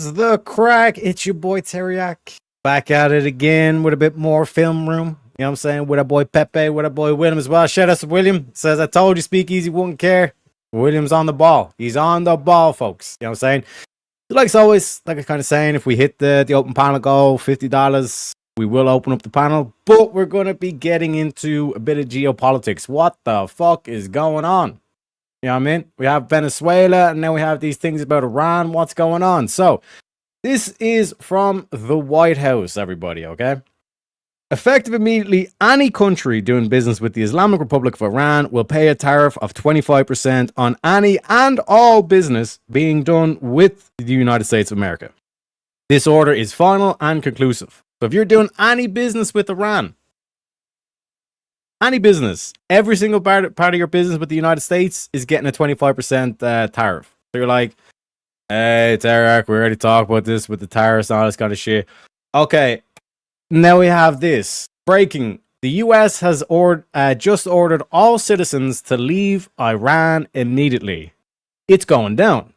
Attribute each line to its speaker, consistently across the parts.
Speaker 1: is the crack? It's your boy Teriak. Back at it again with a bit more film room. You know what I'm saying? With our boy Pepe, with our boy William as well. Shout out to William. Says, I told you Speakeasy wouldn't care. William's on the ball. He's on the ball, folks. You know what I'm saying? Like always, like I'm kind of saying, if we hit the open panel goal, $50, we will open up the panel. But we're going to be getting into a bit of geopolitics. What the fuck is going on? You know what I mean? We have Venezuela, and then we have these things about Iran. What's going on? So, this is from the White House, everybody, okay? Effective immediately, any country doing business with the Islamic Republic of Iran will pay a tariff of 25% on any and all business being done with the United States of America. This order is final and conclusive. So, if you're doing any business with Iran, any business, every single part of your business with the United States is getting a 25% tariff. So you're like, hey, Tarek, we already talked about this with the tariffs and all this kind of shit. Okay, now we have this. Breaking. The US has just ordered all citizens to leave Iran immediately. It's going down.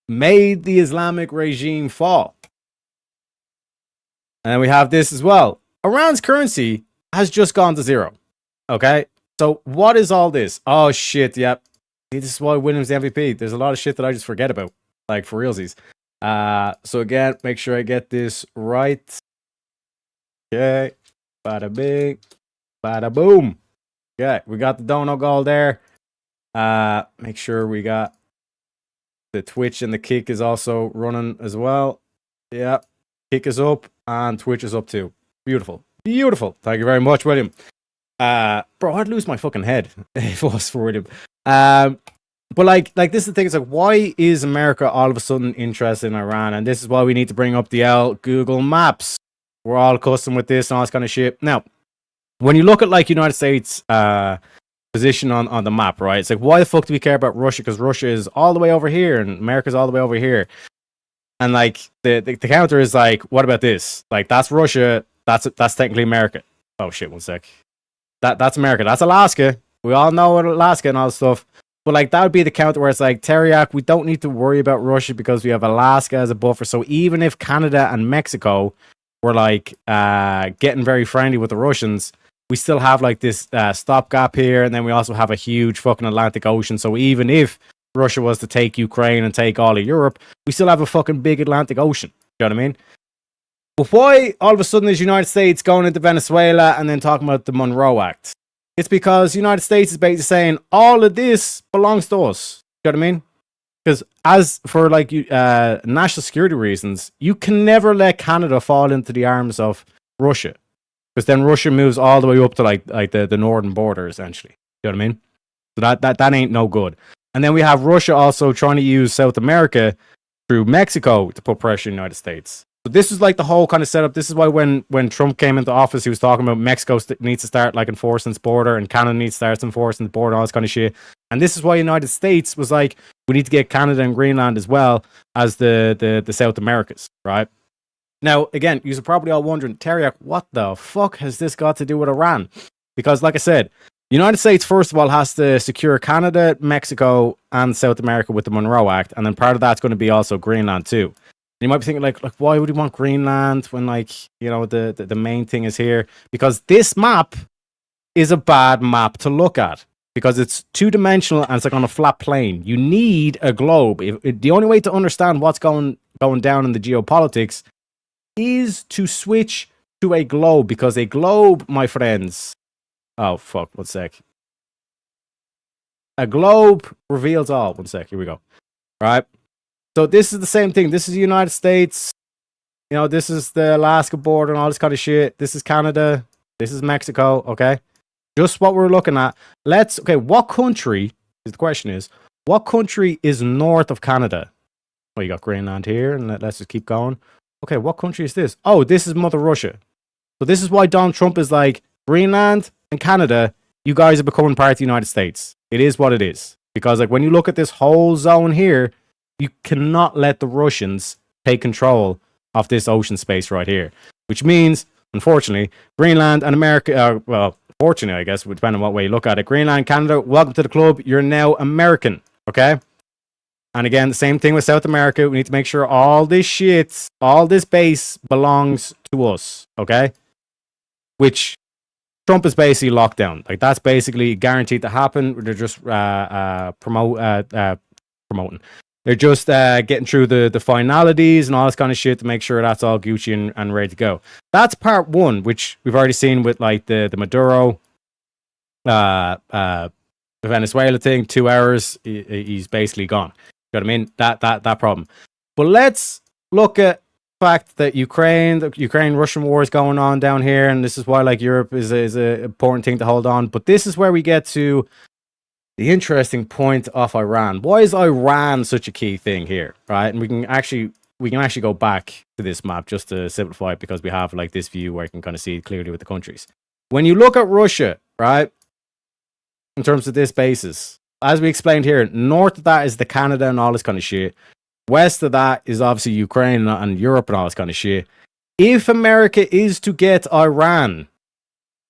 Speaker 1: Made the Islamic regime fall. And then we have this as well. Iran's currency has just gone to zero. Okay, so what is all this? Oh shit, yep. This is why William's the MVP. There's a lot of shit that I just forget about, like for realsies. So again, make sure I get this right. Okay, bada bing, bada boom. Okay, we got the dono goal there. Make sure we got the Twitch and the kick is also running as well. Yep, kick is up and Twitch is up too. Beautiful, beautiful. Thank you very much, William. Bro, I'd lose my fucking head if it was for William. But like this is the thing. It's like, why is America all of a sudden interested in Iran? And this is why we need to bring up the Google Maps. We're all accustomed with this and all this kind of shit. Now, when you look at like United States position on the map, right? It's like, why the fuck do we care about Russia? Because Russia is all the way over here and America's all the way over here. And like the counter is like, what about this? Like that's Russia. That's technically America. Oh shit! One sec. That's America. That's Alaska. We all know Alaska and all this stuff. But like that would be the counter where it's like, Teriak, we don't need to worry about Russia because we have Alaska as a buffer. So even if Canada and Mexico were like getting very friendly with the Russians, we still have like this stopgap here, and then we also have a huge fucking Atlantic Ocean. So even if Russia was to take Ukraine and take all of Europe, we still have a fucking big Atlantic Ocean. You know what I mean? But why all of a sudden is the United States going into Venezuela and then talking about the Monroe Act? It's because the United States is basically saying all of this belongs to us. You know what I mean? Because as for like national security reasons, you can never let Canada fall into the arms of Russia, because then Russia moves all the way up to like the northern border essentially. You know what I mean? So that ain't no good. And then we have Russia also trying to use South America through Mexico to put pressure on the United States. So this is like the whole kind of setup. This is why when Trump came into office, he was talking about Mexico needs to start like enforcing its border, and Canada needs to start enforcing the border, all this kind of shit. And this is why the United States was like, we need to get Canada and Greenland as well as the South Americas, right? Now, again, you're probably all wondering, Teriak, what the fuck has this got to do with Iran? Because like I said, the United States, first of all, has to secure Canada, Mexico, and South America with the Monroe Act. And then part of that's going to be also Greenland too. You might be thinking, like, why would you want Greenland when, like, you know, the main thing is here? Because this map is a bad map to look at, because it's two-dimensional and it's like on a flat plane. You need a globe. The only way to understand what's going down in the geopolitics is to switch to a globe, because a globe, my friends... Oh, fuck, one sec. A globe reveals all. One sec, here we go. All right. So this is the same thing. This is the United States. You know, this is the Alaska border and all this kind of shit. This is Canada. This is Mexico. Okay. Just what we're looking at. What country, the question is, what country is north of Canada? Well, you got Greenland here, and let's just keep going. Okay, what country is this? Oh, this is Mother Russia. So this is why Donald Trump is like, Greenland and Canada, you guys are becoming part of the United States. It is what it is. Because like when you look at this whole zone here, you cannot let the Russians take control of this ocean space right here. Which means, unfortunately, Greenland and America, well, fortunately, I guess, depending on what way you look at it, Greenland, Canada, welcome to the club. You're now American, okay? And again, the same thing with South America. We need to make sure all this shit, all this base belongs to us, okay? Which Trump is basically locked down. Like, that's basically guaranteed to happen. They're just promoting. They're just getting through the finalities and all this kind of shit to make sure that's all Gucci and ready to go. That's part one, which we've already seen with like the Maduro, the Venezuela thing. 2 hours, he's basically gone. You know what I mean? That problem. But let's look at the fact that the Ukraine-Russian war is going on down here, and this is why like Europe is a important thing to hold on. But this is where we get to the interesting point of Iran. Why is Iran such a key thing here, right? And we can actually go back to this map just to simplify it, because we have like this view where you can kind of see it clearly with the countries. When you look at Russia, right, in terms of this basis, as we explained here, north of that is the Canada and all this kind of shit. West of that is obviously Ukraine and Europe and all this kind of shit. If America is to get Iran,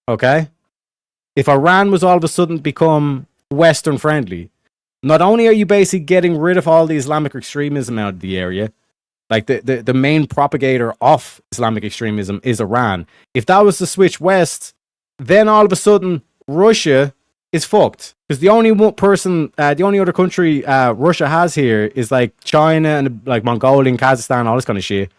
Speaker 1: okay, if Iran was all of a sudden become Western friendly, not only are you basically getting rid of all the Islamic extremism out of the area, like the main propagator of Islamic extremism is Iran. If that was to switch west, then all of a sudden Russia is fucked, because the only other country Russia has here is like China and like Mongolia and Kazakhstan, all this kind of shit.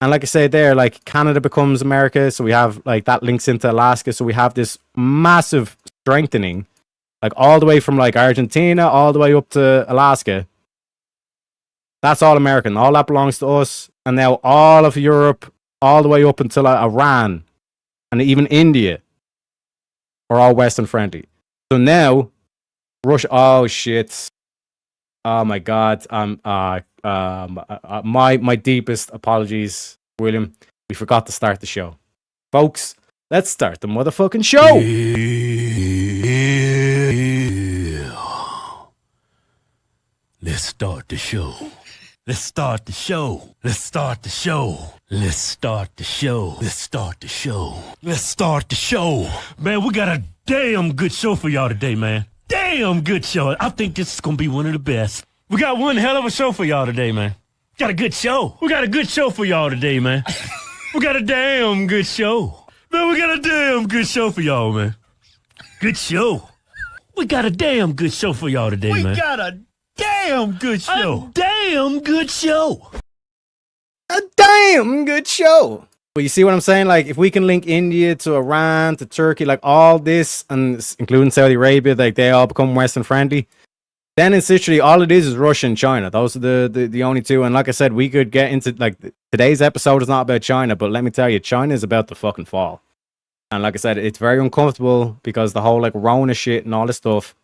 Speaker 1: And like I said there, like Canada becomes America, so we have like that links into Alaska, so we have this massive strengthening, like all the way from like Argentina all the way up to Alaska. That's all American. All that belongs to us. And now all of Europe, all the way up until Iran and even India, are all Western friendly. So now Russia. Oh shit! Oh my god! My deepest apologies, William. We forgot to start the show, folks. Let's start the motherfucking show.
Speaker 2: Let's start the show. Let's start the show. Let's start the show. Let's start the show. Let's start the show. Let's start the show. Man, we got a damn good show for y'all today, man. Damn good show. I think this is gonna be one of the best. We got one hell of a show for y'all today, man. Got a good show. We got a good show for y'all today, man. We got a damn good show. Man, we got a damn good show for y'all, man. Good show. We got a damn good show for y'all today, man. We got a damn good show. A damn good show.
Speaker 1: A damn good show. But you see what I'm saying? Like, if we can link India to Iran to Turkey, like all this, and including Saudi Arabia, like they all become Western friendly, then it's literally all it is Russia and China. Those are the only two. And like I said, we could get into like today's episode is not about China, but let me tell you, China is about to fucking fall. And like I said, it's very uncomfortable because the whole like Rona shit and all this stuff.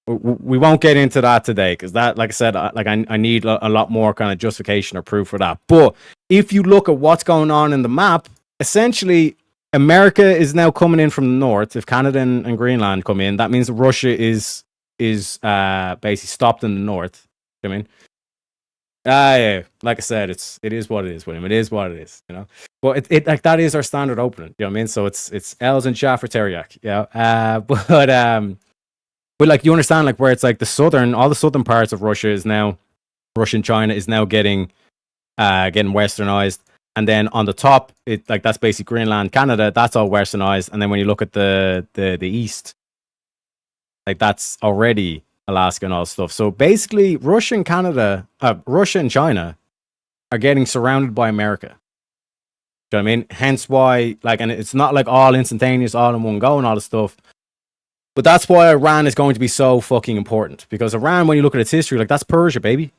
Speaker 1: We won't get into that today, because that, like I said, I need a lot more kind of justification or proof for that. But if you look at what's going on in the map, essentially America is now coming in from the north. If Canada and Greenland come in, that means Russia is basically stopped in the north. You know what I mean? Yeah. Like I said, it is what it is, William. It is what it is, you know. But it like that is our standard opening. You know what I mean? So it's L's and chat for teriyaki. Yeah. But like, you understand, like, where it's like all the southern parts of Russia is now, Russia and China is now getting westernized. And then on the top, it like that's basically Greenland, Canada, that's all westernized. And then when you look at the east, like that's already Alaska and all stuff. So basically Russia and China are getting surrounded by America. Do you know what I mean? Hence why, like, and it's not like all instantaneous, all in one go and all this stuff. But that's why Iran is going to be so fucking important. Because Iran, when you look at its history, like, that's Persia, baby.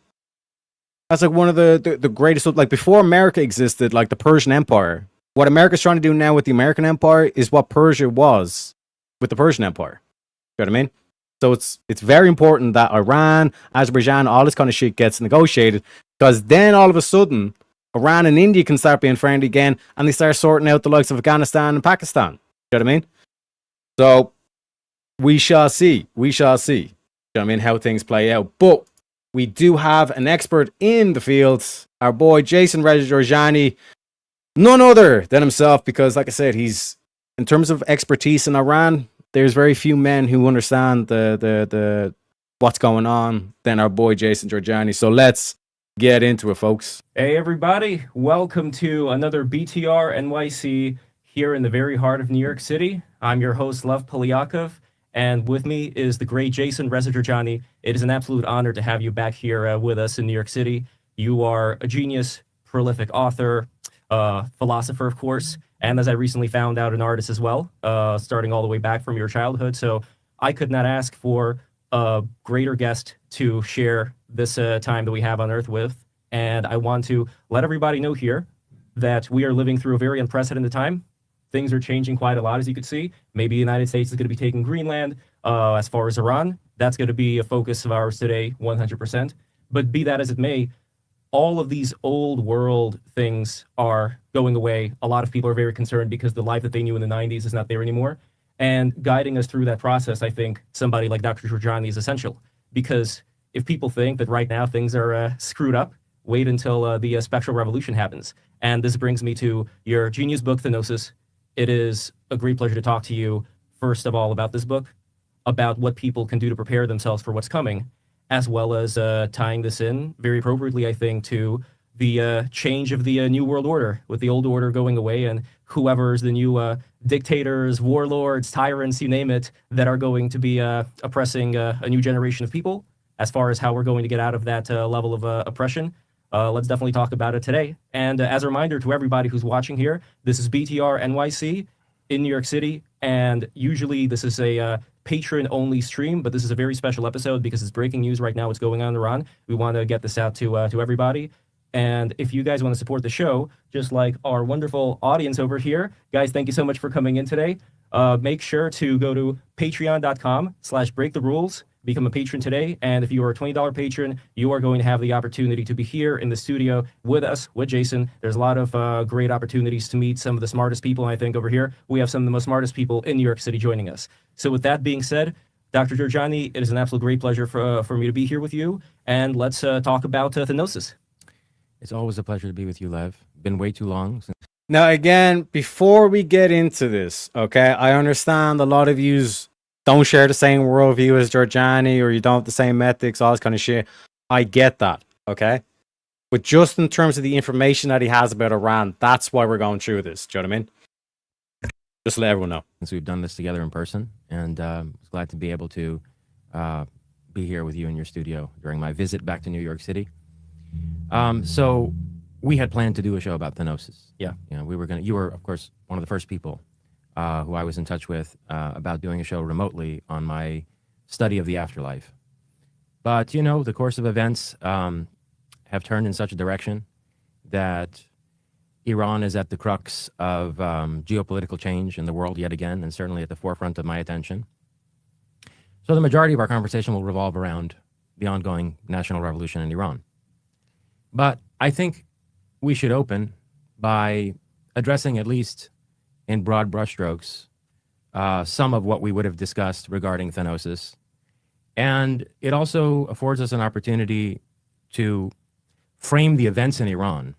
Speaker 1: That's like one of the greatest, like, before America existed, like the Persian Empire. What America's trying to do now with the American Empire is what Persia was with the Persian Empire. You know what I mean? So it's very important that Iran, Azerbaijan, all this kind of shit gets negotiated. Because then all of a sudden, Iran and India can start being friendly again, and they start sorting out the likes of Afghanistan and Pakistan. You know what I mean? So we shall see. We shall see. You know what I mean? How things play out. But we do have an expert in the field, our boy Jason Reggiani, none other than himself, because like I said, he's, in terms of expertise in Iran, there's very few men who understand the what's going on than our boy Jason Georgiani. So let's get into it, folks.
Speaker 3: Hey everybody, welcome to another BTR NYC here in the very heart of New York City. I'm your host, Lev Polyakov, and with me is the great Jason Reza Georgiani. It is an absolute honor to have you back here with us in New York City. You are a genius, prolific author, philosopher, of course, and as I recently found out, an artist as well, starting all the way back from your childhood. So I could not ask for a greater guest to share this time that we have on Earth with. And I want to let everybody know here that we are living through a very unprecedented time. Things are changing quite a lot, as you could see. Maybe the United States is going to be taking Greenland. As far as Iran, that's going to be a focus of ours today, 100%. But be that as it may, all of these old world things are going away. A lot of people are very concerned because the life that they knew in the 90s is not there anymore. And guiding us through that process, I think somebody like Dr. Georgiani is essential. Because if people think that right now things are screwed up, wait until the spectral revolution happens. And this brings me to your genius book, Thenosis. It is a great pleasure to talk to you, first of all, about this book, about what people can do to prepare themselves for what's coming, as well as tying this in very appropriately, I think, to the change of the New World Order, with the old order going away and whoever's the new dictators, warlords, tyrants, you name it, that are going to be oppressing a new generation of people. As far as how we're going to get out of that level of oppression, let's definitely talk about it today. And as a reminder to everybody who's watching here, this is BTR NYC in New York City. And usually this is a patron-only stream, but this is a very special episode because it's breaking news right now. What's going on in Iran? We want to get this out to everybody. And if you guys want to support the show, just like our wonderful audience over here, guys, thank you so much for coming in today. Make sure to go to patreon.com/breaktherules. Become a patron today, and if you are a $20 patron, you are going to have the opportunity to be here in the studio with us, with Jason. There's a lot of great opportunities to meet some of the smartest people, I think, over here. We have some of the most smartest people in New York City joining us. So with that being said, Dr. Georgiani, it is an absolute great pleasure for me to be here with you, and let's talk about Thenosis.
Speaker 4: It's always a pleasure to be with you, Lev. Been way too long since.
Speaker 1: Now, again, before we get into this, okay, I understand a lot of yous don't share the same worldview as Georgiani, or you don't have the same ethics, all this kind of shit. I get that, okay? But just in terms of the information that he has about Iran, that's why we're going through this. Do you know what I mean? Just to let everyone know.
Speaker 4: Since we've done this together in person, and glad to be able to be here with you in your studio during my visit back to New York City. So we had planned to do a show about Thenosis.
Speaker 3: Yeah.
Speaker 4: You know, we were gonna. You were, of course, one of the first people who I was in touch with about doing a show remotely on my study of the afterlife. But, you know, the course of events have turned in such a direction that Iran is at the crux of geopolitical change in the world yet again, and certainly at the forefront of my attention. So the majority of our conversation will revolve around the ongoing national revolution in Iran. But I think we should open by addressing, at least in broad brushstrokes, some of what we would have discussed regarding Thenosis. And it also affords us an opportunity to frame the events in Iran.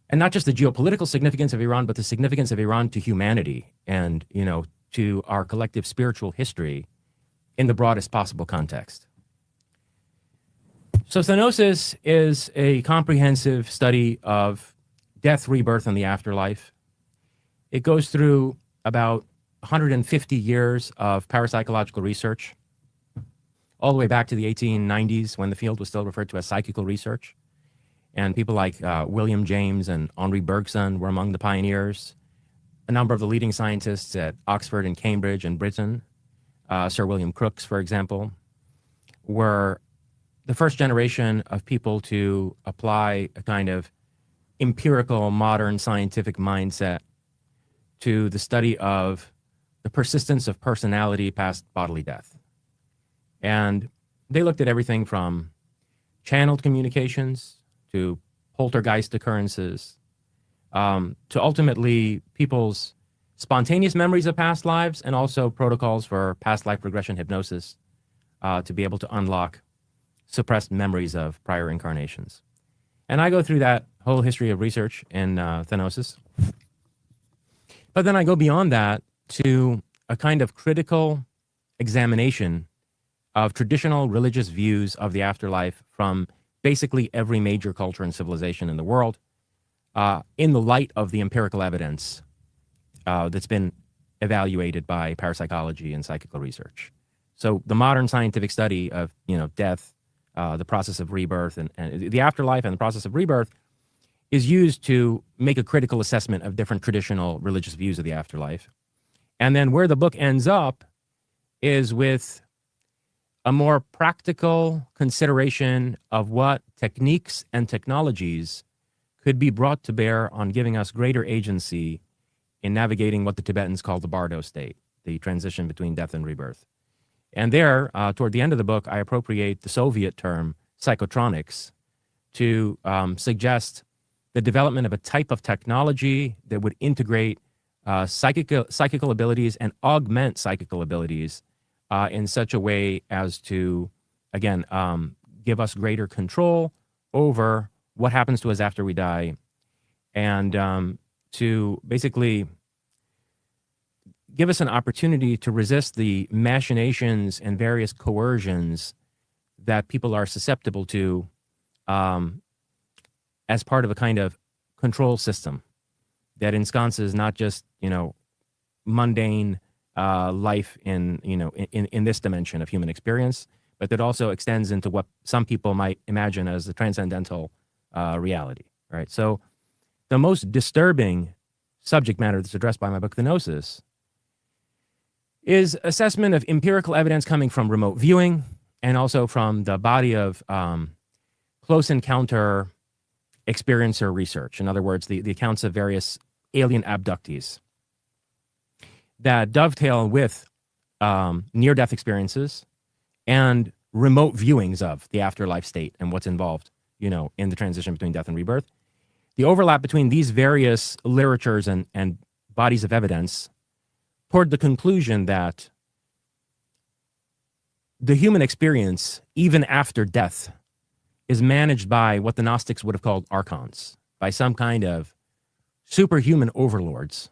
Speaker 4: And not just the geopolitical significance of Iran, but the significance of Iran to humanity and, you know, to our collective spiritual history in the broadest possible context. So Thenosis is a comprehensive study of death, rebirth, and the afterlife. It goes through about 150 years of parapsychological research, all the way back to the 1890s when the field was still referred to as psychical research. And people like William James and Henri Bergson were among the pioneers. A number of the leading scientists at Oxford and Cambridge in Britain, Sir William Crookes, for example, were the first generation of people to apply a kind of empirical, modern scientific mindset to the study of the persistence of personality past bodily death. And they looked at everything from channeled communications to poltergeist occurrences, to ultimately people's spontaneous memories of past lives, and also protocols for past life regression hypnosis to be able to unlock suppressed memories of prior incarnations. And I go through that whole history of research in Thenosis. But then I go beyond that to a kind of critical examination of traditional religious views of the afterlife from basically every major culture and civilization in the world, in the light of the empirical evidence that's been evaluated by parapsychology and psychical research. So the modern scientific study of death, the process of rebirth, and the afterlife and the process of rebirth is used to make a critical assessment of different traditional religious views of the afterlife. And then where the book ends up is with a more practical consideration of what techniques and technologies could be brought to bear on giving us greater agency in navigating what the Tibetans call the Bardo state, the transition between death and rebirth. And there, toward the end of the book, I appropriate the Soviet term psychotronics to suggest the development of a type of technology that would integrate psychical abilities and augment psychical abilities in such a way as to, again, give us greater control over what happens to us after we die, and to basically give us an opportunity to resist the machinations and various coercions that people are susceptible to as part of a kind of control system that ensconces not just mundane life in this dimension of human experience, but that also extends into what some people might imagine as the transcendental reality. Right. So the most disturbing subject matter that's addressed by my book, The Gnosis, is assessment of empirical evidence coming from remote viewing and also from the body of close encounter experiencer research. In other words, the accounts of various alien abductees that dovetail with near-death experiences and remote viewings of the afterlife state and what's involved, in the transition between death and rebirth. The overlap between these various literatures and bodies of evidence toward the conclusion that the human experience, even after death, is managed by what the Gnostics would have called archons, by some kind of superhuman overlords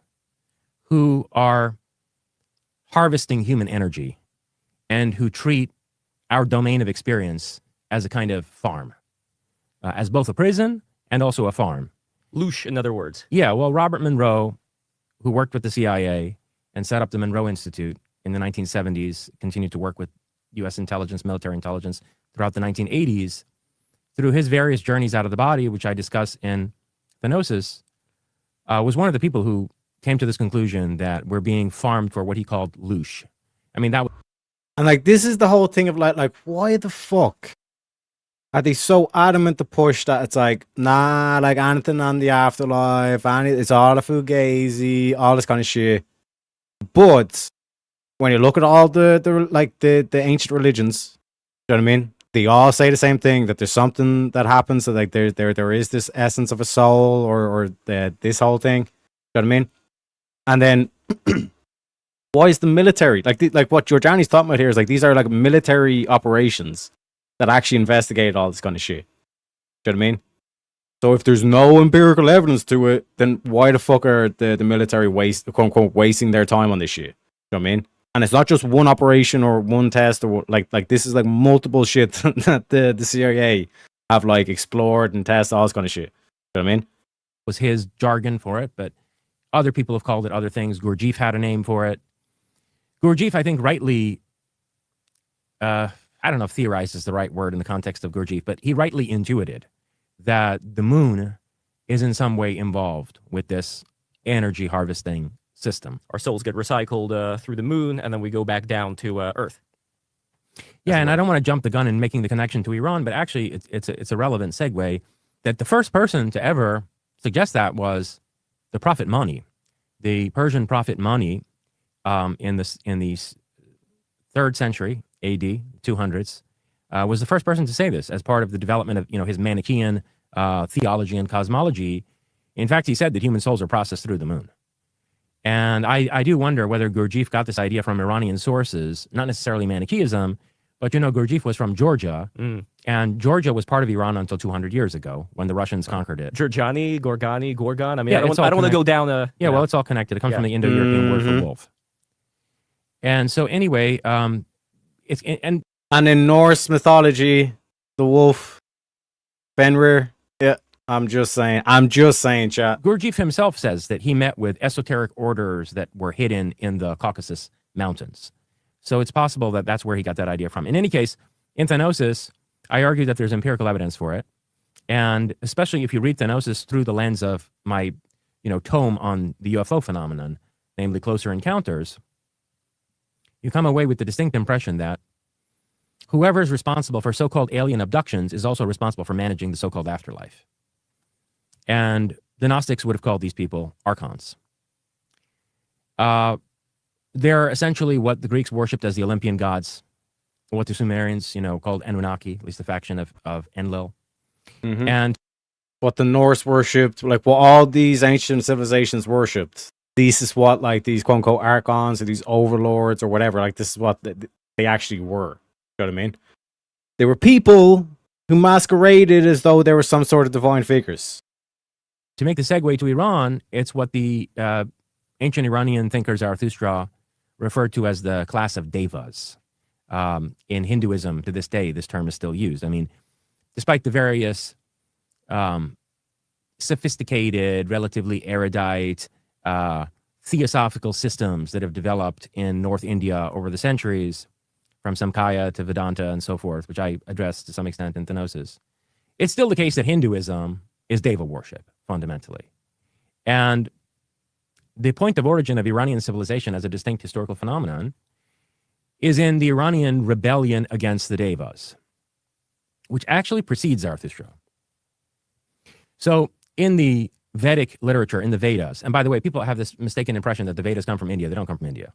Speaker 4: who are harvesting human energy and who treat our domain of experience as a kind of farm, as both a prison and also a farm.
Speaker 3: Loosh, in other words.
Speaker 4: Yeah, well, Robert Monroe, who worked with the CIA and set up the Monroe Institute in the 1970s, continued to work with U.S. intelligence, military intelligence throughout the 1980s, through his various journeys out of the body, which I discuss in The Gnosis, was one of the people who came to this conclusion that we're being farmed for what he called loosh. I mean, that.
Speaker 1: And this is the whole thing of like, why the fuck are they so adamant to push that it's like, nah, like anything on the afterlife, it's all a fugazi, all this kind of shit. But when you look at all the ancient religions, you know what I mean? They all say the same thing, that there's something that happens, that like there is this essence of a soul or this whole thing. You know what I mean? And then why is the military like what Giordani's talking about here is like these are like military operations that actually investigate all this kind of shit. You know what I mean? So if there's no empirical evidence to it, then why the fuck are the military quote unquote wasting their time on this shit? You know what I mean? And it's not just one operation or one test or like this is like multiple shit that the CIA have like explored and tested, all this kind of shit. You know what I mean?
Speaker 4: Was his jargon for it, but other people have called it other things. Gurdjieff had a name for it. Gurdjieff, I think, rightly, I don't know if theorized is the right word in the context of Gurdjieff, but he rightly intuited that the moon is in some way involved with this energy harvesting system.
Speaker 3: Our souls get recycled through the moon, and then we go back down to Earth.
Speaker 4: Yeah, and I don't want to jump the gun in making the connection to Iran, but actually it's a relevant segue that the first person to ever suggest that was the Prophet Mani, the Persian prophet Mani, in the 3rd century AD, 200s, was the first person to say this as part of the development of his Manichaean theology and cosmology. In fact, he said that human souls are processed through the moon. And I do wonder whether Gurdjieff got this idea from Iranian sources, not necessarily Manichaeism, but Gurdjieff was from Georgia, and Georgia was part of Iran until 200 years ago when the Russians conquered it.
Speaker 3: Georgiani, Gorgani, Gorgon. I mean,
Speaker 4: Yeah,
Speaker 3: I don't want to go down a...
Speaker 4: Well, it's all connected. It comes from the Indo-European word for wolf. And so anyway, and
Speaker 1: And in Norse mythology, the wolf, Fenrir. Yeah, I'm just saying, chat.
Speaker 4: Gurdjieff himself says that he met with esoteric orders that were hidden in the Caucasus Mountains. So it's possible that that's where he got that idea from. In any case, in Thanosis, I argue that there's empirical evidence for it. And especially if you read Thanosis through the lens of my, tome on the UFO phenomenon, namely Closer Encounters, you come away with the distinct impression that whoever is responsible for so-called alien abductions is also responsible for managing the so-called afterlife. And the Gnostics would have called these people archons. They're essentially what the Greeks worshipped as the Olympian gods, what the Sumerians, called Anunnaki, at least the faction of Enlil.
Speaker 1: Mhm.
Speaker 4: And
Speaker 1: What the Norse worshipped, like what all these ancient civilizations worshipped. This is what, like, these quote unquote archons or these overlords or whatever, like, this is what they actually were. You know what I mean? They were people who masqueraded as though they were some sort of divine figures.
Speaker 4: to make the segue to Iran, it's what the ancient Iranian thinker Zarathustra referred to as the class of devas. In Hinduism, to this day, this term is still used. I mean, despite the various sophisticated, relatively erudite theosophical systems that have developed in North India over the centuries, from Samkhya to Vedanta and so forth, which I addressed to some extent in Thanosis, it's still the case that Hinduism is deva worship, fundamentally. And the point of origin of Iranian civilization as a distinct historical phenomenon is in the Iranian rebellion against the devas, which actually precedes Zarathustra. So in the Vedic literature, in the Vedas, and by the way, people have this mistaken impression that the Vedas come from India. They don't come from India.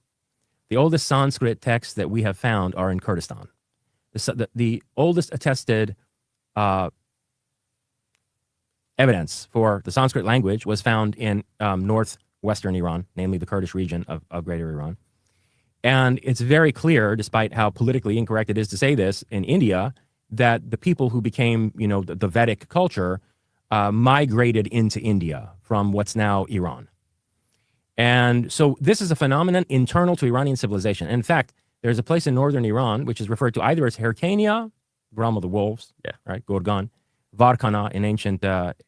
Speaker 4: The oldest Sanskrit texts that we have found are in Kurdistan. The oldest attested evidence for the Sanskrit language was found in northwestern Iran, namely the Kurdish region of Greater Iran. And it's very clear, despite how politically incorrect it is to say this, in India, that the people who became, the Vedic culture migrated into India from what's now Iran. And so this is a phenomenon internal to Iranian civilization. In fact, there's a place in northern Iran which is referred to either as Hyrcania, realm of the wolves, right, Gorgan, Varkana in ancient,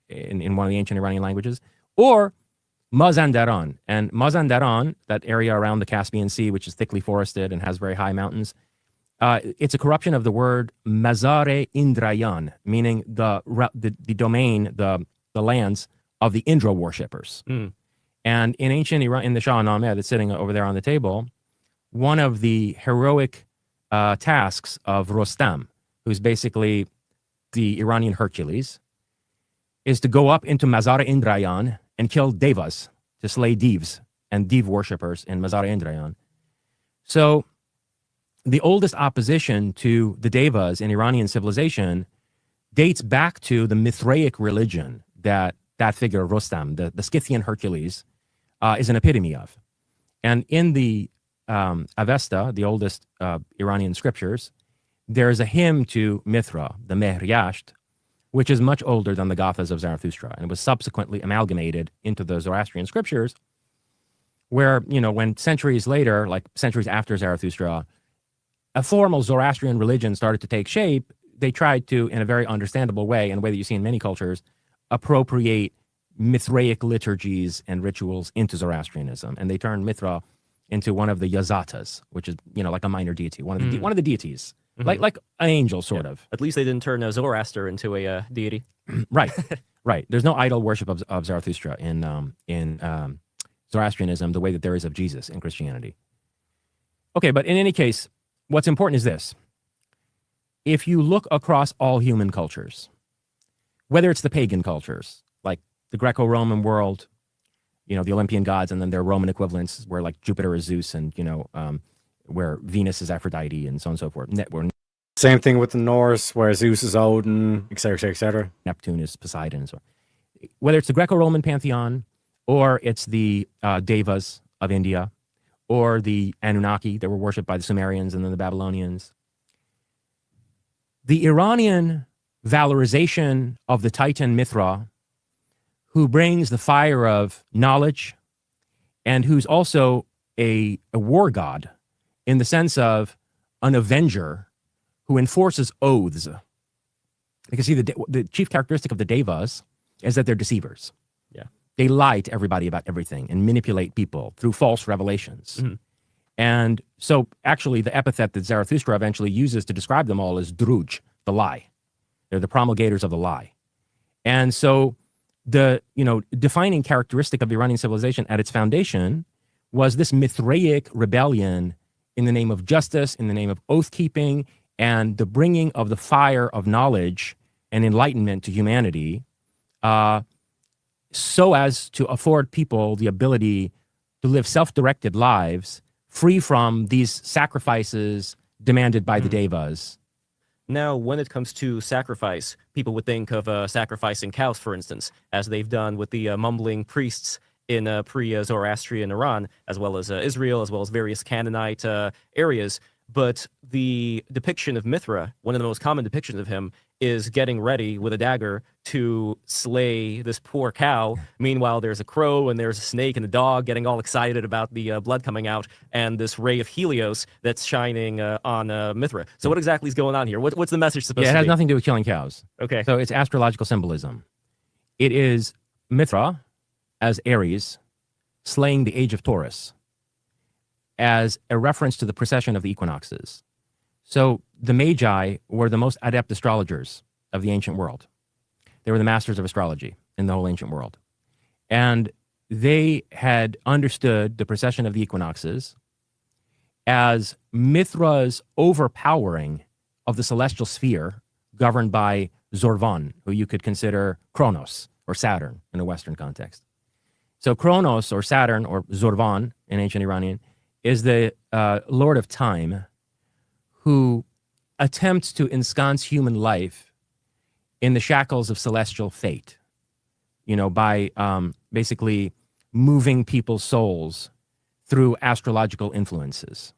Speaker 4: in one of the ancient Iranian languages, or Mazandaran. And Mazandaran, that area around the Caspian Sea, which is thickly forested and has very high mountains, it's a corruption of the word Mazare Indrayan, meaning the domain, the lands of the Indra worshippers.
Speaker 3: Mm.
Speaker 4: And in ancient Iran, in the Shahnameh that's sitting over there on the table, one of the heroic tasks of Rostam, who's basically the Iranian Hercules, is to go up into Mazar Indrayan and kill devas, to slay devs and dev worshippers in Mazar Indrayan. So the oldest opposition to the devas in Iranian civilization dates back to the Mithraic religion that figure, Rostam, the Scythian Hercules, is an epitome of. And in the Avesta, the oldest Iranian scriptures, there's a hymn to Mithra, the Mehr-Yasht, which is much older than the Gathas of Zarathustra, and it was subsequently amalgamated into the Zoroastrian scriptures, where, when centuries later, like centuries after Zarathustra, a formal Zoroastrian religion started to take shape, they tried to, in a very understandable way, in a way that you see in many cultures, appropriate Mithraic liturgies and rituals into Zoroastrianism. And they turned Mithra into one of the Yazatas, which is, like a minor deity, one of the deities.
Speaker 3: Mm-hmm.
Speaker 4: Like an angel, sort of.
Speaker 3: At least they didn't turn Zoroaster into a deity.
Speaker 4: Right, right. There's no idol worship of Zarathustra in Zoroastrianism the way that there is of Jesus in Christianity. Okay, but in any case, what's important is this. If you look across all human cultures, whether it's the pagan cultures, like the Greco-Roman world, the Olympian gods, and then their Roman equivalents, where like Jupiter is Zeus and, where Venus is Aphrodite and so on and so forth.
Speaker 1: Same thing with the Norse, where Zeus is Odin, etc., etc.
Speaker 4: Neptune is Poseidon and so on. Whether it's the Greco-Roman pantheon, or it's the Devas of India, or the Anunnaki that were worshipped by the Sumerians and then the Babylonians, the Iranian valorization of the Titan Mithra, who brings the fire of knowledge and who's also a war god, in the sense of an avenger who enforces oaths. Because see, the chief characteristic of the devas is that they're deceivers.
Speaker 3: Yeah.
Speaker 4: They lie to everybody about everything and manipulate people through false revelations.
Speaker 3: Mhm.
Speaker 4: And so actually the epithet that Zarathustra eventually uses to describe them all is druj, the lie. They're the promulgators of the lie. And so the, defining characteristic of the Iranian civilization at its foundation was this Mithraic rebellion in the name of justice, in the name of oath-keeping, and the bringing of the fire of knowledge and enlightenment to humanity, so as to afford people the ability to live self-directed lives free from these sacrifices demanded by the devas.
Speaker 3: Now, when it comes to sacrifice, people would think of sacrificing cows, for instance, as they've done with the mumbling priests in pre-Zoroastrian Iran, as well as Israel, as well as various Canaanite areas. But the depiction of Mithra, one of the most common depictions of him, is getting ready with a dagger to slay this poor cow. Meanwhile, there's a crow and there's a snake and a dog getting all excited about the blood coming out and this ray of Helios that's shining on Mithra. So what exactly is going on here? What's the message supposed
Speaker 4: Yeah, it
Speaker 3: to
Speaker 4: has
Speaker 3: be?
Speaker 4: nothing to do with killing cows.
Speaker 3: Okay.
Speaker 4: So it's astrological symbolism. It is Mithra as Aries slaying the age of Taurus as a reference to the precession of the equinoxes. So the Magi were the most adept astrologers of the ancient world. They were the masters of astrology in the whole ancient world. And they had understood the precession of the equinoxes as Mithra's overpowering of the celestial sphere governed by Zorvan, who you could consider Kronos or Saturn in a Western context. So Kronos or Saturn or Zorvan in ancient Iranian is the Lord of Time who attempts to ensconce human life in the shackles of celestial fate, by basically moving people's souls through astrological influences.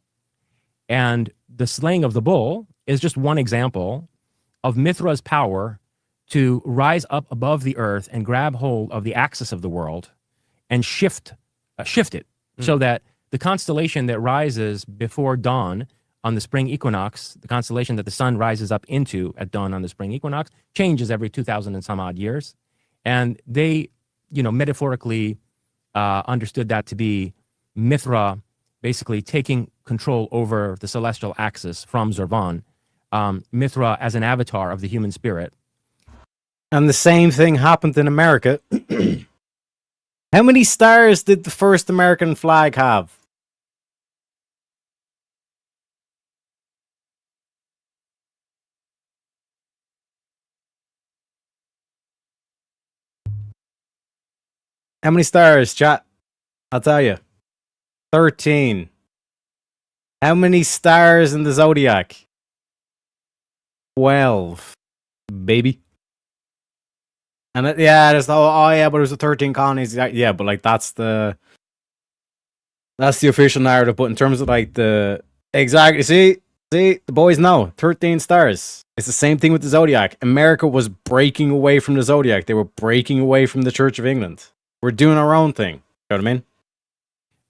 Speaker 4: And the slaying of the bull is just one example of Mithra's power to rise up above the earth and grab hold of the axis of the world and shift it so that the constellation that rises before dawn on the spring equinox, the constellation that the sun rises up into at dawn on the spring equinox, changes every 2,000 and some odd years. And they, metaphorically understood that to be Mithra basically taking control over the celestial axis from Zorvan, Mithra as an avatar of the human spirit.
Speaker 1: And the same thing happened in America. How many stars did the first American flag have? How many stars, chat? I'll tell you. 13. How many stars in the zodiac? 12. Baby. And there's but it was the 13 colonies. Yeah, but like that's the official narrative. But in terms of like see, the boys know 13 stars. It's the same thing with the zodiac. America was breaking away from the zodiac. They were breaking away from the Church of England. We're doing our own thing. You know what I mean?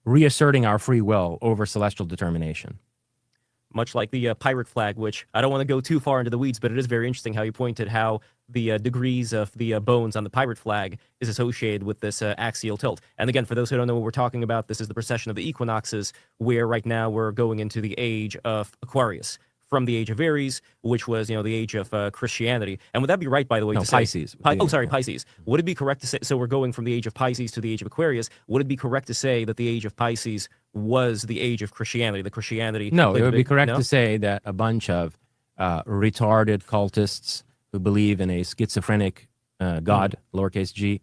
Speaker 4: Reasserting our free will over celestial determination.
Speaker 3: Much like the pirate flag, which I don't want to go too far into the weeds, but it is very interesting how you pointed how the degrees of the bones on the pirate flag is associated with this axial tilt. And again, for those who don't know what we're talking about, this is the precession of the equinoxes, where right now we're going into the age of Aquarius, from the age of Aries, which was, the age of Christianity. And would that be right, by the way, to say...
Speaker 4: Pisces.
Speaker 3: Pisces. Would it be correct to say... So we're going from the age of Pisces to the age of Aquarius. Would it be correct to say that the age of Pisces was the age of Christianity? The Christianity...
Speaker 4: No, it would be correct to say that a bunch of retarded cultists who believe in a schizophrenic god, lowercase g,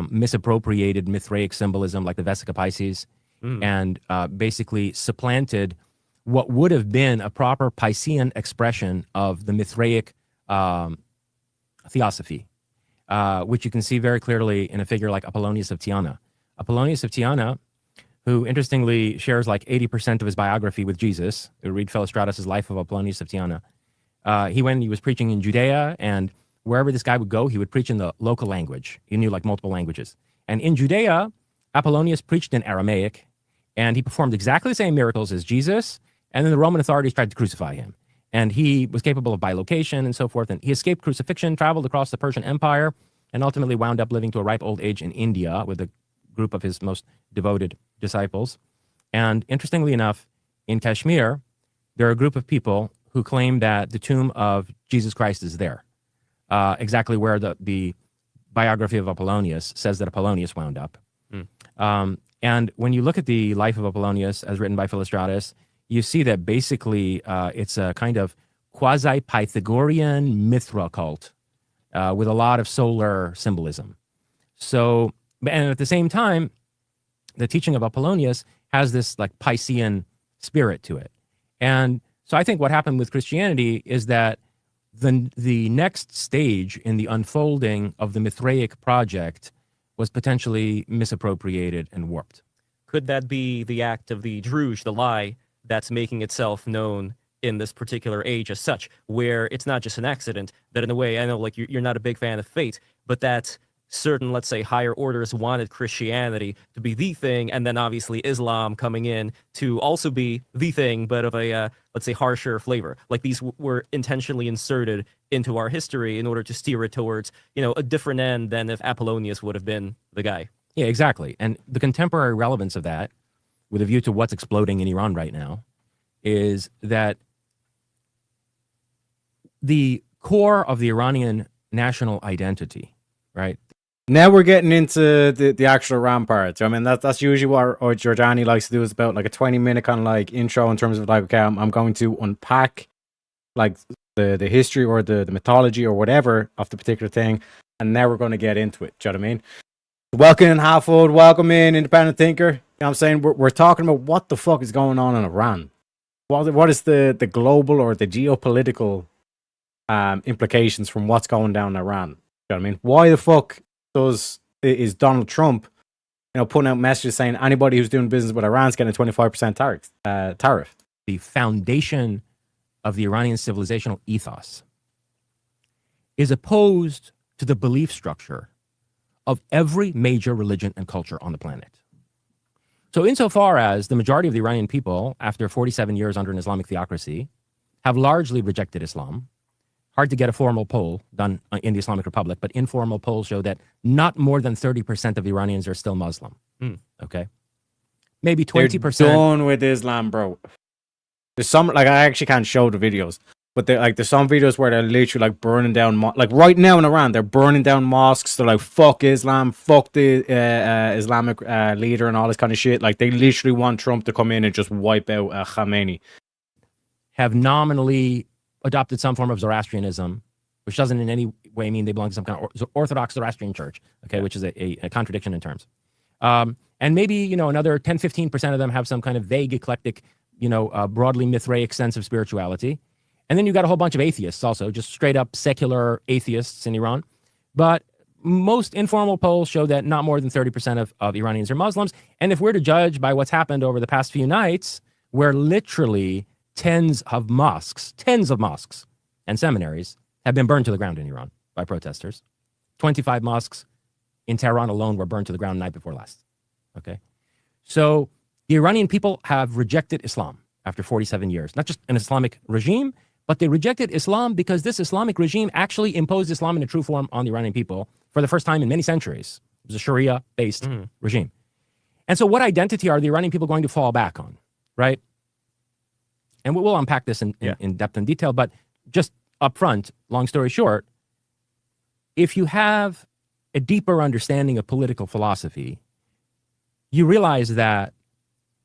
Speaker 4: misappropriated Mithraic symbolism like the Vesica Pisces, and basically supplanted what would have been a proper Piscean expression of the Mithraic theosophy, which you can see very clearly in a figure like Apollonius of Tyana. Apollonius of Tyana, who interestingly shares like 80% of his biography with Jesus. You read Philostratus' Life of Apollonius of Tyana. He was preaching in Judea, and wherever this guy would go, he would preach in the local language. He knew like multiple languages. And in Judea, Apollonius preached in Aramaic, and he performed exactly the same miracles as Jesus. And then the Roman authorities tried to crucify him. And he was capable of bilocation and so forth. And he escaped crucifixion, traveled across the Persian Empire, and ultimately wound up living to a ripe old age in India with a group of his most devoted disciples. And interestingly enough, in Kashmir, there are a group of people who claim that the tomb of Jesus Christ is there, exactly where the biography of Apollonius says that Apollonius wound up. And when you look at the life of Apollonius as written by Philostratus, you see that basically it's a kind of quasi-Pythagorean Mithra cult with a lot of solar symbolism. So, and at the same time, the teaching of Apollonius has this like Piscean spirit to it. And so I think what happened with Christianity is that the next stage in the unfolding of the Mithraic project was potentially misappropriated and warped.
Speaker 3: Could that be the act of the Druge, the lie, that's making itself known in this particular age as such, where it's not just an accident, that in a way, I know like you're not a big fan of fate, but that certain, let's say, higher orders wanted Christianity to be the thing, and then obviously Islam coming in to also be the thing, but of a, let's say, harsher flavor. Like these were intentionally inserted into our history in order to steer it towards, you know, a different end than if Apollonius would have been the guy.
Speaker 4: Yeah, exactly. And the contemporary relevance of that, with a view to what's exploding in Iran right now, is that the core of the Iranian national identity, right?
Speaker 1: Now we're getting into the actual Iran part. I mean, that's usually what Giordani likes to do, is about like a 20-minute kind of like intro in terms of like, okay, I'm going to unpack like the history or the mythology or whatever of the particular thing, and now we're going to get into it. Do you know what I mean? Welcome in, Halfwood. Welcome in, Independent Thinker. You know what I'm saying? We're talking about what the fuck is going on in Iran. What is the global or the geopolitical implications from what's going down in Iran? You know what I mean? Why the fuck is Donald Trump, you know, putting out messages saying anybody who's doing business with Iran is getting a 25% tariff?
Speaker 4: The foundation of the Iranian civilizational ethos is opposed to the belief structure of every major religion and culture on the planet. So insofar as the majority of the Iranian people, after 47 years under an Islamic theocracy, have largely rejected Islam, hard to get a formal poll done in the Islamic Republic, but informal polls show that not more than 30% of Iranians are still Muslim. Okay? Maybe 20%.
Speaker 1: They're done with Islam, bro. There's some, like, I actually can't show the videos, but there's some videos where they're literally like burning down, like right now in Iran, they're burning down mosques. They're like, fuck Islam, fuck the Islamic leader and all this kind of shit. Like, they literally want Trump to come in and just wipe out Khamenei.
Speaker 4: Have nominally adopted some form of Zoroastrianism, which doesn't in any way mean they belong to some kind of Orthodox Zoroastrian church, okay, which is a contradiction in terms. And maybe, you know, another 10, 15% of them have some kind of vague, eclectic, you know, broadly Mithraic sense of spirituality. And then you got a whole bunch of atheists also, just straight up secular atheists in Iran. But most informal polls show that not more than 30% of Iranians are Muslims. And if we're to judge by what's happened over the past few nights, where literally tens of mosques and seminaries have been burned to the ground in Iran by protesters. 25 mosques in Tehran alone were burned to the ground the night before last. Okay. So the Iranian people have rejected Islam after 47 years, not just an Islamic regime, but they rejected Islam because this Islamic regime actually imposed Islam in a true form on the Iranian people for the first time in many centuries. It was a Sharia-based regime. And so what identity are the Iranian people going to fall back on, right? And we'll unpack this in depth and detail, but just up front, long story short, if you have a deeper understanding of political philosophy, you realize that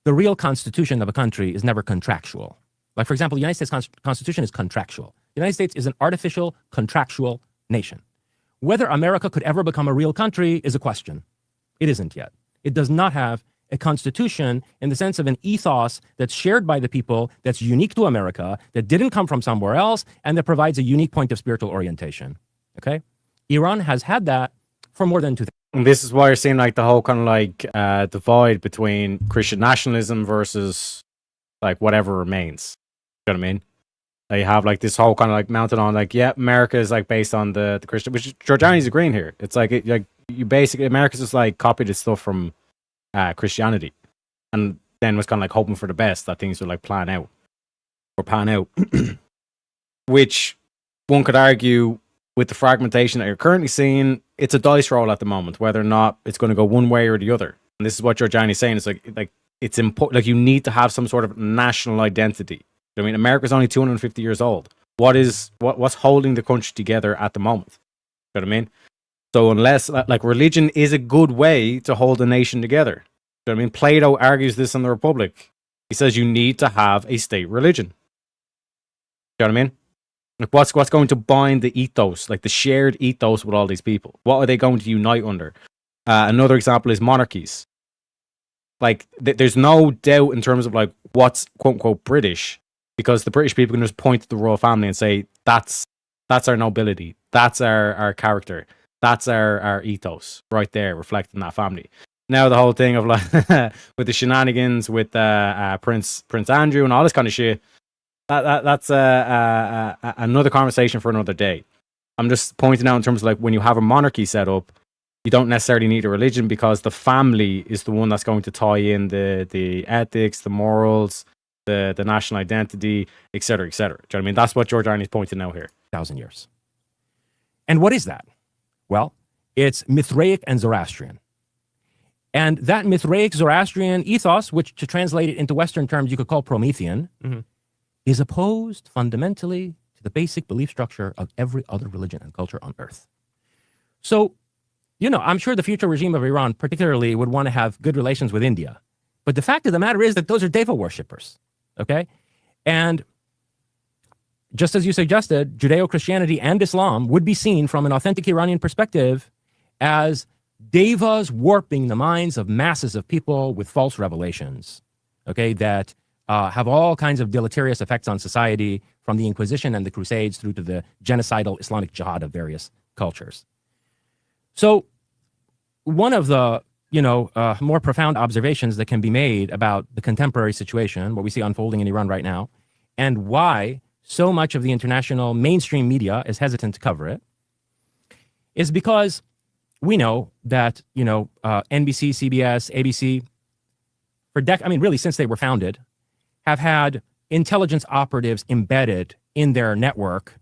Speaker 4: the real constitution of a country is never contractual. Like, for example, the United States Constitution is contractual. The United States is an artificial, contractual nation. Whether America could ever become a real country is a question. It isn't yet. It does not have a constitution in the sense of an ethos that's shared by the people, that's unique to America, that didn't come from somewhere else, and that provides a unique point of spiritual orientation. Okay? Iran has had that for more than 2,000 years.
Speaker 1: And this is why you're seeing like the whole kind of like divide between Christian nationalism versus like whatever remains. You know what I mean? You have like this whole kind of like mounted on like, yeah, America is like based on the Christian, which Giordani's agreeing here. It's like, like you basically, America's just like copied this stuff from Christianity, and then was kind of like hoping for the best that things would like plan out or pan out. which one could argue with the fragmentation that you're currently seeing, it's a dice roll at the moment, whether or not it's going to go one way or the other. And this is what Giorgiani's saying. It's like it's important. Like, you need to have some sort of national identity. I mean, America's only 250 years old. What's holding the country together at the moment? You know what I mean? So unless, like, religion is a good way to hold a nation together. You know what I mean? Plato argues this in the Republic. He says you need to have a state religion. You know what I mean? Like, what's going to bind the ethos, like the shared ethos with all these people? What are they going to unite under? Another example is monarchies. Like, there's no doubt in terms of like what's quote unquote British, because the British people can just point to the royal family and say that's our nobility, that's our character, that's our ethos right there, reflecting that family. Now the whole thing of like with the shenanigans with Prince Andrew and all this kind of shit, that's another conversation for another day. I'm just pointing out in terms of like when you have a monarchy set up, you don't necessarily need a religion, because the family is the one that's going to tie in the ethics, the morals, the national identity, etc., etc. Do you know what I mean? That's what Giorgiani's pointing out here.
Speaker 4: 1,000 years. And what is that? Well, it's Mithraic and Zoroastrian. And that Mithraic Zoroastrian ethos, which to translate it into Western terms you could call Promethean, is opposed fundamentally to the basic belief structure of every other religion and culture on earth. So, you know, I'm sure the future regime of Iran particularly would want to have good relations with India. But the fact of the matter is that those are Deva worshippers, okay? And just as you suggested, Judeo-Christianity and Islam would be seen from an authentic Iranian perspective as Devas warping the minds of masses of people with false revelations, okay, that have all kinds of deleterious effects on society, from the Inquisition and the Crusades through to the genocidal Islamic jihad of various cultures. So one of the, more profound observations that can be made about the contemporary situation, what we see unfolding in Iran right now, and why so much of the international mainstream media is hesitant to cover it, is because we know that, NBC, CBS, ABC, really since they were founded, have had intelligence operatives embedded in their network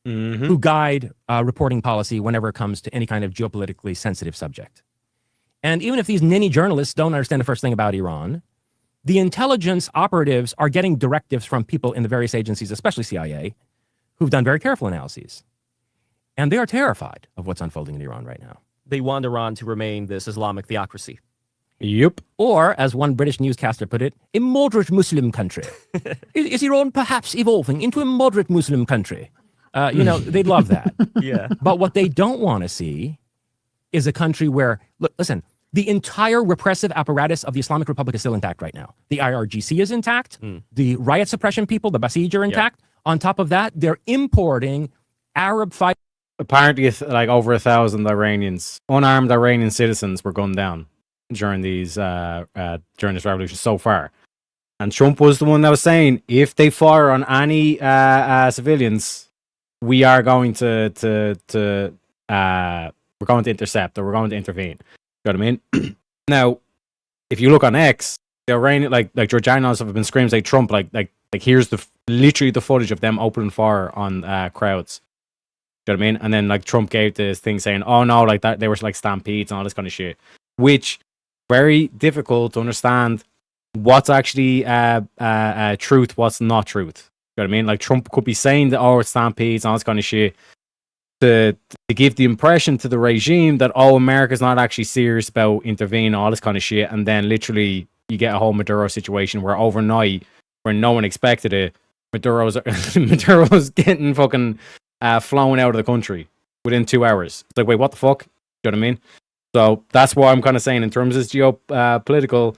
Speaker 4: who guide reporting policy whenever it comes to any kind of geopolitically sensitive subject. And even if these ninny journalists don't understand the first thing about Iran, the intelligence operatives are getting directives from people in the various agencies, especially CIA, who've done very careful analyses. And they are terrified of what's unfolding in Iran right now.
Speaker 3: They want Iran to remain this Islamic theocracy.
Speaker 1: Yep.
Speaker 4: Or, as one British newscaster put it, a moderate Muslim country. Is Iran perhaps evolving into a moderate Muslim country? They'd love that.
Speaker 3: Yeah.
Speaker 4: But what they don't want to see is a country where, listen, the entire repressive apparatus of the Islamic Republic is still intact right now. The IRGC is intact. The riot suppression people, the Basij, are intact. On top of that, they're importing Arab fighters.
Speaker 1: Apparently, like over 1,000 unarmed Iranian citizens were gunned down during this revolution so far. And Trump was the one that was saying, if they fire on any civilians, we are going to we're going to intercept, or we're going to intervene. You know what I mean? Now, if you look on X, the Iranian, like Giorgianos have been screaming like Trump, like here's literally the footage of them opening fire on crowds. You know what I mean? And then like Trump gave this thing saying, oh no, like that they were like stampedes and all this kind of shit, which very difficult to understand what's actually truth, what's not truth. You know what I mean? Like Trump could be saying that, oh, it's stampedes and all this kind of shit, to give the impression to the regime that, oh, America's not actually serious about intervening, all this kind of shit, and then literally you get a whole Maduro situation where overnight, where no one expected it, Maduro's getting fucking flown out of the country within 2 hours. It's like, wait, what the fuck? You know what I mean? So that's what I'm kind of saying in terms of geopolitical.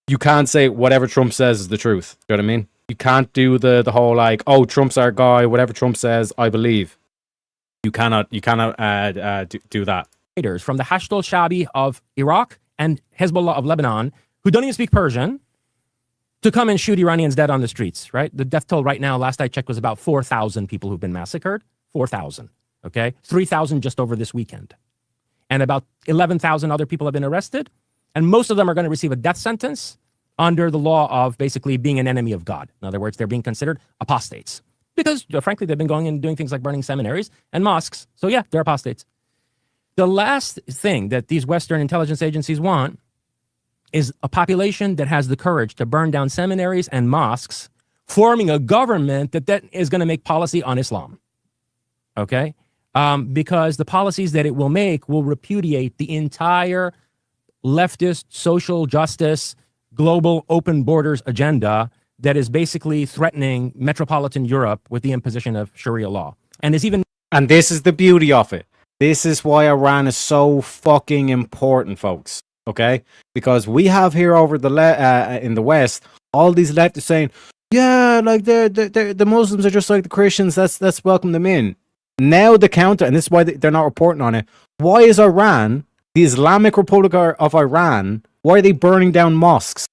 Speaker 1: You can't say whatever Trump says is the truth. You know what I mean? You can't do the whole like, oh, Trump's our guy. Whatever Trump says, I believe. You cannot do that.
Speaker 4: From the Hashd al-Shaabi of Iraq and Hezbollah of Lebanon, who don't even speak Persian, to come and shoot Iranians dead on the streets, right? The death toll right now, last I checked, was about 4,000 people who've been massacred. 4,000, okay? 3,000 just over this weekend. And about 11,000 other people have been arrested. And most of them are going to receive a death sentence under the law of basically being an enemy of God. In other words, they're being considered apostates. because frankly, they've been going and doing things like burning seminaries and mosques. So yeah, they're apostates. The last thing that these Western intelligence agencies want is a population that has the courage to burn down seminaries and mosques, forming a government that is going to make policy on Islam. Okay? Because the policies that it will make will repudiate the entire leftist social justice, global open borders agenda that is basically threatening metropolitan Europe with the imposition of Sharia law. And is even
Speaker 1: And this is the beauty of it. This is why Iran is so fucking important, folks. Okay? Because we have here over in the West, all these leftists saying, yeah, like the Muslims are just like the Christians, let's welcome them in. Now the counter, and this is why they're not reporting on it. Why is Iran, the Islamic Republic of Iran, why are they burning down mosques?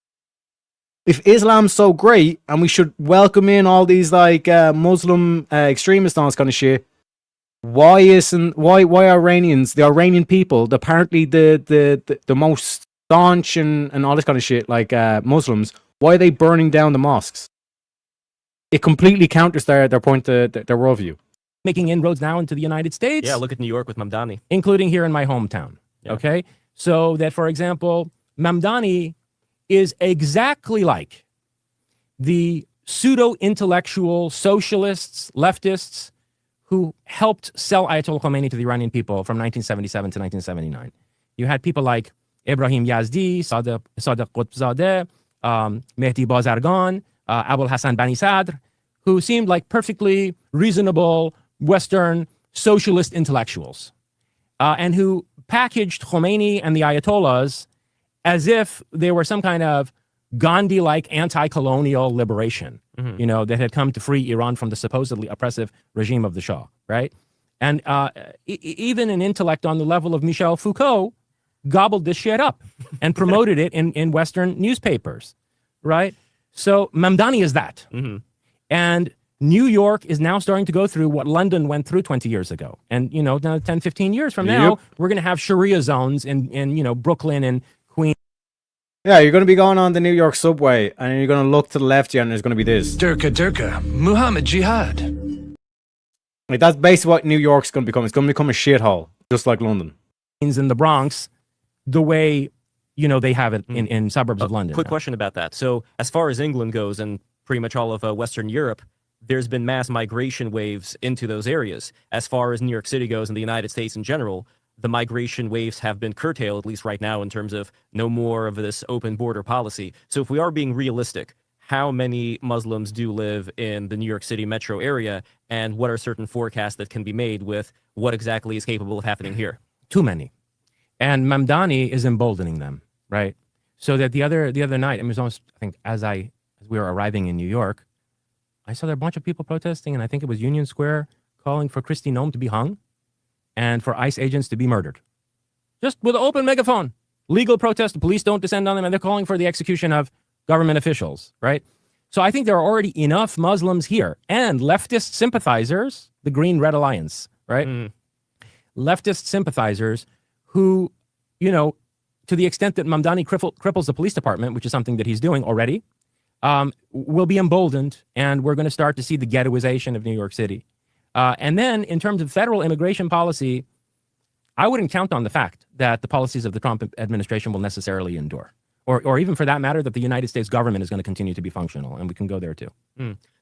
Speaker 1: If Islam's so great and we should welcome in all these like Muslim extremists and all this kind of shit, why Iranians, the Iranian people, apparently the most staunch and all this kind of shit, like Muslims, why are they burning down the mosques? It completely counters their point, their worldview.
Speaker 4: making inroads now into the United States.
Speaker 3: Yeah, look at New York with Mamdani.
Speaker 4: Including here in my hometown.
Speaker 3: Yeah.
Speaker 4: Okay? So that, for example, Mamdani is exactly like the pseudo-intellectual socialists, leftists, who helped sell Ayatollah Khomeini to the Iranian people from 1977 to 1979. You had people like Ibrahim Yazdi, Sadiq Qutbzadeh, Mehdi Bazargan, Abul Hassan Bani Sadr, who seemed like perfectly reasonable Western socialist intellectuals, and who packaged Khomeini and the Ayatollahs as if they were some kind of Gandhi-like anti-colonial liberation, you know, that had come to free Iran from the supposedly oppressive regime of the Shah, right? And even an intellect on the level of Michel Foucault gobbled this shit up and promoted it in Western newspapers, right? So Mamdani is that. And New York is now starting to go through what London went through 20 years ago. And, you know, now 10, 15 years from now, we're going to have Sharia zones in, you know, Brooklyn and Queens.
Speaker 1: Yeah, you're going to be going on the New York subway and you're going to look to the left here and there's going to be this.
Speaker 5: Durka, Muhammad Jihad.
Speaker 1: Like, that's basically what New York's going to become. It's going to become a shithole, just like London.
Speaker 4: In the Bronx, the way, you know, they have it in suburbs of London.
Speaker 3: Quick question about that. So as far as England goes and pretty much all of Western Europe, there's been mass migration waves into those areas. As far as New York City goes and the United States in general, the migration waves have been curtailed, at least right now, in terms of no more of this open border policy. So if we are being realistic, how many Muslims do live in the New York City metro area, and what are certain forecasts that can be made with what exactly is capable of happening here?
Speaker 4: Too many. And Mamdani is emboldening them, right? So that the other night, it was almost, I think, as we were arriving in New York, I saw there a bunch of people protesting, and I think it was Union Square calling for Kristi Noem to be hung and for ICE agents to be murdered. Just with an open megaphone. Legal protest, the police don't descend on them, and they're calling for the execution of government officials, right? So I think there are already enough Muslims here and leftist sympathizers, the Green-Red Alliance, right? Leftist sympathizers who, you know, to the extent that Mamdani cripples the police department, which is something that he's doing already, will be emboldened, and we're going to start to see the ghettoization of New York City. And then in terms of federal immigration policy, I wouldn't count on the fact that the policies of the Trump administration will necessarily endure, or even for that matter, that the United States government is going to continue to be functional, and we can go there too.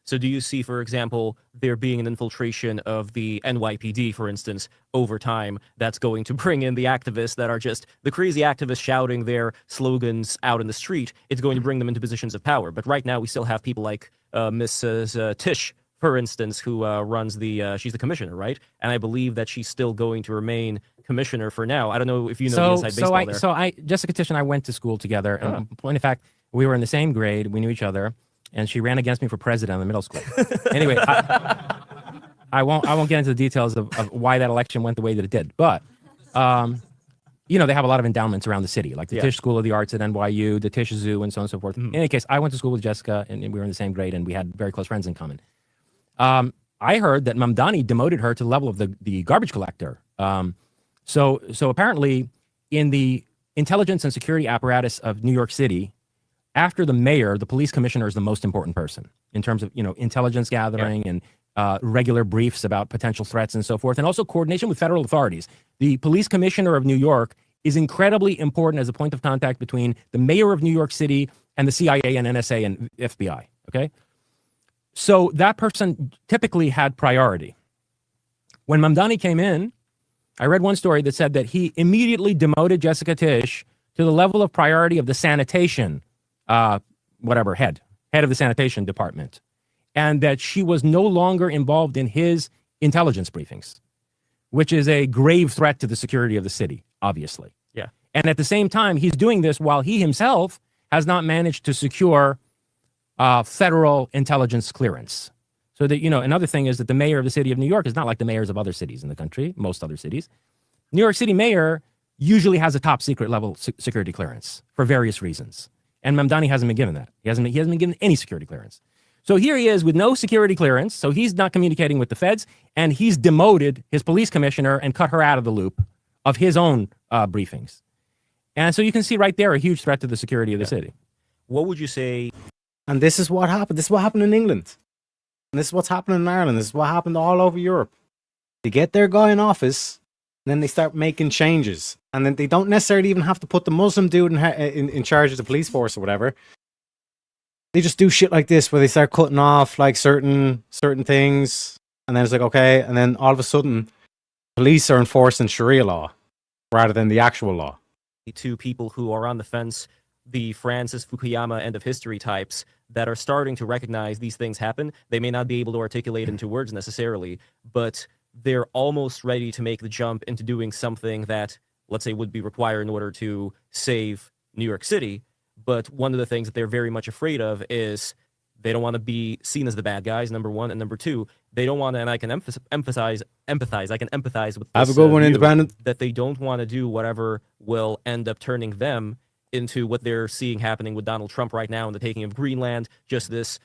Speaker 3: So do you see, for example, there being an infiltration of the NYPD, for instance, over time that's going to bring in the activists that are just the crazy activists shouting their slogans out in the street? It's going to bring them into positions of power. But right now we still have people like Mrs. Tish, for instance, who runs she's the commissioner, right? And I believe that she's still going to remain commissioner for now. I don't know if you know the inside baseball there.
Speaker 4: Jessica Tish and I went to school together. And point of fact, we were in the same grade. We knew each other. And she ran against me for president in middle school. Anyway, I won't get into the details of why that election went the way that it did. But, you know, they have a lot of endowments around the city, like the Tisch School of the Arts at NYU, the Tisch Zoo, and so on and so forth. In any case, I went to school with Jessica, and we were in the same grade, and we had very close friends in common. I heard that Mamdani demoted her to the level of the garbage collector. So apparently, in the intelligence and security apparatus of New York City, after the mayor, the police commissioner is the most important person in terms of, you know, intelligence gathering and regular briefs about potential threats and so forth, and also coordination with federal authorities. The police commissioner of New York is incredibly important as a point of contact between the mayor of New York City and the CIA and NSA and FBI. Okay. So that person typically had priority. When Mamdani came in, I read one story that said that he immediately demoted Jessica Tisch to the level of priority of the sanitation, head of the sanitation department, and that she was no longer involved in his intelligence briefings, which is a grave threat to the security of the city, obviously.
Speaker 3: Yeah.
Speaker 4: And at the same time, he's doing this while he himself has not managed to secure federal intelligence clearance. So that, another thing is that the mayor of the city of New York is not like the mayors of other cities in the country, most other cities. New York City mayor usually has a top secret level security clearance for various reasons. And Mamdani hasn't been given that. He hasn't been given any security clearance. So here he is with no security clearance. So he's not communicating with the feds, and he's demoted his police commissioner and cut her out of the loop of his own briefings. And so you can see right there a huge threat to the security of the city.
Speaker 3: What would you say?
Speaker 1: And this is what happened. This is what happened in England. And this is what's happening in Ireland. This is what happened all over Europe. They get their guy in office, and then they start making changes. And then they don't necessarily even have to put the Muslim dude in charge of the police force or whatever. They just do shit like this where they start cutting off like certain things. And then it's like, okay. And then all of a sudden, police are enforcing Sharia law rather than the actual law.
Speaker 3: To people who are on the fence, the Francis Fukuyama end of history types that are starting to recognize these things happen. They may not be able to articulate into words necessarily, but they're almost ready to make the jump into doing something that, let's say, would be required in order to save New York City. But one of the things that they're very much afraid of is they don't want to be seen as the bad guys, number one. And number two, they don't want to, and I can empathize with
Speaker 1: Have
Speaker 3: this,
Speaker 1: a good one,
Speaker 3: view,
Speaker 1: Independent.
Speaker 3: that they don't want to do whatever will end up turning them into what they're seeing happening with Donald Trump right now and the taking of Greenland, just this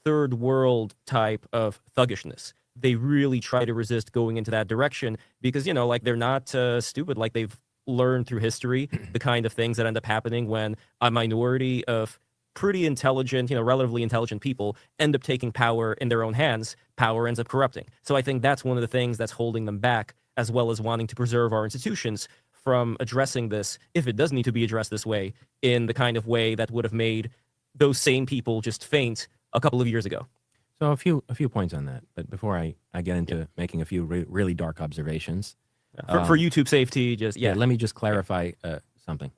Speaker 3: third world type of thuggishness. They really try to resist going into that direction because, they're not stupid. Like, they've learned through history the kind of things that end up happening when a minority of pretty intelligent, relatively intelligent people end up taking power in their own hands. Power ends up corrupting. So I think that's one of the things that's holding them back, as well as wanting to preserve our institutions from addressing this, if it does need to be addressed this way, in the kind of way that would have made those same people just faint a couple of years ago.
Speaker 4: So a few points on that. But before I get into making a few really dark observations.
Speaker 3: For YouTube safety,
Speaker 4: let me just clarify something.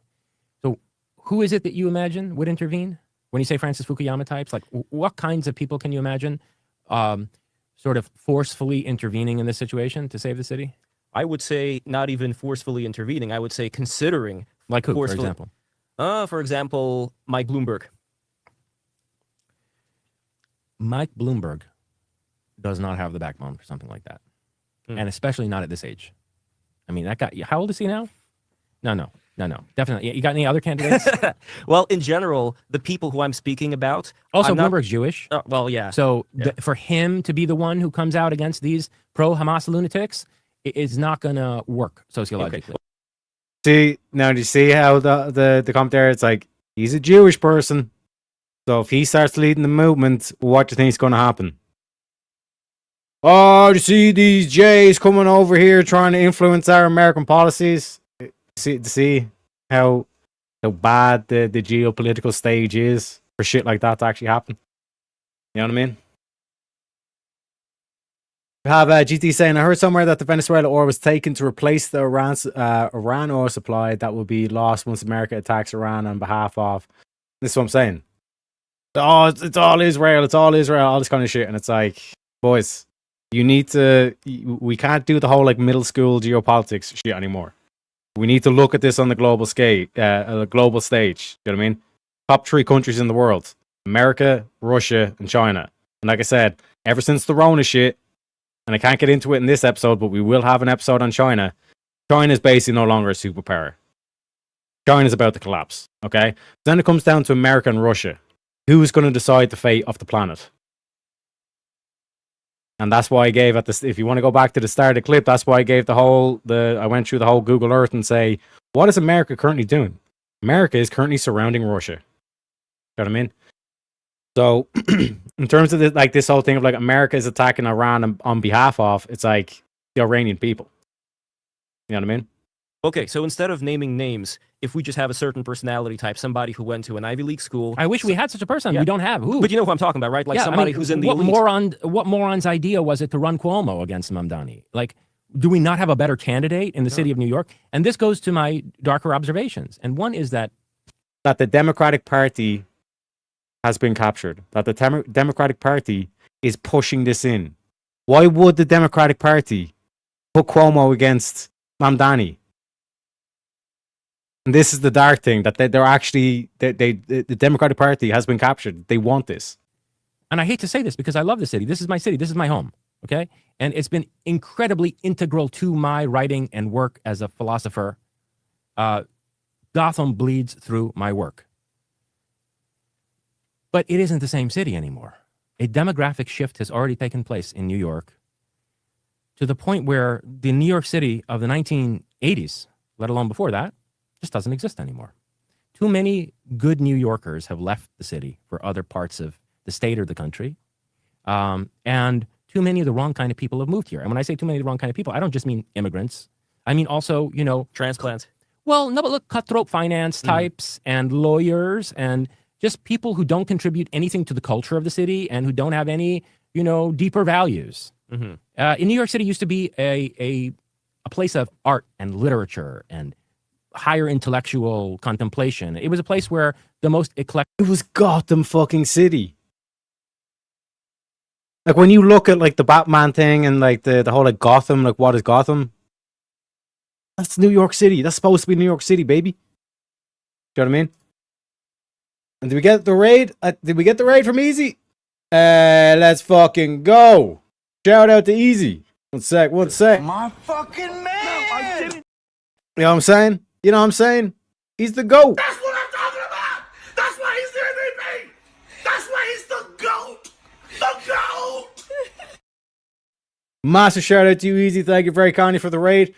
Speaker 4: So who is it that you imagine would intervene? When you say Francis Fukuyama types, like what kinds of people can you imagine sort of forcefully intervening in this situation to save the city?
Speaker 3: I would say not even forcefully intervening. I would say considering.
Speaker 4: Like who, for example?
Speaker 3: For example, Mike Bloomberg.
Speaker 4: Mike Bloomberg does not have the backbone for something like that. And especially not at this age. I mean, that guy, how old is he now? No. Definitely. You got any other candidates?
Speaker 3: Well, in general, the people who I'm speaking about.
Speaker 4: Also, Bloomberg's Jewish.
Speaker 3: Well, yeah.
Speaker 4: So for him to be the one who comes out against these pro-Hamas lunatics, it's not going to work sociologically.
Speaker 1: Okay. See, now do you see how the comment there? It's like, he's a Jewish person. So if he starts leading the movement, what do you think is going to happen? Oh, you see these Jays coming over here trying to influence our American policies? See how bad the geopolitical stage is for shit like that to actually happen? You know what I mean? We have GT saying, I heard somewhere that the Venezuela oil was taken to replace the Iran oil supply that will be lost once America attacks Iran on behalf of. This is what I'm saying. Oh, it's all Israel. It's all Israel. All this kind of shit. And it's like, boys, we can't do the whole like middle school geopolitics shit anymore. We need to look at this on the global scale, global stage. You know what I mean? Top 3 countries in the world: America, Russia, and China. And like I said, ever since the Rona shit, and I can't get into it in this episode, but we will have an episode on China. China is basically no longer a superpower. China is about to collapse. Okay. Then it comes down to America and Russia. Who's going to decide the fate of the planet? And that's why I gave at this. If you want to go back to the start of the clip, that's why I gave I went through the whole Google Earth and say, what is America currently doing? America is currently surrounding Russia. You know what I mean? So in terms of this whole thing of like America is attacking Iran on behalf of, it's like the Iranian people. You know what I mean?
Speaker 3: Okay, so instead of naming names, if we just have a certain personality type, somebody who went to an Ivy League school,
Speaker 4: I wish we had such a person.
Speaker 3: Yeah.
Speaker 4: We don't have. Who?
Speaker 3: but you know who I'm talking about, right? Like
Speaker 4: Yeah, I
Speaker 3: somebody
Speaker 4: mean,
Speaker 3: who's in the
Speaker 4: what
Speaker 3: elite.
Speaker 4: what moron's idea was it to run Cuomo against Mamdani? Like, do we not have a better candidate in the city of New York? And this goes to my darker observations. And one is that
Speaker 1: That the Democratic Party has been captured. That the Democratic Party is pushing this in. Why would the Democratic Party put Cuomo against Mamdani? And this is the dark thing, that they're actually the Democratic Party has been captured. They want this.
Speaker 4: and I hate to say this because I love the city. This is my city. This is my home. Okay. And it's been incredibly integral to my writing and work as a philosopher. Gotham bleeds through my work. But it isn't the same city anymore. A demographic shift has already taken place in New York to the point where the New York City of the 1980s, let alone before that, just doesn't exist anymore. Too many good New Yorkers have left the city for other parts of the state or the country. And too many of the wrong kind of people have moved here. And when I say too many of the wrong kind of people, I don't just mean immigrants. I mean also,
Speaker 3: Transplants.
Speaker 4: well, no, but look, cutthroat finance types and lawyers and just people who don't contribute anything to the culture of the city and who don't have any, deeper values.
Speaker 3: Mm-hmm.
Speaker 4: In New York City used to be a place of art and literature and higher intellectual contemplation. It was a place where the most eclectic.
Speaker 1: It was Gotham fucking City. Like when you look at like the Batman thing and like the whole like Gotham, like what is Gotham? That's New York City. That's supposed to be New York City, baby. Do you know what I mean? And did we get the raid? Did we get the raid from Easy? Let's fucking go. Shout out to Easy. One sec.
Speaker 2: My fucking man!
Speaker 1: You know what I'm saying? You know what I'm saying? He's the GOAT.
Speaker 2: That's what I'm talking about! That's why he's the MVP! That's why he's the GOAT! The GOAT!
Speaker 1: Massive shout out to you, Easy. Thank you very kindly for the raid.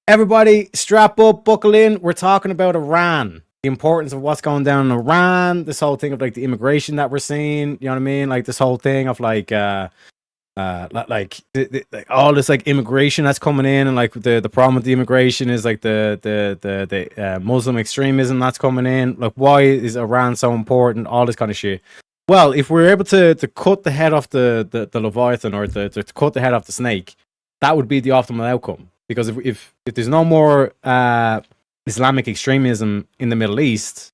Speaker 1: Everybody, strap up, buckle in. We're talking about Iran. The importance of what's going down in Iran. This whole thing of like the immigration that we're seeing. You know what I mean? Like this whole thing of like all this like immigration that's coming in, and like the problem with the immigration is like the Muslim extremism that's coming in. Like, why is Iran so important? All this kind of shit. Well, if we're able to cut the head off the Leviathan, or to cut the head off the snake, that would be the optimal outcome. Because if there's no more Islamic extremism in the Middle East,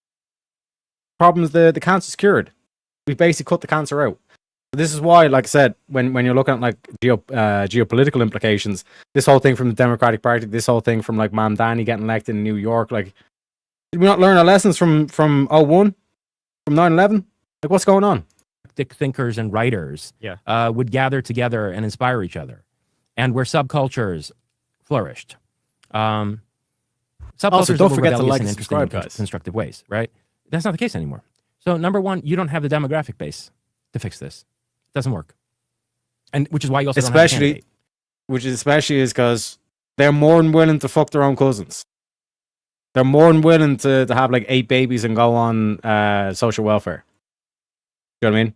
Speaker 1: problems, the cancer's cured. We've basically cut the cancer out. This is why, like I said, when you're looking at like geopolitical implications, this whole thing from the Democratic Party, this whole thing from like Mamdani getting elected in New York, like, did we not learn our lessons from 01, from 9/11? Like, what's going on?
Speaker 4: thinkers and writers would gather together and inspire each other, and where subcultures flourished. Subcultures
Speaker 1: Also, don't
Speaker 4: were
Speaker 1: forget to
Speaker 4: rebellious
Speaker 1: like
Speaker 4: and
Speaker 1: and
Speaker 4: interesting
Speaker 1: subscribe,
Speaker 4: in
Speaker 1: guys.
Speaker 4: constructive ways, right? That's not the case anymore. So, number one, you don't have the demographic base to fix this. It doesn't work, and which is why you also don't have a candidate.
Speaker 1: Which is especially is because they're more than willing to fuck their own cousins. They're more than willing to have like 8 babies and go on social welfare. You know what I mean?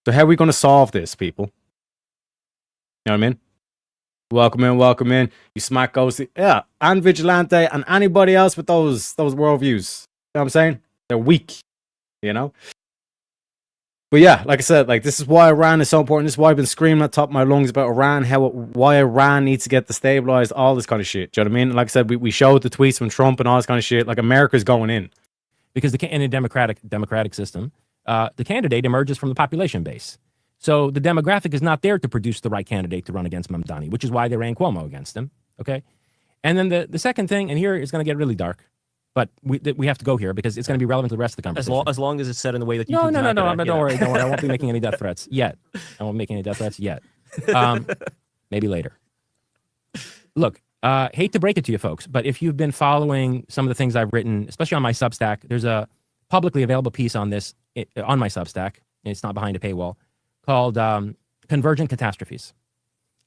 Speaker 1: So how are we going to solve this, people? You know what I mean? Welcome in. You smack Ghosty. Yeah, and Vigilante and anybody else with those worldviews. You know what I'm saying? They're weak, you know? But yeah, like I said, like this is why Iran is so important. This is why I've been screaming at the top of my lungs about Iran, why Iran needs to get destabilized, all this kind of shit. Do you know what I mean? Like I said, we showed the tweets from Trump and all this kind of shit. Like America's going in.
Speaker 4: Because in a democratic system, the candidate emerges from the population base. So the demographic is not there to produce the right candidate to run against Mamdani, which is why they ran Cuomo against him. Okay, and then the second thing, and here it's going to get really dark, but we have to go here because it's going to be relevant to the rest of the conversation.
Speaker 3: As long as it's said in the way that you
Speaker 4: No.
Speaker 3: can type it out,
Speaker 4: Don't worry. I won't be making any death threats yet. I won't be making any death threats yet. Maybe later. Look, hate to break it to you folks, but if you've been following some of the things I've written, especially on my Substack, there's a publicly available piece on this on my Substack. It's not behind a paywall, called Convergent Catastrophes.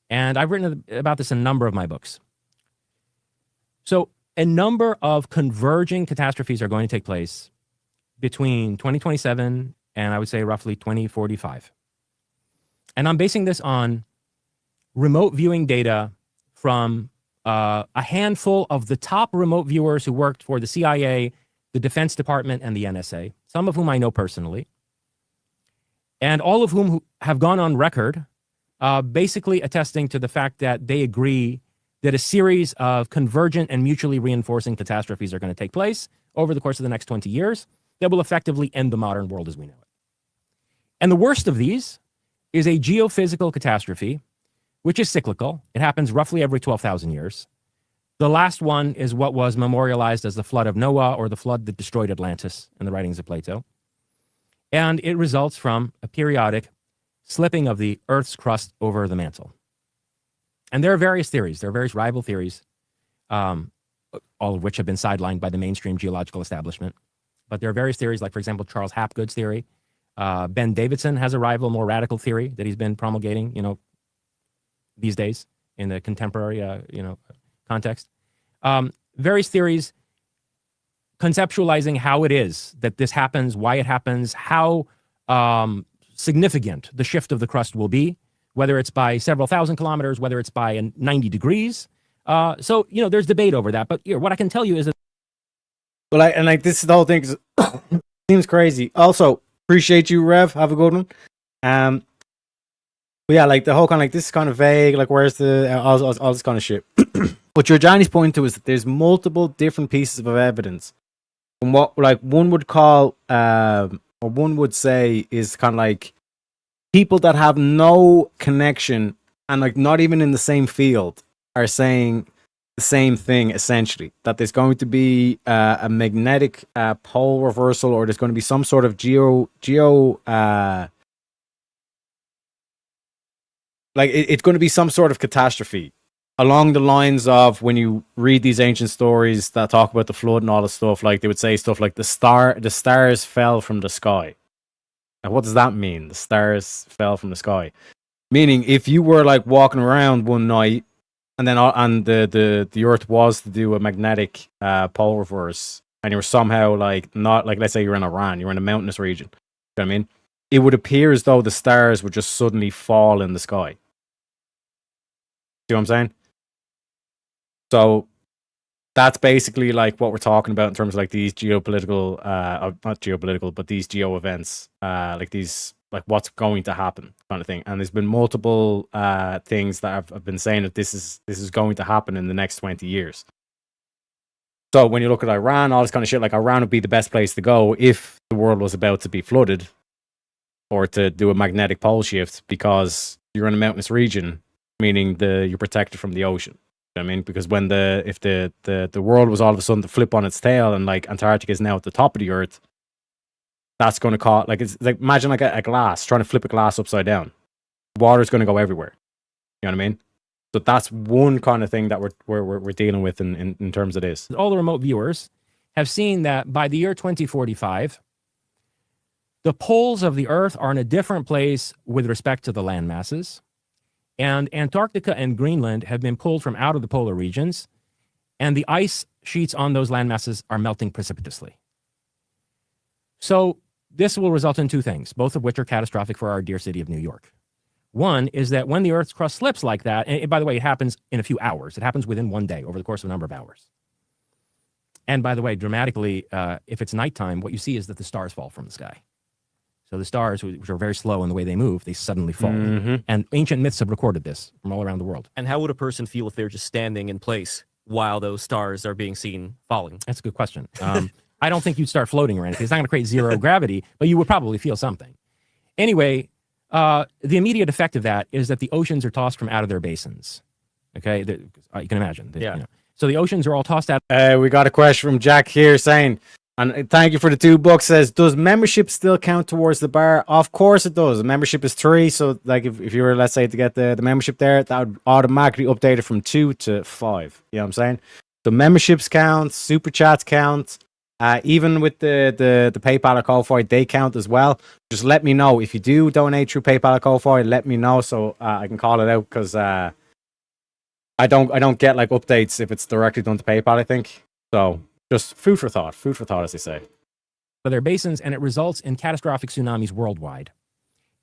Speaker 4: And I've written about this in a number of my books. So a number of converging catastrophes are going to take place between 2027 and I would say roughly 2045. And I'm basing this on remote viewing data from a handful of the top remote viewers who worked for the CIA, the Defense Department, and the NSA, some of whom I know personally, and all of whom have gone on record basically attesting to the fact that they agree that a series of convergent and mutually reinforcing catastrophes are going to take place over the course of the next 20 years that will effectively end the modern world as we know it. And the worst of these is a geophysical catastrophe, which is cyclical. It happens roughly every 12,000 years. The last one is what was memorialized as the flood of Noah, or the flood that destroyed Atlantis in the writings of Plato. And it results from a periodic slipping of the Earth's crust over the mantle. And there are various theories. There are various rival theories, all of which have been sidelined by the mainstream geological establishment. But there are various theories, like, for example, Charles Hapgood's theory. Ben Davidson has a rival, more radical theory that he's been promulgating, these days in the contemporary, context. Various theories conceptualizing how it is that this happens, why it happens, how significant the shift of the crust will be, whether it's by several thousand kilometers, whether it's by 90 degrees. So, there's debate over that. But what I can tell you is that.
Speaker 1: Well, this the whole thing seems crazy. Also, appreciate you, Rev. Have a good one. But yeah, the whole kind of this is kind of vague. Where's the all this kind of shit. But your Johnny's point to is that there's multiple different pieces of evidence, and what one would call or one would say is kind of people that have no connection and not even in the same field are saying the same thing, essentially, that there's going to be a magnetic pole reversal, or there's going to be some sort of it's going to be some sort of catastrophe along the lines of when you read these ancient stories that talk about the flood and all this stuff. They would say stuff like the stars fell from the sky. Now, what does that mean? The stars fell from the sky, meaning if you were walking around one night and then the Earth was to do a magnetic pole reverse, and you were somehow not let's say you're in Iran, you're in a mountainous region. You know what I mean? It would appear as though the stars would just suddenly fall in the sky. See what I'm saying? So that's basically what we're talking about in terms of these geopolitical, not geopolitical, but these geo events, these what's going to happen kind of thing. And there's been multiple things that have been saying that this is going to happen in the next 20 years. So when you look at Iran, all this kind of shit, Iran would be the best place to go if the world was about to be flooded or to do a magnetic pole shift, because you're in a mountainous region, meaning you're protected from the ocean. You know what I mean? Because if the world was all of a sudden to flip on its tail and Antarctica is now at the top of the Earth, that's going to cause imagine a glass, trying to flip a glass upside down. Water's going to go everywhere. You know what I mean? So that's one kind of thing that we're dealing with in terms of this.
Speaker 4: All the remote viewers have seen that by the year 2045, the poles of the Earth are in a different place with respect to the land masses. And Antarctica and Greenland have been pulled from out of the polar regions, and the ice sheets on those land masses are melting precipitously. So this will result in two things, both of which are catastrophic for our dear city of New York. One is that when the Earth's crust slips like that, and by the way, it happens in a few hours. It happens within one day over the course of a number of hours. And by the way, dramatically, if it's nighttime, what you see is that the stars fall from the sky. So the stars, which are very slow in the way they move, they suddenly fall. Mm-hmm. And ancient myths have recorded this from all around the world.
Speaker 3: And how would a person feel if they're just standing in place while those stars are being seen falling?
Speaker 4: That's a good question. I don't think you'd start floating or anything. It's not going to create zero gravity, but you would probably feel something. Anyway, the immediate effect of that is that the oceans are tossed from out of their basins. Okay? You can imagine.
Speaker 3: Yeah.
Speaker 4: So the oceans are all tossed out.
Speaker 1: We got a question from Jack here saying, and thank you for the 2 books, says, does membership still count towards the bar? Of course it does. The membership is 3. So if you were, let's say, to get the membership there, that would automatically update it from 2 to 5. You know what I'm saying? So memberships count, super chats count. Even with the PayPal or Ko-Fi, they count as well. Just let me know. If you do donate through PayPal or Ko-Fi, let me know so I can call it out, because I don't get updates if it's directly done to PayPal, I think. So just food for thought, as they say.
Speaker 4: Their basins, and it results in catastrophic tsunamis worldwide.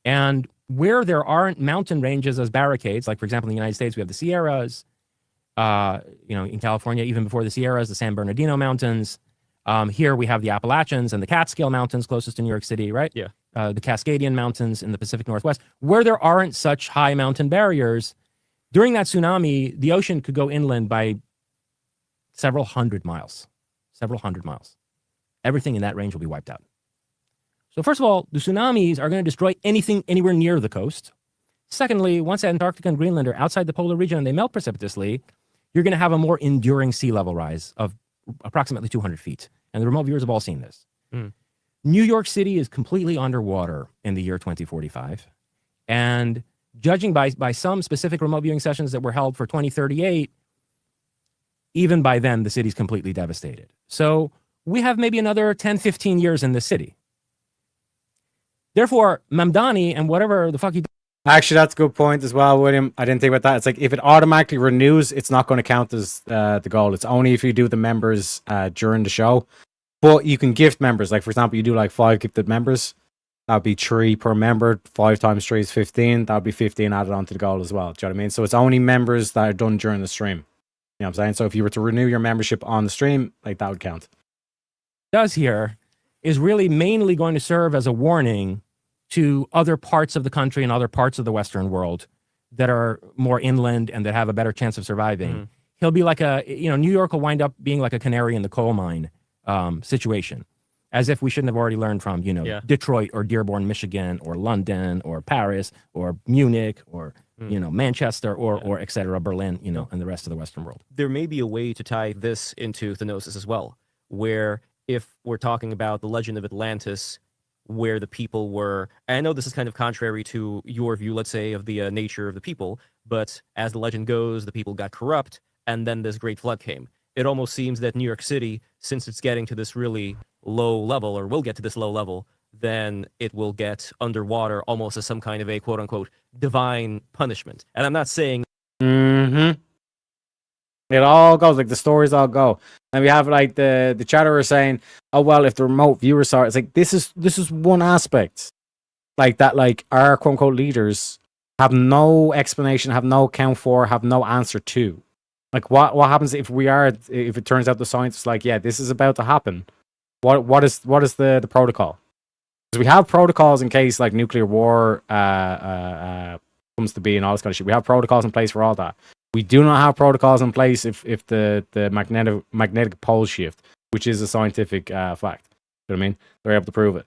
Speaker 4: And where there aren't mountain ranges as barricades, like for example in the United States we have the Sierras, in California even before the Sierras, the San Bernardino Mountains. Here we have the Appalachians and the Catskill Mountains closest to New York City, right?
Speaker 3: Yeah.
Speaker 4: The Cascadian Mountains in the Pacific Northwest, where there aren't such high mountain barriers. During that tsunami, the ocean could go inland by several hundred miles. Everything in that range will be wiped out. So first of all, the tsunamis are going to destroy anything anywhere near the coast. Secondly, once Antarctica and Greenland are outside the polar region and they melt precipitously, you're going to have a more enduring sea level rise of approximately 200 feet. And the remote viewers have all seen this.
Speaker 3: Mm.
Speaker 4: New York City is completely underwater in the year 2045. And judging by some specific remote viewing sessions that were held for 2038, even by then, the city's completely devastated. So we have maybe another 10, 15 years in this city. Therefore, Mamdani and whatever the fuck he...
Speaker 1: Actually, that's a good point as well, William. I didn't think about that. It's like if it automatically renews, it's not going to count as the goal. It's only if you do the members during the show. But you can gift members. Like, for example, you do like 5 gifted members. That would be 3 per member. 5 times 3 is 15. That would be 15 added onto the goal as well. Do you know what I mean? So it's only members that are done during the stream. You know what I'm saying? So if you were to renew your membership on the stream, like that would count.
Speaker 4: does here is really mainly going to serve as a warning to other parts of the country and other parts of the Western world that are more inland and that have a better chance of surviving.
Speaker 3: Mhm.
Speaker 4: He'll be like New York will wind up being like a canary in the coal mine situation, as if we shouldn't have already learned from,
Speaker 3: Yeah.
Speaker 4: Detroit or Dearborn, Michigan, or London or Paris or Munich or, Manchester or et cetera, Berlin, and the rest of the Western world.
Speaker 3: There may be a way to tie this into Thanosis as well, where if we're talking about the legend of Atlantis, where the people were, and I know this is kind of contrary to your view, let's say, of the nature of the people, but as the legend goes, the people got corrupt, and then this great flood came. It almost seems that New York City, since it's getting to this really low level, or will get to this low level, then it will get underwater almost as some kind of a quote-unquote divine punishment. And I'm not saying...
Speaker 1: Mm-hmm. It all goes, like the stories all go. And we have like the chatterer saying, oh well, if the remote viewers are, it's like this is one aspect. Like that, like our quote unquote leaders have no explanation, have no account for, have no answer to. Like what happens if it turns out the science is like, yeah, this is about to happen. What is the protocol? Because we have protocols in case like nuclear war comes to be and all this kind of shit. We have protocols in place for all that. We do not have protocols in place if the magnetic pole shift, which is a scientific fact. You know what I mean? They're able to prove it.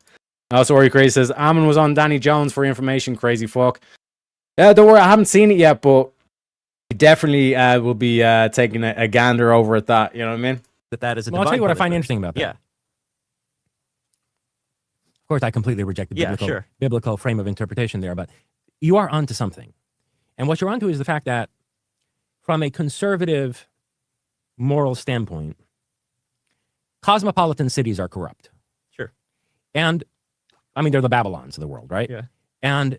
Speaker 1: Also, Ori Crazy says, Ammon was on Danny Jones for information, crazy fuck. Yeah, don't worry, I haven't seen it yet, but we definitely will be taking a gander over at that. You know what I mean?
Speaker 3: that is a
Speaker 4: Well, I'll tell you what I find
Speaker 3: punishment.
Speaker 4: interesting about that.
Speaker 3: Yeah.
Speaker 4: Of course, I completely reject the
Speaker 3: Yeah, sure.
Speaker 4: biblical frame of interpretation there, but you are onto something. And what you're onto is the fact that from a conservative moral standpoint, cosmopolitan cities are corrupt.
Speaker 3: Sure.
Speaker 4: And, I mean, they're the Babylons of the world, right?
Speaker 3: Yeah.
Speaker 4: And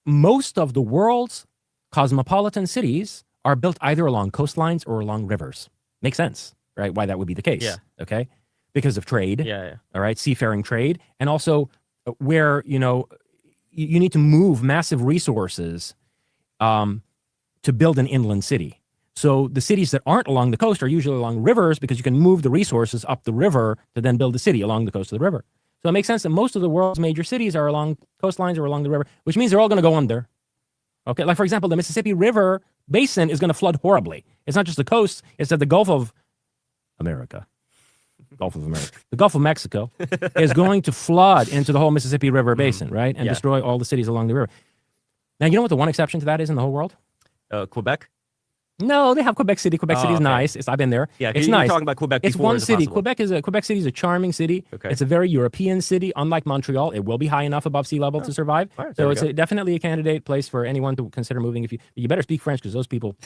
Speaker 4: most of the world's cosmopolitan cities are built either along coastlines or along rivers. Makes sense, right? Why that would be the case.
Speaker 3: Yeah.
Speaker 4: Okay? Because of trade.
Speaker 3: Yeah.
Speaker 4: All right, seafaring trade, and also where you need to move massive resources to build an inland city. So the cities that aren't along the coast are usually along rivers because you can move the resources up the river to then build the city along the coast of the river. So it makes sense that most of the world's major cities are along coastlines or along the river, which means they're all going to go under. Okay, like for example, the Mississippi River basin is going to flood horribly. It's not just the coast; it's that the Gulf of America. The Gulf of Mexico is going to flood into the whole Mississippi River basin, right? And
Speaker 3: Yeah.
Speaker 4: destroy all the cities along the river. Now, you know what the one exception to that is in the whole world?
Speaker 3: Quebec?
Speaker 4: No, they have Quebec City. Quebec
Speaker 3: Oh,
Speaker 4: City is
Speaker 3: okay.
Speaker 4: nice. I've been there.
Speaker 3: Yeah,
Speaker 4: it's
Speaker 3: you were
Speaker 4: nice.
Speaker 3: talking about Quebec
Speaker 4: It's
Speaker 3: before,
Speaker 4: one
Speaker 3: is it
Speaker 4: city.
Speaker 3: possible?
Speaker 4: Quebec City is a charming city.
Speaker 3: Okay.
Speaker 4: It's a very European city. Unlike Montreal, it will be high enough above sea level to survive.
Speaker 3: All right, there
Speaker 4: So
Speaker 3: we
Speaker 4: it's
Speaker 3: go.
Speaker 4: definitely a candidate place for anyone to consider moving. If you better speak French because those people,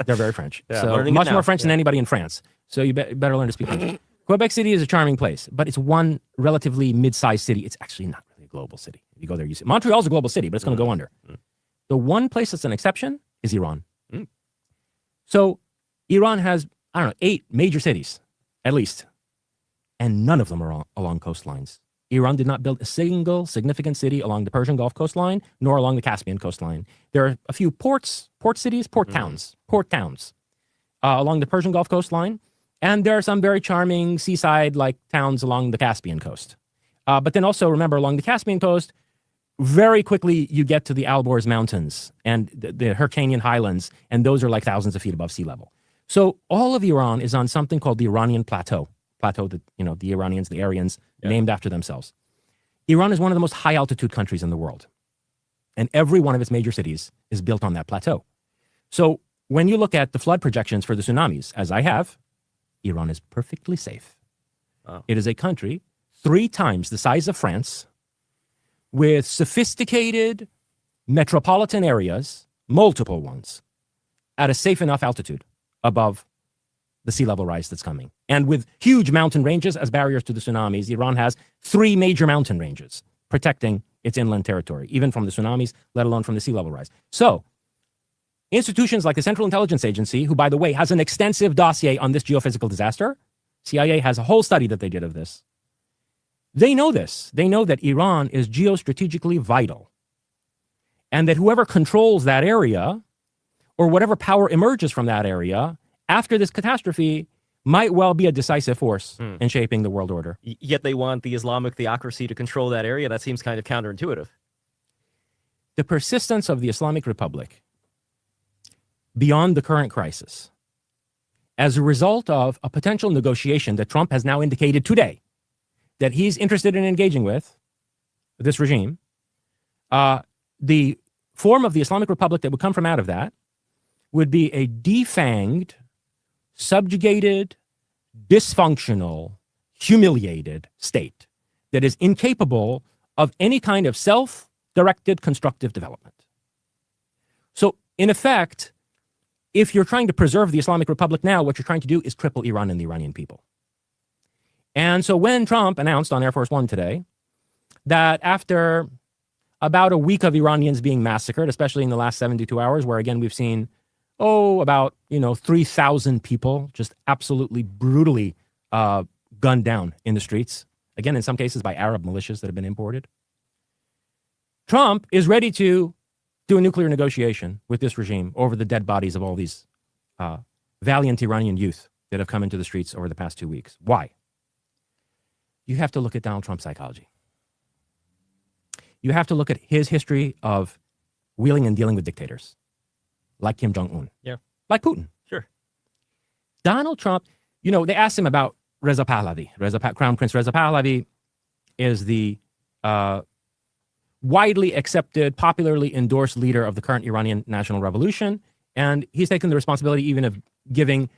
Speaker 4: they're very French.
Speaker 3: Yeah,
Speaker 4: so
Speaker 3: learning it
Speaker 4: much
Speaker 3: now.
Speaker 4: more French than
Speaker 3: Yeah.
Speaker 4: anybody in France. So you better learn to speak French. Quebec City is a charming place, but it's one relatively mid-sized city. It's actually not really a global city. If you go there, you see Montreal's a global city, but it's going to go under. The one place that's an exception is Iran.
Speaker 3: Mm.
Speaker 4: So Iran has, 8 major cities, at least, and none of them are along coastlines. Iran did not build a single significant city along the Persian Gulf coastline, nor along the Caspian coastline. There are a few port cities, port towns along the Persian Gulf coastline, and there are some very charming seaside-like towns along the Caspian coast. But then also remember, along the Caspian coast, very quickly you get to the Alborz Mountains and the Hyrcanian highlands, and those are like thousands of feet above sea level. So all of Iran is on something called the Iranian Plateau that, the Iranians, the Aryans, named after themselves. Iran is one of the most high altitude countries in the world. And every one of its major cities is built on that plateau. So when you look at the flood projections for the tsunamis, as I have, Iran is perfectly safe.
Speaker 3: Wow.
Speaker 4: It is a country 3 times the size of France with sophisticated metropolitan areas, multiple ones, at a safe enough altitude above the sea level rise that's coming. And with huge mountain ranges as barriers to the tsunamis, Iran has 3 major mountain ranges protecting its inland territory, even from the tsunamis, let alone from the sea level rise. So, institutions like the Central Intelligence Agency, who, by the way, has an extensive dossier on this geophysical disaster, CIA has a whole study that they did of this. They know this. They know that Iran is geostrategically vital, and that whoever controls that area, or whatever power emerges from that area, after this catastrophe, might well be a decisive force in shaping the world order.
Speaker 3: Yet they want the Islamic theocracy to control that area. That seems kind of counterintuitive.
Speaker 4: The persistence of the Islamic Republic beyond the current crisis, as a result of a potential negotiation that Trump has now indicated today that he's interested in engaging with this regime, the form of the Islamic Republic that would come from out of that would be a defanged, subjugated, dysfunctional, humiliated state that is incapable of any kind of self-directed constructive development. So, in effect, if you're trying to preserve the Islamic Republic now, what you're trying to do is cripple Iran and the Iranian people. And so when Trump announced on Air Force One today that after about a week of Iranians being massacred, especially in the last 72 hours, where again we've seen about 3,000 people just absolutely brutally gunned down in the streets, again in some cases by Arab militias that have been imported, Trump is ready to do a nuclear negotiation with this regime over the dead bodies of all these valiant Iranian youth that have come into the streets over the past 2 weeks. Why? You have to look at Donald Trump's psychology. You have to look at his history of wheeling and dealing with dictators, like Kim Jong-un, like Putin.
Speaker 3: Sure.
Speaker 4: Donald Trump, they asked him about Reza Pahlavi. Crown Prince Reza Pahlavi is the widely accepted, popularly endorsed leader of the current Iranian National Revolution, and he's taken the responsibility even of giving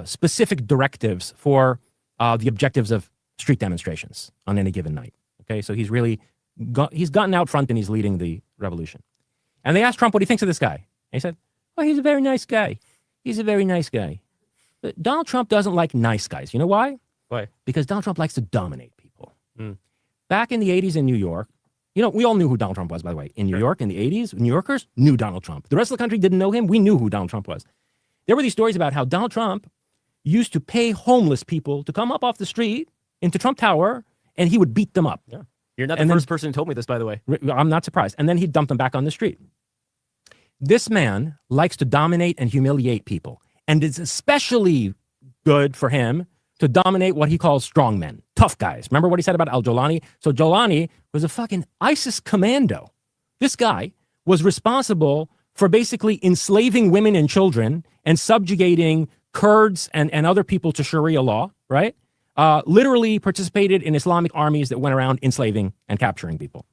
Speaker 4: specific directives for the objectives of street demonstrations on any given night. Okay, so he's really he's gotten out front and he's leading the revolution. And they asked Trump what he thinks of this guy. And he said, "Oh, he's a very nice guy. He's a very nice guy." But Donald Trump doesn't like nice guys. You know why?
Speaker 3: Why?
Speaker 4: Because Donald Trump likes to dominate people. Back in the 80s in New York, we all knew who Donald Trump was, by the way. In New York in the 80s, New Yorkers knew Donald Trump. The rest of the country didn't know him. We knew who Donald Trump was. There were these stories about how Donald Trump used to pay homeless people to come up off the street into Trump Tower, and he would beat them up.
Speaker 3: Yeah. You're not the first person who told me this, by the way.
Speaker 4: I'm not surprised. And then he'd dump them back on the street. This man likes to dominate and humiliate people. And it's especially good for him to dominate what he calls strong men, tough guys. Remember what he said about al-Jolani? So Jolani was a fucking ISIS commando. This guy was responsible for basically enslaving women and children and subjugating Kurds and other people to Sharia law, right? Literally participated in Islamic armies that went around enslaving and capturing people.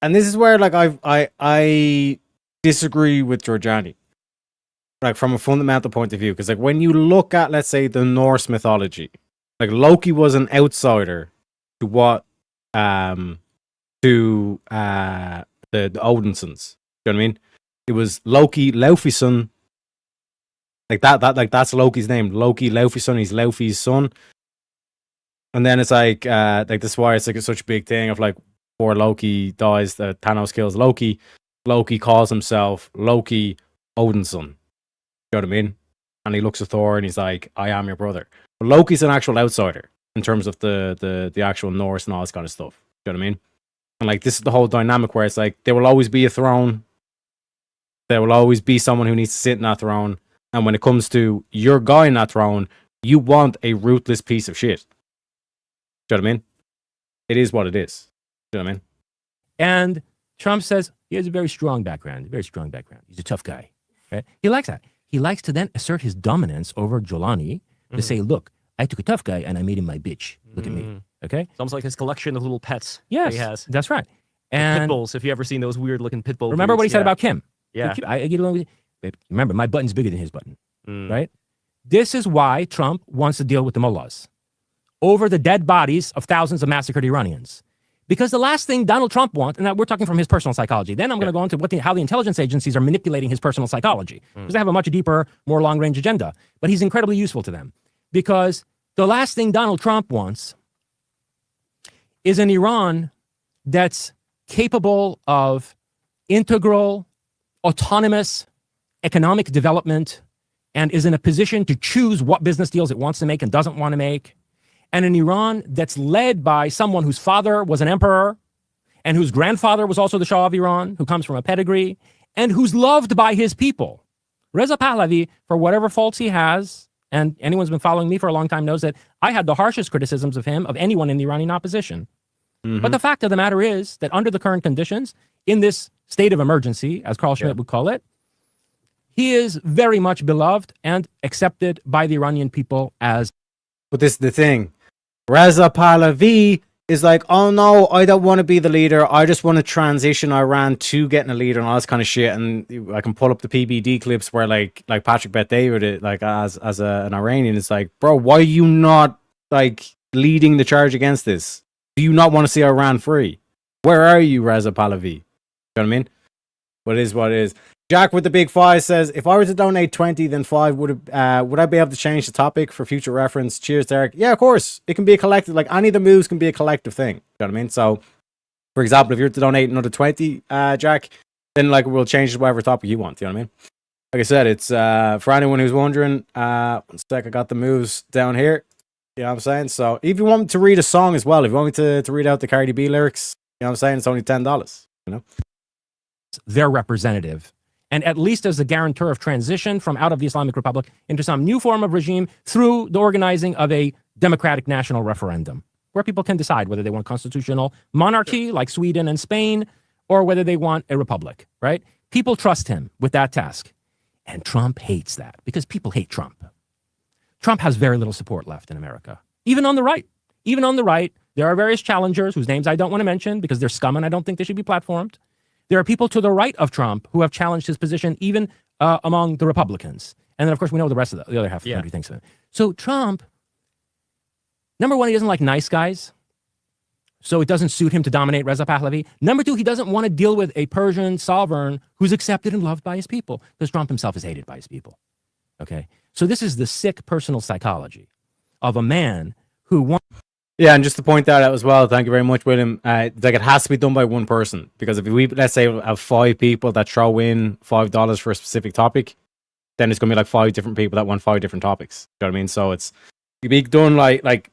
Speaker 1: And this is where I disagree with Giorgiani, from a fundamental point of view, because when you look at, let's say, the Norse mythology, Loki was an outsider to what the Odinsons. You know what I mean? It was Loki, Laufey's son. That's Loki's name. Loki, Laufey's son. He's Laufey's son. And then it's this is why it's such a big thing of before Loki dies, that Thanos kills Loki. Loki calls himself Loki, Odin's son. You know what I mean? And he looks at Thor and he's like, "I am your brother." But Loki's an actual outsider. in terms of the actual Norse and all this kind of stuff. You know what I mean? And like this is the whole dynamic where it's like there will always be a throne. There will always be someone who needs to sit in that throne. And when it comes to your guy in that throne, you want a ruthless piece of shit. Do you know what I mean? It is what it is. Do you know what I mean?
Speaker 4: And Trump says he has a very strong background, He's a tough guy. Right? He likes that. He likes to then assert his dominance over Jolani to say, look, I took a tough guy and I made him my bitch. Look at me. Okay?
Speaker 3: It's almost like his collection of little pets
Speaker 4: Yes,
Speaker 3: that he has.
Speaker 4: that's right.
Speaker 3: Pit
Speaker 4: And
Speaker 3: bulls, if you ever seen those weird looking pit bulls.
Speaker 4: remember what he said about Kim.
Speaker 3: Yeah.
Speaker 4: I get along with you. Remember, my button's bigger than his button,
Speaker 3: Mm.
Speaker 4: right? This is why Trump wants to deal with the mullahs over the dead bodies of thousands of massacred Iranians. Because the last thing Donald Trump wants, and we're talking from his personal psychology, then I'm going to go into how the intelligence agencies are manipulating his personal psychology. Because they have a much deeper, more long-range agenda. But he's incredibly useful to them. Because the last thing Donald Trump wants is an Iran that's capable of integral, autonomous economic development and is in a position to choose what business deals it wants to make and doesn't want to make. And an Iran that's led by someone whose father was an emperor and whose grandfather was also the Shah of Iran, who comes from a pedigree, and who's loved by his people. Reza Pahlavi, for whatever faults he has, and anyone who's been following me for a long time knows that I had the harshest criticisms of him, of anyone in the Iranian opposition. But the fact of the matter is that under the current conditions, in this state of emergency, as Carl Schmitt would call it, he is very much beloved and accepted by the Iranian people as.
Speaker 1: But this is the thing. Reza Pahlavi is like, oh no, I don't want to be the leader. I just want to transition Iran to getting a leader and all this kind of shit. And I can pull up the PBD clips where like Patrick Bet David, like as an Iranian, is like, bro, why are you not like leading the charge against this? Do you not want to see Iran free? Where are you, Reza Pahlavi? You know what I mean? But it is what it is. Jack with the big 5 says, if I were to donate 20, then 5, would I be able to change the topic for future reference? Cheers, Derek. Yeah, of course. It can be a collective, like any of the moves can be a collective thing. You know what I mean? So, for example, if you're to donate another 20, Jack, then like we'll change it to whatever topic you want. You know what I mean? Like I said, it's for anyone who's wondering, one sec, I got the moves down here. You know what I'm saying? So if you want me to read a song as well, if you want me to read out the Cardi B lyrics, you know what I'm saying? It's only $10, you know?
Speaker 4: Their representative, and at least as a guarantor of transition from out of the Islamic Republic into some new form of regime through the organizing of a democratic national referendum, where people can decide whether they want constitutional monarchy like Sweden and Spain, or whether they want a republic, right? People trust him with that task. And Trump hates that because people hate Trump. Trump has very little support left in America, even on the right. Even on the right, there are various challengers whose names I don't want to mention because they're scum and I don't think they should be platformed. There are people to the right of Trump who have challenged his position, even among the Republicans. And then, of course, we know the rest of the other half of the country thinks of it. So Trump, number one, he doesn't like nice guys. So it doesn't suit him to dominate Reza Pahlavi. Number two, he doesn't want to deal with a Persian sovereign who's accepted and loved by his people, because Trump himself is hated by his people. Okay? So this is the sick personal psychology of a man who wants.
Speaker 1: Yeah, and just to point that out as well, thank you very much, William. Like it has to be done by one person, because if we, let's say, have 5 people that throw in $5 for a specific topic, then it's gonna be like 5 different people that want 5 different topics. You know what I mean? So it's be done like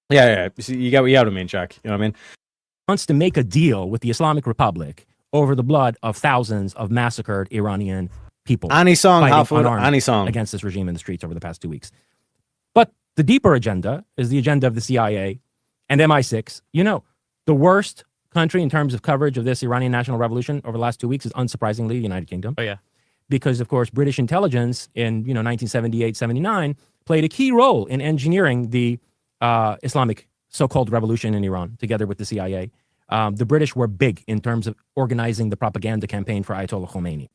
Speaker 1: yeah. You get what I mean, Jack. You know what I mean?
Speaker 4: wants to make a deal with the Islamic Republic over the blood of thousands of massacred Iranian people.
Speaker 1: Any song,
Speaker 4: fighting
Speaker 1: Halfwood,
Speaker 4: unarmed
Speaker 1: any song
Speaker 4: against this regime in the streets over the past 2 weeks. But the deeper agenda is the agenda of the CIA and MI6. You know, the worst country in terms of coverage of this Iranian national revolution over the last 2 weeks is unsurprisingly the United Kingdom.
Speaker 3: Oh, yeah.
Speaker 4: Because, of course, British intelligence in 1978, 79 played a key role in engineering the Islamic so-called revolution in Iran together with the CIA. The British were big in terms of organizing the propaganda campaign for Ayatollah Khomeini.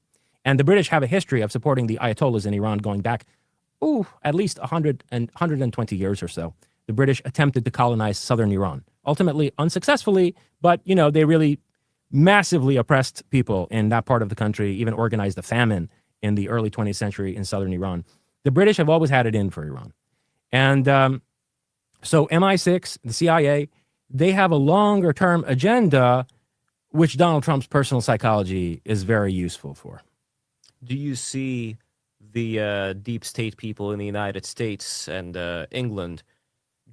Speaker 4: And the British have a history of supporting the Ayatollahs in Iran going back, at least 120 years or so. The British attempted to colonize southern Iran, ultimately unsuccessfully, but, they really massively oppressed people in that part of the country, even organized a famine in the early 20th century in southern Iran. The British have always had it in for Iran. And so MI6, the CIA, they have a longer term agenda, which Donald Trump's personal psychology is very useful for.
Speaker 3: Do you see the deep state people in the United States and England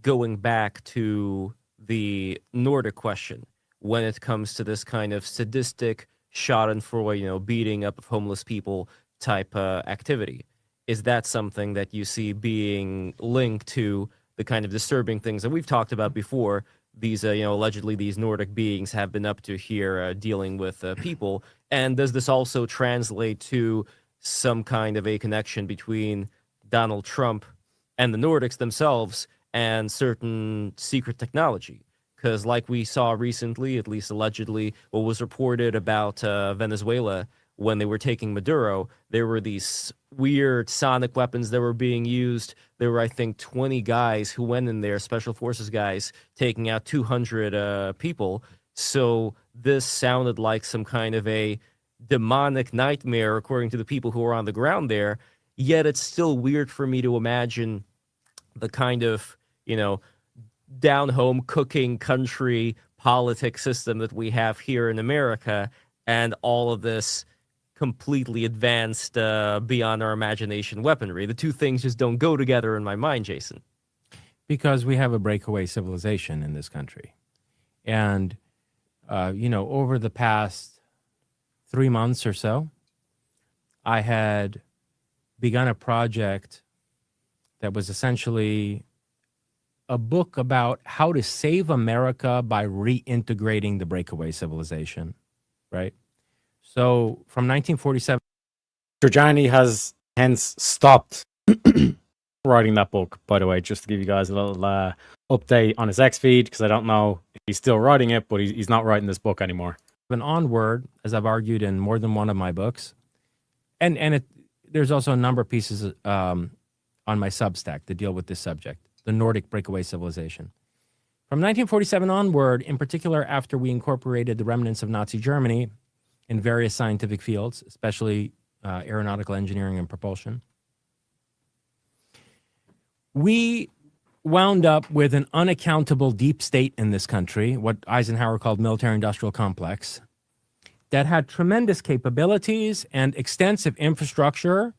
Speaker 3: going back to the Nordic question when it comes to this kind of sadistic Schadenfreude, beating up of homeless people type activity. Is that something that you see being linked to the kind of disturbing things that we've talked about before? These, allegedly these Nordic beings have been up to here dealing with people. And does this also translate to some kind of a connection between Donald Trump and the Nordics themselves and certain secret technology? Because like we saw recently, at least allegedly, what was reported about Venezuela when they were taking Maduro, there were these weird sonic weapons that were being used. There were, I think, 20 guys who went in there, special forces guys, taking out 200 people. So this sounded like some kind of a demonic nightmare, according to the people who were on the ground there. Yet it's still weird for me to imagine the kind of, down home cooking country politics system that we have here in America, and all of this completely advanced beyond our imagination weaponry. The two things just don't go together in my mind, Jason.
Speaker 4: Because we have a breakaway civilization in this country. And, over the past 3 months or so, I had begun a project that was essentially a book about how to save America by reintegrating the breakaway civilization, right? So from 1947,
Speaker 1: Giuliani has hence stopped writing that book, by the way, just to give you guys a little update on his X feed, because I don't know if he's still writing it, but he's not writing this book anymore.
Speaker 4: and onward, as I've argued in more than one of my books, and there's also a number of pieces on my Substack that deal with this subject, the Nordic breakaway civilization. From 1947 onward, in particular after we incorporated the remnants of Nazi Germany in various scientific fields, especially aeronautical engineering and propulsion, we wound up with an unaccountable deep state in this country, what Eisenhower called military-industrial complex, that had tremendous capabilities and extensive infrastructure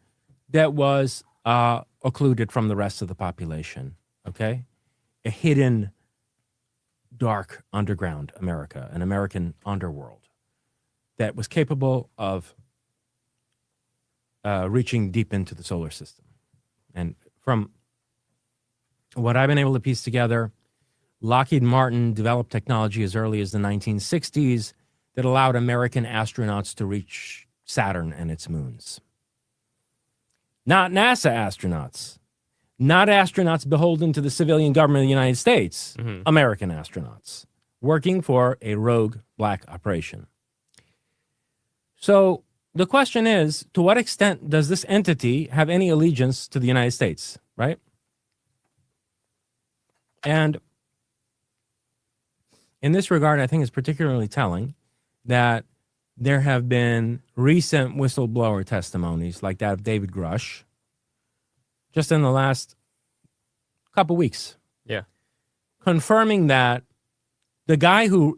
Speaker 4: that was occluded from the rest of the population, okay? A hidden, dark underground America, an American underworld that was capable of reaching deep into the solar system. And from what I've been able to piece together, Lockheed Martin developed technology as early as the 1960s that allowed American astronauts to reach Saturn and its moons. Not NASA astronauts, not astronauts beholden to the civilian government of the United States, American astronauts working for a rogue black operation. So the question is, to what extent does this entity have any allegiance to the United States, right? And in this regard, I think it's particularly telling that there have been recent whistleblower testimonies like that of David Grush just in the last couple weeks.
Speaker 3: Yeah.
Speaker 4: Confirming that the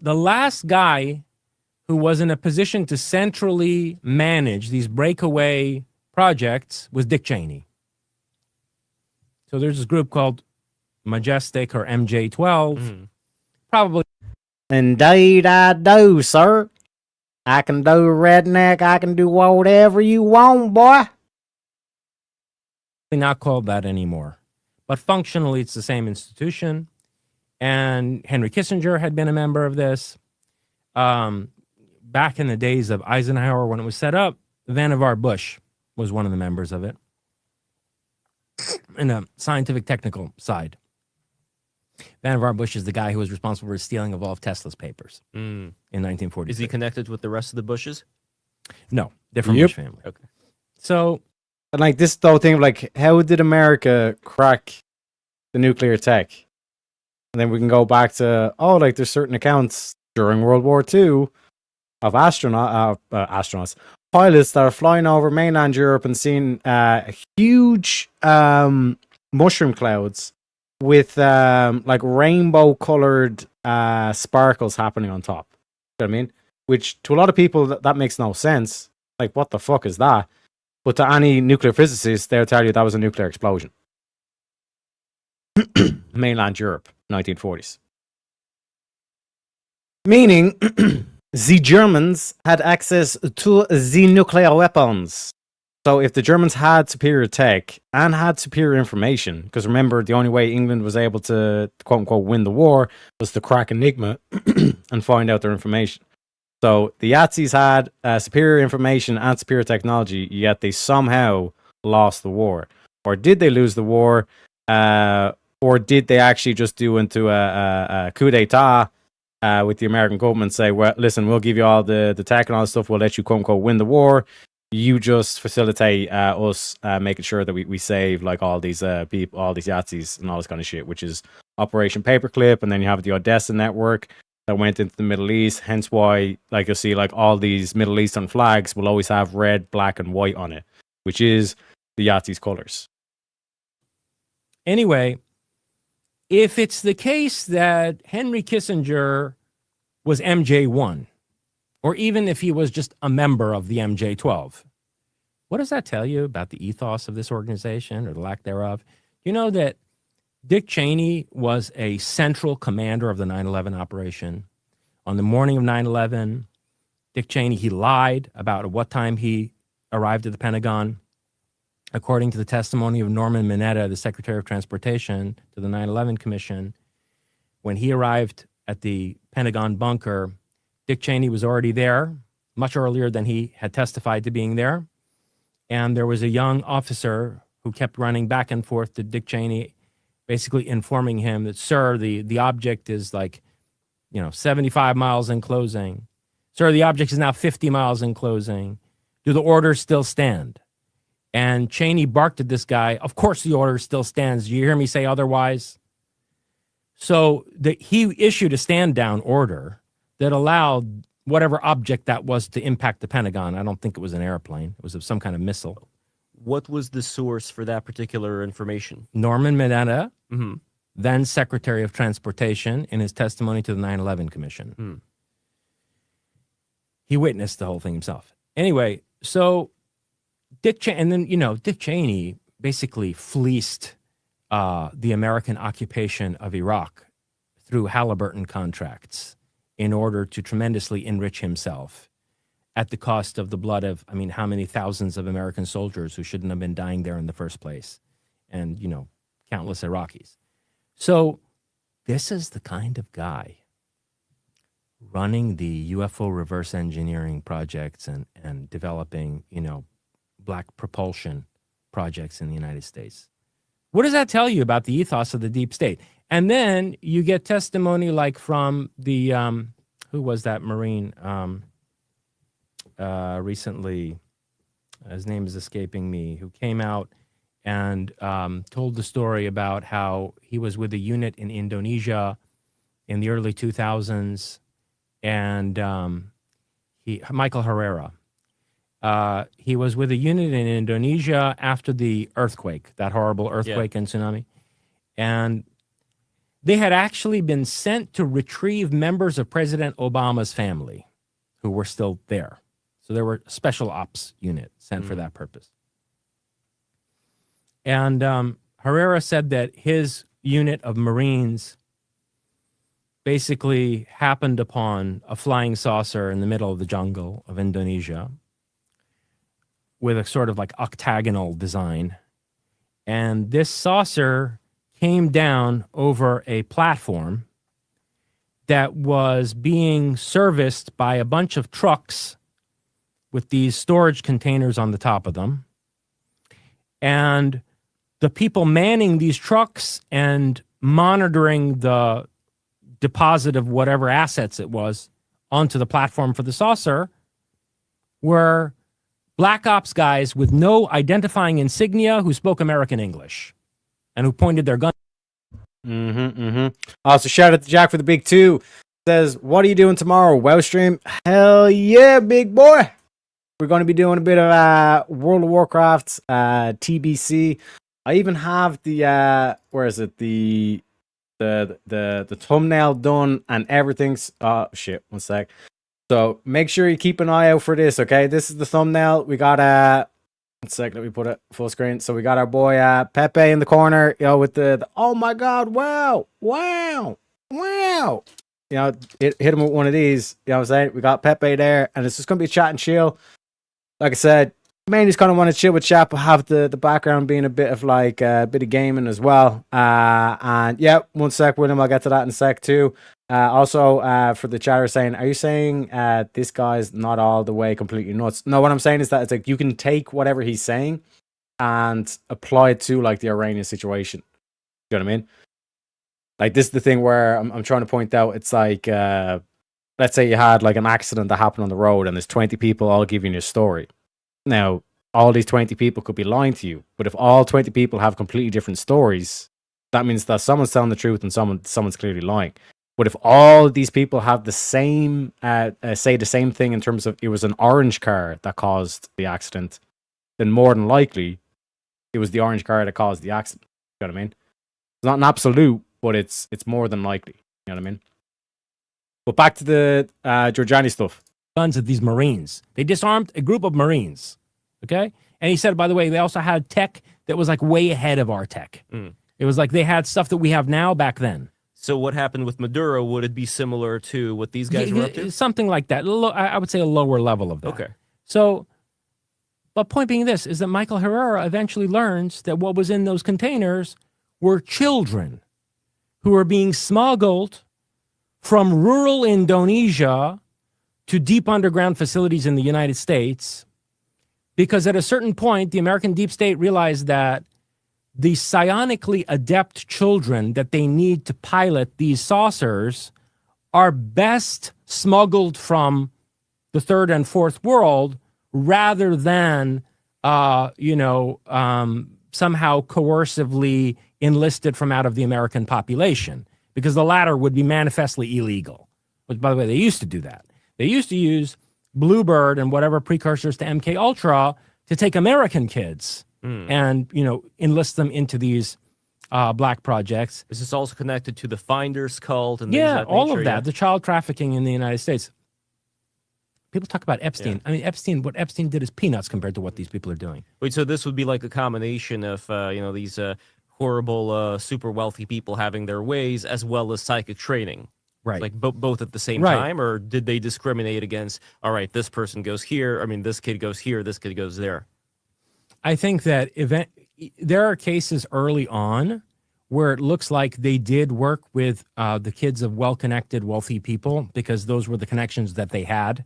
Speaker 4: last guy who was in a position to centrally manage these breakaway projects was Dick Cheney. So there's this group called Majestic or MJ12, probably
Speaker 1: Indeed I do, sir. I can do redneck, I can do whatever you want, boy.
Speaker 4: not called that anymore. But functionally, it's the same institution. And Henry Kissinger had been a member of this. Back in the days of Eisenhower, when it was set up, Vannevar Bush was one of the members of it in a scientific technical side. Vannevar Bush is the guy who was responsible for the stealing of all of Tesla's papers in 1940.
Speaker 3: Is he connected with the rest of the Bushes?
Speaker 4: No, different
Speaker 1: Yep.
Speaker 4: Bush family.
Speaker 3: Okay.
Speaker 4: So
Speaker 1: And like this whole thing of like, how did America crack the nuclear tech? And then we can go back to, like there's certain accounts during World War II of astronauts, pilots that are flying over mainland Europe and seeing huge mushroom clouds with like rainbow colored sparkles happening on top. You know what I mean? Which to a lot of people that makes no sense. Like, what the fuck is that? But to any nuclear physicist, they'll tell you that was a nuclear explosion. mainland Europe, 1940s. Meaning, the Germans had access to the nuclear weapons. So if the Germans had superior tech and had superior information, because remember, the only way England was able to, quote unquote, win the war was to crack Enigma and find out their information. So the Yazis had superior information and superior technology, yet they somehow lost the war. Or did they lose the war? Or did they actually just do into a coup d'etat with the American government, say, well, listen, we'll give you all the tech and all this stuff, we'll let you, quote unquote, win the war. You just facilitate us making sure that we save like all these people, all these Yazis and all this kind of shit, which is Operation Paperclip, and then you have the Odessa network that went into the Middle East. Hence why, like, you'll see, like, all these Middle Eastern flags will always have red, black, and white on it, which is the Yazis' colors.
Speaker 4: Anyway, if it's the case that Henry Kissinger was MJ1, or even if he was just a member of the MJ12, what does that tell you about the ethos of this organization or the lack thereof? You know that Dick Cheney was a central commander of the 9/11 operation. On the morning of 9/11, Dick Cheney, he lied about at what time he arrived at the Pentagon. According to the testimony of Norman Mineta, the Secretary of Transportation to the 9/11 Commission, when he arrived at the Pentagon bunker, Dick Cheney was already there, much earlier than he had testified to being there. And there was a young officer who kept running back and forth to Dick Cheney, basically informing him that, sir, the object is like, 75 miles in closing. Sir, the object is now 50 miles in closing. Do the orders still stand? And Cheney barked at this guy, of course the order still stands. Do you hear me say otherwise? So he issued a stand down order that allowed whatever object that was to impact the Pentagon. I don't think it was an airplane. It was of some kind of missile.
Speaker 3: What was the source for that particular information?
Speaker 4: Norman Mineta,
Speaker 3: Mm-hmm.
Speaker 4: then Secretary of Transportation, in his testimony to the 9/11 Commission. He witnessed the whole thing himself. Anyway, so Dick Cheney basically fleeced the American occupation of Iraq through Halliburton contracts in order to tremendously enrich himself at the cost of the blood of, how many thousands of American soldiers who shouldn't have been dying there in the first place, and, countless Iraqis. So this is the kind of guy running the UFO reverse engineering projects and developing, black propulsion projects in the United States. What does that tell you about the ethos of the deep state? And then you get testimony like from the, who was that Marine recently? His name is escaping me, who came out and told the story about how he was with a unit in Indonesia in the early 2000s. And Michael Herrera, he was with a unit in Indonesia after the earthquake, that horrible earthquake and tsunami. And they had actually been sent to retrieve members of President Obama's family who were still there. So there were a special ops unit sent for that purpose. And Herrera said that his unit of Marines basically happened upon a flying saucer in the middle of the jungle of Indonesia with a sort of like octagonal design. And this saucer came down over a platform that was being serviced by a bunch of trucks with these storage containers on the top of them. And the people manning these trucks and monitoring the deposit of whatever assets it was onto the platform for the saucer were Black Ops guys with no identifying insignia who spoke American English and who pointed their gun.
Speaker 1: Also, shout out to Jack for the big 2. Says, what are you doing tomorrow? WoW stream? Hell yeah, big boy. We're going to be doing a bit of World of Warcraft TBC. I even have the where is it, the thumbnail done and everything's shit, one sec. So make sure you keep an eye out for this, okay? This is the thumbnail. We got One sec, let me put it full screen. So we got our boy Pepe in the corner, with the oh my god, wow. Hit him with one of these. You know what I'm saying? We got Pepe there, and it's just gonna be chat and chill. Like I said, mainly just kind of want to chill with chat, but have the background being a bit of like a bit of gaming as well. And yeah, one sec, William, I'll get to that in a sec too. Also, for the chatter saying, are you saying this guy's not all the way completely nuts? No, what I'm saying is that it's like you can take whatever he's saying and apply it to like the Iranian situation. You know what I mean? Like this is the thing where I'm trying to point out. It's like let's say you had like an accident that happened on the road, and there's 20 people all giving you a story. Now, all these 20 people could be lying to you, but if all 20 people have completely different stories, that means that someone's telling the truth and someone's clearly lying. But if all these people have the same, say the same thing in terms of it was an orange car that caused the accident, then more than likely it was the orange car that caused the accident. You know what I mean? It's not an absolute, but it's more than likely. You know what I mean? But back to the Giorgiani stuff.
Speaker 4: Guns of these Marines. They disarmed a group of Marines. Okay? And he said, by the way, they also had tech that was like way ahead of our tech. It was like they had stuff that we have now back then.
Speaker 3: So what happened with Maduro? Would it be similar to what these guys were up to?
Speaker 4: Something like that. I would say a lower level of that.
Speaker 3: Okay.
Speaker 4: So, but point being this is that Michael Herrera eventually learns that what was in those containers were children who were being smuggled from rural Indonesia to deep underground facilities in the United States, because at a certain point, the American deep state realized that the psionically adept children that they need to pilot these saucers are best smuggled from the third and fourth world rather than, somehow coercively enlisted from out of the American population, because the latter would be manifestly illegal. Which, by the way, they used to do that. They used to use Bluebird and whatever precursors to MK Ultra to take American kids and, enlist them into these black projects.
Speaker 3: Is this also connected to the Finders cult? And
Speaker 4: Yeah, all
Speaker 3: nature?
Speaker 4: of that. The child trafficking in the United States. People talk about Epstein.
Speaker 3: Yeah.
Speaker 4: I mean, what Epstein did is peanuts compared to what these people are doing.
Speaker 3: Wait, so this would be like a combination of, these horrible, super wealthy people having their ways as well as psychic training.
Speaker 4: Right.
Speaker 3: Like both at the same
Speaker 4: Right.
Speaker 3: time? Or did they discriminate against, all right, this person goes here, this kid goes here, this kid goes there?
Speaker 4: I think that there are cases early on where it looks like they did work with the kids of well-connected, wealthy people, because those were the connections that they had,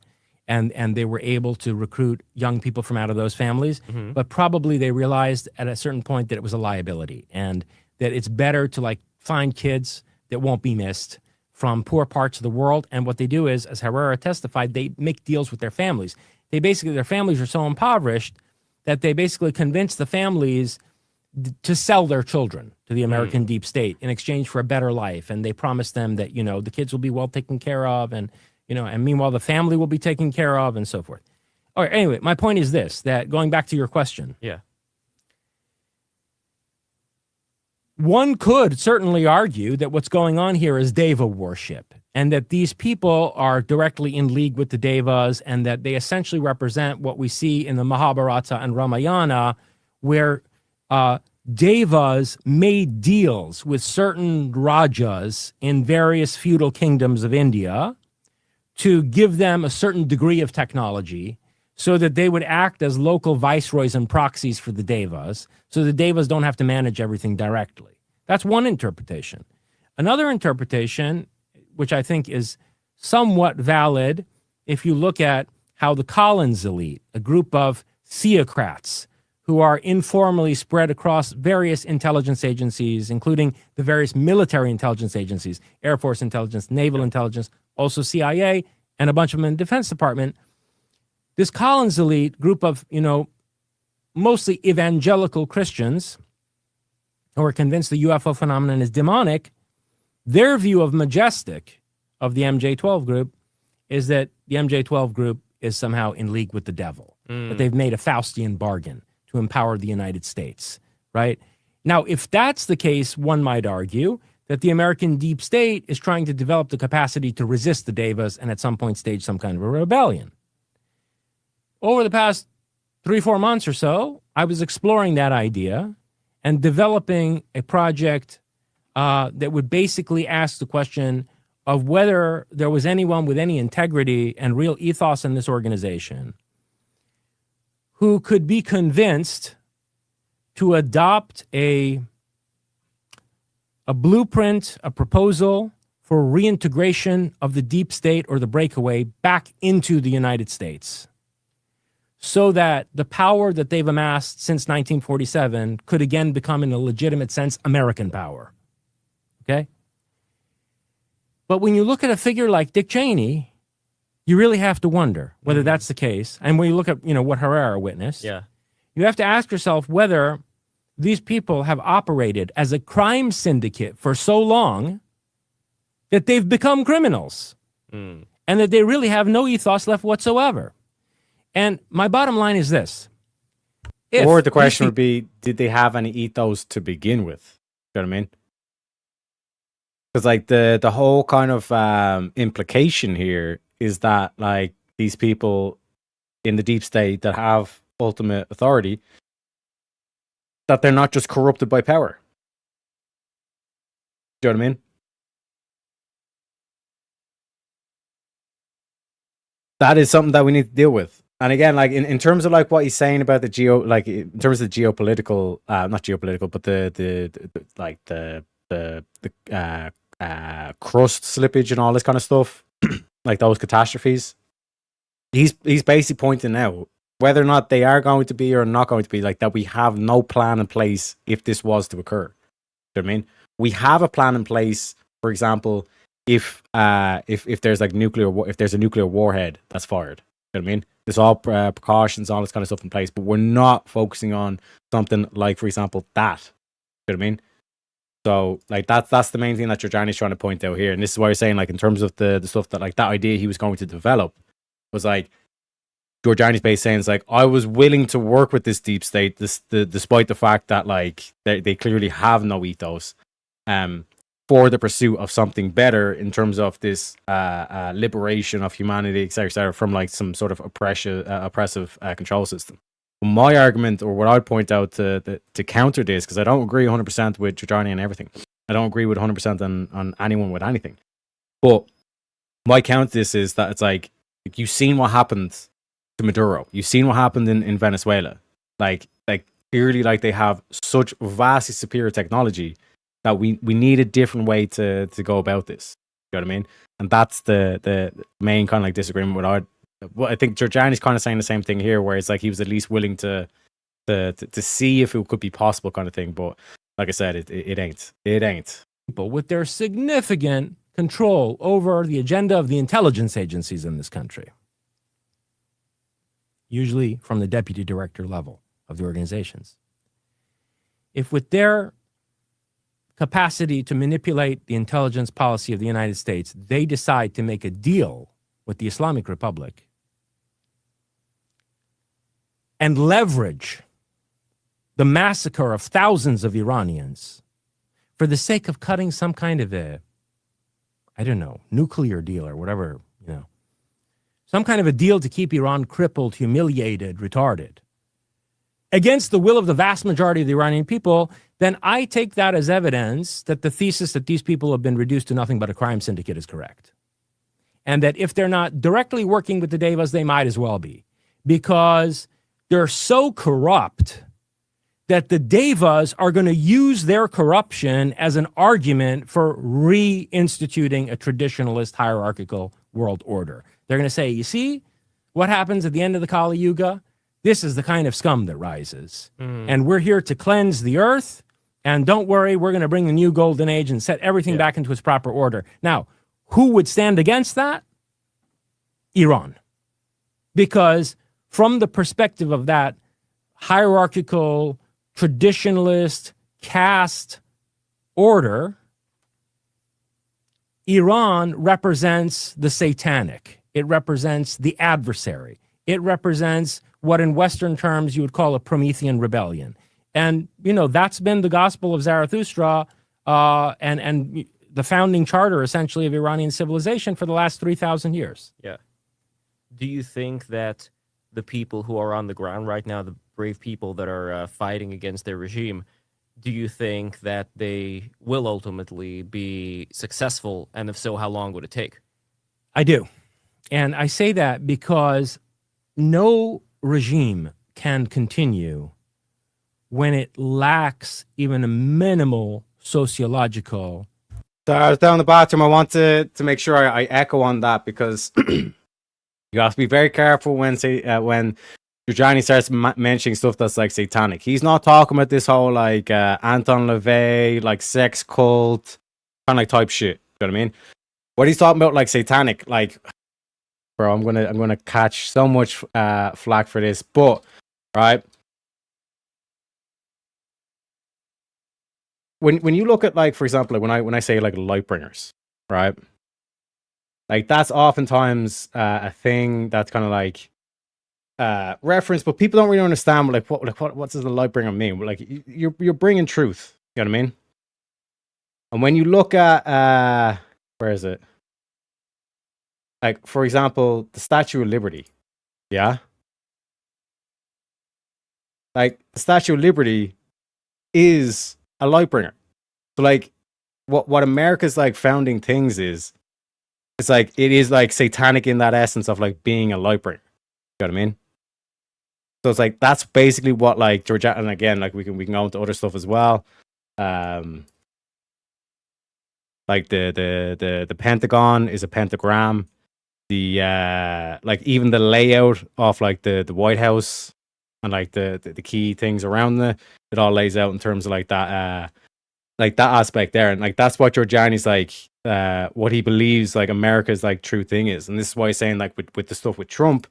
Speaker 4: and they were able to recruit young people from out of those families. But probably they realized at a certain point that it was a liability, and that it's better to find kids that won't be missed from poor parts of the world. And what they do is, as Herrera testified, they make deals with their families. Their families are so impoverished that they basically convince the families to sell their children to the American deep state in exchange for a better life. And they promise them that, the kids will be well taken care of, and meanwhile the family will be taken care of, and so forth. All right, anyway, my point is this, that going back to your question.
Speaker 3: Yeah.
Speaker 4: One could certainly argue that what's going on here is Deva worship, and that these people are directly in league with the Devas, and that they essentially represent what we see in the Mahabharata and Ramayana, where Devas made deals with certain Rajas in various feudal kingdoms of India to give them a certain degree of technology so that they would act as local viceroys and proxies for the Devas, so the Devas don't have to manage everything directly. That's one interpretation. Another interpretation, which I think is somewhat valid, if you look at how the Collins elite, a group of theocrats who are informally spread across various intelligence agencies, including the various military intelligence agencies, Air Force intelligence, naval intelligence, also CIA, and a bunch of them in the Defense Department. This Collins elite group of, mostly evangelical Christians who are convinced the UFO phenomenon is demonic, their view of Majestic, of the MJ-12 group, is that the MJ-12 group is somehow in league with the devil, that they've made a Faustian bargain to empower the United States, right? Now, if that's the case, one might argue that the American deep state is trying to develop the capacity to resist the Devas and at some point stage some kind of a rebellion. Over the past 3-4 months or so, I was exploring that idea and developing a project that would basically ask the question of whether there was anyone with any integrity and real ethos in this organization who could be convinced to adopt a blueprint, a proposal for reintegration of the deep state or the breakaway back into the United States, so that the power that they've amassed since 1947 could again become, in a legitimate sense, American power. Okay? But when you look at a figure like Dick Cheney, you really have to wonder whether that's the case. And when you look at, what Herrera witnessed, you have to ask yourself whether these people have operated as a crime syndicate for so long that they've become criminals and that they really have no ethos left whatsoever. And my bottom line is this.
Speaker 1: Or the question would be, did they have any ethos to begin with? You know what I mean? Because like the whole kind of implication here is that like these people in the deep state that have ultimate authority, that they're not just corrupted by power. Do you know what I mean? That is something that we need to deal with. And again, like in terms of like what he's saying about the in terms of the geopolitical, not geopolitical, but the crust slippage and all this kind of stuff, like those catastrophes. He's basically pointing out whether or not they are going to be or not going to be, like that we have no plan in place if this was to occur. You know what I mean? We have a plan in place, for example, if there's like if there's a nuclear warhead that's fired. You know what I mean? There's all precautions, all this kind of stuff in place, but we're not focusing on something like, for example, that. You know what I mean? So, like, that's the main thing that Giorgiani's trying to point out here. And this is why you're saying, like, in terms of the stuff that, like, that idea he was going to develop was, like, Giorgiani's basically saying, it's like, I was willing to work with this deep state, despite the fact that, like, they clearly have no ethos, for the pursuit of something better in terms of this liberation of humanity, et cetera, from, like, some sort of oppressive control system. My argument, or what I'd point out to counter this, because I don't agree 100% with Giorgiani and everything. I don't agree with 100% on anyone with anything. But my counter to this is that it's like you've seen what happened to Maduro. You've seen what happened in Venezuela. Like clearly, like they have such vastly superior technology that we need a different way to go about this. You know what I mean? And that's the main kind of like disagreement with our. Well, I think Giorgiani's kind of saying the same thing here, where it's like he was at least willing to see if it could be possible, kind of thing. But like I said, it ain't.
Speaker 4: People with their significant control over the agenda of the intelligence agencies in this country, usually from the deputy director level of the organizations. If with their capacity to manipulate the intelligence policy of the United States, they decide to make a deal with the Islamic Republic and leverage the massacre of thousands of Iranians for the sake of cutting some kind of nuclear deal or whatever, some kind of a deal to keep Iran crippled, humiliated, retarded, against the will of the vast majority of the Iranian people, then I take that as evidence that the thesis that these people have been reduced to nothing but a crime syndicate is correct. And that if they're not directly working with the Devas, they might as well be, because they're so corrupt that the Devas are going to use their corruption as an argument for reinstituting a traditionalist hierarchical world order. They're going to say, you see what happens at the end of the Kali Yuga? This is the kind of scum that rises. And we're here to cleanse the earth. And don't worry, we're going to bring the new golden age and set everything back into its proper order. Now, who would stand against that? Iran. Because from the perspective of that hierarchical, traditionalist, caste order, Iran represents the satanic. It represents the adversary. It represents what in Western terms you would call a Promethean rebellion. And, that's been the gospel of Zarathustra and the founding charter, essentially, of Iranian civilization for the last 3,000 years.
Speaker 3: Yeah. Do you think that the people who are on the ground right now, brave people that are fighting against their regime. Do you think that they will ultimately be successful? And if so, how long would it take?
Speaker 4: I do. And I say that because no regime can continue when it lacks even a minimal sociological.
Speaker 1: So I was down the bathroom. I want to make sure I echo on that, because you have to be very careful when Giuliani starts mentioning stuff that's like satanic. He's not talking about this whole like Anton LaVey, like sex cult, kind of like type shit. You know what I mean? What he's talking about, like satanic, like, bro, I'm gonna catch so much flack for this, but right. When you look at, like, for example, like when I say like light bringers, right? Like that's oftentimes a thing that's kind of like reference, but people don't really understand what does the light bringer mean? Like you're bringing truth. You know what I mean? And when you look at where is it? Like, for example, the Statue of Liberty, yeah. Like the Statue of Liberty is a light bringer. So like what America's like founding things is, it's like it is like satanic in that essence of like being a light bringer. You know what I mean? So it's like that's basically what like Georgia, and again, like we can go into other stuff as well. Like the Pentagon is a pentagram. The like even the layout of like the White House and like the key things around it all lays out in terms of like that aspect there, and like that's what Giuliani's like what he believes like America's like true thing is. And this is why he's saying like with the stuff with Trump,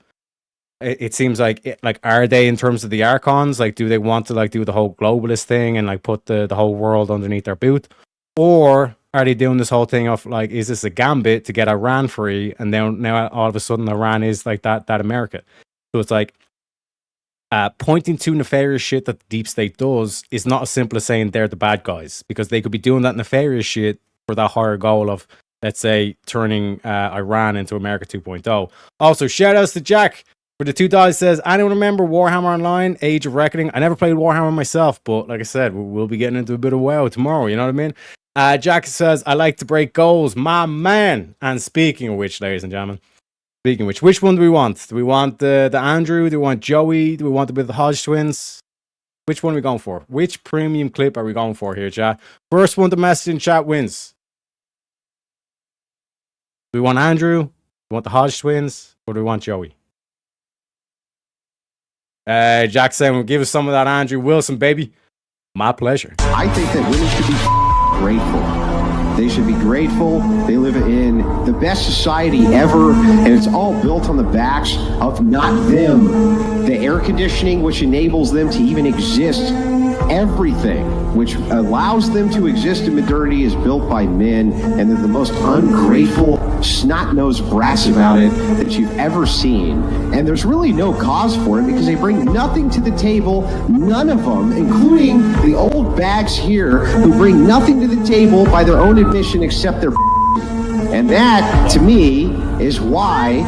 Speaker 1: it seems like like are they, in terms of the archons, like do they want to like do the whole globalist thing and like put the whole world underneath their boot, or are they doing this whole thing of like, is this a gambit to get Iran free, and then now all of a sudden Iran is like that America? So it's like pointing to nefarious shit that the deep state does is not as simple as saying they're the bad guys, because they could be doing that nefarious shit for that higher goal of, let's say, turning Iran into America 2.0. Also, shout outs to Jack for the $2. Says, anyone remember Warhammer Online, Age of Reckoning? I never played Warhammer myself, but like I said, we'll be getting into a bit of WoW tomorrow, you know what I mean? Jack says, I like to break goals, my man. And speaking of which, ladies and gentlemen, which one do we want? Do we want the Andrew? Do we want Joey? Do we want the Hodge twins? Which one are we going for? Which premium clip are we going for here, chat? First one to message in chat wins. Do we want Andrew? Do we want the Hodge twins? Or do we want Joey? Jack saying, well, give us some of that Andrew Wilson, baby. My pleasure.
Speaker 6: I think that women should be grateful. They should be grateful. They live in the best society ever, and it's all built on the backs of not them. The air conditioning, which enables them to even exist. Everything which allows them to exist in modernity is built by men, and they're the most ungrateful, snot-nosed brats about it that you've ever seen. And there's really no cause for it, because they bring nothing to the table, none of them, including the old bags here, who bring nothing to the table by their own admission except their and that, to me, is why,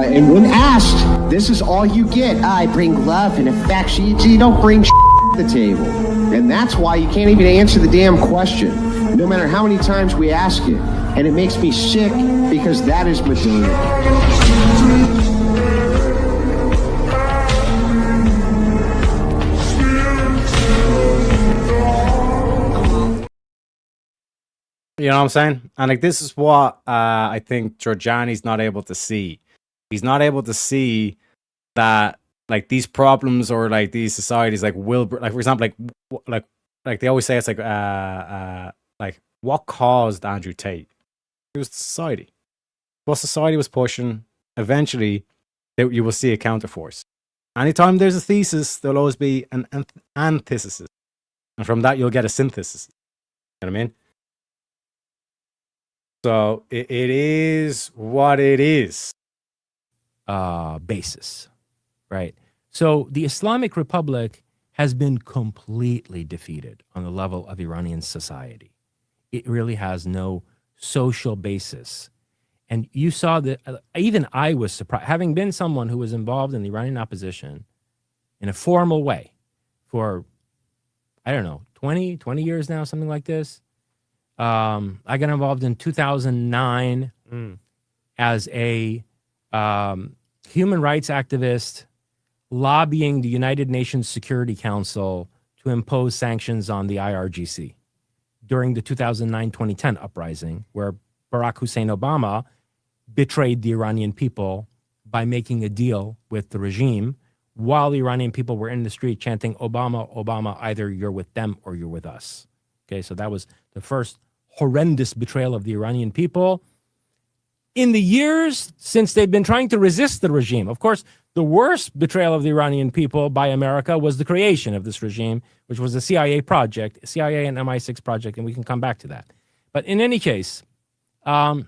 Speaker 6: and when asked, this is all you get. I bring love and affection. You don't bring to the table. And that's why you can't even answer the damn question, no matter how many times we ask it. And it makes me sick, because that is modernity.
Speaker 1: You know what I'm saying? And like this is what I think Giuliani's not able to see. He's not able to see that like these problems or like these societies like will, like for example, like they always say, it's like what caused Andrew Tate? It was society. What society was pushing. Eventually, you will see a counterforce. Anytime there's a thesis, there'll always be an antithesis, and from that you'll get a synthesis. You know what I mean? So it is what it is.
Speaker 4: Basis, right? So the Islamic Republic has been completely defeated on the level of Iranian society. It really has no social basis. And you saw that, even I was surprised, having been someone who was involved in the Iranian opposition in a formal way for, I don't know, 20 years now, something like this. I got involved in 2009 as a human rights activist lobbying the United Nations Security Council to impose sanctions on the IRGC during the 2009-2010 uprising, where Barack Hussein Obama betrayed the Iranian people by making a deal with the regime while the Iranian people were in the street chanting, Obama, Obama, either you're with them or you're with us. Okay, so that was the first horrendous betrayal of the Iranian people in the years since they've been trying to resist the regime. Of course, the worst betrayal of the Iranian people by America was the creation of this regime, which was a CIA project, CIA and MI6 project, and we can come back to that. But in any case, in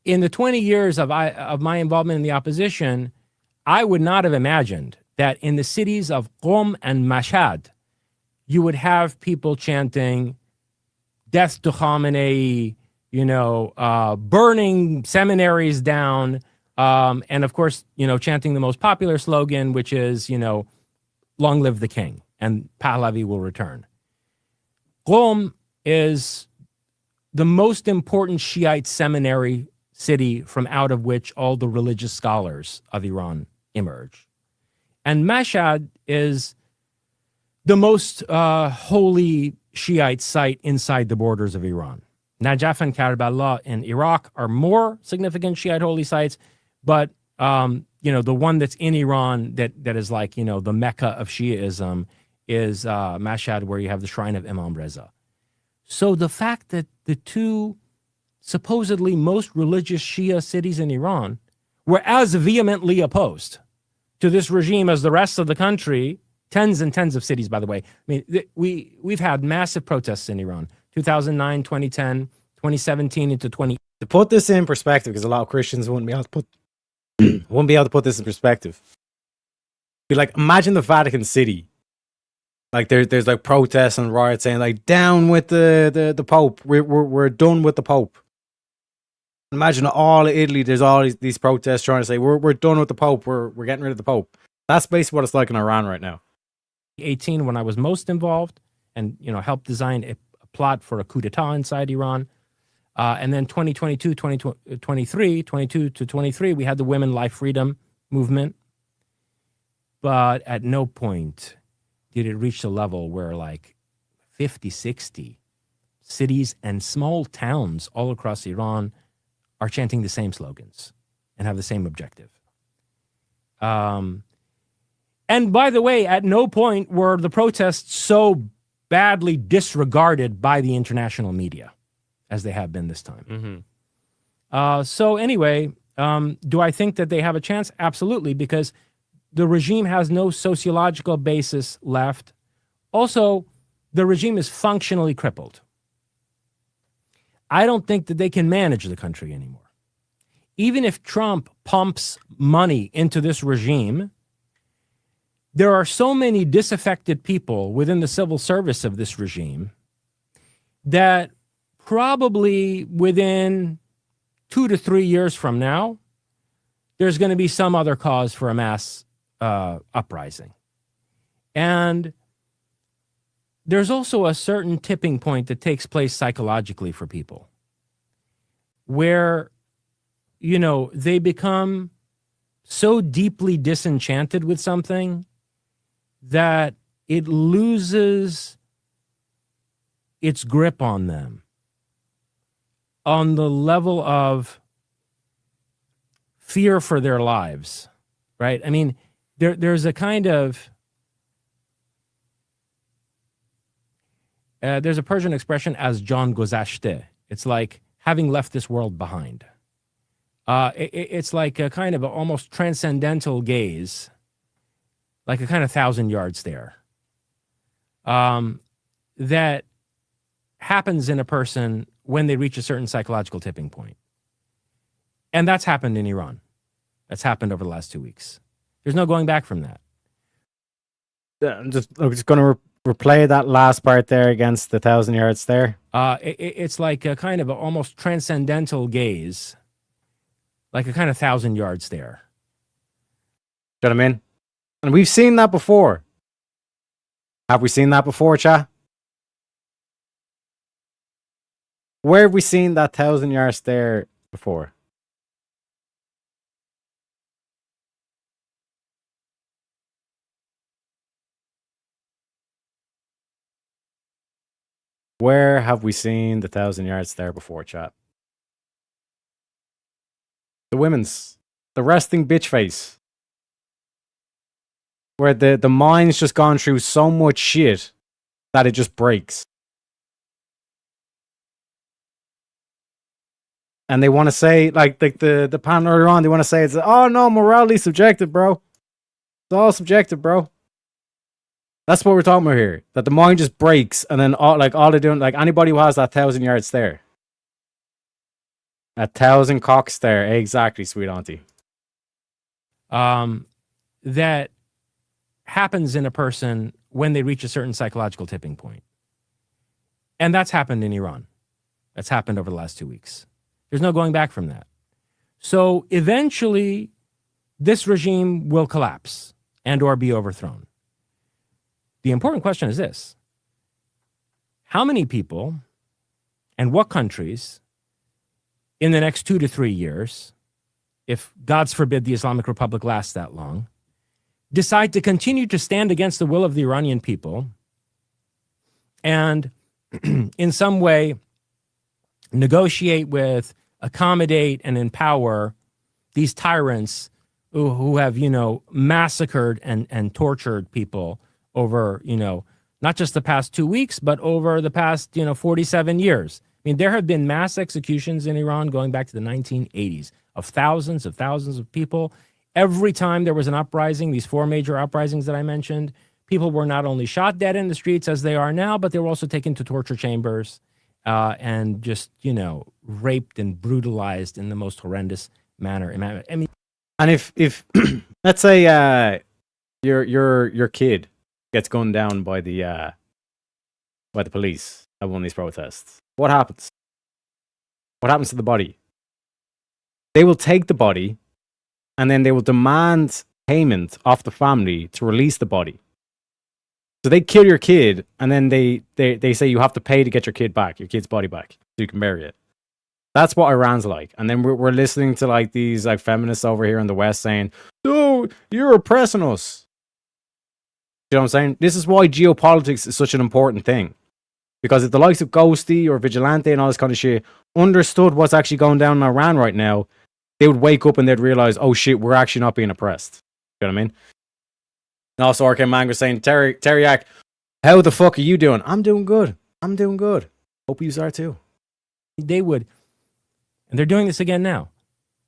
Speaker 4: the 20 years of my involvement in the opposition, I would not have imagined that in the cities of Qom and Mashhad, you would have people chanting, death to Khamenei, burning seminaries down, and of course, chanting the most popular slogan, which is, long live the king, and Pahlavi will return. Qom is the most important Shiite seminary city from out of which all the religious scholars of Iran emerge. And Mashhad is the most holy Shiite site inside the borders of Iran. Najaf and Karbala in Iraq are more significant Shiite holy sites, but the one that's in Iran that is like, the Mecca of Shiaism is Mashhad, where you have the shrine of Imam Reza. So the fact that the two supposedly most religious Shia cities in Iran were as vehemently opposed to this regime as the rest of the country, tens and tens of cities, by the way. I mean, we've had massive protests in Iran, 2009, 2010, 2017 into 20.
Speaker 1: To put this in perspective, because a lot of Christians wouldn't be able to put this in perspective. Be like, imagine the Vatican City. Like there's like protests and riots saying like, down with the Pope. We're done with the Pope. Imagine all of Italy, there's all these protests trying to say we're done with the Pope. We're getting rid of the Pope. That's basically what it's like in Iran right now.
Speaker 4: 18, when I was most involved and helped design a plot for a coup d'etat inside Iran. And then 2022, 2023, 22 to 23, we had the Women Life Freedom movement. But at no point did it reach the level where like 50, 60 cities and small towns all across Iran are chanting the same slogans and have the same objective. And by the way, at no point were the protests so badly disregarded by the international media as they have been this time. So anyway, do I think that they have a chance? Absolutely, because the regime has no sociological basis left. Also, the regime is functionally crippled. I don't think that they can manage the country anymore. Even if Trump pumps money into this regime, there are so many disaffected people within the civil service of this regime that probably within 2 to 3 years from now, there's going to be some other cause for a mass uprising. And there's also a certain tipping point that takes place psychologically for people where, they become so deeply disenchanted with something that it loses its grip on them on the level of fear for their lives, right? I mean, there's a kind of, there's a Persian expression as Jan Gozashte. It's like having left this world behind. It's like a kind of a almost transcendental gaze, like a kind of 1,000 yard stare, that happens in a person when they reach a certain psychological tipping point. And that's happened in Iran. That's happened over the last 2 weeks. There's no going back from that.
Speaker 1: I'm just going to replay that last part there against the 1,000 yard stare.
Speaker 4: It's like a kind of a almost transcendental gaze, like a kind of 1,000 yard stare.
Speaker 1: Do you know what I mean? And we've seen that before. Have we seen that before, chat? Where have we seen that 1,000-yard stare before? Where have we seen the 1,000-yard stare before, chat? The women's. The resting bitch face. Where the mind's just gone through so much shit that it just breaks. And they want to say, like the panel earlier on, they want to say, it's, oh no, morality subjective, bro. It's all subjective, bro. That's what we're talking about here. That the mind just breaks, and then all they're doing, like anybody who has that 1,000-yard stare. 1,000 cock stare. Exactly, sweet auntie.
Speaker 4: That happens in a person when they reach a certain psychological tipping point. And that's happened in Iran. That's happened over the last 2 weeks. There's no going back from that. So eventually, this regime will collapse and or be overthrown. The important question is this. How many people and what countries in the next 2 to 3 years, if God's forbid the Islamic Republic lasts that long, decide to continue to stand against the will of the Iranian people and in some way negotiate with, accommodate, and empower these tyrants who have, massacred and tortured people over, not just the past 2 weeks, but over the past, 47 years. I mean, there have been mass executions in Iran going back to the 1980s of thousands of people. Every time there was an uprising, these 4 major uprisings that I mentioned, people were not only shot dead in the streets as they are now, but they were also taken to torture chambers and just, raped and brutalized in the most horrendous manner. I mean,
Speaker 1: And if let's say your kid gets gunned down by the police at one of these protests, what happens? What happens to the body? They will take the body and then they will demand payment off the family to release the body. So they kill your kid, and then they say you have to pay to get your kid back, your kid's body back, so you can bury it. That's what Iran's like. And then we're listening to like these like feminists over here in the West saying, "Oh, you're oppressing us." You know what I'm saying? This is why geopolitics is such an important thing. Because if the likes of Ghosty or Vigilante and all this kind of shit understood what's actually going down in Iran right now, they would wake up and they'd realize, oh shit, we're actually not being oppressed. You know what I mean? And also, RK Mang was saying, Teriak, how the fuck are you doing? I'm doing good. Hope you are too.
Speaker 4: they would, and they're doing this again now,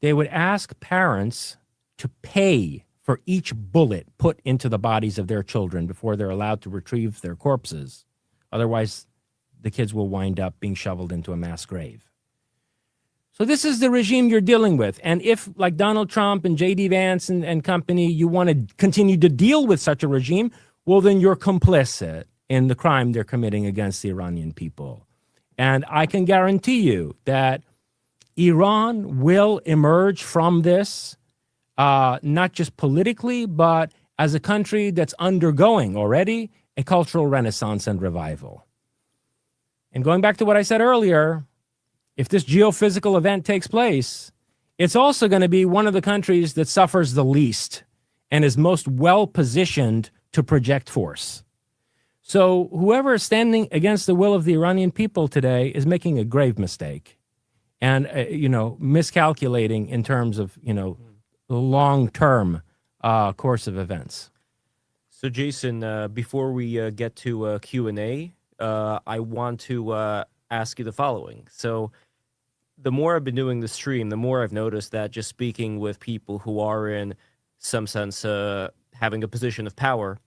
Speaker 4: they would ask parents to pay for each bullet put into the bodies of their children before they're allowed to retrieve their corpses. Otherwise, the kids will wind up being shoveled into a mass grave. So this is the regime you're dealing with. And if, like Donald Trump and J.D. Vance and company, you want to continue to deal with such a regime, well, then you're complicit in the crime they're committing against the Iranian people. And I can guarantee you that Iran will emerge from this, not just politically, but as a country that's undergoing already a cultural renaissance and revival. And going back to what I said earlier, if this geophysical event takes place, it's also going to be one of the countries that suffers the least and is most well-positioned to project force. So whoever is standing against the will of the Iranian people today is making a grave mistake and, miscalculating in terms of, the long-term course of events.
Speaker 3: So, Jason, before we get to Q&A, I want to ask you the following. So, the more I've been doing the stream, the more I've noticed that just speaking with people who are in some sense having a position of power,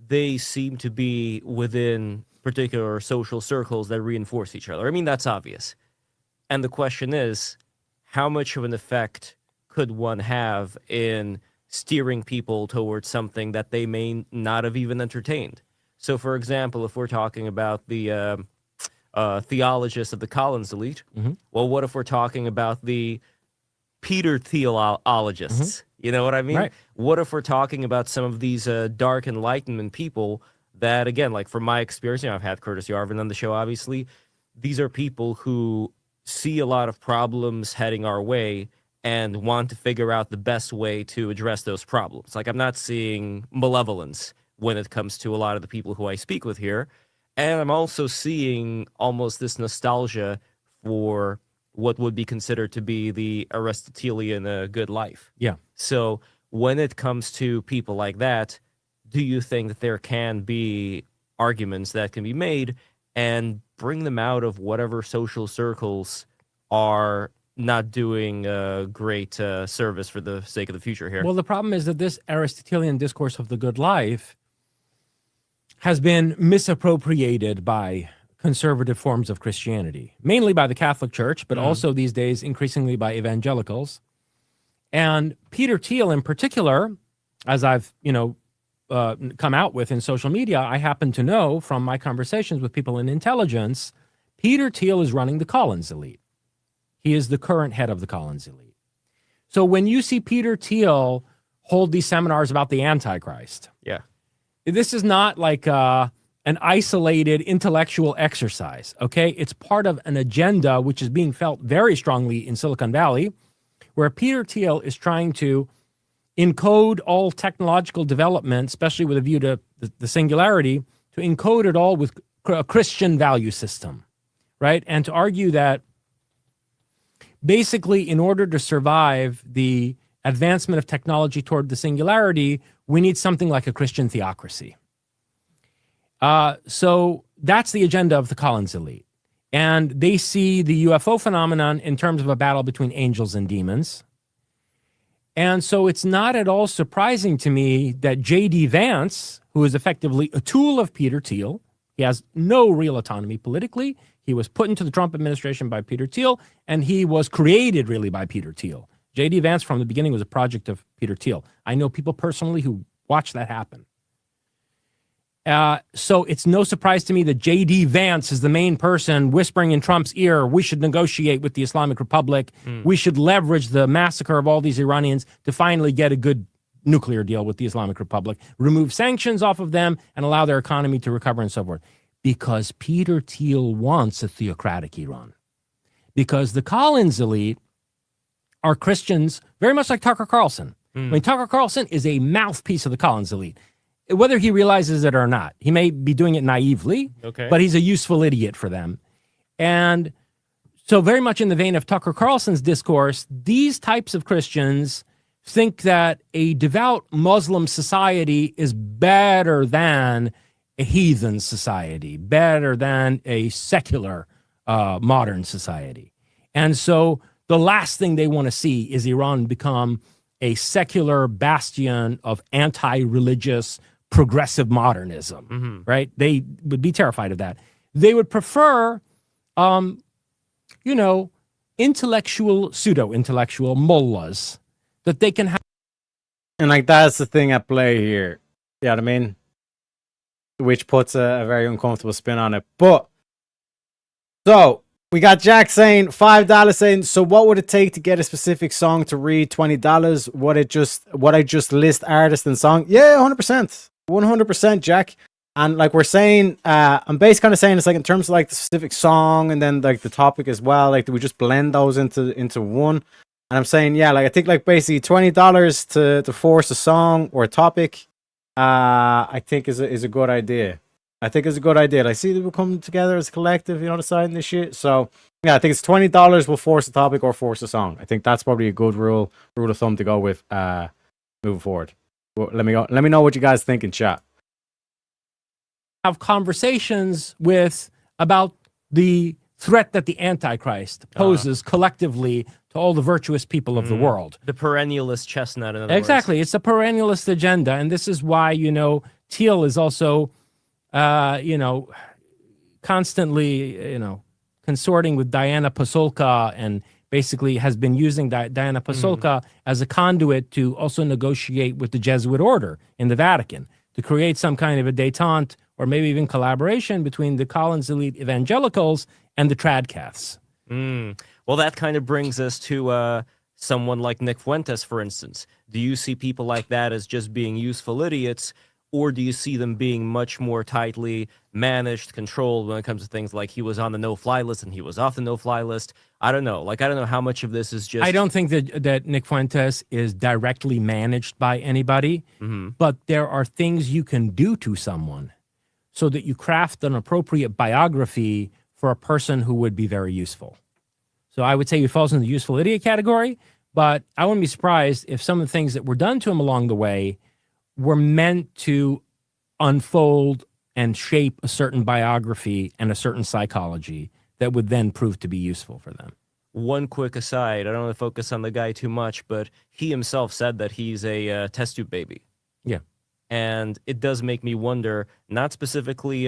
Speaker 3: they seem to be within particular social circles that reinforce each other. I mean, that's obvious. And the question is, how much of an effect could one have in steering people towards something that they may not have even entertained? So, for example, if we're talking about the theologists of the Collins elite, well, what if we're talking about the Peter theologists? You know what I mean?
Speaker 4: Right.
Speaker 3: What if we're talking about some of these dark Enlightenment people that, again, like from my experience, I've had Curtis Yarvin on the show, obviously. These are people who see a lot of problems heading our way and want to figure out the best way to address those problems. Like, I'm not seeing malevolence when it comes to a lot of the people who I speak with here. And I'm also seeing almost this nostalgia for what would be considered to be the Aristotelian good life.
Speaker 4: Yeah.
Speaker 3: So when it comes to people like that, do you think that there can be arguments that can be made and bring them out of whatever social circles are not doing a great service for the sake of the future here?
Speaker 4: Well, the problem is that this Aristotelian discourse of the good life has been misappropriated by conservative forms of Christianity, mainly by the Catholic Church, but also these days increasingly by evangelicals. And Peter Thiel in particular, as I've, come out with in social media, I happen to know from my conversations with people in intelligence, Peter Thiel is running the Collins elite. He is the current head of the Collins elite. So when you see Peter Thiel hold these seminars about the Antichrist,
Speaker 3: Yeah.
Speaker 4: this is not like an isolated intellectual exercise, okay? It's part of an agenda which is being felt very strongly in Silicon Valley, where Peter Thiel is trying to encode all technological development, especially with a view to the singularity, to encode it all with a Christian value system, right? And to argue that basically in order to survive the advancement of technology toward the singularity, we need something like a Christian theocracy. So that's the agenda of the Collins elite. And they see the UFO phenomenon in terms of a battle between angels and demons. And so it's not at all surprising to me that J.D. Vance, who is effectively a tool of Peter Thiel, he has no real autonomy politically. He was put into the Trump administration by Peter Thiel, and he was created really by Peter Thiel. J.D. Vance from the beginning was a project of Peter Thiel. I know people personally who watched that happen. So it's no surprise to me that J.D. Vance is the main person whispering in Trump's ear, we should negotiate with the Islamic Republic. We should leverage the massacre of all these Iranians to finally get a good nuclear deal with the Islamic Republic, remove sanctions off of them, and allow their economy to recover and so forth. Because Peter Thiel wants a theocratic Iran. Because the Collins elite are Christians, very much like Tucker Carlson. I mean, Tucker Carlson is a mouthpiece of the Collins elite. Whether he realizes it or not, he may be doing it naively, but he's a useful idiot for them. And so very much in the vein of Tucker Carlson's discourse, these types of Christians think that a devout Muslim society is better than a heathen society, better than a secular modern society. And so the last thing they want to see is Iran become a secular bastion of anti-religious progressive modernism, right? They would be terrified of that. They would prefer, intellectual, pseudo-intellectual mullahs that they can have.
Speaker 1: And like that's the thing at play here. You know what I mean? Which puts a very uncomfortable spin on it. But so we got Jack saying $5 saying, so what would it take to get a specific song to read $20? What I just list artist and song? Yeah, 100%. 100%, Jack. And like we're saying, I'm basically kind of saying it's like in terms of like the specific song and then like the topic as well. Like, do we just blend those into one? And I'm saying, yeah, like I think like basically $20 to force a song or a topic, I think is a good idea. I think it's a good idea. Like, see, we'll come together as a collective, deciding this shit. So yeah, I think it's $20 will force a topic or force a song. I think that's probably a good rule of thumb to go with moving forward. Well, let me know what you guys think in chat.
Speaker 4: Have conversations about the threat that the Antichrist poses collectively to all the virtuous people of the world.
Speaker 3: The perennialist chestnut, in other
Speaker 4: Exactly.
Speaker 3: words.
Speaker 4: It's a perennialist agenda. And this is why, Thiel is also, constantly, consorting with Diana Pasulka and basically has been using Diana Pasulka as a conduit to also negotiate with the Jesuit order in the Vatican to create some kind of a détente or maybe even collaboration between the Collins elite evangelicals and the Tradcaths.
Speaker 3: Well, that kind of brings us to Someone like Nick Fuentes, for instance. Do you see people like that as just being useful idiots, or do you see them being much more tightly managed, controlled when it comes to things like he was on the no-fly list and he was off the no-fly list? I don't know. Like, I don't know how much of this is just...
Speaker 4: I don't think that Nick Fuentes is directly managed by anybody, but there are things you can do to someone so that you craft an appropriate biography for a person who would be very useful. So I would say he falls in the useful idiot category, but I wouldn't be surprised if some of the things that were done to him along the way were meant to unfold and shape a certain biography and a certain psychology that would then prove to be useful for them.
Speaker 3: One quick aside, I don't want to focus on the guy too much, but he himself said that he's a test tube baby.
Speaker 4: Yeah.
Speaker 3: And it does make me wonder, not specifically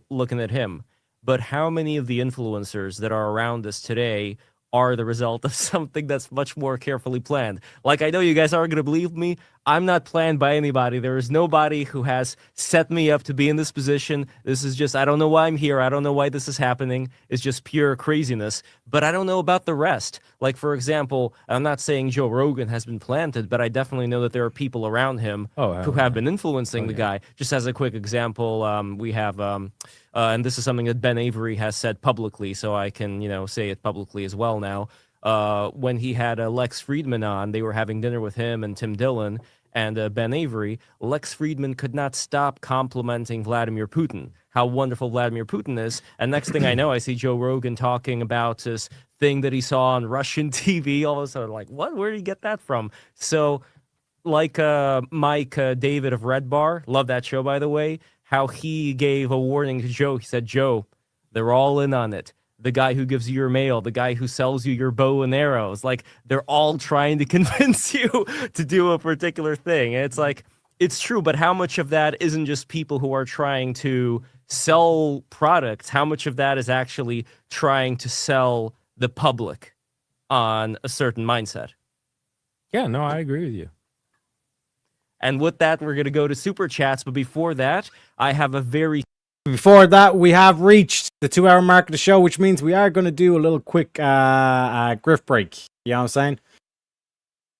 Speaker 3: looking at him, but how many of the influencers that are around us today are the result of something that's much more carefully planned. Like, I know you guys aren't going to believe me. I'm not planned by anybody. There is nobody who has set me up to be in this position. This is just, I don't know why I'm here. I don't know why this is happening. It's just pure craziness. But I don't know about the rest. Like, for example, I'm not saying Joe Rogan has been planted, but I definitely know that there are people around him who have been influencing the guy. Just as a quick example, we have... and this is something that Ben Avery has said publicly, so I can, say it publicly as well now. When he had Lex Friedman on, they were having dinner with him and Tim Dillon and Ben Avery. Lex Friedman could not stop complimenting Vladimir Putin, how wonderful Vladimir Putin is. And next thing I know, I see Joe Rogan talking about this thing that he saw on Russian TV. All of a sudden, like, what? Where did he get that from? So, like Mike David of Red Bar, love that show, by the way, how he gave a warning to Joe. He said, Joe, they're all in on it. The guy who gives you your mail, the guy who sells you your bow and arrows, like, they're all trying to convince you to do a particular thing. And it's like, it's true, but how much of that isn't just people who are trying to sell products? How much of that is actually trying to sell the public on a certain mindset?
Speaker 4: Yeah, no, I agree with you.
Speaker 3: And with that, we're going to go to Super Chats. But before that, I have a very...
Speaker 1: Before that, we have reached the 2-hour mark of the show, which means we are going to do a little quick grift break. You know what I'm saying?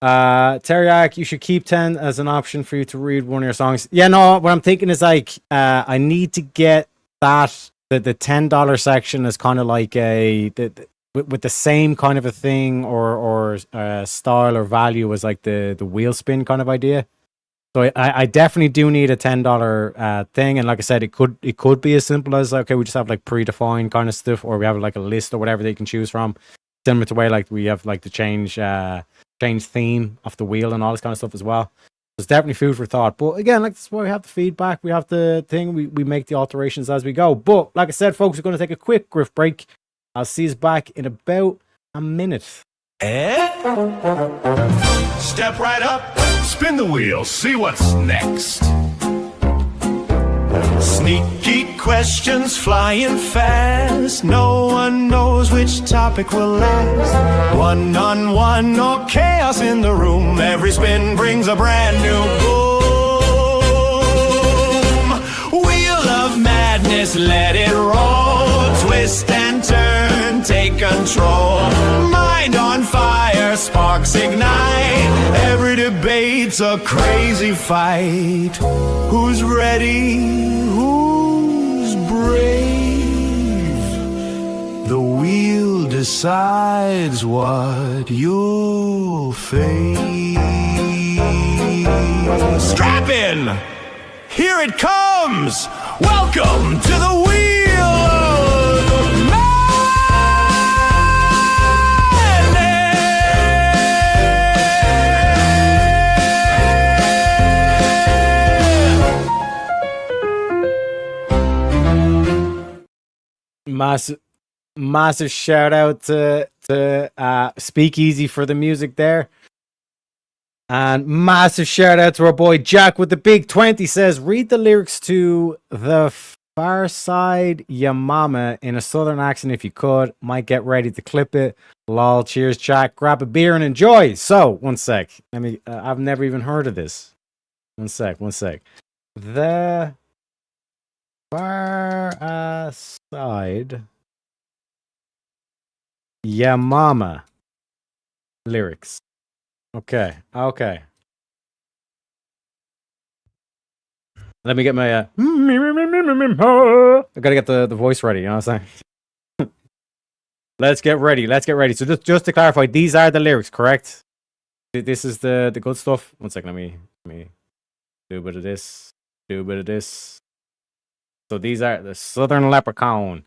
Speaker 1: Teriak, you should keep 10 as an option for you to read one of your songs. Yeah, no, what I'm thinking is, like, I need to get that, the $10 section is kind of like with the same kind of a thing or style or value as like the wheel spin kind of idea. So I definitely do need a $10 thing, and like I said, it could be as simple as, okay, we just have like predefined kind of stuff, or we have like a list or whatever they can choose from, similar to the way like we have like the change theme of the wheel and all this kind of stuff as well. It's definitely food for thought. But again, like, that's why we have the feedback, we have the thing, we make the alterations as we go. But like I said, folks, we're going to take a quick grift break. I'll see you back in about a minute.
Speaker 2: Step right up, spin the wheel, see what's next. Sneaky questions flying fast. No one knows which topic will last. One-on-one or chaos in the room. Every spin brings a brand new boom. Wheel of madness, let it roll. Twist and turn, take control. Mind on fire, sparks ignite. Every debate's a crazy fight. Who's ready? Who's brave? The wheel decides what you'll face. Strap in! Here it comes! Welcome to the wheel of
Speaker 1: Massive shout out to Speakeasy for the music there. And massive shout out to our boy Jack with the big 20. Says, read the lyrics to The Far Side Ya Mama in a southern accent if you could. Might get ready to clip it. Lol, cheers, Jack. Grab a beer and enjoy. So, one sec. I've never even heard of this. One sec. The Far Side Ya Mama lyrics. Okay. Okay. Let me get my I gotta get the voice ready, you know what I'm saying? Let's get ready. Let's get ready. So just to clarify, these are the lyrics, correct? This is the good stuff. One second, let me do a bit of this. Do a bit of this. So these are the Southern Leprechaun.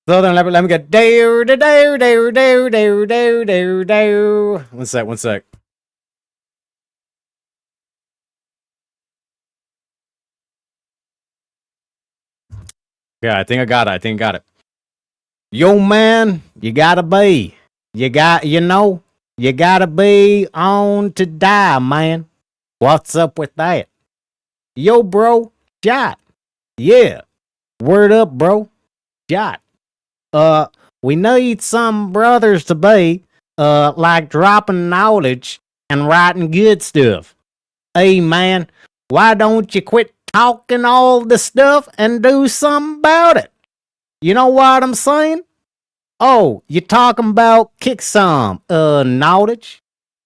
Speaker 1: Southern Leprechaun. Let me get do do do do do do do do do. One sec. Yeah, I think I got it. Yo, man, you gotta be on to die, man. What's up with that? Yo, bro, shot. Yeah. Word up, bro. Shot. We need some brothers to be, like dropping knowledge and writing good stuff. Hey, man, why don't you quit talking all the stuff and do something about it? You know what I'm saying? Oh, you talking about kick some, knowledge?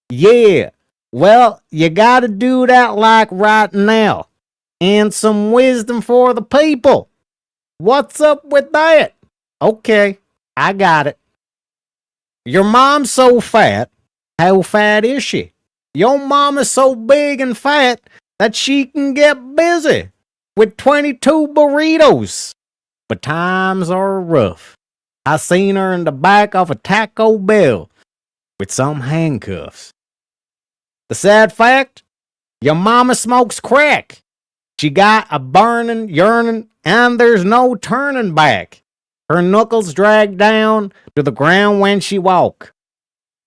Speaker 1: Yeah. Well, you gotta do that like right now. And some wisdom for the people. What's up with that? Okay, I got it. Your mom's so fat. How fat is she? Your mom is so big and fat that she can get busy with 22 burritos. But times are rough. I seen her in the back of a Taco Bell with some handcuffs. The sad fact, your mama smokes crack. She got a burning, yearning, and there's no turning back. Her knuckles drag down to the ground when she walk.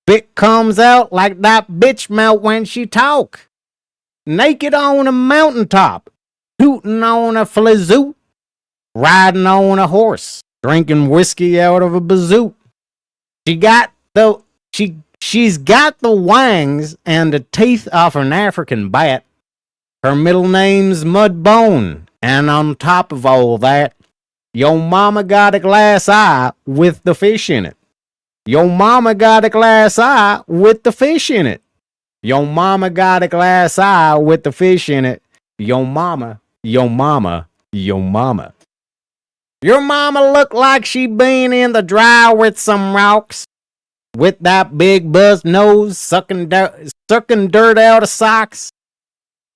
Speaker 1: Spit comes out like that bitch mouth when she talk. Naked on a mountaintop, tooting on a flizoot, riding on a horse, drinking whiskey out of a bazoo. She's got the wangs and the teeth of an African bat. Her middle name's Mudbone, and on top of all that, your mama got a glass eye with the fish in it. Your mama got a glass eye with the fish in it. Your mama got a glass eye with the fish in it. Your mama. Your mama look like she been in the dry with some rocks. With that big buzz nose sucking dirt out of socks.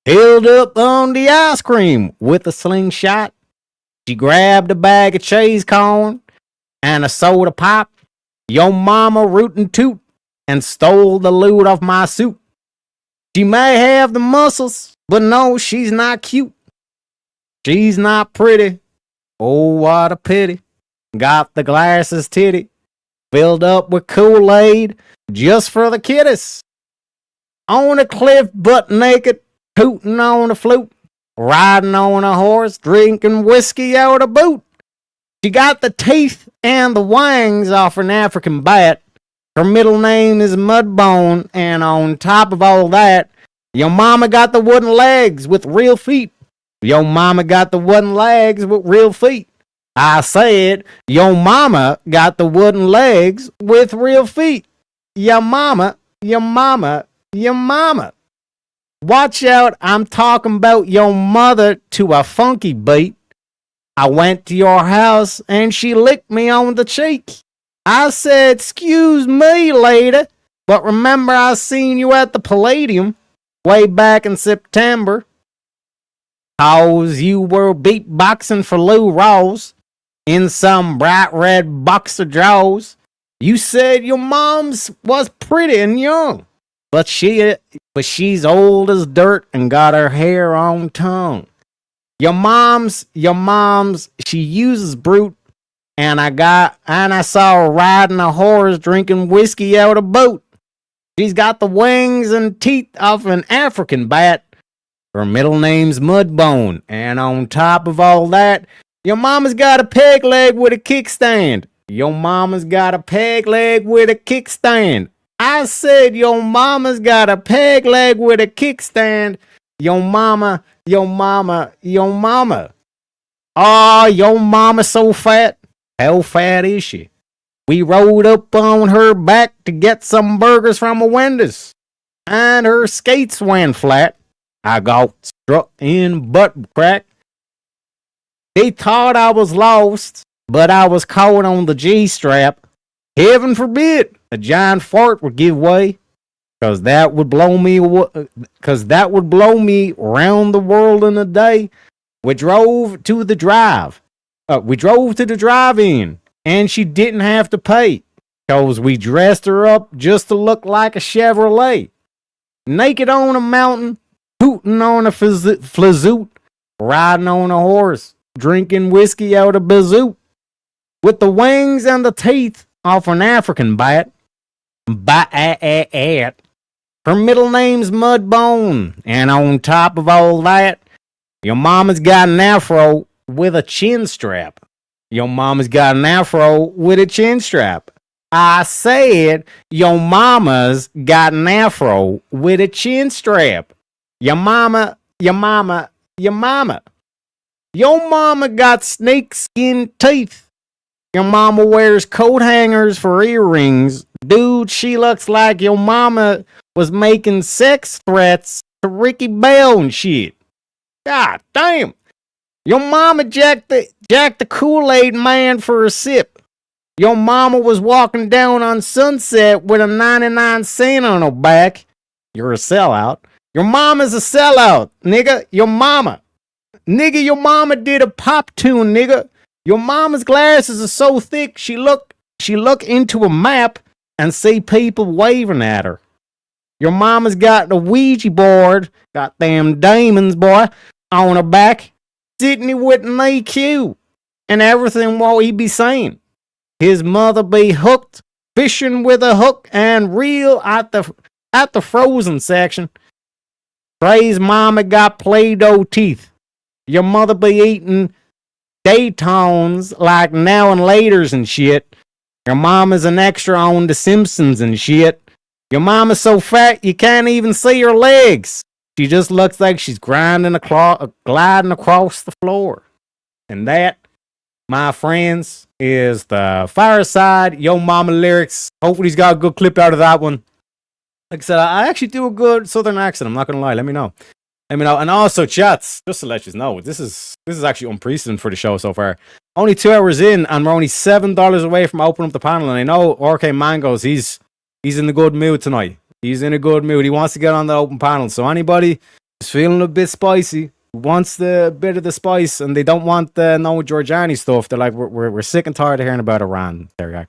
Speaker 1: Held up on the ice cream with a slingshot. She grabbed a bag of cheese corn and a soda pop. Your mama rootin' toot and stole the loot off my suit. She may have the muscles, but no, she's not cute. She's not pretty. Oh, what a pity. Got the glasses titty filled up with Kool-Aid just for the kiddies. On a cliff butt naked, tooting on a flute, riding on a horse, drinking whiskey out of boot. She got the teeth and the wangs off an African bat. Her middle name is Mudbone, and on top of all that, your mama got the wooden legs with real feet. Your mama got the wooden legs with real feet. I said, your mama got the wooden legs with real feet. Your mama. Watch out, I'm talking about your mother to a funky beat. I went to your house and she licked me on the cheek. I said, excuse me, lady, but remember I seen you at the Palladium way back in September. 'Cause you were beatboxing for Lou Rawls in some bright red boxer drawers. You said your mom's was pretty and young, but she's old as dirt and got her hair on tongue. Your mom's, she uses brute, and I saw her riding a horse drinking whiskey out of boat. She's got the wings and teeth of an African bat. Her middle name's Mudbone, and on top of all that, your mama's got a peg leg with a kickstand. Your mama's got a peg leg with a kickstand. I said your mama's got a peg leg with a kickstand. Your mama. Oh, your mama's so fat. How fat is she? We rode up on her back to get some burgers from a Wendy's. and her skates went flat. I got struck in butt crack. They thought I was lost, but I was caught on the G-strap. Heaven forbid a giant fart would give way, cause that would blow me around the world in a day. We drove to the drive-in, and she didn't have to pay, cause we dressed her up just to look like a Chevrolet. Naked on a mountain, hooting on a flazoot, riding on a horse, drinking whiskey out of bazoot, with the wings and the teeth off an African bat. Her middle name's Mudbone, and on top of all that, your mama's got an afro with a chin strap. Your mama's got an afro with a chin strap. I said your mama's got an afro with a chin strap. Your mama got snakeskin teeth. Your mama wears coat hangers for earrings. Dude, she looks like your mama was making sex threats to Ricky Bell and shit. God damn. Your mama jacked the Kool-Aid man for a sip. Your mama was walking down on Sunset with a 99-cent on her back. You're a sellout. Your mama's a sellout, nigga. Your mama did a pop tune, nigga. Your mama's glasses are so thick she look into a map and see people waving at her. Your mama's got the Ouija board, got them demons, boy, on her back, sitting with an EQ, and everything what he be saying. His mother be hooked, fishing with a hook, and reel at the frozen section. Trey's mama got Play-Doh teeth. Your mother be eating Daytones like Now and Laters and shit. Your mama's an extra on The Simpsons and shit. Your mama's so fat you can't even see her legs. She just looks like she's gliding across the floor. And that, my friends, is the Fireside Yo Mama lyrics. Hopefully he's got a good clip out of that one. Like I said, I actually do a good southern accent. I'm not gonna lie. Let me know. And also, chats, just to let you know, this is actually unprecedented for the show so far. Only 2 hours in, and we're only $7 away from opening up the panel. And I know RK Mangoes, he's in a good mood tonight. He's in a good mood. He wants to get on the open panel. So anybody who's feeling a bit spicy, wants the bit of the spice, and they don't want the no Giorgiani stuff, they're like, we're sick and tired of hearing about Iran, Teriak.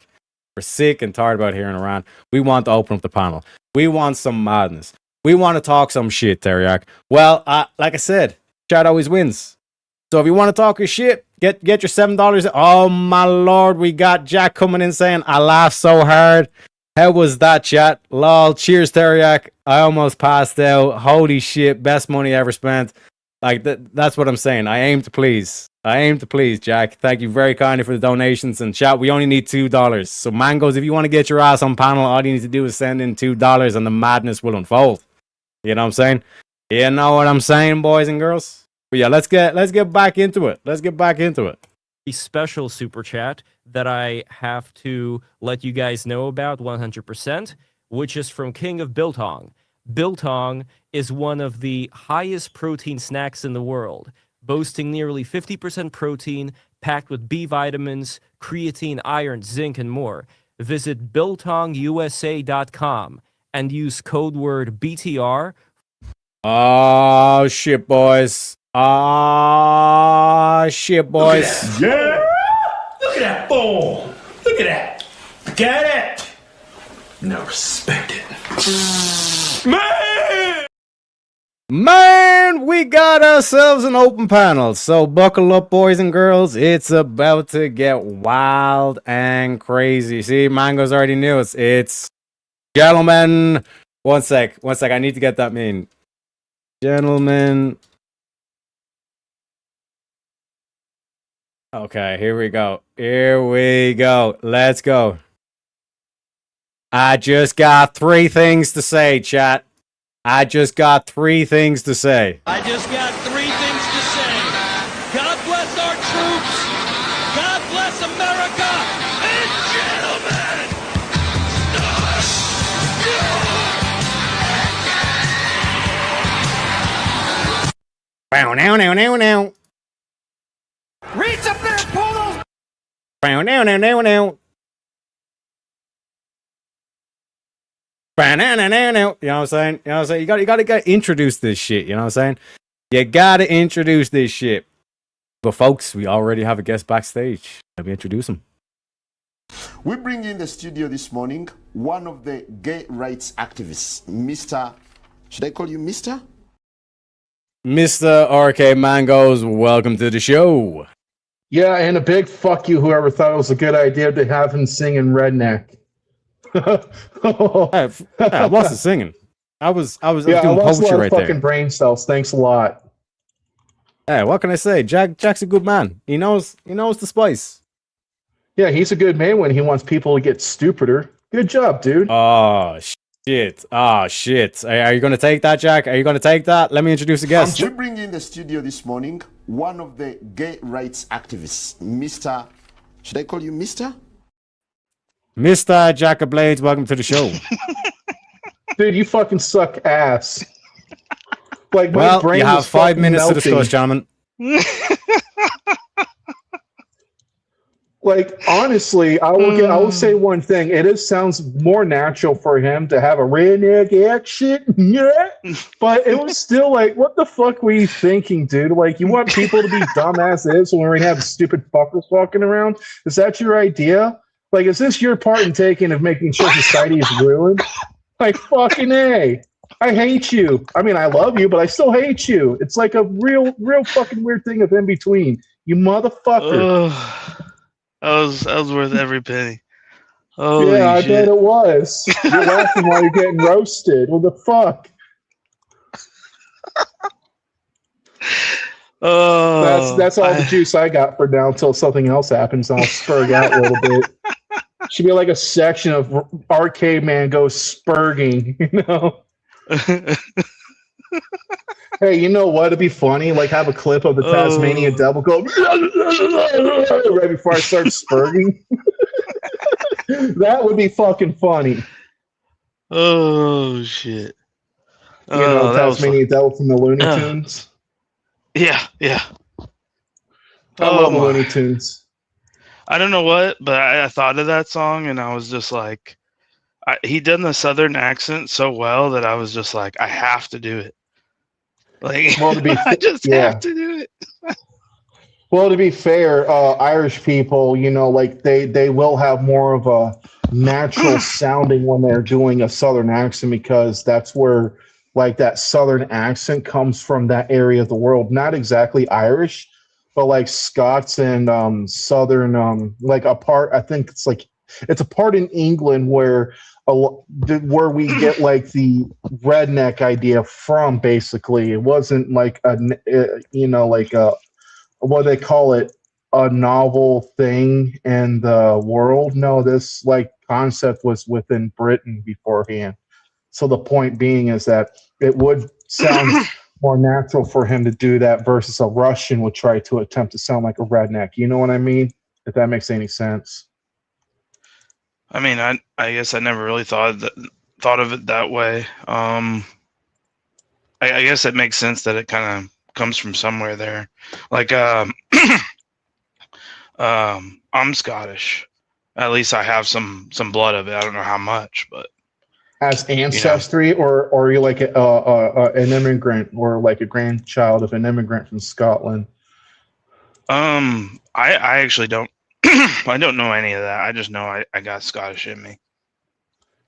Speaker 1: We're sick and tired about hearing Iran. We want to open up the panel. We want some madness. We want to talk some shit, Teriak. Well, like I said, chat always wins. So if you want to talk your shit, get your $7. Oh my lord, we got Jack coming in saying, I laughed so hard. How was that, chat? Lol, cheers, Teriak. I almost passed out. Holy shit, best money ever spent. Like, that's what I'm saying. I aim to please, Jack. Thank you very kindly for the donations. And chat, we only need $2. So Mangoes, if you want to get your ass on panel, all you need to do is send in $2 and the madness will unfold. You know what I'm saying? You know what I'm saying, boys and girls? But yeah, let's get back into it.
Speaker 3: A special super chat that I have to let you guys know about 100%, which is from King of Biltong. Biltong is one of the highest protein snacks in the world, boasting nearly 50% protein, packed with B vitamins, creatine, iron, zinc, and more. Visit biltongusa.com and use code word BTR.
Speaker 1: Oh, shit, boys. Yeah!
Speaker 2: Look at that form. Look at that. Got it. Now respect it.
Speaker 1: Man, we got ourselves an open panel. So buckle up, boys and girls. It's about to get wild and crazy. See, Mango's already knew it's gentlemen. One sec. I need to get that mean. Gentlemen. Okay, here we go. Let's go. I just got 3 things to say, chat. I just got 3 things to say.
Speaker 2: God bless our troops. God bless America. And gentlemen.
Speaker 1: Bow now now now now.
Speaker 2: Reach up there and pull those.
Speaker 1: Bow now now now now. Bow now now now now. You know what I'm saying? You know what I'm saying? You gotta get introduce this shit. You know what I'm saying? You gotta introduce this shit. But folks, we already have a guest backstage. Let me introduce him.
Speaker 7: We bring in the studio this morning one of the gay rights activists, Mr. Should I call you Mr.?
Speaker 1: Mr. RK Mangoes, welcome to the show.
Speaker 8: Yeah, and a big fuck you, whoever thought it was a good idea to have him sing in redneck.
Speaker 1: Hey, what's the singing? I was
Speaker 8: I
Speaker 1: doing
Speaker 8: lost a lot
Speaker 1: poetry
Speaker 8: of
Speaker 1: right
Speaker 8: fucking
Speaker 1: there.
Speaker 8: brain cells. Thanks a lot.
Speaker 1: Hey, what can I say? Jack's a good man. He knows the spice.
Speaker 8: Yeah, he's a good man when he wants people to get stupider. Good job, dude.
Speaker 1: Oh shit! Oh shit! Are you gonna take that, Jack? Are you gonna take that? Let me introduce the guest.
Speaker 7: We bring in the studio this morning one of the gay rights activists, Mr. Should I call you Mr.?
Speaker 1: Mr. Jack of Blades, welcome to the show.
Speaker 8: Dude, you fucking suck ass. Like my
Speaker 1: Well,
Speaker 8: brain
Speaker 1: you have
Speaker 8: is
Speaker 1: 5
Speaker 8: fucking
Speaker 1: minutes to
Speaker 8: melting.
Speaker 1: discuss, gentlemen.
Speaker 8: Like honestly, I will say one thing. It sounds more natural for him to have a redneck accent, yeah. But it was still like, what the fuck were you thinking, dude? Like, you want people to be dumbasses when we have stupid fuckers walking around? Is that your idea? Like, is this your part in taking of making sure society is ruined? Like, fucking A. I hate you. I mean, I love you, but I still hate you. It's like a real fucking weird thing of in between. You motherfucker.
Speaker 9: That was worth every penny. Holy
Speaker 8: Yeah, I
Speaker 9: shit.
Speaker 8: bet it was. You're laughing while you're getting roasted. What the fuck?
Speaker 9: Oh,
Speaker 8: That's all the juice I got for now until something else happens and I'll spurg out a little bit. Should be like a section of Arcade Man goes spurging, you know? Hey, you know what? It'd be funny. Like, have a clip of the Tasmanian devil go right before I start spurging. That would be fucking funny.
Speaker 9: Oh shit.
Speaker 8: You know,
Speaker 9: that was
Speaker 8: Tasmanian devil from the Looney
Speaker 9: Uh.
Speaker 8: Tunes.
Speaker 9: yeah.
Speaker 8: I love the
Speaker 9: my.
Speaker 8: Looney Tunes.
Speaker 9: I don't know what, but I thought of that song and I was just like, he done the southern accent so well that I was just like, I have to do it. Like,
Speaker 8: Well, to be
Speaker 9: I just
Speaker 8: yeah.
Speaker 9: have to do it.
Speaker 8: Well, to be fair, Irish people, you know, like they will have more of a natural sounding when they're doing a southern accent because that's where like that southern accent comes from that area of the world. Not exactly Irish, but like Scots and southern, like a part. I think it's a part in England where we get like the redneck idea from. Basically, it wasn't like like a what they call it, a novel thing in the world. No, this like concept was within Britain beforehand. So the point being is that it would sound more natural for him to do that versus a Russian would try to attempt to sound like a redneck. You know what I mean? If that makes any sense.
Speaker 9: I mean, I guess I never really thought of it that way. I guess it makes sense that it kind of comes from somewhere there. Like, I'm Scottish. At least I have some blood of it. I don't know how much, but
Speaker 8: As ancestry, or are you like an immigrant or like a grandchild of an immigrant from Scotland?
Speaker 9: I actually don't. I don't know any of that. I just know I got Scottish in me.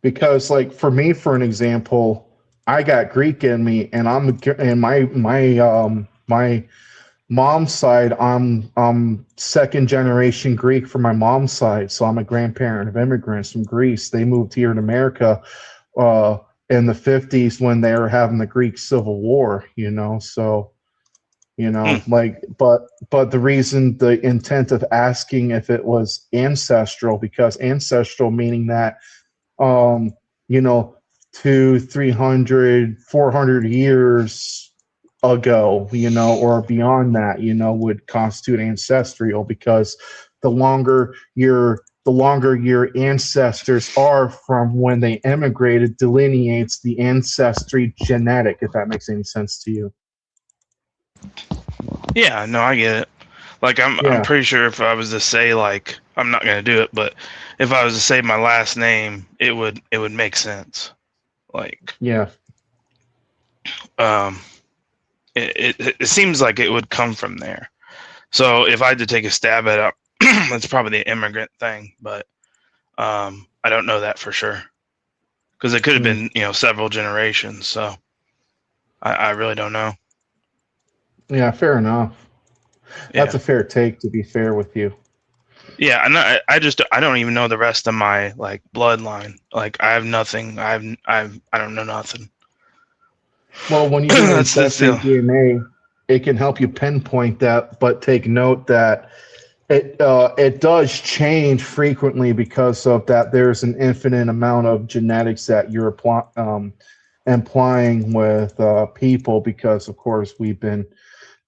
Speaker 8: Because like for me, for an example, I got Greek in me, and my mom's side, I'm second generation Greek from my mom's side, so I'm a grandparent of immigrants from Greece. They moved here in America in the 50s when they were having the Greek Civil War, you know. So, you know, like, but the intent of asking if it was ancestral, because ancestral meaning that, you know, 200, 300, 400 years ago, you know, or beyond that, you know, would constitute ancestral, because the longer your ancestors are from when they immigrated delineates the ancestry genetic, if that makes any sense to you.
Speaker 9: Yeah, no, I get it. Like I'm
Speaker 8: Yeah.
Speaker 9: pretty sure if I was to say like I'm not gonna do it, but if I was to say my last name, it would make sense. Like
Speaker 8: Yeah.
Speaker 9: it seems like it would come from there. So if I had to take a stab at it, that's probably the immigrant thing, but I don't know that for sure because it could have been several generations. So I really don't know.
Speaker 8: Yeah, fair enough. That's
Speaker 9: Yeah.
Speaker 8: a fair take, to be fair with you.
Speaker 9: Yeah, and I don't even know the rest of my like bloodline. Like I have nothing. I don't know nothing.
Speaker 8: Well, when you do
Speaker 9: That's the
Speaker 8: ancestry
Speaker 9: deal.
Speaker 8: DNA, it can help you pinpoint that, but take note that it does change frequently because of that. There's an infinite amount of genetics that you're implying with people because, of course, we've been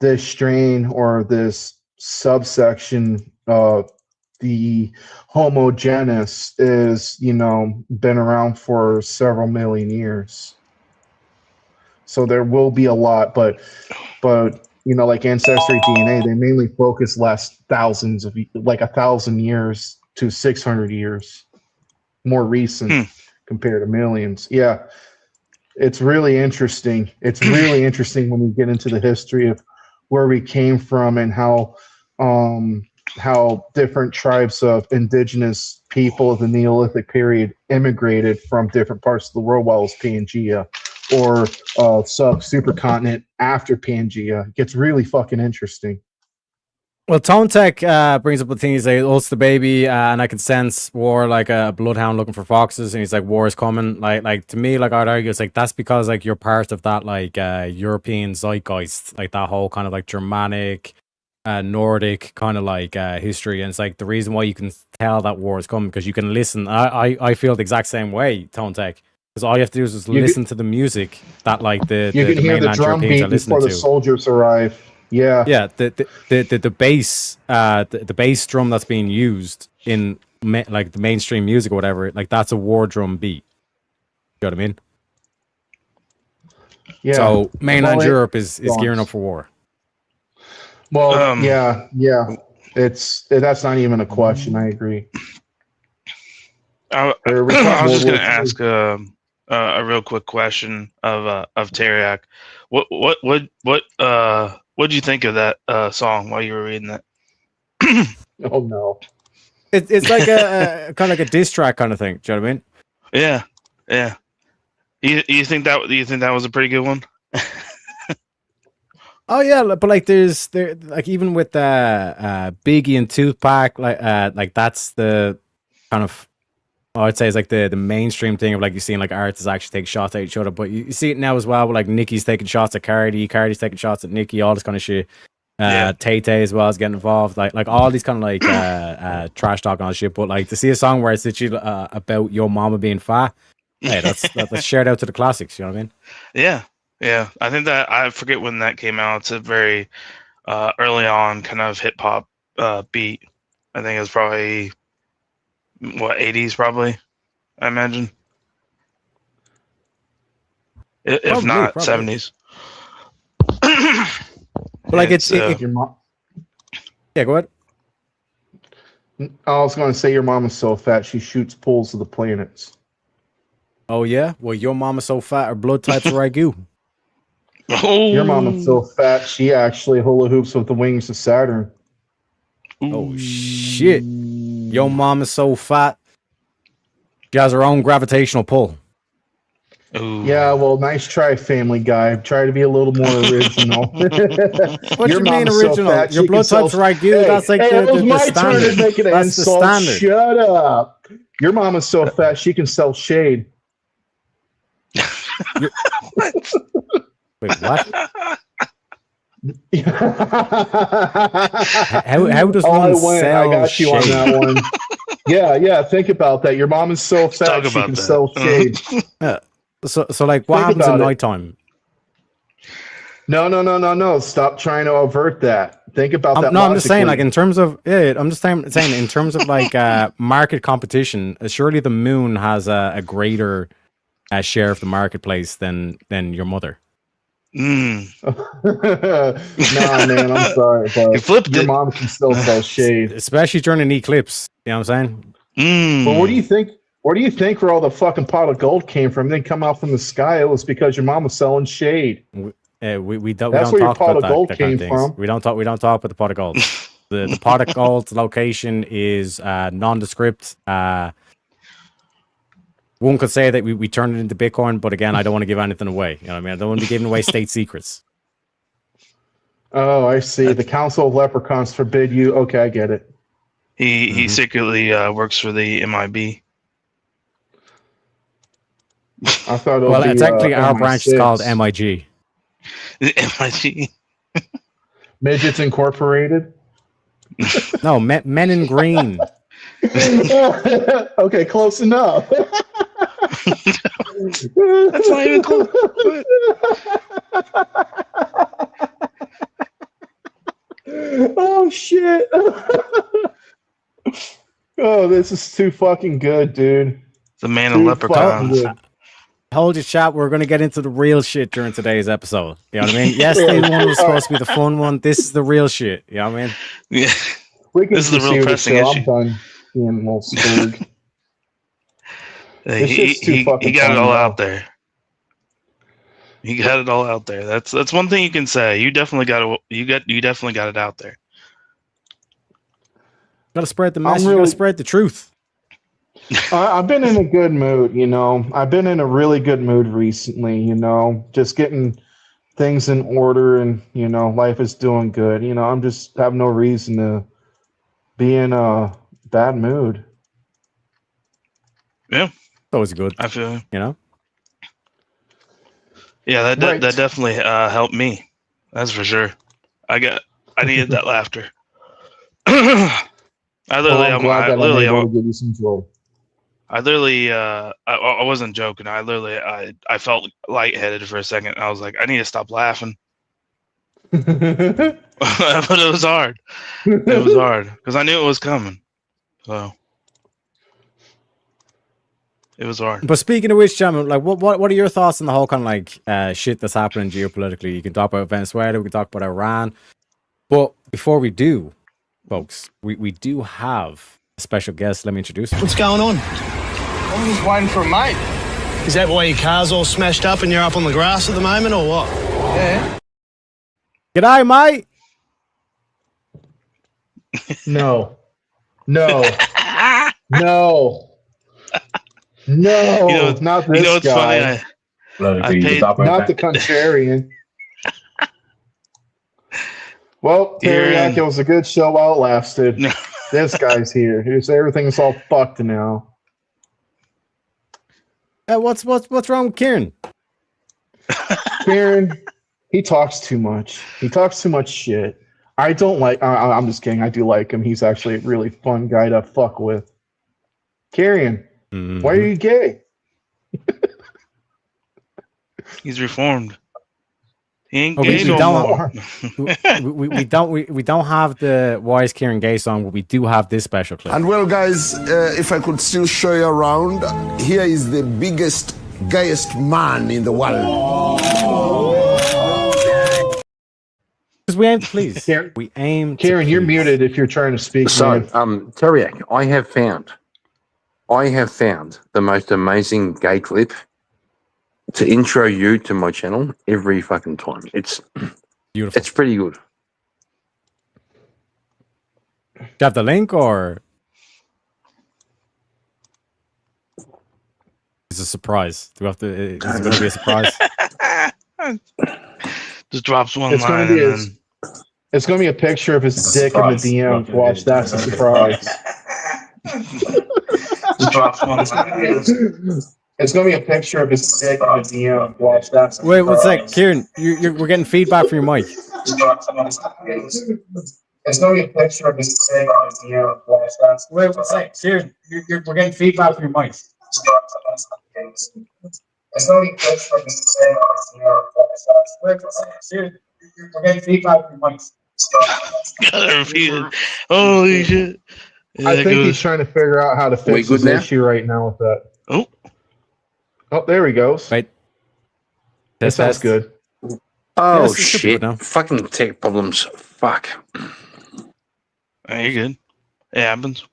Speaker 8: this strain or this subsection of the Homo genus is, been around for several million years. So there will be a lot, but like Ancestry DNA, they mainly focus last thousands of like 1,000 years to 600 years, more recent compared to millions. Yeah, it's really interesting. It's really interesting when we get into the history of where we came from and how different tribes of indigenous people of the Neolithic period immigrated from different parts of the world while it was Pangea or supercontinent after Pangea. It gets really fucking interesting.
Speaker 1: Well, Tone Tech brings up the thing. He's like, "Ulster baby," and I can sense war like a bloodhound looking for foxes. And he's like, "War is coming." Like to me, like I'd argue, it's like that's because like you're part of that like European zeitgeist, like that whole kind of like Germanic, Nordic kind of like history. And it's like the reason why you can tell that war is coming because you can listen. I feel the exact same way, Tone Tech. Because all you have to do is just listen to the music that like the
Speaker 8: You can hear the
Speaker 1: mainland
Speaker 8: drum
Speaker 1: Europeans
Speaker 8: beat
Speaker 1: are listening
Speaker 8: before
Speaker 1: to.
Speaker 8: the soldiers arrive. Yeah.
Speaker 1: Yeah, the bass, the bass drum that's being used in like the mainstream music or whatever, like that's a war drum beat. You know what I mean?
Speaker 8: Yeah.
Speaker 1: So mainland
Speaker 8: Well,
Speaker 1: Europe is gearing up for war.
Speaker 8: Well, yeah. That's not even a question. I agree.
Speaker 9: I was just gonna ask a real quick question of Teriak. What did you think of that song while you were reading that?
Speaker 8: Oh no.
Speaker 1: It's like a kind of like a diss track kind of thing. Do you know what I mean?
Speaker 9: Yeah. You think that was a pretty good one?
Speaker 1: Oh yeah, but like there like even with Biggie and Tupac, like that's the kind of I'd say it's like the mainstream thing of like you seeing like artists actually take shots at each other, but you see it now as well. With like Nicki's taking shots at Cardi's taking shots at Nicki, all this kind of shit. Tay Tay as well is getting involved, like all these kind of like trash talk on shit. But like to see a song where it's literally about your mama being fat, hey, that's shared out to the classics. You know what I mean?
Speaker 9: Yeah. I think that I forget when that came out. It's a very early on kind of hip hop beat. I think it was probably 80s, probably. I imagine, if not 70s.
Speaker 1: But like it's
Speaker 8: your mom.
Speaker 1: Yeah, go ahead.
Speaker 8: I was going to say your mom is so fat she shoots pulls of the planets.
Speaker 1: Oh yeah, well your mama's so fat her blood type's ragu.
Speaker 8: Your mom is so fat she actually hula hoops with the wings of Saturn.
Speaker 1: Oh shit! Your mom is so fat. She has her own gravitational pull.
Speaker 9: Ooh.
Speaker 8: Yeah, well, nice try, Family Guy. Try to be a little more original.
Speaker 1: What you mean original? Your blood type's ragu. That's like
Speaker 8: it was
Speaker 1: the
Speaker 8: my
Speaker 1: standard.
Speaker 8: turn to make an
Speaker 1: That's the
Speaker 8: insult.
Speaker 1: standard.
Speaker 8: Shut up. Your mom is so fat she can sell shade.
Speaker 1: Wait, what? How does one sell
Speaker 8: I got you on
Speaker 1: shade?
Speaker 8: that one. Yeah. Think about that. Your mom is so fat she can sell shade.
Speaker 1: So like, what
Speaker 8: Think
Speaker 1: happens at
Speaker 8: about it.
Speaker 1: nighttime?
Speaker 8: No. Stop trying to avert that. Think about that.
Speaker 1: No, I'm just saying, like
Speaker 8: logically.
Speaker 1: in terms of I'm just saying in terms of like market competition. Surely the moon has a greater share of the marketplace than your mother.
Speaker 8: Nah, man, I'm sorry,
Speaker 9: You
Speaker 8: but
Speaker 9: flipped
Speaker 8: your
Speaker 9: it.
Speaker 8: mom can still sell shade.
Speaker 1: Especially during an eclipse. You know what I'm saying?
Speaker 8: But what do you think? Where do you think where all the fucking pot of gold came from? It didn't come out from the sky. It was because your mom was selling shade.
Speaker 1: We don't
Speaker 8: That's
Speaker 1: we don't
Speaker 8: where your
Speaker 1: talk
Speaker 8: pot
Speaker 1: about
Speaker 8: of
Speaker 1: that,
Speaker 8: gold
Speaker 1: that kind of
Speaker 8: came
Speaker 1: things.
Speaker 8: from.
Speaker 1: We don't talk about the pot of gold. The pot of gold's location is nondescript. One could say that we turned it into Bitcoin, but again, I don't want to give anything away. You know what I mean? I don't want to be giving away state secrets.
Speaker 8: Oh, I see. The Council of Leprechauns forbid you. Okay, I get it.
Speaker 9: He secretly works for the MIB.
Speaker 8: I thought it
Speaker 1: Well,
Speaker 8: would be,
Speaker 1: technically, our branch is
Speaker 8: MI6.
Speaker 1: called MIG.
Speaker 9: MIG.
Speaker 8: Midgets Incorporated.
Speaker 1: No, Men in Green.
Speaker 8: Okay, close enough.
Speaker 9: That's not even close.
Speaker 8: Oh shit. Oh, this is too fucking good, dude.
Speaker 9: The man
Speaker 8: Too
Speaker 9: of leprechauns.
Speaker 8: fucking good.
Speaker 1: Hold your chat. We're going to get into the real shit during today's episode. You know what I mean? Yesterday one was supposed to be the fun one. This is the real shit. You know what I mean?
Speaker 9: Yeah.
Speaker 8: We can
Speaker 9: This is the real
Speaker 8: pursue
Speaker 9: pressing
Speaker 8: show.
Speaker 9: issue.
Speaker 8: I'm done being a little scared. This
Speaker 9: He
Speaker 8: shit's too fucking
Speaker 9: got it
Speaker 8: fun,
Speaker 9: all
Speaker 8: though.
Speaker 9: out there. He got it all out there. That's one thing you can say. You definitely got it. You definitely got it out there.
Speaker 1: Got to spread the message. Got
Speaker 8: really-
Speaker 1: to spread the truth.
Speaker 8: I've been in a good mood, you know. I've been in a really good mood recently, you know, just getting things in order and, you know, life is doing good. You know, I'm just have no reason to be in a bad mood.
Speaker 1: It's always good.
Speaker 9: I feel.
Speaker 1: You know?
Speaker 9: Yeah, that
Speaker 8: Right.
Speaker 9: that definitely helped me. That's for sure. I needed that laughter. I literally,
Speaker 8: I'm glad that I'm
Speaker 9: literally,
Speaker 8: able to give you some joy.
Speaker 9: I wasn't joking. I felt lightheaded for a second. I was like, I need to stop laughing. But it was hard. It was hard because I knew it was coming. So it was hard.
Speaker 1: But speaking of which, gentlemen, like, what are your thoughts on the whole kind of like shit that's happening geopolitically? You can talk about Venezuela, we can talk about Iran. But before we do, folks, we do have a special guest. Let me introduce him.
Speaker 10: What's going on?
Speaker 5: I'm just waiting for a mate.
Speaker 10: Is that why your car's all smashed up and you're up on the grass at the moment, or what?
Speaker 5: Yeah.
Speaker 1: G'day, mate.
Speaker 8: No. No. No. No.
Speaker 9: You know,
Speaker 8: not this
Speaker 9: You know what's
Speaker 8: guy.
Speaker 9: funny? I paid.
Speaker 8: Not the contrarian. Well,
Speaker 9: You're
Speaker 8: Teriyaki,
Speaker 9: in.
Speaker 8: it was a good show while it lasted.
Speaker 9: No.
Speaker 8: This guy's here. Everything's all fucked now.
Speaker 1: What's wrong with Kieran?
Speaker 8: Kieran, he talks too much. He talks too much shit. I don't like. I'm just kidding. I do like him. He's actually a really fun guy to fuck with. Kieran, why are you gay?
Speaker 9: He's reformed. He ain't
Speaker 1: Oh,
Speaker 9: gay
Speaker 1: we
Speaker 9: no
Speaker 1: don't-
Speaker 9: more.
Speaker 1: we don't have the Why is Kieran Gay song, but we do have this special clip.
Speaker 11: And well, guys, if I could still show you around, here is the biggest, gayest man in the world.
Speaker 1: Because we aim to please.
Speaker 8: Kieran-
Speaker 1: We aim to
Speaker 8: Kieran, you're
Speaker 1: please.
Speaker 8: muted if you're trying to speak.
Speaker 12: So,
Speaker 8: man.
Speaker 12: Teriak, I have found the most amazing gay clip to intro you to my channel every fucking time. It's
Speaker 1: Beautiful.
Speaker 12: it's pretty good.
Speaker 1: Do you have the link or it's a surprise? Do we have to? Is it going to be a surprise?
Speaker 9: Just drops one
Speaker 8: It's
Speaker 9: line.
Speaker 8: gonna be
Speaker 9: and
Speaker 8: his- It's going to be a picture of his dick in the DM. Watch, that's a surprise.
Speaker 9: Just drops one line.
Speaker 8: It's going to be a picture of his dick in the DM. Watch, that's a
Speaker 1: Wait, one sec,
Speaker 8: surprise.
Speaker 1: Kieran. We're getting feedback from your mic.
Speaker 8: It's going to be a picture of his dick in the DM. Watch, that's a
Speaker 1: Wait, one sec, Kieran. We're getting feedback from your mic.
Speaker 8: It's going to be a picture of his dick in the DM. Wait, one sec, Kieran. We're getting feedback from your mic.
Speaker 9: Gotta repeat it. Holy shit. Yeah,
Speaker 8: I
Speaker 9: that
Speaker 8: think he's
Speaker 9: goes-
Speaker 8: trying to figure out how to
Speaker 12: We
Speaker 8: fix
Speaker 12: good
Speaker 8: his
Speaker 12: now?
Speaker 8: issue right now with that.
Speaker 9: Oh,
Speaker 8: Oh, there he goes.
Speaker 1: Wait.
Speaker 8: That sounds good.
Speaker 12: Oh
Speaker 1: Yes, it's super
Speaker 12: shit!
Speaker 1: good now.
Speaker 12: Fucking tech problems. Fuck.
Speaker 9: You good? It happens.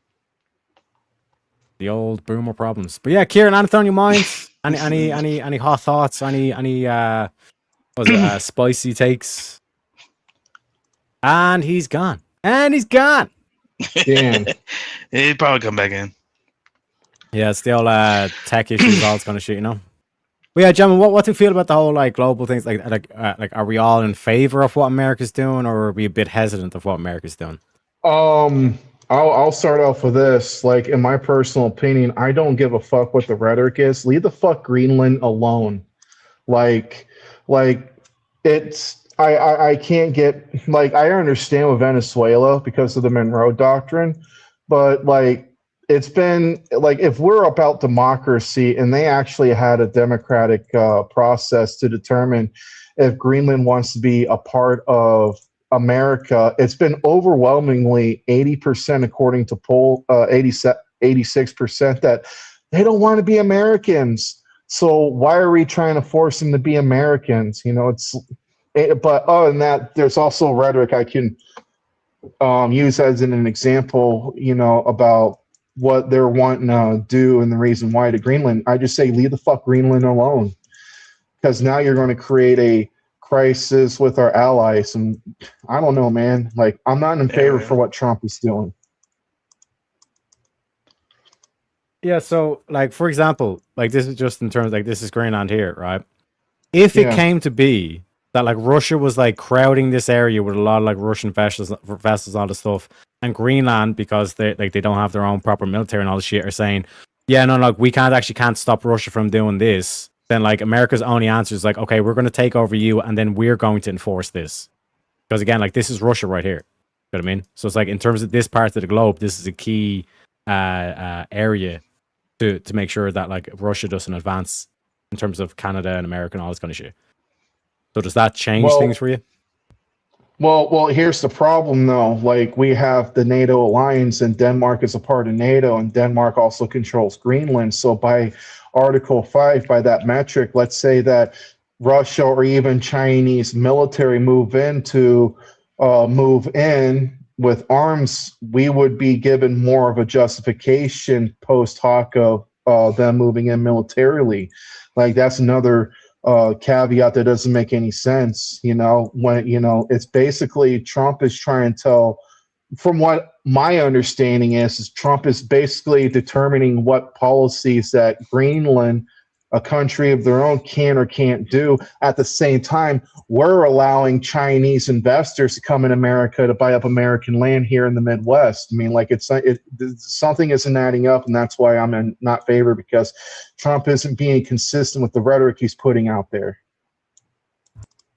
Speaker 1: The old boomer problems. But yeah, Kieran, anything on your mind? Any hot thoughts? Any spicy takes? And he's gone. And he's gone.
Speaker 8: Damn.
Speaker 9: He'd probably come back in.
Speaker 1: Yeah, it's the old tech issues, all this kind of shit, you know. But yeah, gentlemen, what do you feel about the whole like global things? Like, are we all in favor of what America's doing, or are we a bit hesitant of what America's doing?
Speaker 8: I'll start off with this. Like, in my personal opinion, I don't give a fuck what the rhetoric is. Leave the fuck Greenland alone. Like it's I can't get, like, I understand with Venezuela because of the Monroe Doctrine, but like it's been like, if we're about democracy and they actually had a democratic process to determine if Greenland wants to be a part of America, it's been overwhelmingly 80%, according to poll, 86%, that they don't want to be Americans. So why are we trying to force them to be Americans? You know, but other than that, there's also rhetoric I can use as an example, you know, about what they're wanting to do and the reason why to Greenland. I just say, leave the fuck Greenland alone, because now you're going to create a crisis with our allies. And I don't know, man. Like, I'm not in favor for what Trump is doing.
Speaker 1: Yeah, so like, for example, like, this is just in terms, like, this is Greenland here, right? If it came to be that like Russia was like crowding this area with a lot of like Russian vessels, all this stuff, and Greenland, because they don't have their own proper military and all this shit, are saying, yeah, no, we can't stop Russia from doing this, then like America's only answer is like, okay, we're going to take over you, and then we're going to enforce this, because again, like, this is Russia right here. You know what I mean? So it's like, in terms of this part of the globe, this is a key area to make sure that like Russia doesn't advance in terms of Canada and America and all this kind of shit. So does that change things for you?
Speaker 8: Well, here's the problem, though. Like, we have the NATO alliance, and Denmark is a part of NATO, and Denmark also controls Greenland. So by Article 5, by that metric, let's say that Russia or even Chinese military move in with arms, we would be given more of a justification post hoc of them moving in militarily. Like, that's another caveat that doesn't make any sense. You know, when, you know, it's basically Trump is trying to tell, from what my understanding is Trump is basically determining what policies that Greenland, a country of their own, can or can't do. At the same time, we're allowing Chinese investors to come in America to buy up American land here in the Midwest. I mean, like, something isn't adding up, and that's why I'm in not favor, because Trump isn't being consistent with the rhetoric he's putting out there.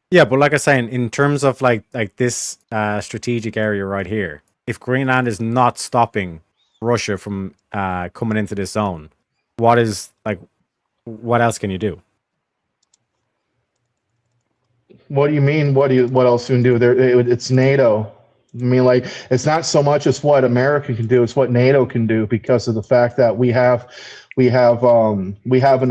Speaker 1: Yeah, but like I was saying, in terms of like this strategic area right here, if Greenland is not stopping Russia from coming into this zone, what else can you do?
Speaker 8: What do you mean? What else can you do? It's NATO. I mean, like, it's not so much as what America can do; it's what NATO can do, because of the fact that we have an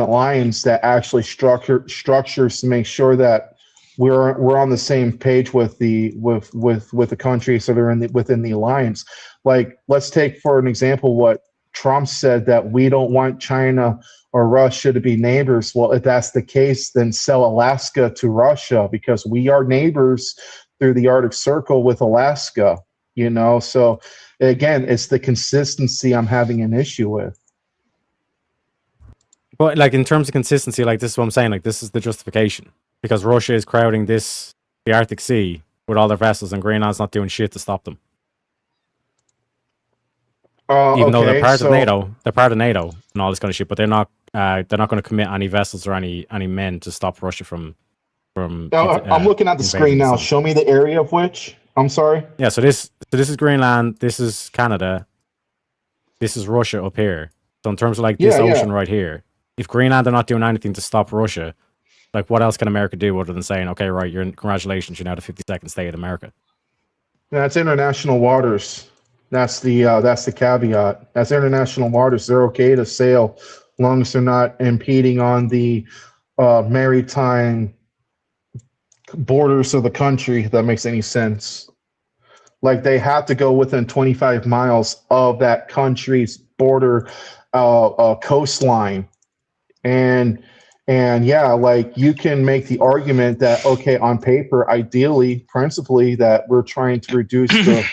Speaker 8: alliance that actually structures to make sure that we're on the same page with the countries that are within the alliance. Like, let's take for an example what Trump said, that we don't want China or Russia to be neighbors. Well, if that's the case, then sell Alaska to Russia, because we are neighbors through the Arctic Circle with Alaska, you know? So again, it's the consistency I'm having an issue with.
Speaker 1: But like, in terms of consistency, like, this is what I'm saying, like, this is the justification, because Russia is crowding the Arctic Sea with all their vessels, and Greenland's not doing shit to stop them. Even though they're part of NATO and all this kind of shit, but they're not going to commit any vessels or any men to stop Russia from.
Speaker 8: I'm looking at the screen now. Show me the area of which. I'm sorry.
Speaker 1: Yeah, so this is Greenland. This is Canada. This is Russia up here. So in terms of like this ocean right here, if Greenland are not doing anything to stop Russia, like, what else can America do other than saying, okay, right, congratulations, you're now the 52nd state of America?
Speaker 8: That's international waters. That's the caveat. That's international waters. They're okay to sail, as long as they're not impeding on the maritime borders of the country, if that makes any sense. Like they have to go within 25 miles of that country's border coastline. And yeah, like you can make the argument that, okay, on paper, ideally, principally, that we're trying to reduce the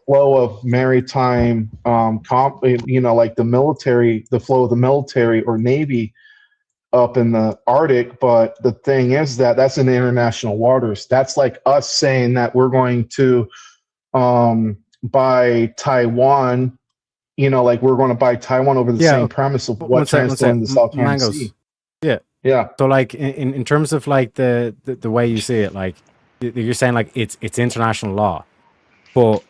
Speaker 8: flow of maritime, like the flow of the military or Navy up in the Arctic. But the thing is that that's in the international waters. That's like us saying that we're going to buy Taiwan, like we're going to buy Taiwan over the same premise of what translates in the South China Sea. Yeah.
Speaker 1: So like in terms of like the way you see it, like you're saying like it's international law, but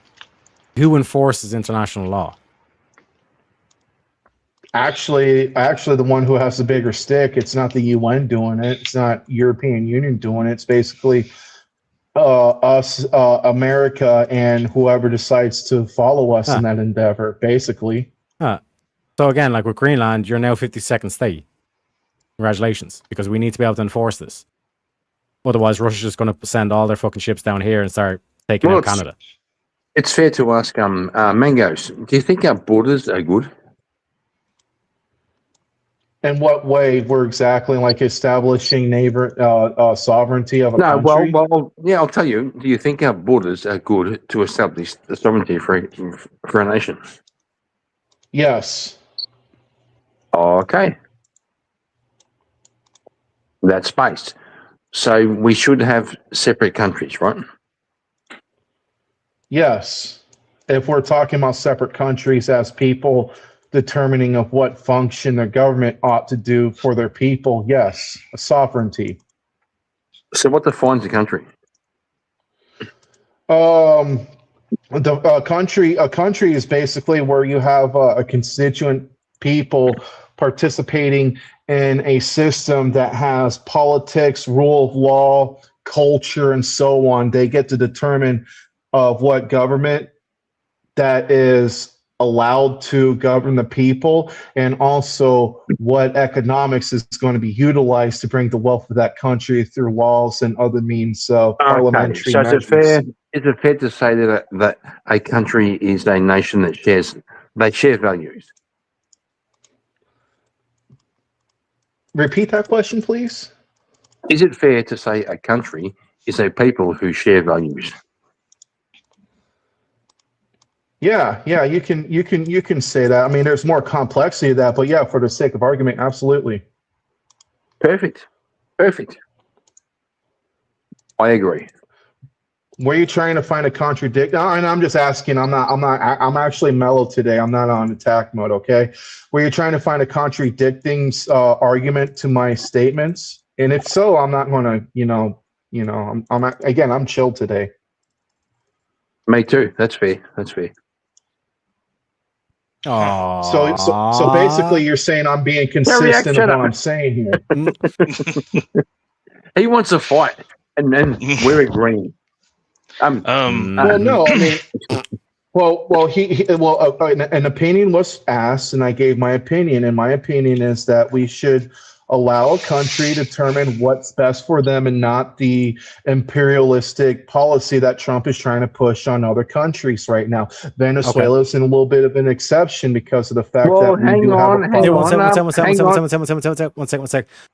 Speaker 1: who enforces international law?
Speaker 8: Actually, the one who has the bigger stick, it's not the UN doing it. It's not European Union doing it. It's basically us, America, and whoever decides to follow us in that endeavor, basically.
Speaker 1: So again, like with Greenland, you're now 52nd state. Congratulations, because we need to be able to enforce this. Otherwise, Russia's just going to send all their fucking ships down here and start taking out Canada.
Speaker 12: It's fair to ask, Mangoes, do you think our borders are good?
Speaker 8: In what way we're exactly like establishing neighbor sovereignty of a country?
Speaker 12: Well, yeah, I'll tell you. Do you think our borders are good to establish the sovereignty for a nation?
Speaker 8: Yes.
Speaker 12: Okay. That's space. So we should have separate countries, right?
Speaker 8: Yes. If we're talking about separate countries as people determining of what function their government ought to do for their people, yes, a sovereignty.
Speaker 12: So what defines a country?
Speaker 8: A country is basically where you have a constituent people participating in a system that has politics, rule of law, culture, and so on. They get to determine of what government that is allowed to govern the people, and also what economics is going to be utilized to bring the wealth of that country through laws and other means of parliamentary
Speaker 12: so
Speaker 8: measures.
Speaker 12: Is it fair to say that a country is a nation that share values?
Speaker 8: Repeat that question, please.
Speaker 12: Is it fair to say a country is a people who share values?
Speaker 8: Yeah, you can say that. I mean, there's more complexity to that, but yeah, for the sake of argument, absolutely.
Speaker 12: Perfect. I agree.
Speaker 8: Were you trying to find a contradiction? And I'm just asking. I'm actually mellow today. I'm not on attack mode. Okay. Were you trying to find a contradicting argument to my statements? And if so, I'm not going to. I'm chill today.
Speaker 12: Me too. That's fair.
Speaker 8: So basically, you're saying I'm being consistent in what I'm saying here.
Speaker 12: He wants a fight, and then we're agreeing.
Speaker 8: Well, no, I mean, an opinion was asked, and I gave my opinion, and my opinion is that we should allow a country to determine what's best for them and not the imperialistic policy that Trump is trying to push on other countries right now. Venezuela is in a little bit of an exception because of the fact that we do have
Speaker 1: one second.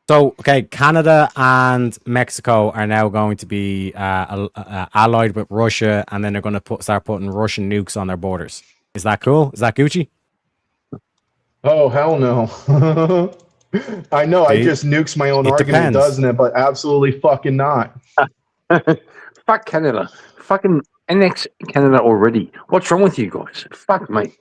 Speaker 1: So, okay, Canada and Mexico are now going to be allied with Russia, and then they're going to start putting Russian nukes on their borders. Is that cool? Is that Gucci?
Speaker 8: Oh, hell no. I know, I just nukes my own argument, doesn't it? But absolutely fucking not.
Speaker 12: Fuck Canada. Fucking annex Canada already. What's wrong with you guys? Fuck, mate.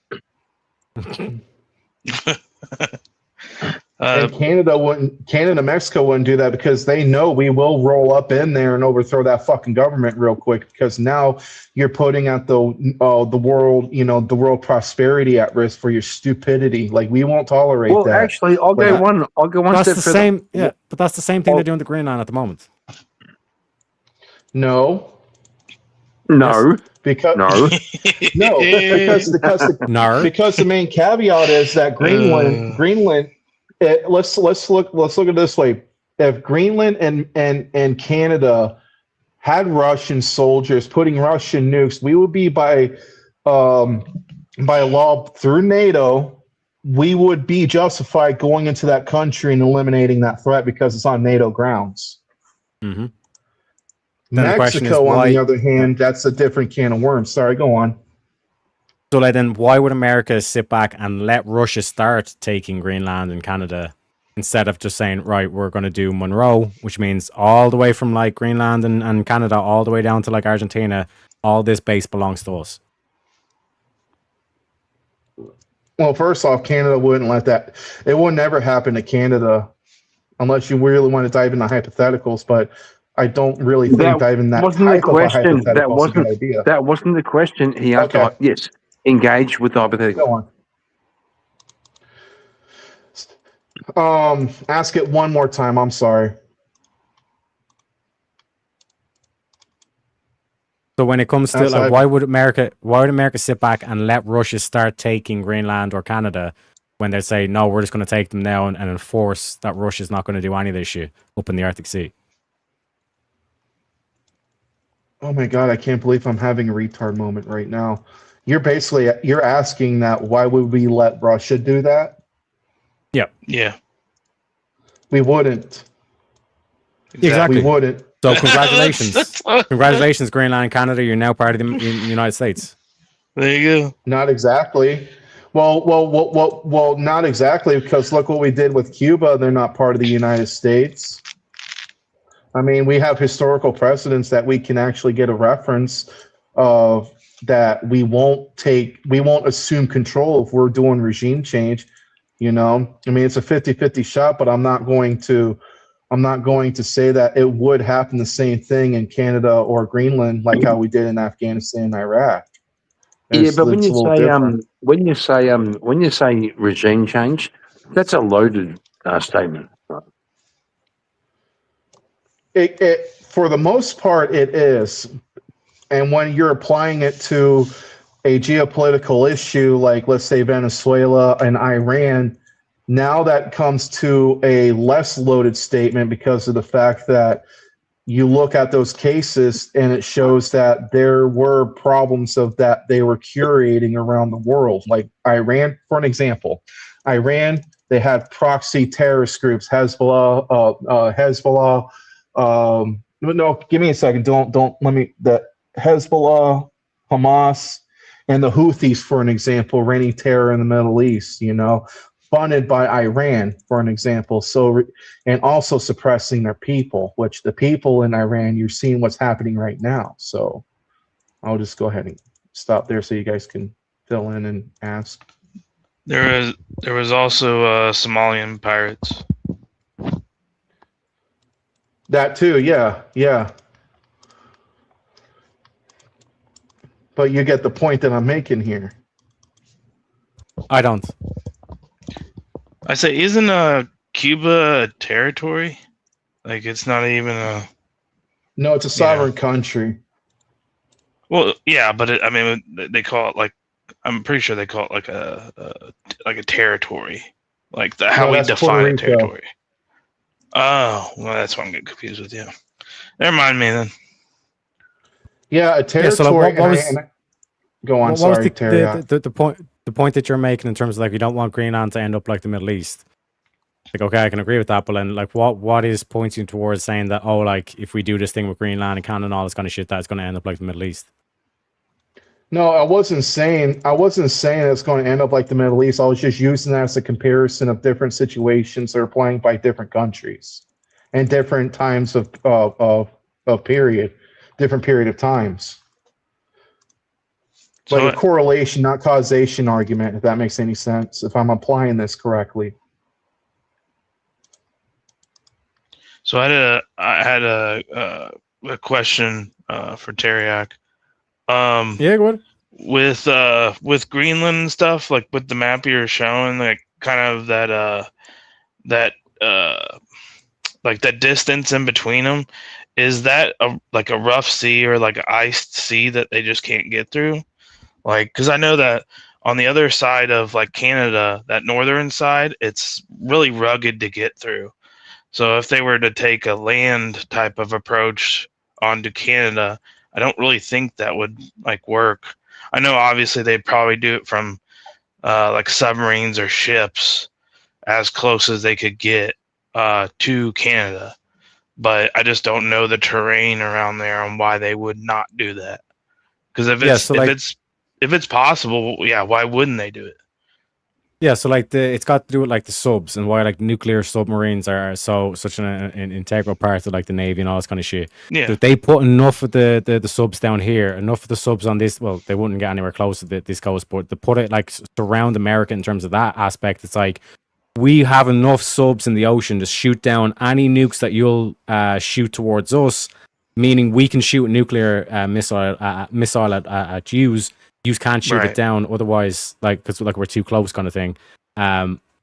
Speaker 8: And Canada, Mexico wouldn't do that because they know we will roll up in there and overthrow that fucking government real quick. Because now you're putting out the world, the world prosperity at risk for your stupidity. Like we won't tolerate that.
Speaker 12: Well, actually, I'll go one
Speaker 1: that's
Speaker 12: step
Speaker 1: the
Speaker 12: further.
Speaker 1: same. Yeah, but that's the same thing they're doing to Greenland at the moment.
Speaker 8: No. Because the main caveat is that Greenland. Let's look at it this way. If Greenland and Canada had Russian soldiers putting Russian nukes, we would be by law through NATO, we would be justified going into that country and eliminating that threat because it's on NATO grounds.
Speaker 1: Mm-hmm. Then the question is
Speaker 8: Mexico, on
Speaker 1: why-
Speaker 8: the other hand, that's a different can of worms. Sorry, go on.
Speaker 1: So like then why would America sit back and let Russia start taking Greenland and Canada instead of just saying, right, we're going to do Monroe, which means all the way from like Greenland and Canada all the way down to like Argentina, all this base belongs to us.
Speaker 8: Well, first off, Canada wouldn't let that. It would never happen to Canada unless you really want to dive into hypotheticals, but I don't really think diving that
Speaker 12: wasn't the
Speaker 8: type of a
Speaker 12: question. That
Speaker 8: hypothetical is a good
Speaker 12: wasn't.
Speaker 8: idea.
Speaker 12: That wasn't the question. He asked.
Speaker 8: Okay.
Speaker 12: Yes, engage with the hypothetical.
Speaker 8: Go on. Ask it one more time. I'm sorry.
Speaker 1: So when it comes to
Speaker 8: That's
Speaker 1: like,
Speaker 8: right.
Speaker 1: why would America sit back and let Russia start taking Greenland or Canada when they say, no, we're just going to take them now and enforce that Russia's not going to do any of this shit up in the Arctic Sea?
Speaker 8: Oh my God, I can't believe I'm having a retard moment right now. You're asking that why would we let Russia do that?
Speaker 1: Yep.
Speaker 9: Yeah.
Speaker 8: We wouldn't.
Speaker 1: Exactly.
Speaker 8: We wouldn't.
Speaker 1: So congratulations. Congratulations, Greenland and Canada. You're now part of the United States.
Speaker 9: There you go.
Speaker 8: Not exactly. Well, not exactly, because look what we did with Cuba. They're not part of the United States. I mean, we have historical precedents that we can actually get a reference of that we won't assume control if we're doing regime change. You know, I mean, it's a 50-50 shot, but I'm not going to say that it would happen the same thing in Canada or Greenland like how we did in Afghanistan and Iraq.
Speaker 12: Yeah, but
Speaker 8: it's a little different.
Speaker 12: when you say regime change, that's a loaded statement. Right?
Speaker 8: It for the most part it is, and when you're applying it to a geopolitical issue like, let's say, Venezuela and Iran, now that comes to a less loaded statement because of the fact that you look at those cases and it shows that there were problems of that they were curating around the world. Like Iran, for an example, they had proxy terrorist groups, Hezbollah. No, give me a second. Don't let me. The Hezbollah, Hamas, and the Houthis, for an example, raining terror in the Middle East. You know, funded by Iran, for an example. So, and also suppressing their people, which the people in Iran, you're seeing what's happening right now. So, I'll just go ahead and stop there so you guys can fill in and ask.
Speaker 9: There was also Somalian pirates.
Speaker 8: That too, yeah. But you get the point that I'm making here.
Speaker 1: I don't.
Speaker 9: I say, isn't Cuba a territory? Like, it's not even a.
Speaker 8: No, it's a sovereign country.
Speaker 9: Well, yeah, but they call it like. I'm pretty sure they call it like a territory, like how we define a territory. Oh, well, that's what I'm getting confused with. Yeah, never mind me then.
Speaker 8: Yeah, a territory. Go on.
Speaker 1: What was
Speaker 8: Sorry, Terry.
Speaker 1: the point that you're making in terms of like you don't want Greenland to end up like the Middle East? Like, okay, I can agree with that, but then like what is pointing towards saying that, oh, like if we do this thing with Greenland and Canada and all this kind of shit, that's going to end up like the Middle East?
Speaker 8: No, I wasn't saying it's going to end up like the Middle East. I was just using that as a comparison of different situations that are playing by different countries and different times of period, different period of times. Like a correlation, not causation argument, if that makes any sense, if I'm applying this correctly.
Speaker 9: So I had a question for Teriak.
Speaker 1: Yeah, go ahead.
Speaker 9: With Greenland and stuff, like with the map you're showing, like kind of that like that distance in between them, is that like a rough sea or like an iced sea that they just can't get through? Like, because I know that on the other side of like Canada, that northern side, it's really rugged to get through. So if they were to take a land type of approach onto Canada, I don't really think that would like work. I know obviously they'd probably do it from like submarines or ships as close as they could get to Canada, but I just don't know the terrain around there and why they would not do that. Because if it's possible, yeah, why wouldn't they do it?
Speaker 1: Yeah, so like it's got to do with like the subs and why like nuclear submarines are such an integral part of like the Navy and all this kind of shit.
Speaker 9: Yeah.
Speaker 1: If they put enough of the subs down here, enough of the subs on this, well, they wouldn't get anywhere close to this coast, but to put it like surround America in terms of that aspect, it's like we have enough subs in the ocean to shoot down any nukes that you'll shoot towards us, meaning we can shoot a nuclear missile at yous. You can't shoot it down, otherwise, like because like we're too close, kind of thing.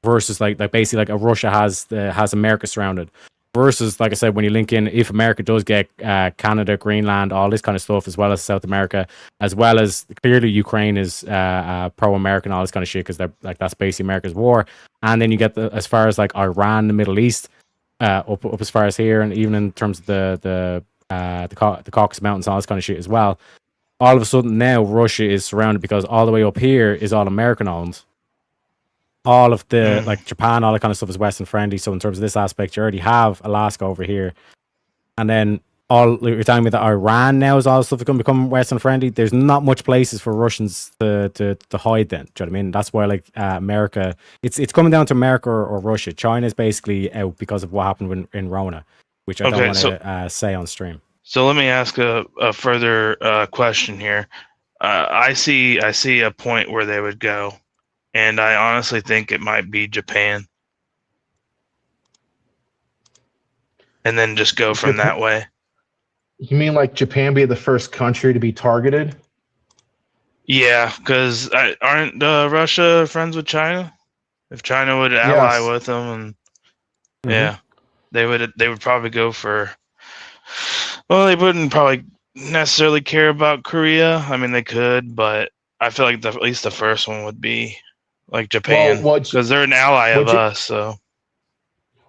Speaker 1: Versus like basically like a Russia has America surrounded. Versus like I said, when you link in, if America does get Canada, Greenland, all this kind of stuff, as well as South America, as well as clearly Ukraine is pro-American, all this kind of shit, because they're like that's basically America's war. And then you get as far as like Iran, the Middle East, up as far as here, and even in terms of the Caucasus Mountains, all this kind of shit as well. All of a sudden now Russia is surrounded because all the way up here is all American owned. All of the like Japan, all that kind of stuff is Western friendly. So in terms of this aspect, you already have Alaska over here, and then you're telling me that Iran now is all stuff that can become Western friendly. There's not much places for Russians to hide. Then, do you know what I mean? That's why like America, it's coming down to America or Russia. China is basically out because of what happened in Rona, which I don't want to say on stream.
Speaker 9: So let me ask a further question here. I see a point where they would go, and I honestly think it might be Japan, and then just go from that way.
Speaker 8: You mean like Japan be the first country to be targeted?
Speaker 9: Yeah, because aren't Russia friends with China? If China would ally with them, and yeah, they would probably go for. Well, they wouldn't probably necessarily care about Korea. I mean, they could, but I feel like at least the first one would be like Japan, because they're an area of us. So,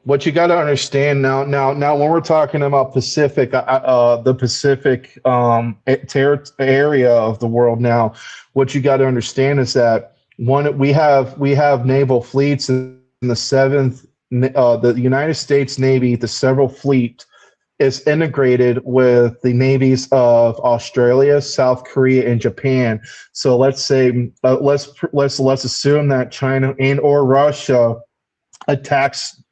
Speaker 8: what you got to understand now, when we're talking about Pacific, the Pacific area of the world now, what you got to understand is that we have naval fleets in the the United States Navy, the several fleet. Is integrated with the navies of Australia, South Korea, and Japan. So let's say let's assume that China and or Russia attacks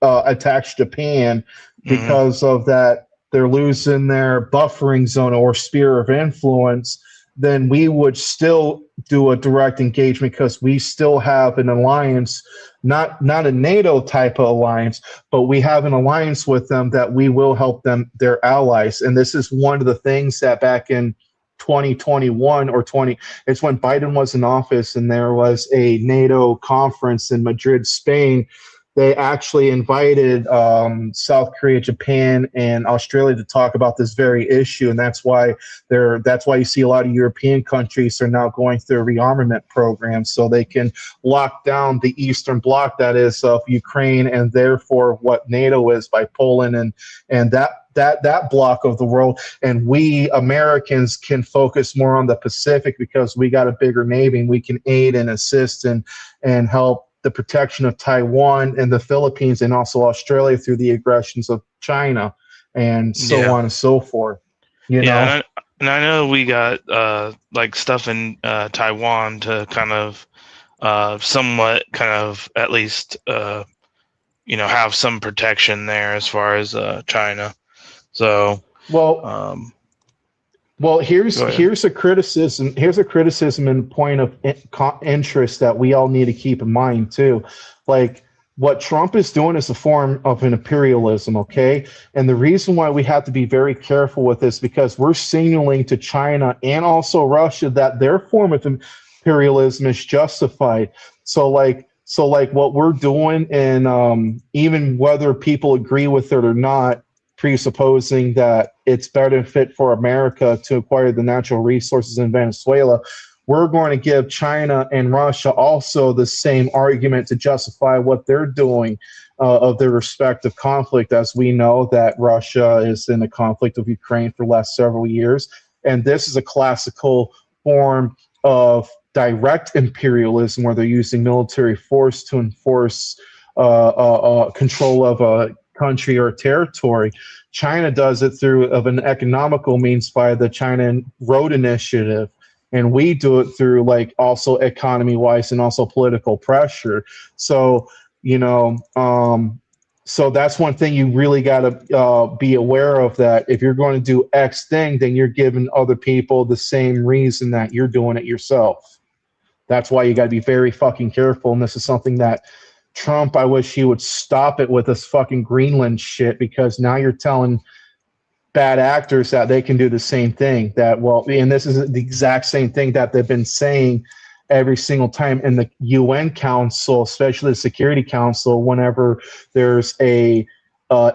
Speaker 8: Japan because of that they're losing their buffering zone or sphere of influence. Then we would still do a direct engagement because we still have an alliance, not a NATO type of alliance, but we have an alliance with them that we will help them, their allies. And this is one of the things that back in 2021 or it's when Biden was in office and there was a NATO conference in Madrid, Spain. They actually invited South Korea, Japan, and Australia to talk about this very issue, and that's why you see a lot of European countries are now going through a rearmament program so they can lock down the Eastern Bloc, that is of Ukraine, and therefore what NATO is by Poland and that block of the world. And we Americans can focus more on the Pacific because we got a bigger Navy and we can aid and assist and help the protection of Taiwan and the Philippines and also Australia through the aggressions of China and so on and so forth. You know?
Speaker 9: And I know we got like stuff in Taiwan to kind of somewhat kind of at least have some protection there as far as China. So
Speaker 8: well, here's a criticism. Here's a criticism and point of interest that we all need to keep in mind too. Like what Trump is doing is a form of an imperialism, okay? And the reason why we have to be very careful with this because we're signaling to China and also Russia that their form of imperialism is justified. So like what we're doing, and even whether people agree with it or not, presupposing that it's better fit for America to acquire the natural resources in Venezuela, we're going to give China and Russia also the same argument to justify what they're doing of their respective conflict, as we know that Russia is in the conflict of Ukraine for the last several years. And this is a classical form of direct imperialism where they're using military force to enforce control of a country or territory. China does it through of an economical means by the China Road Initiative. And we do it through like also economy wise and also political pressure. So, so that's one thing you really got to be aware of, that if you're going to do X thing, then you're giving other people the same reason that you're doing it yourself. That's why you got to be very fucking careful. And this is something that Trump, I wish he would stop it with this fucking Greenland shit, because now you're telling bad actors that they can do the same thing. And this is the exact same thing that they've been saying every single time in the UN Council, especially the Security Council, whenever there's a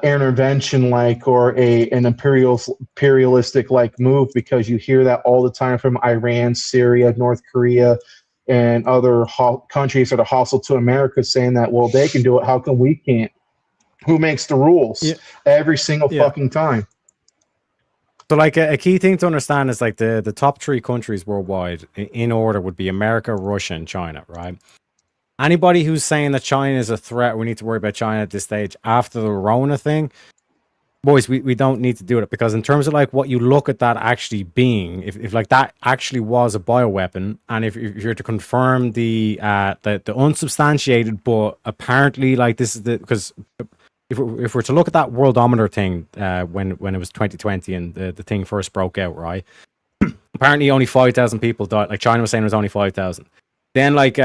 Speaker 8: intervention or an imperialistic like move, because you hear that all the time from Iran, Syria, North Korea, and other countries that are hostile to America, saying that, well, they can do it, how come we can't? Who makes the rules? Yeah. Every single fucking time.
Speaker 1: So, like, a key thing to understand is, like, the top 3 countries worldwide in order would be America, Russia, and China, right? Anybody who's saying that China is a threat, we need to worry about China at this stage after the Rona thing, boys, we don't need to do it, because in terms of like what you look at that actually being, if like that actually was a bioweapon, and if you're to confirm the unsubstantiated, but apparently like this is because if we're to look at that worldometer thing when it was 2020 and the thing first broke out, right? Apparently only 5,000 people died. Like China was saying it was only 5,000. Then like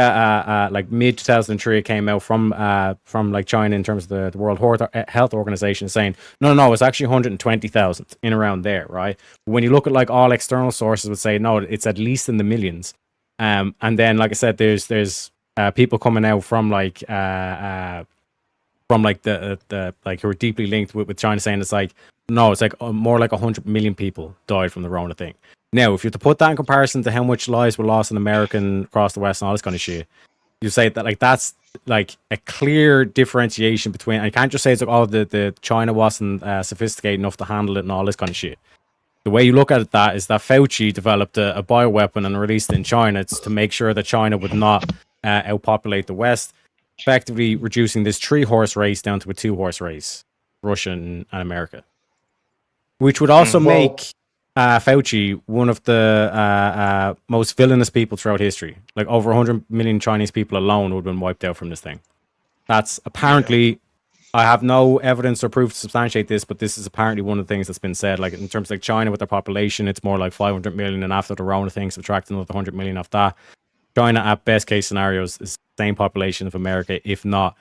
Speaker 1: mid 2003 it came out from like China in terms of the World Health Organization saying no, it's actually 120,000 in around there, right? When you look at like all external sources would say no, it's at least in the millions. And then like I said, there's people coming out from like the like who are deeply linked with China saying it's like no, it's like more like 100 million people died from the Rona thing. Now, if you have to put that in comparison to how much lives were lost in America and across the West and all this kind of shit, you say that like that's like a clear differentiation between. And you can't just say it's like, oh, the China wasn't sophisticated enough to handle it and all this kind of shit. The way you look at it, that is that Fauci developed a bioweapon and released it in China. It's to make sure that China would not outpopulate the West, effectively reducing this 3-horse race down to a 2-horse race, Russia and America, which would also make Fauci one of the most villainous people throughout history. Like over 100 million Chinese people alone would have been wiped out from this thing. That's apparently, I have no evidence or proof to substantiate this, but this is apparently one of the things that's been said. Like in terms of like China with their population, it's more like 500 million, and after the Rona thing, subtract another 100 million off that. China at best case scenarios is the same population of America, if not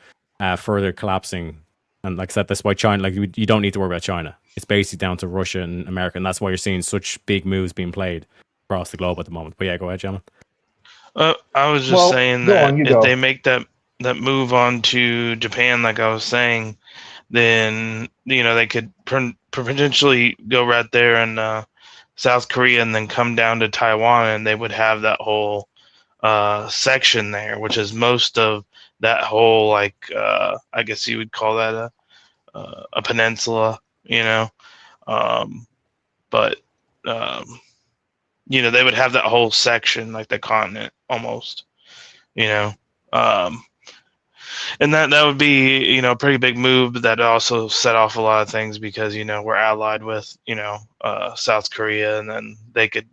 Speaker 1: further collapsing. And like I said, that's why China, like you don't need to worry about China. It's basically down to Russia and America, and that's why you're seeing such big moves being played across the globe at the moment. But yeah, go ahead, gentlemen.
Speaker 9: I was just saying that if they make that move on to Japan, like I was saying, then they could potentially go right there in South Korea and then come down to Taiwan, and they would have that whole section there, which is most of that whole like I guess you would call that a peninsula. But they would have that whole section, like the continent almost, and that would be, a pretty big move, but that also set off a lot of things because, we're allied with, South Korea, and then they could,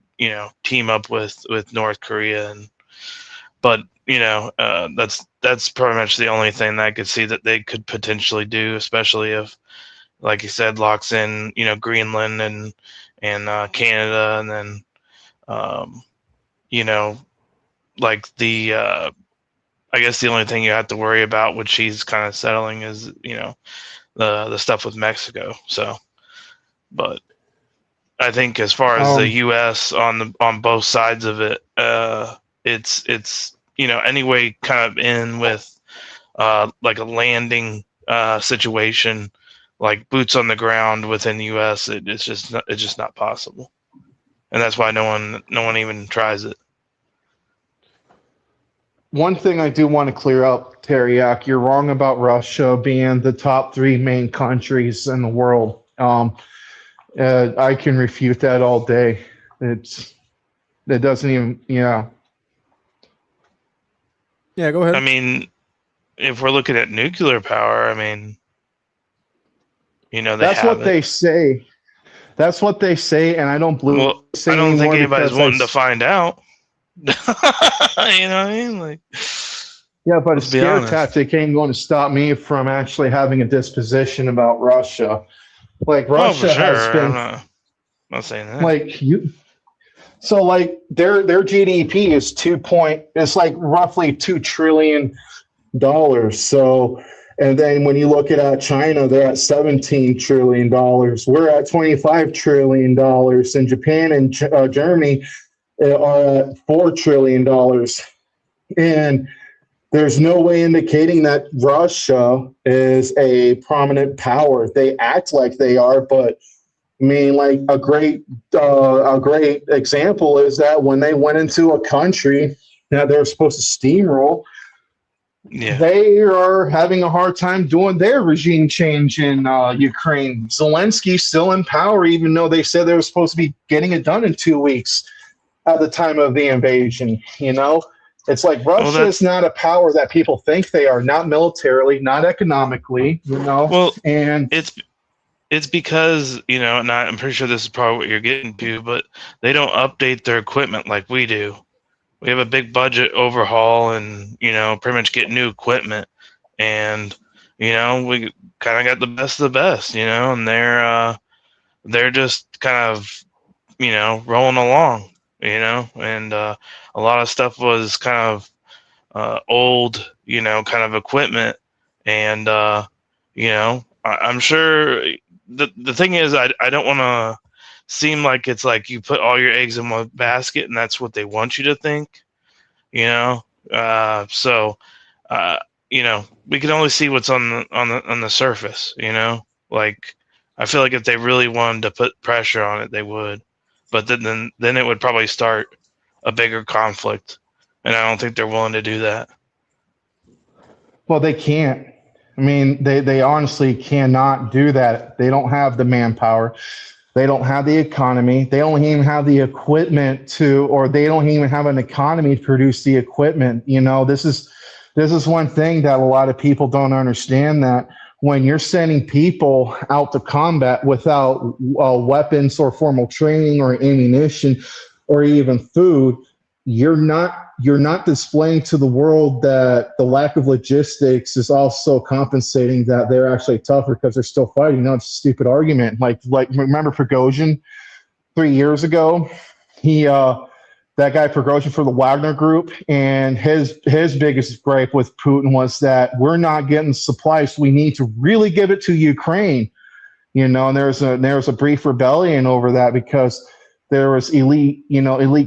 Speaker 9: team up with North Korea. But that's pretty much the only thing that I could see that they could potentially do, especially if, like you said, locks in, Greenland and Canada, and then, like the, I guess the only thing you have to worry about, which he's kind of settling, is, the stuff with Mexico. So, but I think as far as the U.S. on both sides of it, it's anyway kind of in with like a landing situation, like boots on the ground within the U.S. It's just not possible, and that's why no one even tries it.
Speaker 8: one thing I do want to clear up, Teriak, you're wrong about Russia being the top 3 main countries in the world. I can refute that all day. It doesn't even,
Speaker 1: Yeah, go ahead.
Speaker 9: I mean, if we're looking at nuclear power, I mean,
Speaker 8: that's what they say. That's what they say, and I don't believe.
Speaker 9: Well, I don't think anybody's wanting to find out. You know what I mean? Like,
Speaker 8: yeah, but a scare
Speaker 9: honest.
Speaker 8: tactic ain't going to stop me from actually having a disposition about Russia. Like Russia
Speaker 9: for sure.
Speaker 8: has been,
Speaker 9: I'm not saying that.
Speaker 8: like you. So like their GDP is it's like roughly $2 trillion. So, and then when you look at China, they're at $17 trillion. We're at $25 trillion, and Japan and Germany are at $4 trillion. And there's no way indicating that Russia is a prominent power. They act like they are, but I mean, like a great example is that when they went into a country that they're supposed to steamroll, they are having a hard time doing their regime change in Ukraine. Zelensky's still in power, even though they said they were supposed to be getting it done in 2 weeks at the time of the invasion. It's like Russia is not a power that people think they are, not militarily, not economically,
Speaker 9: Well,
Speaker 8: and
Speaker 9: it's because, and I'm pretty sure this is probably what you're getting to, but they don't update their equipment like we do. We have a big budget overhaul and, pretty much get new equipment. And, we kind of got the best of the best, and they're just kind of, rolling along, and a lot of stuff was kind of old, kind of equipment. And, I'm sure the thing is, I don't want to seem like it's like you put all your eggs in one basket and that's what they want you to think, so we can only see what's on the surface, like I feel like if they really wanted to put pressure on it, they would, but then it would probably start a bigger conflict, and I don't think they're willing to do that.
Speaker 8: well, they can't. I mean, they honestly cannot do that. They don't have the manpower. They don't have the economy. They don't even have the equipment or they don't even have an economy to produce the equipment. This is one thing that a lot of people don't understand, that when you're sending people out to combat without weapons or formal training or ammunition or even food, you're not displaying to the world that the lack of logistics is also compensating that they're actually tougher because they're still fighting. It's a stupid argument. Like remember Prigozhin 3 years ago? That guy Prigozhin for the Wagner Group, and his biggest gripe with Putin was that we're not getting supplies. We need to really give it to Ukraine. And there's a brief rebellion over that because there was elite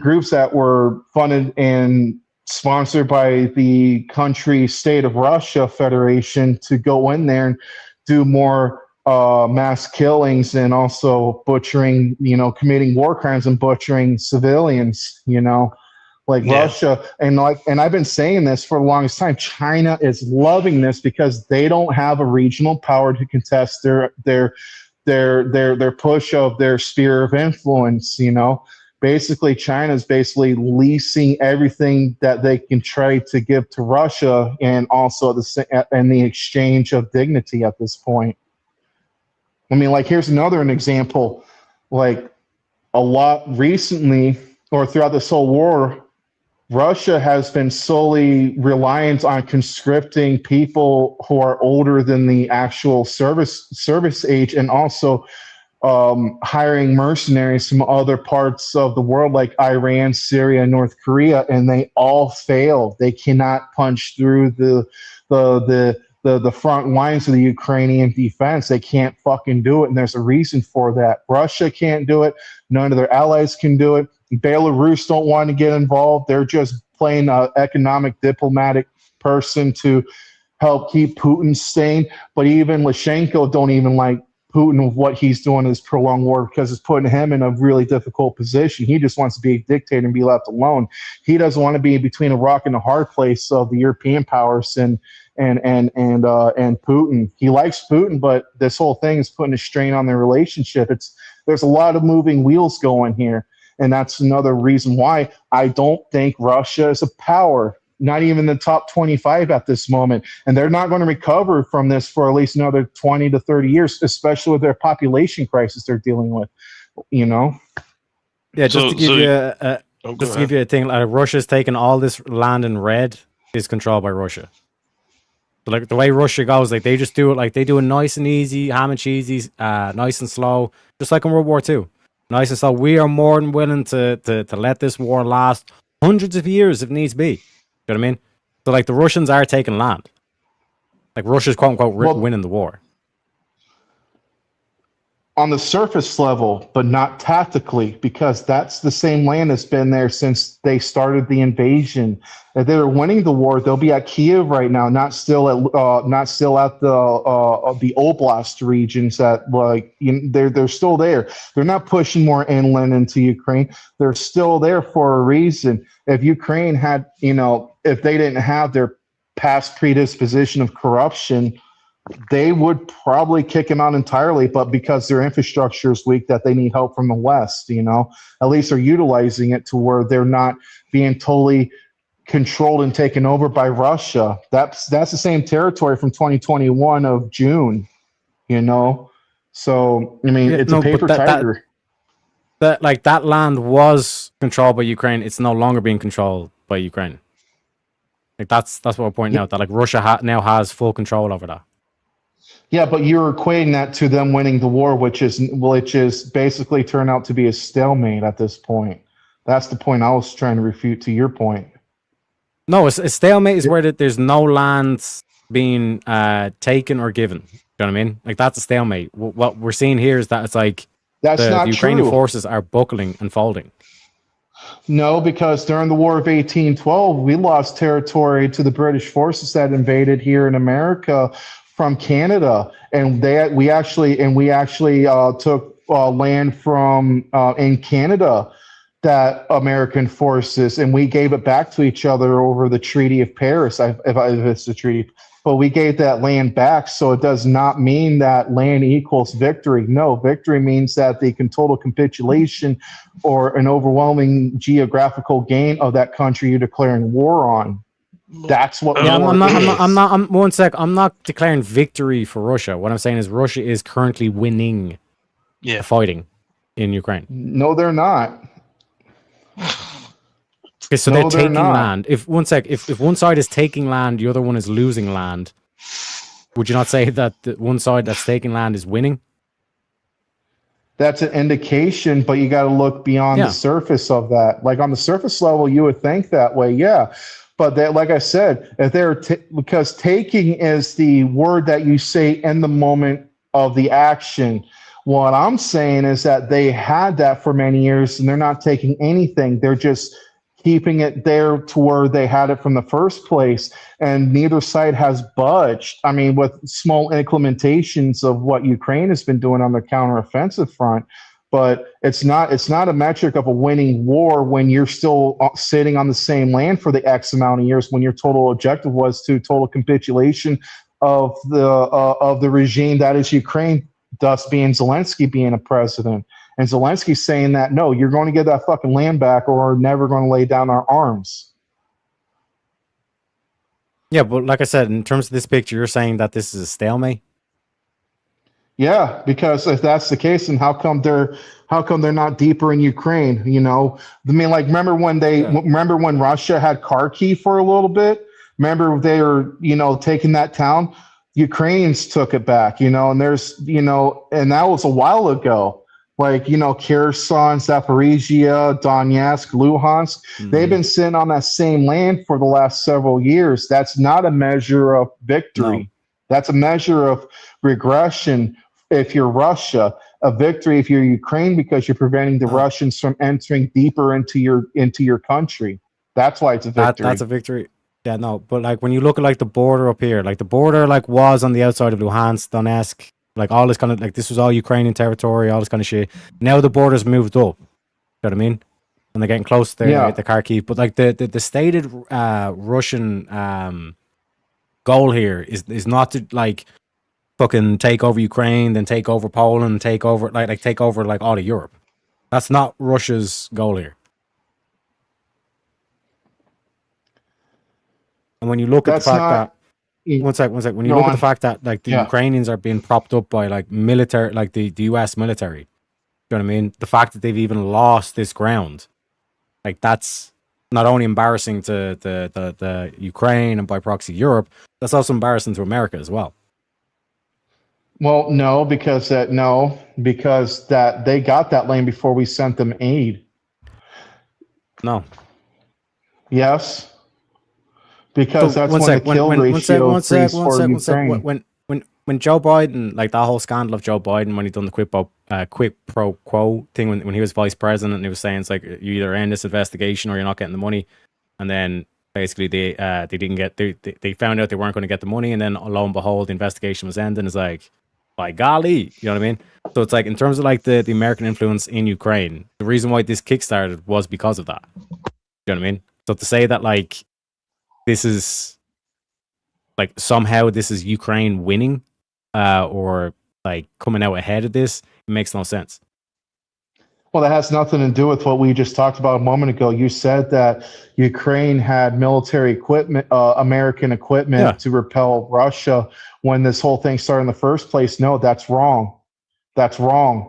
Speaker 8: groups that were funded and sponsored by the country state of Russia Federation to go in there and do more mass killings and also butchering, committing war crimes and butchering civilians, Russia. And I've been saying this for the longest time, China is loving this because they don't have a regional power to contest their push of their sphere of influence. Basically China's basically leasing everything that they can try to give to Russia, and also in the exchange of dignity at this point. I mean, like, here's an example. Like, a lot recently, or throughout this whole war, Russia has been solely reliant on conscripting people who are older than the actual service age, and also hiring mercenaries from other parts of the world like Iran, Syria, North Korea, and they all failed. They cannot punch through the front lines of the Ukrainian defense. They can't fucking do it, and there's a reason for that. Russia can't do it. None of their allies can do it. Belarus don't want to get involved. They're just playing an economic diplomatic person to help keep Putin sane. But even Lukashenko don't even like Putin of what he's doing is prolonged war because it's putting him in a really difficult position. He just wants to be a dictator and be left alone. He doesn't want to be between a rock and a hard place of the European powers and Putin. He likes Putin, but this whole thing is putting a strain on their relationship. There's a lot of moving wheels going here, and that's another reason why I don't think Russia is a power. Not even the top 25 at this moment. And they're not going to recover from this for at least another 20 to 30 years, especially with their population crisis they're dealing with, you know?
Speaker 1: Yeah, just to give you a thing, like Russia's taken all this land in red is controlled by Russia. So like the way Russia goes, like they just do it, like they do it nice and easy, ham and cheesy, nice and slow, just like in World War II. Nice and slow. We are more than willing to let this war last hundreds of years if needs be. You know what I mean? So, like, the Russians are taking land. Like, Russia's quote-unquote winning the war.
Speaker 8: On the surface level, but not tactically, because that's the same land that's been there since they started the invasion. If they're winning the war, they'll be at Kiev right now, not still at the Oblast regions. That they're still there. They're not pushing more inland into Ukraine. They're still there for a reason. If Ukraine had, if they didn't have their past predisposition of corruption, they would probably kick him out entirely, but because their infrastructure is weak, that they need help from the West, at least they're utilizing it to where they're not being totally controlled and taken over by Russia. That's the same territory from 2021 of June, So, I mean, it's a paper tiger.
Speaker 1: That land was controlled by Ukraine. It's no longer being controlled by Ukraine. Like that's what I'm pointing out. That like Russia now has full control over that.
Speaker 8: Yeah, but you're equating that to them winning the war, which is basically turned out to be a stalemate at this point. That's the point I was trying to refute to your point.
Speaker 1: No, a stalemate is where there's no lands being taken or given. You know what I mean? Like that's a stalemate. What we're seeing here is that it's like the Ukrainian forces are buckling and folding.
Speaker 8: No, because during the War of 1812, we lost territory to the British forces that invaded here in America from Canada, and we actually took land from in Canada, that American forces, and we gave it back to each other over the Treaty of Paris. If it's the treaty, but we gave that land back, so it does not mean that land equals victory. No, victory means that the total capitulation or an overwhelming geographical gain of that country you're declaring war on. That's what.
Speaker 1: Yeah, I'm not declaring victory for Russia. What I'm saying is Russia is currently winning the fighting in Ukraine.
Speaker 8: No, they're not.
Speaker 1: Okay, so they're taking land. If one side is taking land, the other one is losing land. Would you not say that the one side that's taking land is winning?
Speaker 8: That's an indication, but you got to look beyond the surface of that. Like on the surface level, you would think that way, yeah. But that, like I said, if they're because taking is the word that you say in the moment of the action. What I'm saying is that they had that for many years, and they're not taking anything. They're just keeping it there to where they had it from the first place, and neither side has budged. I mean, with small implementations of what Ukraine has been doing on the counteroffensive front. But it's not a metric of a winning war when you're still sitting on the same land for the X amount of years, when your total objective was to total capitulation of the regime that is Ukraine, thus being Zelensky being a president. And Zelensky's saying that, no, you're going to get that fucking land back or we're never going to lay down our arms.
Speaker 1: Yeah, but like I said, in terms of this picture, you're saying that this is a stalemate?
Speaker 8: Yeah, because if that's the case, then how come they're not deeper in Ukraine? I mean, like remember when Russia had Kharkiv for a little bit? Remember they were taking that town. Ukrainians took it back, and there's and that was a while ago. Like Kherson, Zaporizhia, Donetsk, Luhansk, they've been sitting on that same land for the last several years. That's not a measure of victory. No. That's a measure of regression. If you're Russia, a victory if you're Ukraine, because you're preventing the Russians from entering deeper into your country. That's why it's a victory.
Speaker 1: That's a victory. Yeah, no, but like when you look at like the border up here, like the border like was on the outside of Luhansk, Donetsk, Like all this kind of like this was all Ukrainian territory, all this kind of shit. Now the borders moved up. You know what I mean? And they're getting close to the Kharkiv. But like the stated Russian goal here is not to like fucking take over Ukraine, then take over Poland, take over take over like all of Europe. That's not Russia's goal here. And when you look at the fact that one sec. When you look at the fact that like the Ukrainians are being propped up by like military, like the US military, you know what I mean? The fact that they've even lost this ground, like that's not only embarrassing to the Ukraine and by proxy Europe, that's also embarrassing to America as well.
Speaker 8: Well, no, because they got that land before we sent them aid.
Speaker 1: No.
Speaker 8: Yes. Because that's when the kill ratio increased for Ukraine.
Speaker 1: When Joe Biden, like that whole scandal of Joe Biden when he done the quid pro quo thing when he was vice president, and he was saying it's like you either end this investigation or you're not getting the money, and then basically they didn't get they found out they weren't going to get the money, and then lo and behold the investigation was ending. It's like, by golly, you know what I mean? So it's like in terms of like the American influence in Ukraine, the reason why this kickstarted was because of that. You know what I mean? So to say that like this is like somehow this is Ukraine winning or like coming out ahead of this, it makes no sense.
Speaker 8: Well, that has nothing to do with what we just talked about a moment ago. You said that Ukraine had military equipment, American equipment to repel Russia when this whole thing started in the first place. No, that's wrong. That's wrong.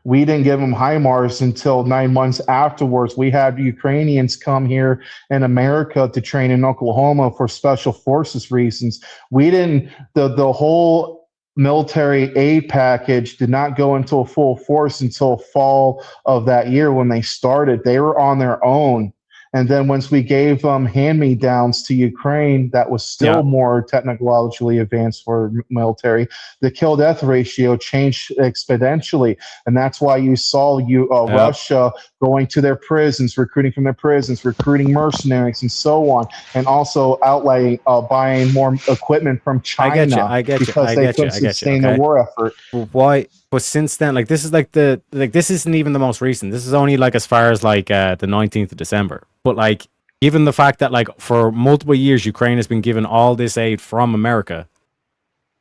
Speaker 8: We didn't give them HIMARS until 9 months afterwards. We had Ukrainians come here in America to train in Oklahoma for special forces reasons. We didn't, the whole military aid package did not go into full force until fall of that year when they started. They were on their own. And then once we gave them hand-me-downs to Ukraine, that was still more technologically advanced for military, the kill-death ratio changed exponentially. And that's why you saw Russia going to their prisons, recruiting from their prisons, recruiting mercenaries, and so on. And also outlaying, buying more equipment from China because they couldn't sustain the war effort.
Speaker 1: Why? But since then, like this is like this isn't even the most recent. This is only like as far as like the 19th of December. But like, given the fact that like for multiple years Ukraine has been given all this aid from America,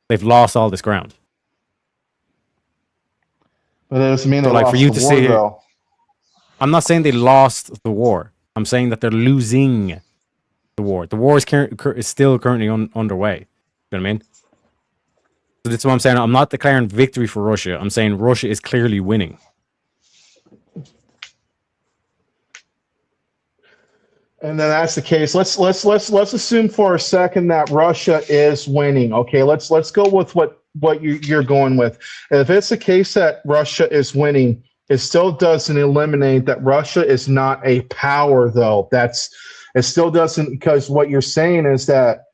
Speaker 1: they've lost all this ground.
Speaker 8: But that doesn't mean they
Speaker 1: like
Speaker 8: lost
Speaker 1: for you
Speaker 8: the
Speaker 1: to
Speaker 8: war,
Speaker 1: say,
Speaker 8: though.
Speaker 1: I'm not saying they lost the war. I'm saying that they're losing the war. The war is still currently underway. You know what I mean? So that's what I'm saying. I'm not declaring victory for Russia. I'm saying Russia is clearly winning.
Speaker 8: And then that's the case. Let's assume for a second that Russia is winning. Okay, let's go with what you're going with. If it's the case that Russia is winning, it still doesn't eliminate that Russia is not a power, though. It still doesn't, because what you're saying is that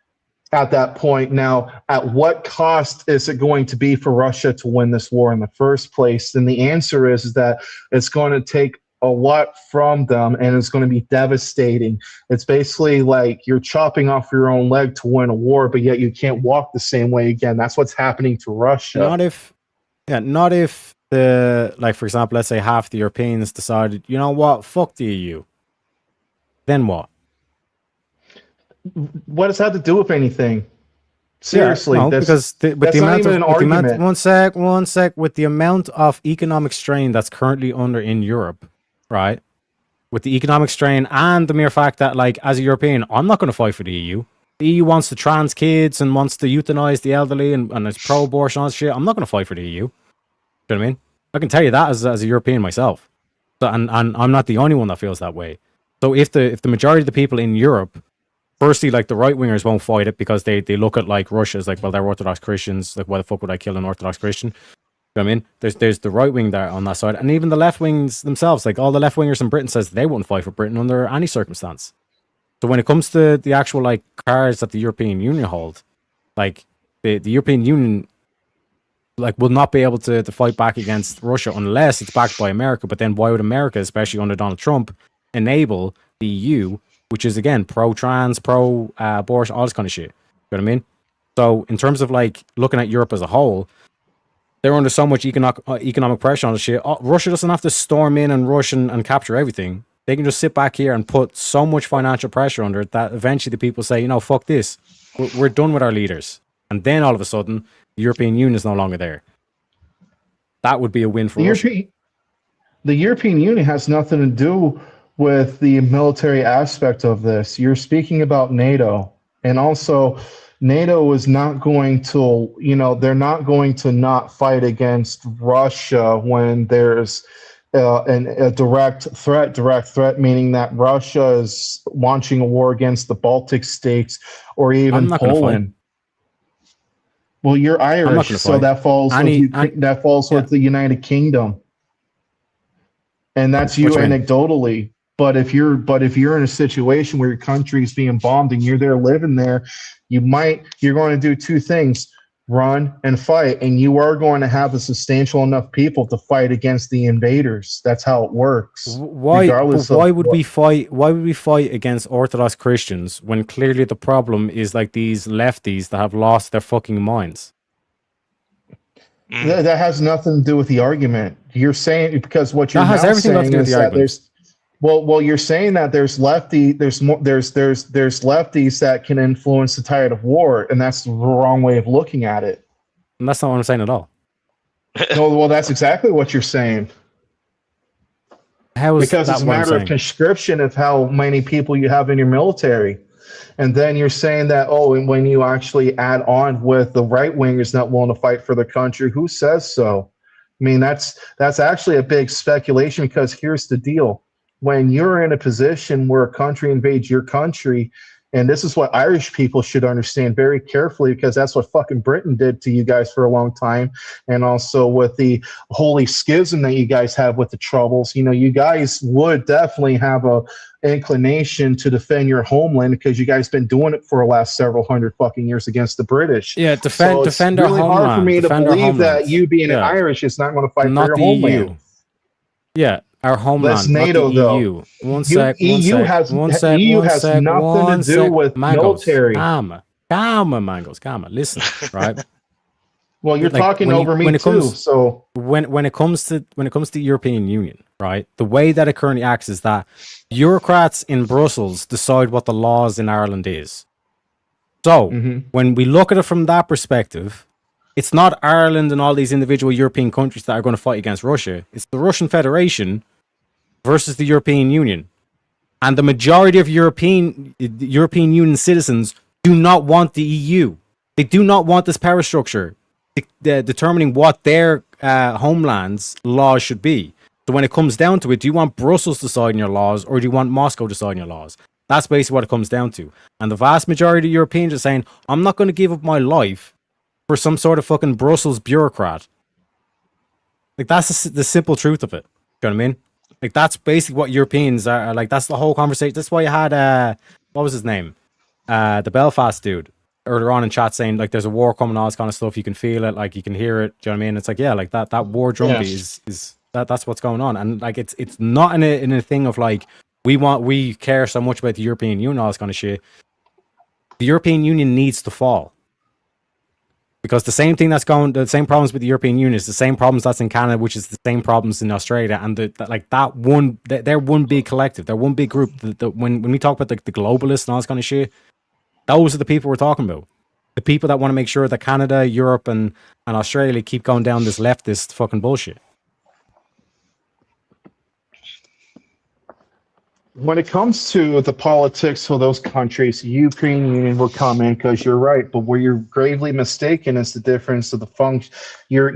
Speaker 8: at that point now, at what cost is it going to be for Russia to win this war in the first place? Then the answer is that it's going to take a lot from them, and it's going to be devastating. It's basically like you're chopping off your own leg to win a war, but yet you can't walk the same way again. That's what's happening to Russia.
Speaker 1: Not if the, like, for example, let's say half the Europeans decided, you know what, fuck the EU. Then what?
Speaker 8: What does that have to do with anything? Seriously,
Speaker 1: no, because with the amount of one sec, with the amount of economic strain that's currently under in Europe, right? With the economic strain and the mere fact that, like, as a European, I'm not going to fight for the EU. The EU wants to trans kids and wants to euthanize the elderly and it's pro-abortion and all this shit. I'm not going to fight for the EU. You know what I mean? I can tell you that as a European myself. So, and I'm not the only one that feels that way. So if the majority of the people in Europe, firstly, like, the right wingers won't fight it because they look at, like, Russia as like, well, they're Orthodox Christians. Like, why the fuck would I kill an Orthodox Christian? You know what I mean? There's the right wing there on that side, and even the left wings themselves. Like, all the left wingers in Britain says they wouldn't fight for Britain under any circumstance. So when it comes to the actual, like, cards that the European Union hold, like, the European Union, like, will not be able to fight back against Russia unless it's backed by America. But then why would America, especially under Donald Trump, enable the EU, which is, again, pro-trans, pro-abortion, all this kind of shit? You know what I mean? So in terms of, like, looking at Europe as a whole, they're under so much economic pressure on the shit. Russia doesn't have to storm in and rush and capture everything. They can just sit back here and put so much financial pressure under it that eventually the people say, fuck this. We're done with our leaders. And then all of a sudden, the European Union is no longer there. That would be a win for Russia.
Speaker 8: The European Union has nothing to do with the military aspect of this. You're speaking about NATO. And also, NATO is not going to, they're not going to not fight against Russia when there's a direct threat, meaning that Russia is launching a war against the Baltic states or even Poland. Well, you're Irish, so that falls with the United Kingdom, and that's you anecdotally. But if you're in a situation where your country is being bombed and you're there living there, you're going to do two things: run and fight, and you are going to have a substantial enough people to fight against the invaders. That's how it works.
Speaker 1: Why would we fight against Orthodox Christians when clearly the problem is like these lefties that have lost their fucking minds?
Speaker 8: That has nothing to do with the argument. You're saying because what you're
Speaker 1: that has everything to do with the argument.
Speaker 8: You're saying that there's lefties that can influence the tide of war, and that's the wrong way of looking at it.
Speaker 1: And that's not what I'm saying at all.
Speaker 8: No, well, that's exactly what you're saying. Because it's a matter of conscription of how many people you have in your military. And then you're saying that, and when you actually add on with the right wingers not willing to fight for the country, who says so? I mean, that's actually a big speculation, because here's the deal. When you're in a position where a country invades your country, and this is what Irish people should understand very carefully, because that's what fucking Britain did to you guys for a long time, and also with the holy schism that you guys have with the Troubles, you guys would definitely have a inclination to defend your homeland, because you guys been doing it for the last several hundred fucking years against the British.
Speaker 1: Yeah, defend our homeland. It's really hard for me
Speaker 8: to believe that you being an Irish is not going to fight for your homeland.
Speaker 1: EU. Yeah. Our homeland,
Speaker 8: that's NATO,
Speaker 1: not the EU.
Speaker 8: Though. EU has nothing to do with military.
Speaker 1: Calma, Mangos. Listen, right?
Speaker 8: Well, you're talking over me too. So
Speaker 1: when it comes to the European Union, right? The way that it currently acts is that bureaucrats in Brussels decide what the laws in Ireland is. So when we look at it from that perspective, it's not Ireland and all these individual European countries that are going to fight against Russia. It's the Russian Federation versus the European Union. And the majority of European Union citizens do not want the EU. They do not want this power structure determining what their homeland's laws should be. So when it comes down to it, do you want Brussels deciding your laws, or do you want Moscow deciding your laws? That's basically what it comes down to. And the vast majority of Europeans are saying, I'm not going to give up my life for some sort of fucking Brussels bureaucrat. Like, that's the simple truth of it. You know what I mean? Like, that's basically what Europeans are like. That's the whole conversation. That's why you had what was his name? The Belfast dude earlier on in chat saying like there's a war coming, all this kind of stuff. You can feel it, like you can hear it. Do you know what I mean? It's like, yeah, like that war drumbeat is that's what's going on. And like it's not in a thing of like we care so much about the European Union, all this kind of shit. The European Union needs to fall. Because the same problems with the European Union is the same problems that's in Canada, which is the same problems in Australia, and they're one big collective, they're one big group. When we talk about the globalists and all this kind of shit, those are the people we're talking about. The people that want to make sure that Canada, Europe, and Australia keep going down this leftist fucking bullshit.
Speaker 8: When it comes to the politics of those countries, the European Union will come in, because you're right. But where you're gravely mistaken is the difference of the function. You're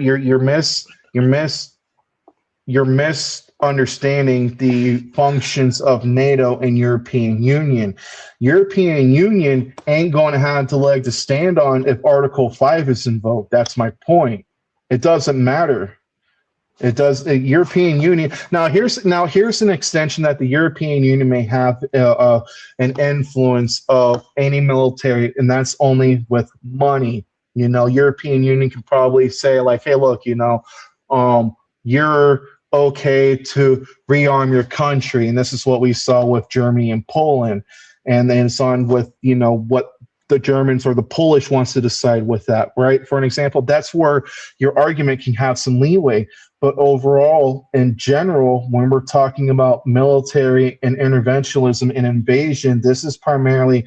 Speaker 8: misunderstanding the functions of NATO and European Union. European Union ain't going to have the leg to stand on if Article 5 is invoked. That's my point. It doesn't matter. It does. The European Union. Now here's an extension that the European Union may have an influence of any military, and that's only with money. European Union can probably say like, hey, look, you're okay to rearm your country, and this is what we saw with Germany and Poland, and then it's on with what the Germans or the Polish wants to decide with that, right? For an example, that's where your argument can have some leeway. But overall, in general, when we're talking about military and interventionism and invasion, this is primarily,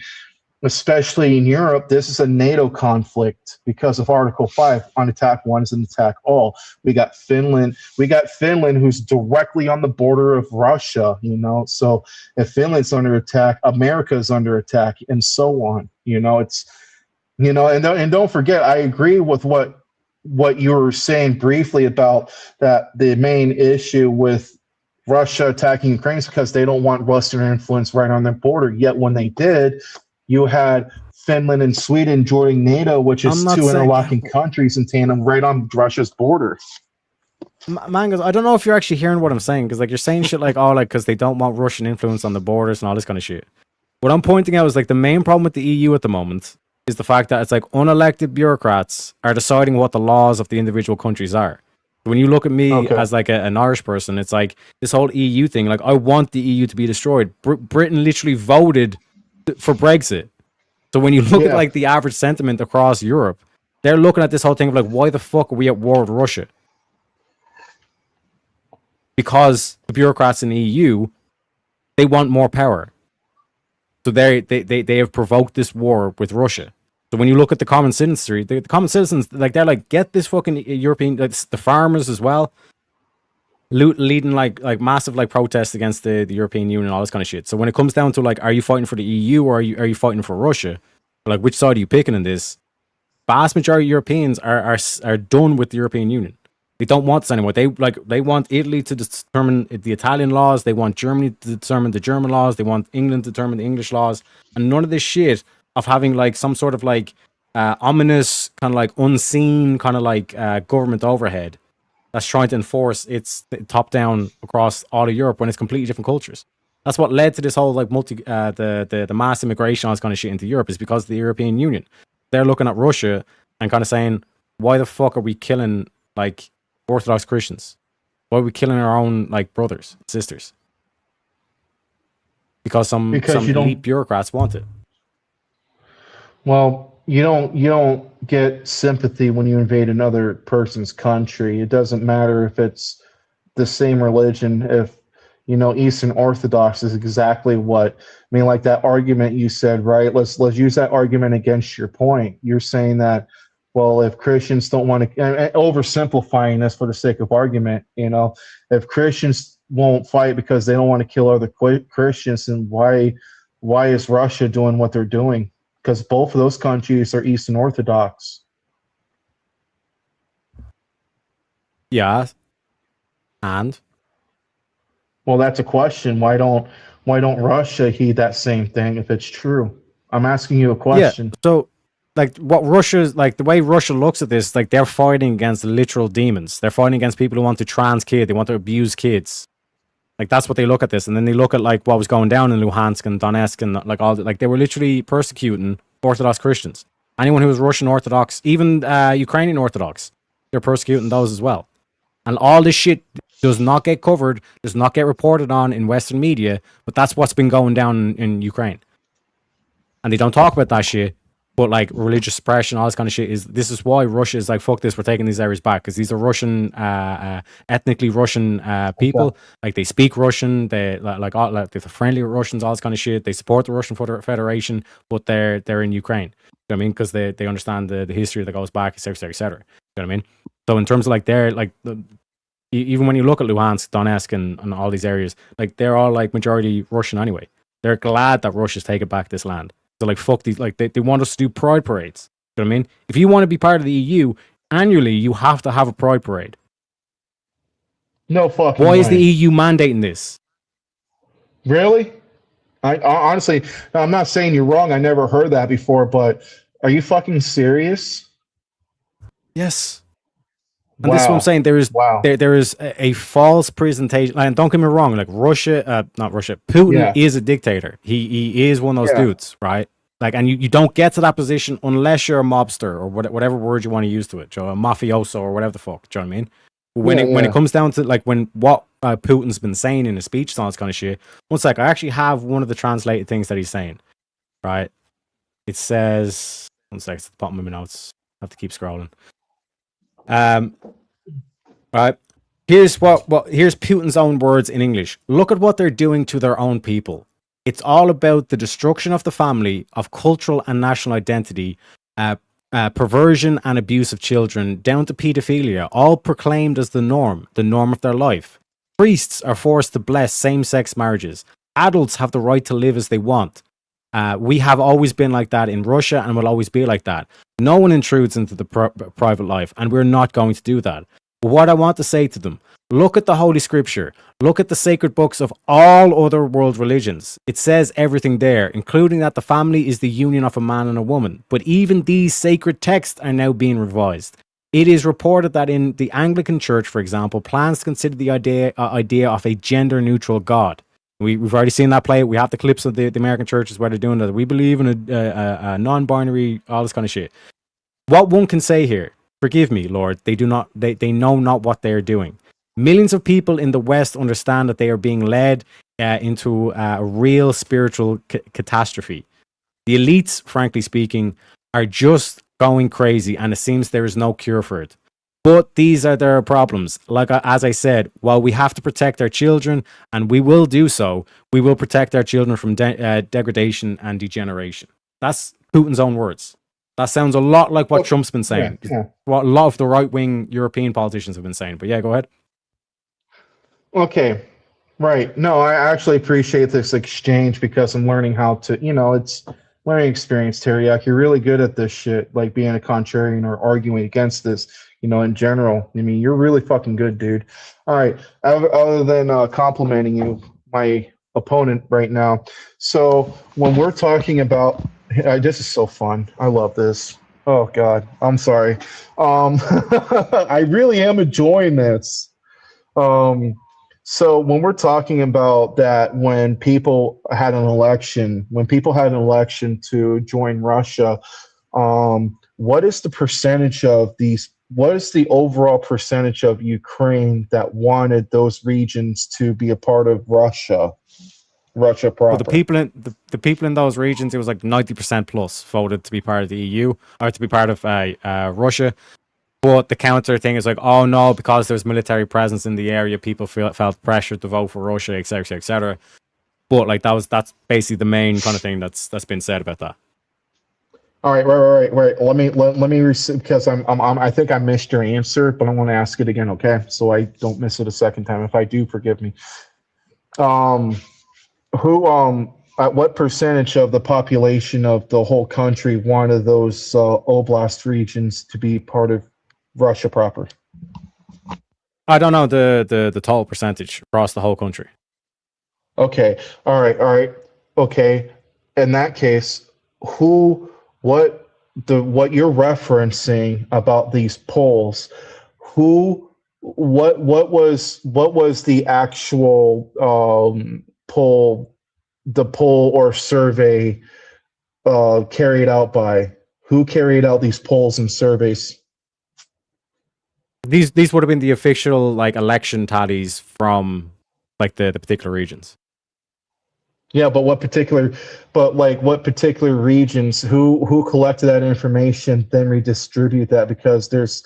Speaker 8: especially in Europe, this is a NATO conflict because of Article 5 on attack one is an attack all. We got Finland who's directly on the border of Russia, you know. So if Finland's under attack, America is under attack, and so on. You know, it's, you know, and don't forget, I agree with what you were saying briefly about that the main issue with Russia attacking Ukraine is because they don't want Western influence right on their border. Yet when they did, you had Finland and Sweden joining NATO, which is two interlocking countries in tandem right on Russia's border.
Speaker 1: Mangoes, I don't know if you're actually hearing what I'm saying, because like you're saying shit like, oh, like because they don't want Russian influence on the borders and all this kind of shit. What I'm pointing out is like the main problem with the EU at the moment is the fact that it's like unelected bureaucrats are deciding what the laws of the individual countries are. When you look at me as like an Irish person, it's like this whole EU thing. Like I want the EU to be destroyed. Britain literally voted for Brexit. So when you look at like the average sentiment across Europe, they're looking at this whole thing of like, why the fuck are we at war with Russia? Because the bureaucrats in the EU, they want more power. So they have provoked this war with Russia. So when you look at the common citizenry, the common citizens, like they're like, get this fucking European, like the farmers as well, leading like massive like protests against the European Union and all this kind of shit. So when it comes down to like, are you fighting for the EU or are you fighting for Russia? Like, which side are you picking in this? Vast majority of Europeans are done with the European Union. They don't want this anymore. They want Italy to determine the Italian laws. They want Germany to determine the German laws. They want England to determine the English laws. And none of this shit of having like some sort of like ominous kind of like unseen kind of like government overhead that's trying to enforce its top down across all of Europe when it's completely different cultures. That's what led to this whole like the mass immigration, all this kind of shit into Europe, is because of the European Union. They're looking at Russia and kind of saying, why the fuck are we killing like Orthodox Christians? Why are we killing our own like brothers, sisters? Because some elite bureaucrats want it.
Speaker 8: Well, you don't get sympathy when you invade another person's country. It doesn't matter if it's the same religion. If you know, Eastern Orthodox is exactly what I mean. Like that argument you said, right? Let's use that argument against your point. You're saying that, well, if Christians don't want to, oversimplifying this for the sake of argument, you know, if Christians won't fight because they don't want to kill other Christians, then why is Russia doing what they're doing? Because both of those countries are Eastern Orthodox.
Speaker 1: Yeah. And?
Speaker 8: Well, that's a question. Why don't Russia heed that same thing if it's true? I'm asking you a question.
Speaker 1: Yeah. So, like, what Russia's like, the way Russia looks at this, like, they're fighting against literal demons. They're fighting against people who want to trans kid. They want to abuse kids. Like, that's what they look at this. And then they look at, like, what was going down in Luhansk and Donetsk and, like, all like, they were literally persecuting Orthodox Christians. Anyone who was Russian Orthodox, even Ukrainian Orthodox, they're persecuting those as well. And all this shit does not get covered, does not get reported on in Western media, but that's what's been going down in Ukraine. And they don't talk about that shit, but like religious suppression, all this kind of shit this is why Russia is like, fuck this, we're taking these areas back, because these are Russian, ethnically Russian people. Okay. Like they speak Russian, they're friendly with Russians, all this kind of shit. They support the Russian Federation, but they're in Ukraine. You know what I mean? Because they understand the history that goes back, etc., etc. You know what I mean? So in terms of like they're like even when you look at Luhansk, Donetsk, and all these areas, like they're all like majority Russian anyway. They're glad that Russia's taken back this land. So like fuck these, like they want us to do pride parades. You know what I mean? If you want to be part of the EU, annually you have to have a pride parade.
Speaker 8: No fucking
Speaker 1: Why
Speaker 8: way.
Speaker 1: is the EU mandating this?
Speaker 8: Really? I honestly, I'm not saying you're wrong. I never heard that before, but are you fucking serious?
Speaker 1: Yes. And this is what I'm saying. There is a false presentation. And don't get me wrong, like Putin is a dictator. He is one of those dudes, right? Like, and you don't get to that position unless you're a mobster or whatever word you want to use to it, a mafioso or whatever the fuck. Do you know what I mean? When it comes down to like what Putin's been saying in his speech and all this kind of shit. One sec, I actually have one of the translated things that he's saying, right? It says, one second, it's at the bottom of my notes. I have to keep scrolling. Right. Here's here's Putin's own words in English. Look at what they're doing to their own people. It's all about the destruction of the family, of cultural and national identity, perversion and abuse of children, down to pedophilia, all proclaimed as the norm of their life. Priests are forced to bless same-sex marriages. Adults have the right to live as they want. We have always been like that in Russia and will always be like that. No one intrudes into the private life, and we're not going to do that. But what I want to say to them, look at the Holy Scripture. Look at the sacred books of all other world religions. It says everything there, including that the family is the union of a man and a woman. But even these sacred texts are now being revised. It is reported that in the Anglican Church, for example, plans to consider the idea of a gender-neutral God. We've already seen that play. We have the clips of the American churches where they're doing that. We believe in a non-binary, all this kind of shit. What one can say here, forgive me, Lord, they know not what they are doing. Millions of people in the West understand that they are being led into a real spiritual catastrophe. The elites, frankly speaking, are just going crazy, and it seems there is no cure for it. But these are their problems. Like, as I said, while we have to protect our children, and we will do so, we will protect our children from degradation and degeneration. That's Putin's own words. That sounds a lot like what Trump's been saying.
Speaker 8: Yeah.
Speaker 1: What a lot of the right-wing European politicians have been saying. But yeah, go ahead.
Speaker 8: Okay, right. No, I actually appreciate this exchange because I'm learning how to, it's learning experience, Teriyaki. You're really good at this shit, like being a contrarian or arguing against this, in general. I mean, you're really fucking good, dude. All right, other than complimenting you, my opponent right now. So when we're talking about, this is so fun. I love this. Oh, God, I'm sorry. I really am enjoying this. So when we're talking about that, when people had an election to join Russia, what is the percentage of these? What is the overall percentage of Ukraine that wanted those regions to be a part of Russia proper?
Speaker 1: Well, the people in those regions, it was like 90% plus voted to be part of the EU or to be part of Russia. But the counter thing is like, oh no, because there's military presence in the area, people felt pressured to vote for Russia, etc., etc. But like that's basically the main kind of thing that's been said about that.
Speaker 8: All right, right. Let me because I think I missed your answer, but I want to ask it again, okay? So I don't miss it a second time. If I do, forgive me. At what percentage of the population of the whole country wanted those oblast regions to be part of Russia proper?
Speaker 1: I don't know the total percentage across the whole country.
Speaker 8: Okay. All right. Okay. In that case, what you're referencing about these polls, what was the actual poll or survey carried out by? Who carried out these polls and surveys?
Speaker 1: These would have been the official like election tallies from like the particular regions.
Speaker 8: Yeah, but what particular regions? Who collected that information, then redistribute that? Because there's.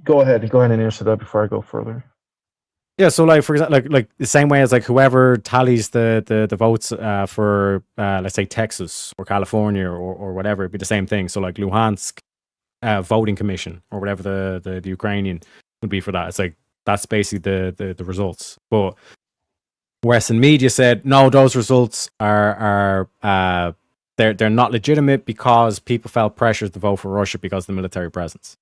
Speaker 8: Go ahead and answer that before I go further.
Speaker 1: Yeah, so like for example, like the same way as like whoever tallies the votes for let's say Texas or California or whatever, it'd be the same thing. So like Luhansk voting commission or whatever the Ukrainian would be for that. It's like that's basically the results. But Western media said no, those results are they're not legitimate because people felt pressured to vote for Russia because of the military presence.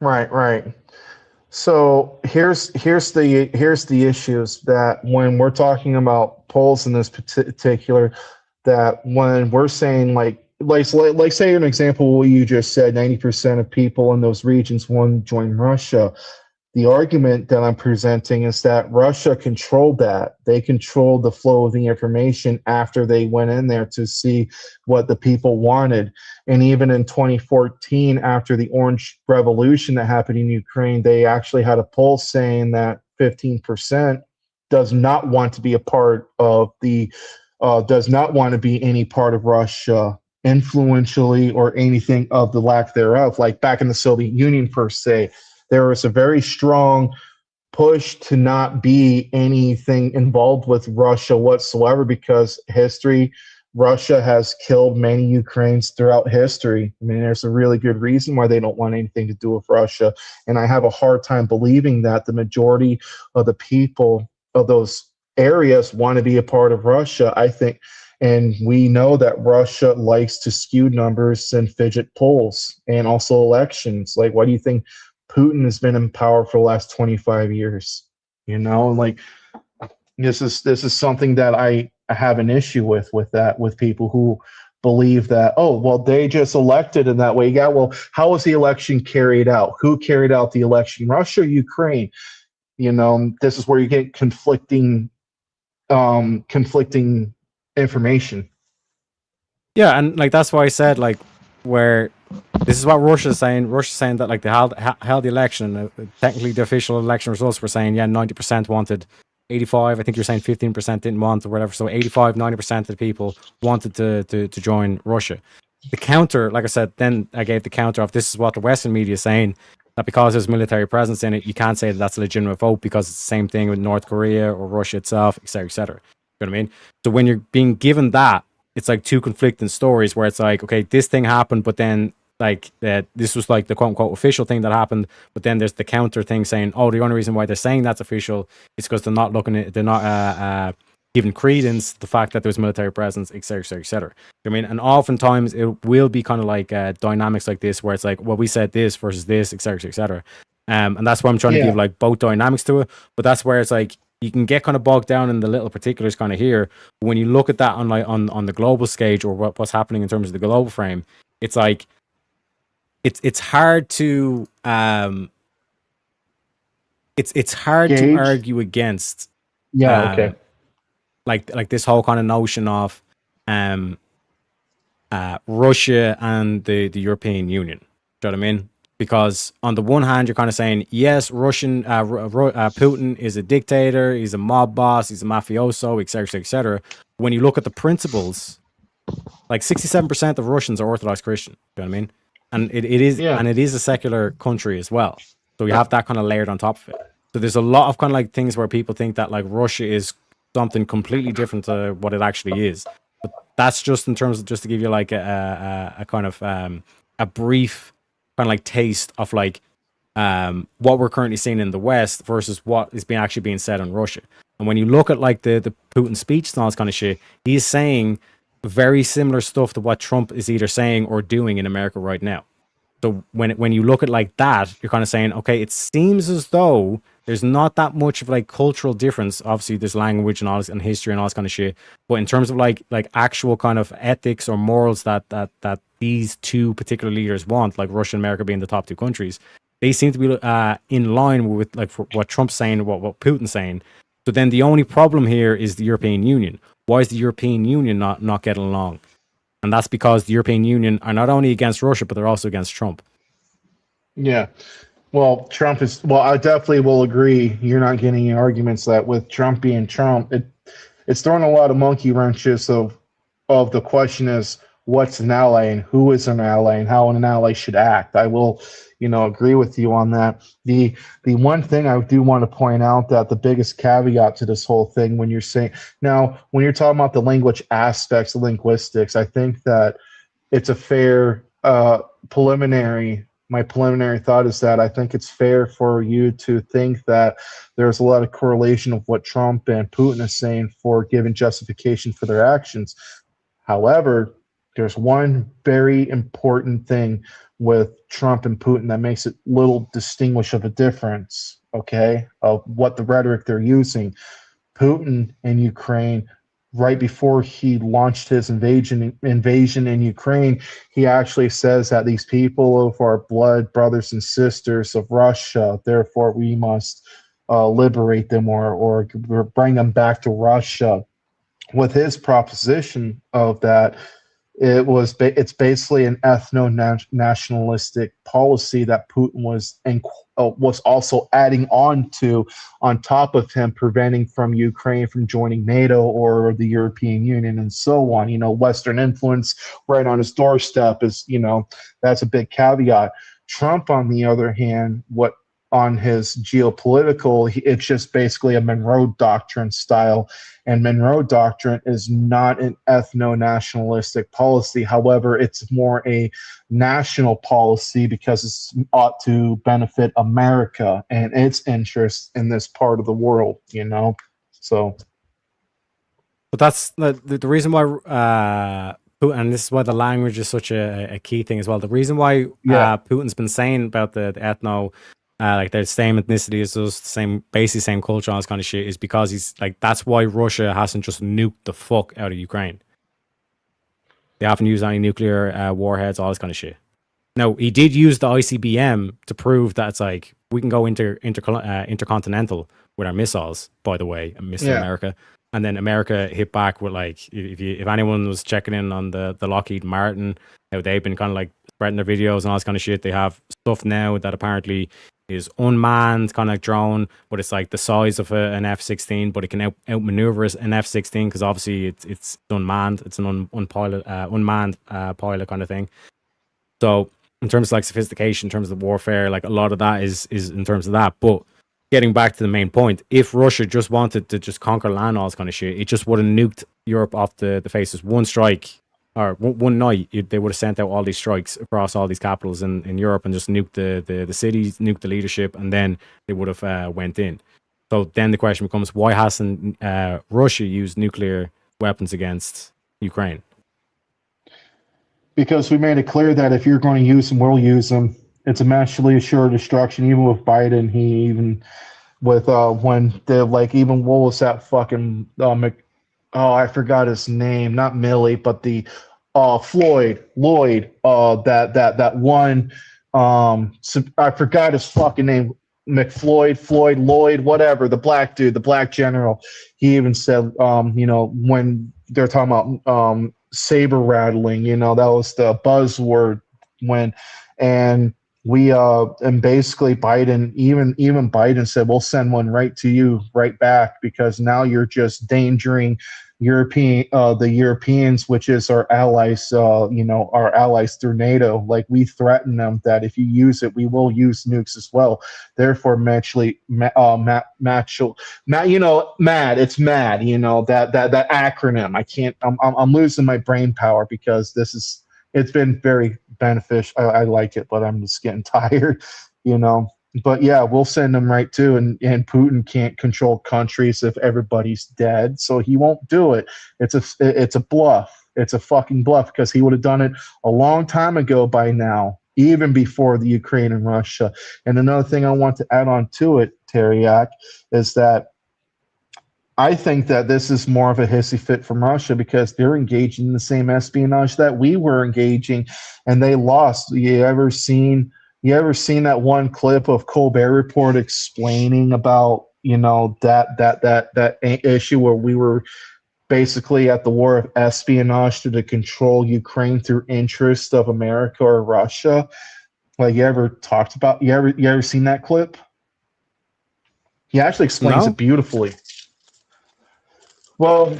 Speaker 8: Right. So here's the issues that when we're talking about polls in this particular, that when we're saying like say an example what you just said, 90% of people in those regions want to join Russia. The argument that I'm presenting is that Russia controlled that. They controlled the flow of the information after they went in there to see what the people wanted. And even in 2014, after the Orange Revolution that happened in Ukraine, they actually had a poll saying that 15% does not want to be a part of the does not want to be any part of Russia influentially or anything of the lack thereof. Like back in the Soviet Union, per se, there was a very strong push to not be anything involved with Russia whatsoever because Russia has killed many Ukrainians throughout history. I mean, there's a really good reason why they don't want anything to do with Russia. And I have a hard time believing that the majority of the people of those areas want to be a part of Russia, I think. And we know that Russia likes to skew numbers and fidget polls and also elections. Like, why do you think Putin has been in power for the last 25 years? You know, like this is something that I have an issue with people who believe that, oh, well, they just elected in that way. Yeah, well, how was the election carried out? Who carried out the election? Russia or Ukraine? You know, this is where you get conflicting information.
Speaker 1: Yeah, and like that's why I said like where this is what Russia's saying. Russia's saying that like they held the election. Technically, the official election results were saying 90% wanted. 85, I think you're saying 15% didn't want or whatever. So 85, 90% of the people wanted to join Russia. The counter, like I said, then I gave the counter of this is what the Western media is saying, that because there's military presence in it, you can't say that that's a legitimate vote because it's the same thing with North Korea or Russia itself, etc., etc. You know what I mean? So when you're being given that, it's like two conflicting stories where it's like, okay, this thing happened, but then like this was like the quote unquote official thing that happened, but then there's the counter thing saying, oh, the only reason why they're saying that's official is because they're not giving credence to the fact that there's military presence, etc., etc., etc. I mean, and oftentimes it will be kind of like dynamics like this where it's like, well, we said this versus this, etc., etc. And that's why I'm trying to give like both dynamics to it. But that's where it's like you can get kind of bogged down in the little particulars kind of here. But when you look at that on like on the global stage or what's happening in terms of the global frame, it's like it's hard to it's hard
Speaker 8: Gauge?
Speaker 1: to argue against like this whole kind of notion of Russia and the European Union. Do you know what I mean? Because on the one hand, you're kind of saying, yes, Putin is a dictator, he's a mob boss, he's a mafioso, etc., etc. When you look at the principles, like 67% of Russians are Orthodox Christian. Do you know what I mean? And it is a secular country as well. So you have that kind of layered on top of it. So there's a lot of kind of like things where people think that like Russia is something completely different to what it actually is. But that's just in terms of just to give you like a kind of a brief kind of like taste of like what we're currently seeing in the West versus what is actually being said in Russia. And when you look at like the Putin speech and all this kind of shit, he's saying very similar stuff to what Trump is either saying or doing in America right now. So when you look at like that, you're kind of saying, okay, it seems as though there's not that much of like cultural difference. Obviously, there's language and all this and history and all this kind of shit. But in terms of like actual kind of ethics or morals that these two particular leaders want, like Russia and America being the top two countries, they seem to be in line with like what Trump's saying and what Putin's saying. So then the only problem here is the European Union. Why is the European Union not getting along? And that's because the European Union are not only against Russia, but they're also against Trump.
Speaker 8: Yeah. Well, I definitely will agree. You're not getting any arguments that with Trump being Trump, it's throwing a lot of monkey wrenches of the question is what's an ally and who is an ally and how an ally should act. I will, agree with you on that. The one thing I do want to point out that the biggest caveat to this whole thing when you're talking about the language aspects, the linguistics, I think that it's a fair my preliminary thought is that I think it's fair for you to think that there's a lot of correlation of what Trump and Putin is saying for giving justification for their actions. However, there's one very important thing with Trump and Putin that makes it little distinguish of a difference, okay, of what the rhetoric they're using. Putin in Ukraine, right before he launched his invasion in Ukraine, he actually says that these people of our blood, brothers and sisters of Russia, therefore we must liberate them or bring them back to Russia. With his proposition of that, It's basically an ethno-nationalistic policy that Putin was also adding on top of him, preventing from Ukraine from joining NATO or the European Union and so on. Western influence right on his doorstep is, that's a big caveat. Trump, on the other hand, on his geopolitical, it's just basically a Monroe Doctrine style. And Monroe Doctrine is not an ethno-nationalistic policy. However, it's more a national policy because it ought to benefit America and its interests in this part of the world, So.
Speaker 1: But that's the reason why, and this is why the language is such a key thing as well. The reason why Putin's been saying about the ethno, like the same ethnicity as us, basically same culture, all this kind of shit, is because he's like, that's why Russia hasn't just nuked the fuck out of Ukraine. They haven't used any nuclear warheads, all this kind of shit. No, he did use the ICBM to prove that it's like we can go intercontinental with our missiles. By the way, Mr. America, and then America hit back with like, if anyone was checking in on the Lockheed Martin, they've been kind of like spreading their videos and all this kind of shit. They have stuff now that apparently is unmanned kind of drone, but it's like the size of an F-16, but it can outmaneuver an F-16 because obviously it's unmanned. It's an unmanned pilot kind of thing. So in terms of like sophistication, in terms of warfare, like a lot of that is in terms of that. But getting back to the main point, if Russia just wanted to just conquer land, all this kind of shit, it just would have nuked Europe off the faces. One strike or one night, they would have sent out all these strikes across all these capitals in Europe and just nuked the cities, nuked the leadership, and then they would have went in. So then the question becomes, why hasn't Russia used nuclear weapons against Ukraine?
Speaker 8: Because we made it clear that if you're going to use them, we'll use them. It's a mutually assured destruction. Even with Biden, when they're like, even what was that fucking I forgot his name, not Millie, but the Lloyd, that one, I forgot his fucking name, Floyd, Lloyd, whatever, the black dude, the black general. He even said, when they're talking about saber rattling, that was the buzzword and basically Biden, even Biden said, we'll send one right to you right back, because now you're just endangering the Europeans, which is our allies, our allies through NATO. Like, we threaten them that if you use it, we will use nukes as well. Therefore, MAD, it's MAD, that acronym. I'm losing my brain power because it's been very beneficial. I like it, but I'm just getting tired, But yeah, we'll send them right to, and Putin can't control countries if everybody's dead, so he won't do it. It's a bluff. It's a fucking bluff, because he would have done it a long time ago by now, even before the Ukraine and Russia. And another thing I want to add on to it, Teriak, is that I think that this is more of a hissy fit from Russia, because they're engaging in the same espionage that we were engaging, and they lost. You ever seen that one clip of Colbert Report explaining about that issue where we were basically at the war of espionage to control Ukraine through interest of America or Russia? Like, you ever seen that clip? He actually explains it beautifully. Well,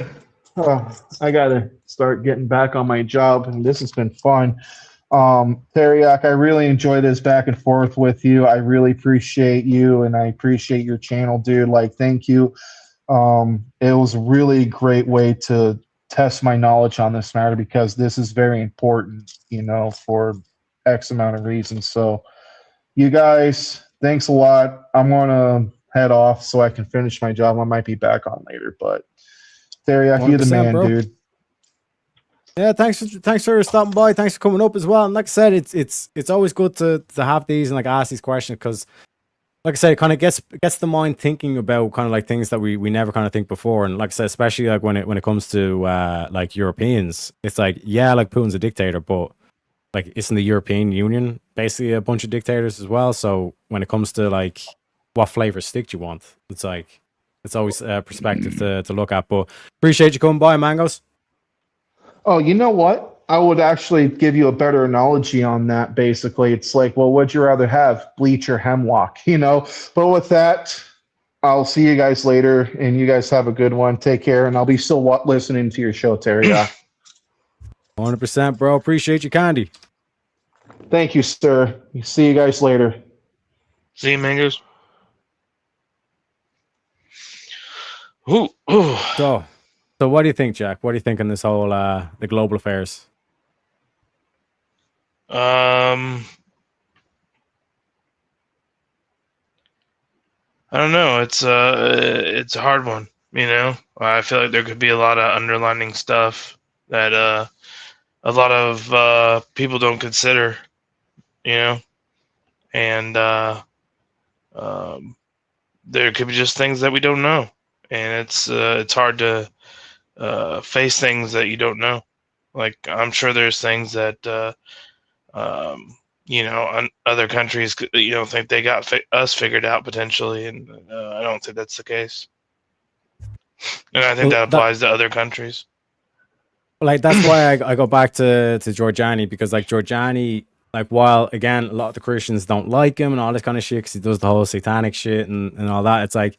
Speaker 8: I gotta start getting back on my job, and this has been fun. Teriak, I really enjoy this back and forth with you. I really appreciate you, and I appreciate your channel, dude. Like, thank you. It was a really great way to test my knowledge on this matter, because this is very important, for X amount of reasons. So, you guys, thanks a lot. I'm gonna head off so I can finish my job. I might be back on later, but Teriak, you're the man, bro. Dude.
Speaker 1: Yeah, thanks for stopping by. Thanks for coming up as well. And like I said, it's always good to have these and like ask these questions, because like I said, it kind of gets the mind thinking about kind of like things that we never kind of think before. And like I said, especially like when it comes to like Europeans, it's like, yeah, like Putin's a dictator, but like, isn't the European Union basically a bunch of dictators as well? So when it comes to like what flavor stick do you want, it's like, it's always a perspective to look at. But appreciate you coming by, Mangos.
Speaker 8: Oh, you know what? I would actually give you a better analogy on that. Basically, it's like, well, would you rather have bleach or hemlock? You know. But with that, I'll see you guys later, and you guys have a good one. Take care, and I'll be still listening to your show, Terry.
Speaker 1: 100%, bro. Appreciate you, Candy.
Speaker 8: Thank you, sir. See you guys later.
Speaker 9: See you, Mangoes. Ooh.
Speaker 1: So what do you think, Jack? What do you think on this whole the global affairs?
Speaker 9: I don't know. It's a hard one. You know, I feel like there could be a lot of underlining stuff that a lot of people don't consider. You know, and there could be just things that we don't know, and it's hard to face things that you don't know. Like, I'm sure there's things that you know, other countries, you know, think they got us figured out potentially, and I don't think that's the case. And I think that applies to other countries.
Speaker 1: Like, that's why I go back to Giorgiani, because like Giorgiani, like, while again a lot of the Christians don't like him and all this kind of shit because he does the whole satanic shit and all that, it's like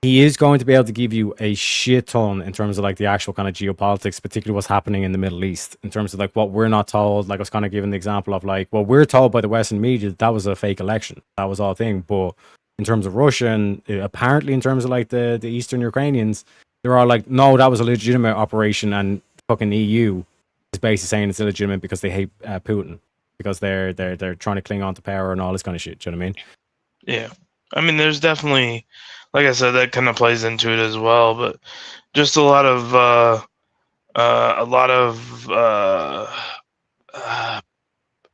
Speaker 1: he is going to be able to give you a shit ton in terms of like the actual kind of geopolitics, particularly what's happening in the Middle East, in terms of like what we're not told. Like, I was kind of giving the example of like, well, we're told by the Western media that was a fake election, that was all thing. But in terms of Russia and apparently in terms of like the Eastern Ukrainians, they're all like, no, that was a legitimate operation, and fucking EU is basically saying it's illegitimate because they hate Putin, because they're trying to cling on to power and all this kind of shit. Do you know what I mean?
Speaker 9: Yeah, I mean, there's definitely, like I said, that kind of plays into it as well. But just a lot of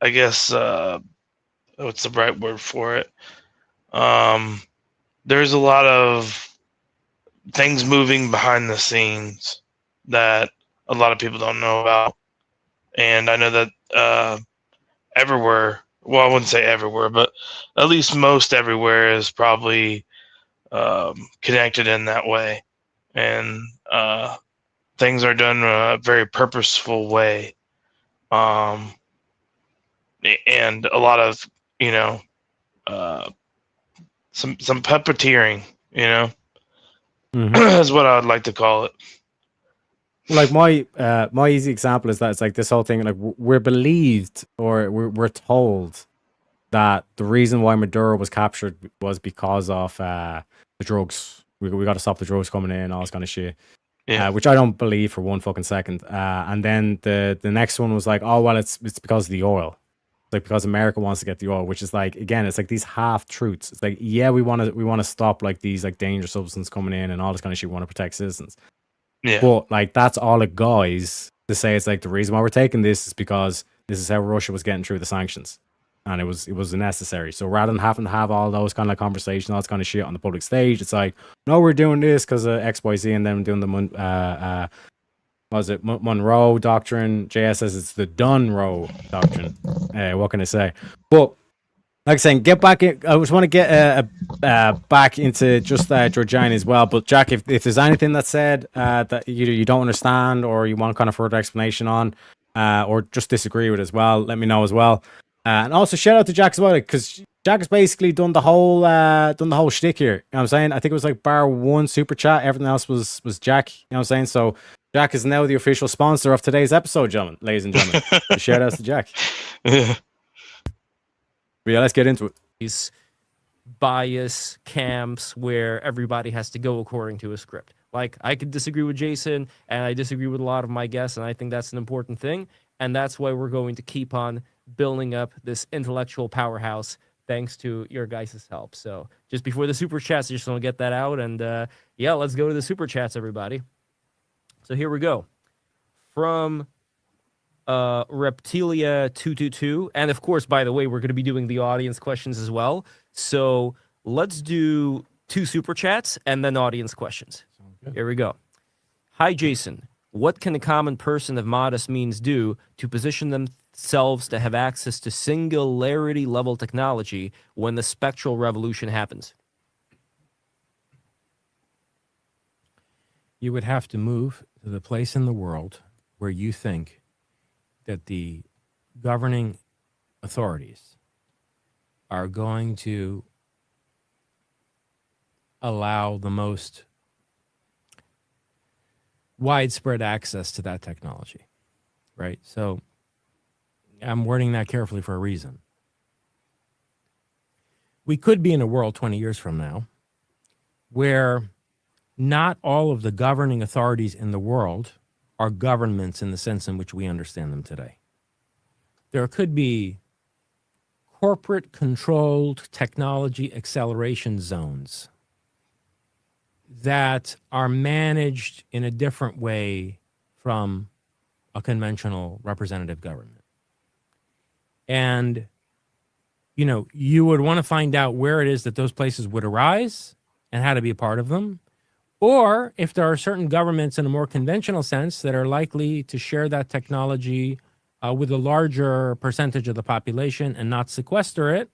Speaker 9: I guess what's the right word for it? There's a lot of things moving behind the scenes that a lot of people don't know about, and I know that everywhere. Well, I wouldn't say everywhere, but at least most everywhere is probably connected in that way, and things are done in a very purposeful way, and a lot of, you know, some puppeteering, you know, is what I would like to call it.
Speaker 1: Like, my easy example is that it's like this whole thing, like, we're believed, or we're told that the reason why Maduro was captured was because of the drugs. We got to stop the drugs coming in, all this kind of shit.
Speaker 9: Yeah.
Speaker 1: Which I don't believe for one fucking second. And then the next one was like, oh well, it's because of the oil. It's like because America wants to get the oil, which is like, again, it's like these half truths. It's like, yeah, we want to stop like these like dangerous substances coming in and all this kind of shit. We want to protect citizens.
Speaker 9: Yeah.
Speaker 1: But like, that's all it guys to say. It's like, the reason why we're taking this is because this is how Russia was getting through the sanctions, and it was necessary. So rather than having to have all those kind of conversations, all this kind of shit on the public stage, it's like, no, we're doing this because of XYZ, and then doing the Monroe Doctrine. JS says it's the Dunroe Doctrine. What can I say? But like I'm saying, get back in. I just want to get back into just Giorgiani as well. But Jack, if there's anything that's said that either you don't understand or you want kind of further explanation on, or just disagree with as well, let me know as well. And also shout out to Jack as well, because Jack has basically done the whole shtick here. You know what I'm saying? I think it was like bar one super chat. Everything else was Jack. You know what I'm saying? So Jack is now the official sponsor of today's episode, gentlemen, ladies and gentlemen. So shout outs to Jack.
Speaker 9: Yeah.
Speaker 1: But yeah, let's get into it.
Speaker 3: These bias camps where everybody has to go according to a script. Like, I could disagree with Jason, and I disagree with a lot of my guests, and I think that's an important thing. And that's why we're going to keep on building up this intellectual powerhouse thanks to your guys' help. So just before the super chats, I just want to get that out. And yeah, let's go to the super chats, everybody. So here we go. From Reptilia222. And of course, by the way, we're going to be doing the audience questions as well. So let's do 2 super chats and then audience questions. Here we go. Hi, Jason. What can a common person of modest means do to position themselves to have access to singularity level technology when the spectral revolution happens?
Speaker 4: You would have to move to the place in the world where you think that the governing authorities are going to allow the most widespread access to that technology, right? So I'm wording that carefully for a reason. We could be in a world 20 years from now where not all of the governing authorities in the world are governments in the sense in which we understand them today. There could be corporate controlled technology acceleration zones that are managed in a different way from a conventional representative government. And, you know, you would want to find out where it is that those places would arise and how to be a part of them. Or if there are certain governments in a more conventional sense that are likely to share that technology with a larger percentage of the population and not sequester it,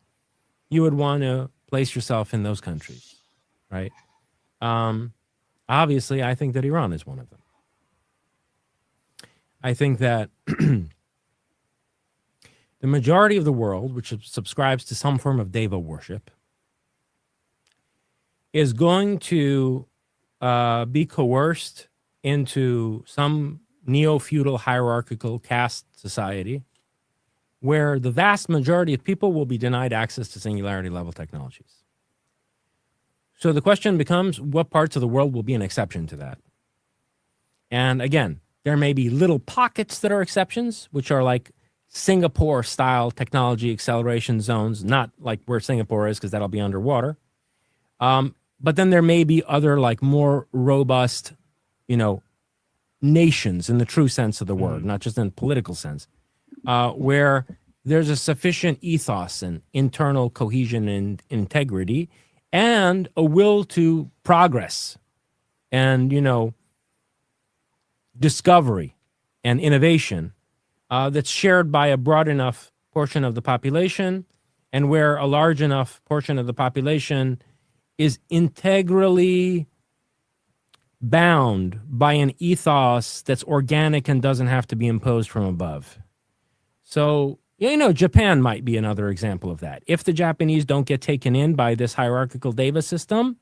Speaker 4: you would want to place yourself in those countries, right? Obviously, I think that Iran is one of them. I think that the majority of the world, which subscribes to some form of Deva worship, is going to be coerced into some neo-feudal hierarchical caste society where the vast majority of people will be denied access to singularity level technologies. So the question becomes, what parts of the world will be an exception to that? And again, there may be little pockets that are exceptions, which are like Singapore-style technology acceleration zones, not like where Singapore is, because that'll be underwater. But then there may be other like more robust, you know, nations in the true sense of the word, not just in political sense, where there's a sufficient ethos and internal cohesion and integrity and a will to progress and, you know, discovery and innovation that's shared by a broad enough portion of the population and where a large enough portion of the population is integrally bound by an ethos that's organic and doesn't have to be imposed from above. So, you know, Japan might be another example of that. If the Japanese don't get taken in by this hierarchical Deva system,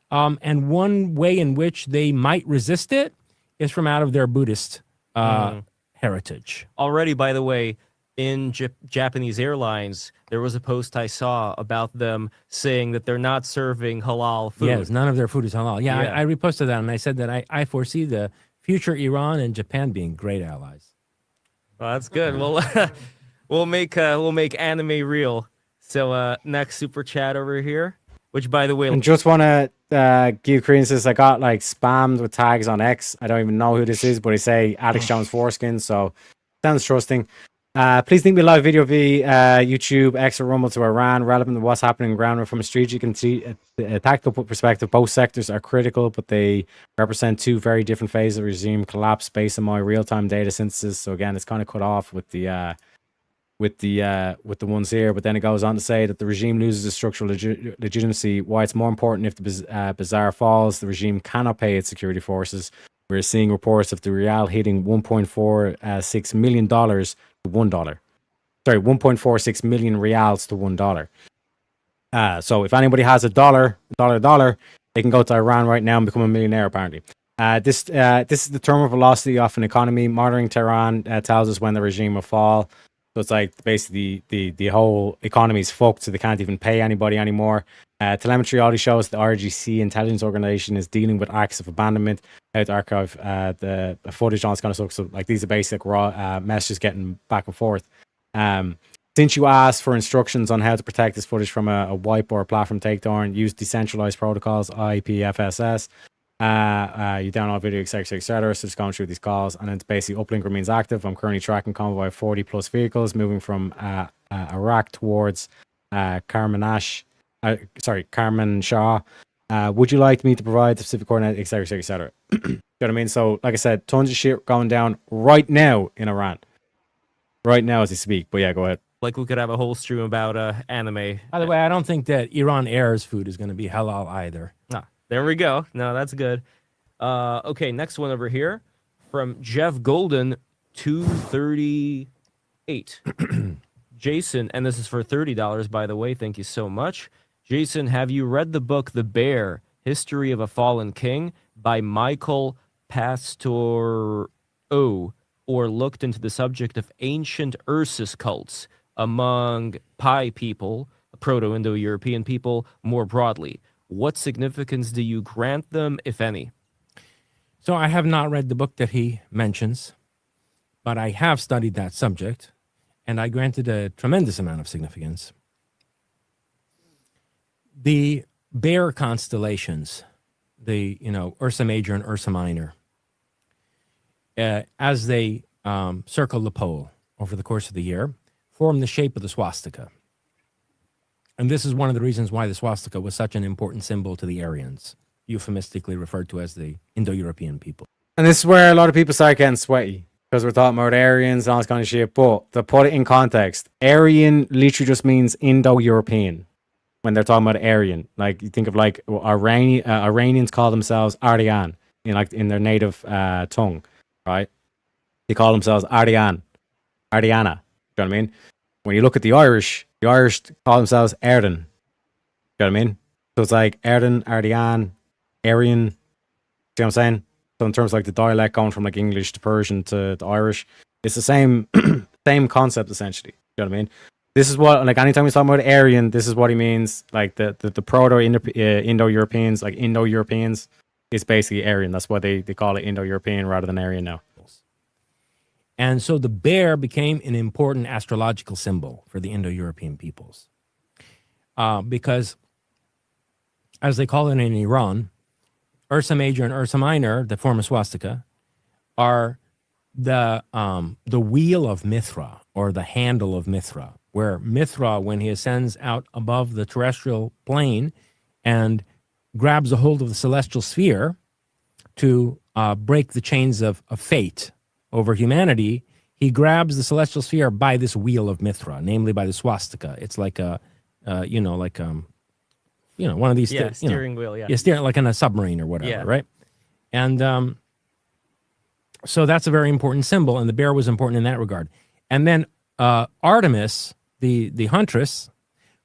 Speaker 4: and one way in which they might resist it is from out of their Buddhist heritage.
Speaker 3: Already, by the way, in Japanese Airlines, there was a post I saw about them saying that they're not serving halal food.
Speaker 4: Yes, none of their food is halal. Yeah. I reposted that, and I said that I foresee the future Iran and Japan being great allies.
Speaker 3: Well, that's good. We'll make anime real. So next super chat over here, which by the way,
Speaker 1: and just want to give credence. I got like spammed with tags on X. I don't even know who this is, but I say Alex Jones Foreskin, so sounds trusting. Please link me live video via YouTube, X or Rumble to Iran, relevant to what's happening in ground. From a strategic and tactical perspective, both sectors are critical, but they represent two very different phases of regime collapse based on my real-time data synthesis. So again, it's kind of cut off with the ones here, but then it goes on to say that the regime loses its structural legitimacy. Why it's more important if the bazaar falls, the regime cannot pay its security forces. We're seeing reports of the real hitting $1.46 million to $1. Sorry, 1.46 million reals to $1. So if anybody has a dollar, they can go to Iran right now and become a millionaire, apparently. This is the terminal velocity of an economy. Monitoring Tehran tells us when the regime will fall. So it's like basically the whole economy is fucked, so they can't even pay anybody anymore. Telemetry already shows the RGC intelligence organization is dealing with acts of abandonment. How to archive the footage on this kind of stuff. So like these are basic raw messages getting back and forth. Since you asked for instructions on how to protect this footage from a wipe or a platform takedown, use decentralized protocols, IPFSS. You download video, etc. So it's going through these calls, and it's basically uplink remains active. I'm currently tracking convoy of 40 plus vehicles moving from Iraq towards Karman Shah. Would you like me to provide the specific coordinate, etc. You know what I mean? So, like I said, tons of shit going down right now in Iran, right now as we speak. But yeah, go ahead.
Speaker 3: Like we could have a whole stream about anime.
Speaker 4: By the way, I don't think that Iran Air's food is going to be halal either.
Speaker 3: There we go. No, that's good. Okay, next one over here from Jeff Golden 238. Jason, and this is for $30, by the way. Thank you so much. Jason, have you read the book The Bear, History of a Fallen King by Michael Pastore, or looked into the subject of ancient Ursus cults among Pi people, Proto-Indo-European people, more broadly? What significance do you grant them, if any?
Speaker 4: So I have not read the book that he mentions, but I have studied that subject, and I granted a tremendous amount of significance. The bear constellations, the Ursa Major and Ursa Minor, as they circle the pole over the course of the year, form the shape of the swastika. And this is one of the reasons why the swastika was such an important symbol to the Aryans, euphemistically referred to as the Indo-European people.
Speaker 1: And this is where a lot of people start getting sweaty, because we're talking about Aryans and all this kind of shit. But to put it in context, Aryan literally just means Indo-European when they're talking about Aryan. Like, you think of like Iranians call themselves Aryan in their native tongue, right? They call themselves Ardiana. You know what I mean? When you look at the Irish call themselves Erden. You know what I mean? So it's like Erden, Ardian, Aryan. See what I'm saying? So in terms of like the dialect going from like English to Persian to Irish, it's the same same concept essentially. You know what I mean? This is what, like, anytime he's talking about Aryan, this is what he means. Like the Proto-Indo-Europeans, like Indo-Europeans, is basically Aryan. That's why they call it Indo-European rather than Aryan now.
Speaker 4: And so the bear became an important astrological symbol for the Indo-European peoples. Because, as they call it in Iran, Ursa Major and Ursa Minor, the form of swastika, are the wheel of Mithra, or the handle of Mithra, where Mithra, when he ascends out above the terrestrial plane and grabs a hold of the celestial sphere to break the chains of fate over humanity, he grabs the celestial sphere by this wheel of Mithra, namely by the swastika. It's like one of these
Speaker 3: steering wheel,
Speaker 4: yeah, steering like in a submarine or whatever,
Speaker 3: Yeah.
Speaker 4: right? And so that's a very important symbol, and the bear was important in that regard. And then Artemis, the huntress,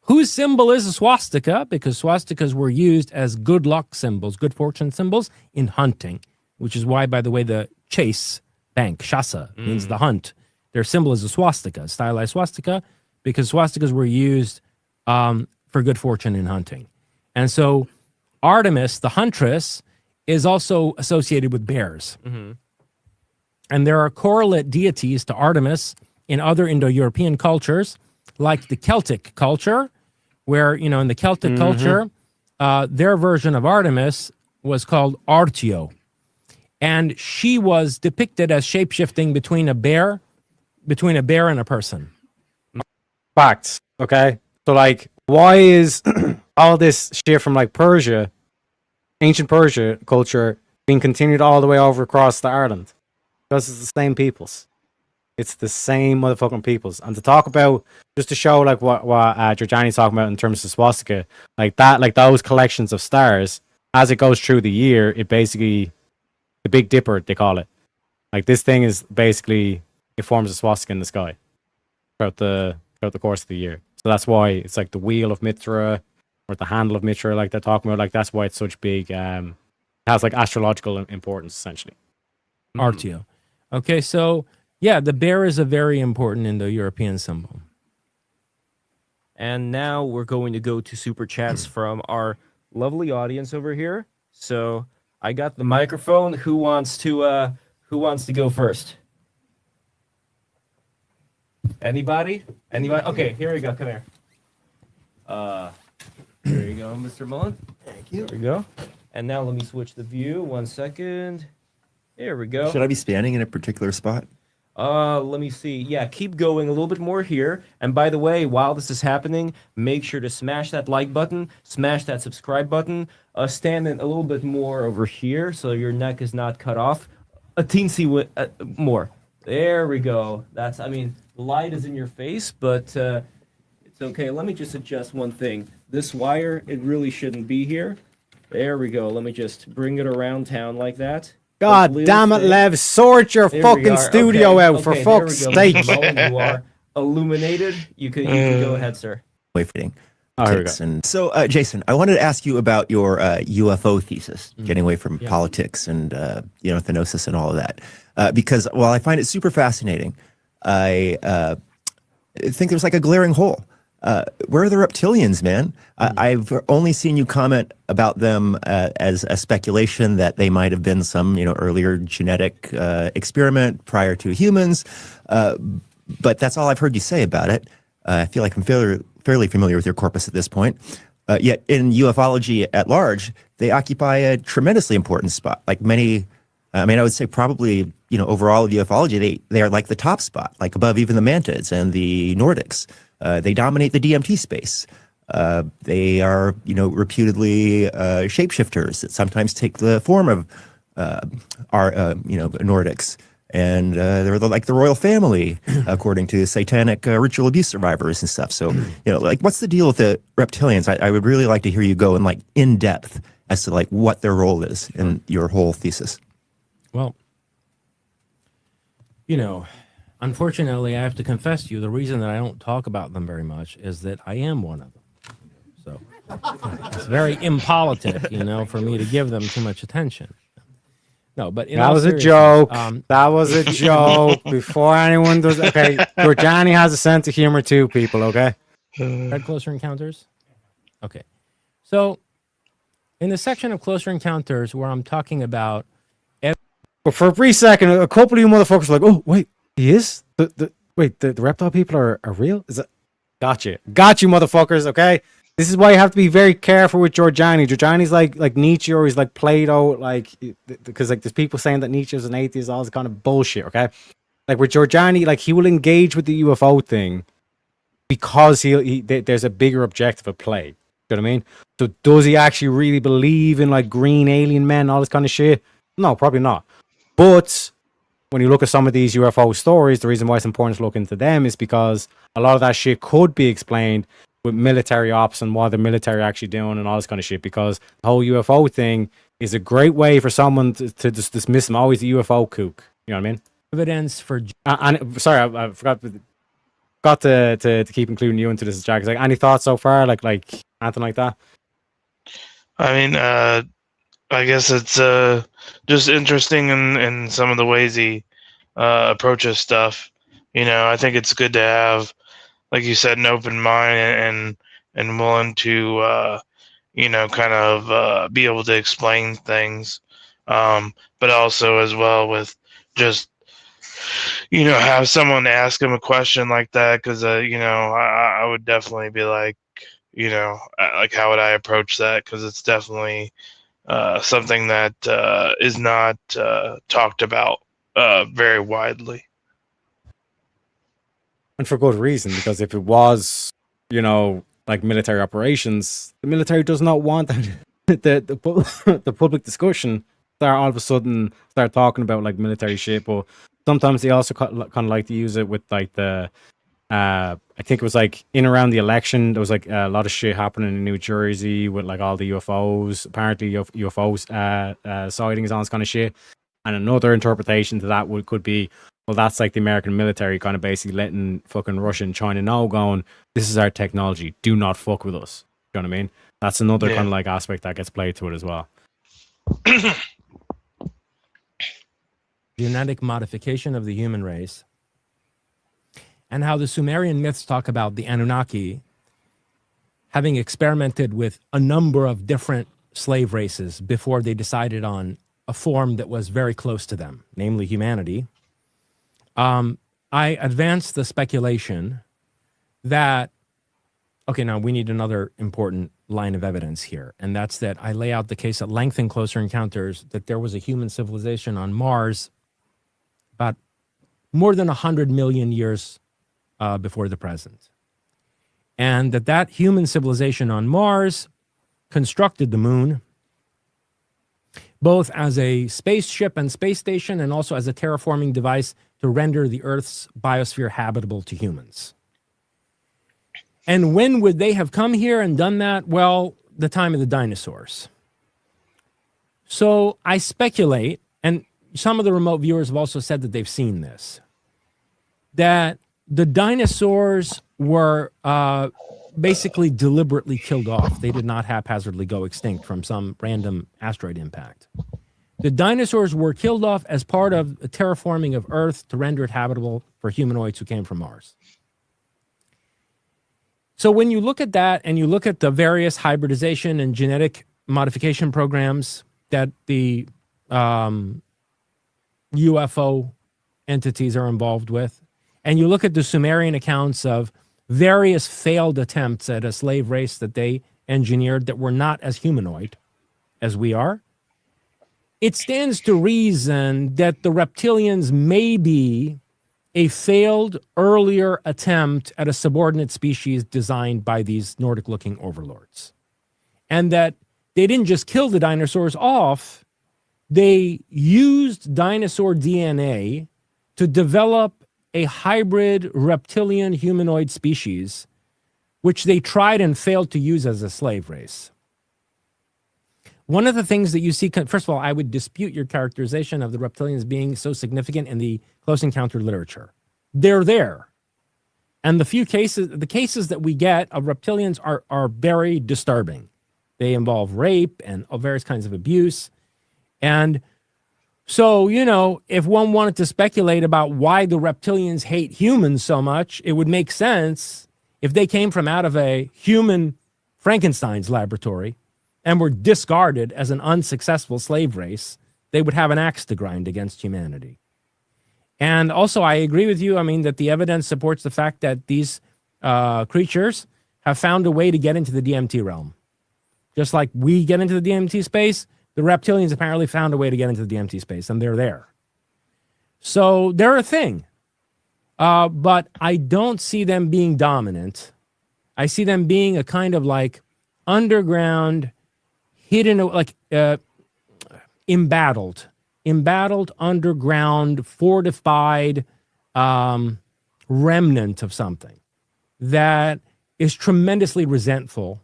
Speaker 4: whose symbol is a swastika, because swastikas were used as good luck symbols, good fortune symbols in hunting, which is why, by the way, the chase bank, shasa, means the hunt. Their symbol is a swastika, stylized swastika, because swastikas were used for good fortune in hunting. And so Artemis, the huntress, is also associated with bears.
Speaker 3: Mm-hmm.
Speaker 4: And there are correlate deities to Artemis in other Indo-European cultures, like the Celtic culture, where, in the Celtic culture, their version of Artemis was called Artio. And she was depicted as shapeshifting between a bear and a person.
Speaker 1: Facts. Okay. So like, why is all this shit from like Persia, ancient Persia culture, being continued all the way over across to Ireland? Because it's the same peoples. It's the same motherfucking peoples. And to talk about, just to show like what Georgiani's talking about in terms of swastika, like that, like those collections of stars, as it goes through the year, it basically, the Big Dipper, they call it. Like this thing is basically, it forms a swastika in the sky throughout the course of the year. So that's why it's like the wheel of Mithra or the handle of Mithra, like they're talking about. Like that's why it's such big. It has like astrological importance essentially.
Speaker 4: Artio. Okay, so yeah, the bear is a very important Indo-European symbol.
Speaker 3: And now we're going to go to super chats from our lovely audience over here. So I got the microphone. Who wants to go first? Anybody? Okay, here we go. Come here. There you go, Mr. Mullen. Thank you. There we go. And now let me switch the view. 1 second. There we go.
Speaker 13: Should I be standing in a particular spot?
Speaker 3: Let me see. Yeah, keep going a little bit more here. And by the way, while this is happening, make sure to smash that like button, smash that subscribe button, stand in a little bit more over here so your neck is not cut off. A teensy more. There we go. The light is in your face, but it's okay. Let me just adjust one thing. This wire, it really shouldn't be here. There we go. Let me just bring it around town like that.
Speaker 1: God
Speaker 3: Hopefully
Speaker 1: damn it,
Speaker 3: it'll stay.
Speaker 1: Lev. Sort your
Speaker 3: There we
Speaker 1: fucking
Speaker 3: are.
Speaker 1: studio
Speaker 3: Okay,
Speaker 1: out, for
Speaker 3: okay, there
Speaker 1: fuck's
Speaker 3: we go.
Speaker 1: sake.
Speaker 3: Mr. Mullen, you are illuminated. You could go ahead, sir.
Speaker 13: Waiting.
Speaker 1: Oh, here we go.
Speaker 13: And so, Jason, I wanted to ask you about your UFO thesis, getting away from politics and euthanosis and all of that, because while I find it super fascinating, I think there's like a glaring hole. Where are the reptilians, man? I've only seen you comment about them as a speculation that they might have been some, earlier genetic experiment prior to humans, but that's all I've heard you say about it. I feel like I'm fairly familiar with your corpus at this point. Yet in ufology at large, they occupy a tremendously important spot. Like many, I would say probably, overall of ufology, they are like the top spot, like above even the Mantids and the Nordics. They dominate the DMT space. They are, reputedly shapeshifters that sometimes take the form of our, Nordics. And they're like the royal family, according to satanic ritual abuse survivors and stuff. So, what's the deal with the reptilians? I would really like to hear you go in depth as to what their role is in your whole thesis.
Speaker 4: Well, unfortunately, I have to confess to you, the reason that I don't talk about them very much is that I am one of them. So it's very impolitic, for me to give them too much attention. No, but
Speaker 1: that was a joke. That was a joke. Before anyone does, okay, Giorgiani has a sense of humor too, people. Okay.
Speaker 4: Read Closer Encounters. Okay, so in the section of Closer Encounters where I'm talking about,
Speaker 1: but for a brief second, a couple of you motherfuckers were like, "Oh, wait, he is the reptile people are real." Is that? Got you, motherfuckers. Okay. This is why you have to be very careful with Giorgiani. Giorgiani's like Nietzsche, or he's like Plato, because there's people saying that Nietzsche is an atheist, all this kind of bullshit, okay? Like with Giorgiani, he will engage with the UFO thing because there's a bigger objective at play. You know what I mean? So does he actually really believe in green alien men, all this kind of shit? No, probably not. But when you look at some of these UFO stories, the reason why it's important to look into them is because a lot of that shit could be explained with military ops and what the military are actually doing and all this kind of shit, because the whole UFO thing is a great way for someone to just dismiss them. Always a UFO kook. You know what I mean?
Speaker 4: Evidence for...
Speaker 1: and sorry, I forgot to keep including you into this, Jack. Any thoughts so far? Like anything like that?
Speaker 9: I guess it's just interesting in some of the ways he approaches stuff. I think it's good to have, like you said, an open mind and willing to, kind of be able to explain things, but also as well with just, have someone ask him a question like that, because, I would definitely be like, how would I approach that? Because it's definitely something that is not talked about very widely.
Speaker 1: And for good reason, because if it was, military operations, the military does not want the public discussion start all of a sudden start talking about military shit. But sometimes they also kind of like to use it with the I think it was in around the election, there was a lot of shit happening in New Jersey with all the UFOs, apparently UFOs sightings, all this kind of shit. And another interpretation to that could be, well, that's the American military kind of basically letting fucking Russia and China know, going, this is our technology, do not fuck with us. You know what I mean? That's another kind of aspect that gets played to it as well.
Speaker 4: Genetic modification of the human race, and how the Sumerian myths talk about the Anunnaki having experimented with a number of different slave races before they decided on a form that was very close to them, namely humanity. I advanced the speculation that, okay, now we need another important line of evidence here, and that's that I lay out the case at length in Closer Encounters that there was a human civilization on Mars about more than 100 million years before the present. And that human civilization on Mars constructed the moon, both as a spaceship and space station, and also as a terraforming device to render the Earth's biosphere habitable to humans. And when would they have come here and done that? Well, the time of the dinosaurs. So I speculate, and some of the remote viewers have also said that they've seen this, that the dinosaurs were basically deliberately killed off. They did not haphazardly go extinct from some random asteroid impact. The dinosaurs were killed off as part of a terraforming of Earth to render it habitable for humanoids who came from Mars. So when you look at that and you look at the various hybridization and genetic modification programs that the UFO entities are involved with, and you look at the Sumerian accounts of various failed attempts at a slave race that they engineered that were not as humanoid as we are, it stands to reason that the reptilians may be a failed earlier attempt at a subordinate species designed by these Nordic-looking overlords. And that they didn't just kill the dinosaurs off, they used dinosaur DNA to develop a hybrid reptilian humanoid species, which they tried and failed to use as a slave race. One of the things that you see, first of all, I would dispute your characterization of the reptilians being so significant in the close encounter literature. They're there. And the cases that we get of reptilians are very disturbing. They involve rape and various kinds of abuse. And so, you know, if one wanted to speculate about why the reptilians hate humans so much, it would make sense if they came from out of a human Frankenstein's laboratory and were discarded as an unsuccessful slave race, they would have an axe to grind against humanity. And also, I agree with you, I mean, that the evidence supports the fact that these creatures have found a way to get into the DMT realm. Just like we get into the DMT space, the reptilians apparently found a way to get into the DMT space, and they're there. So they're a thing. But I don't see them being dominant. I see them being a kind of like underground, hidden, like embattled, underground, fortified remnant of something that is tremendously resentful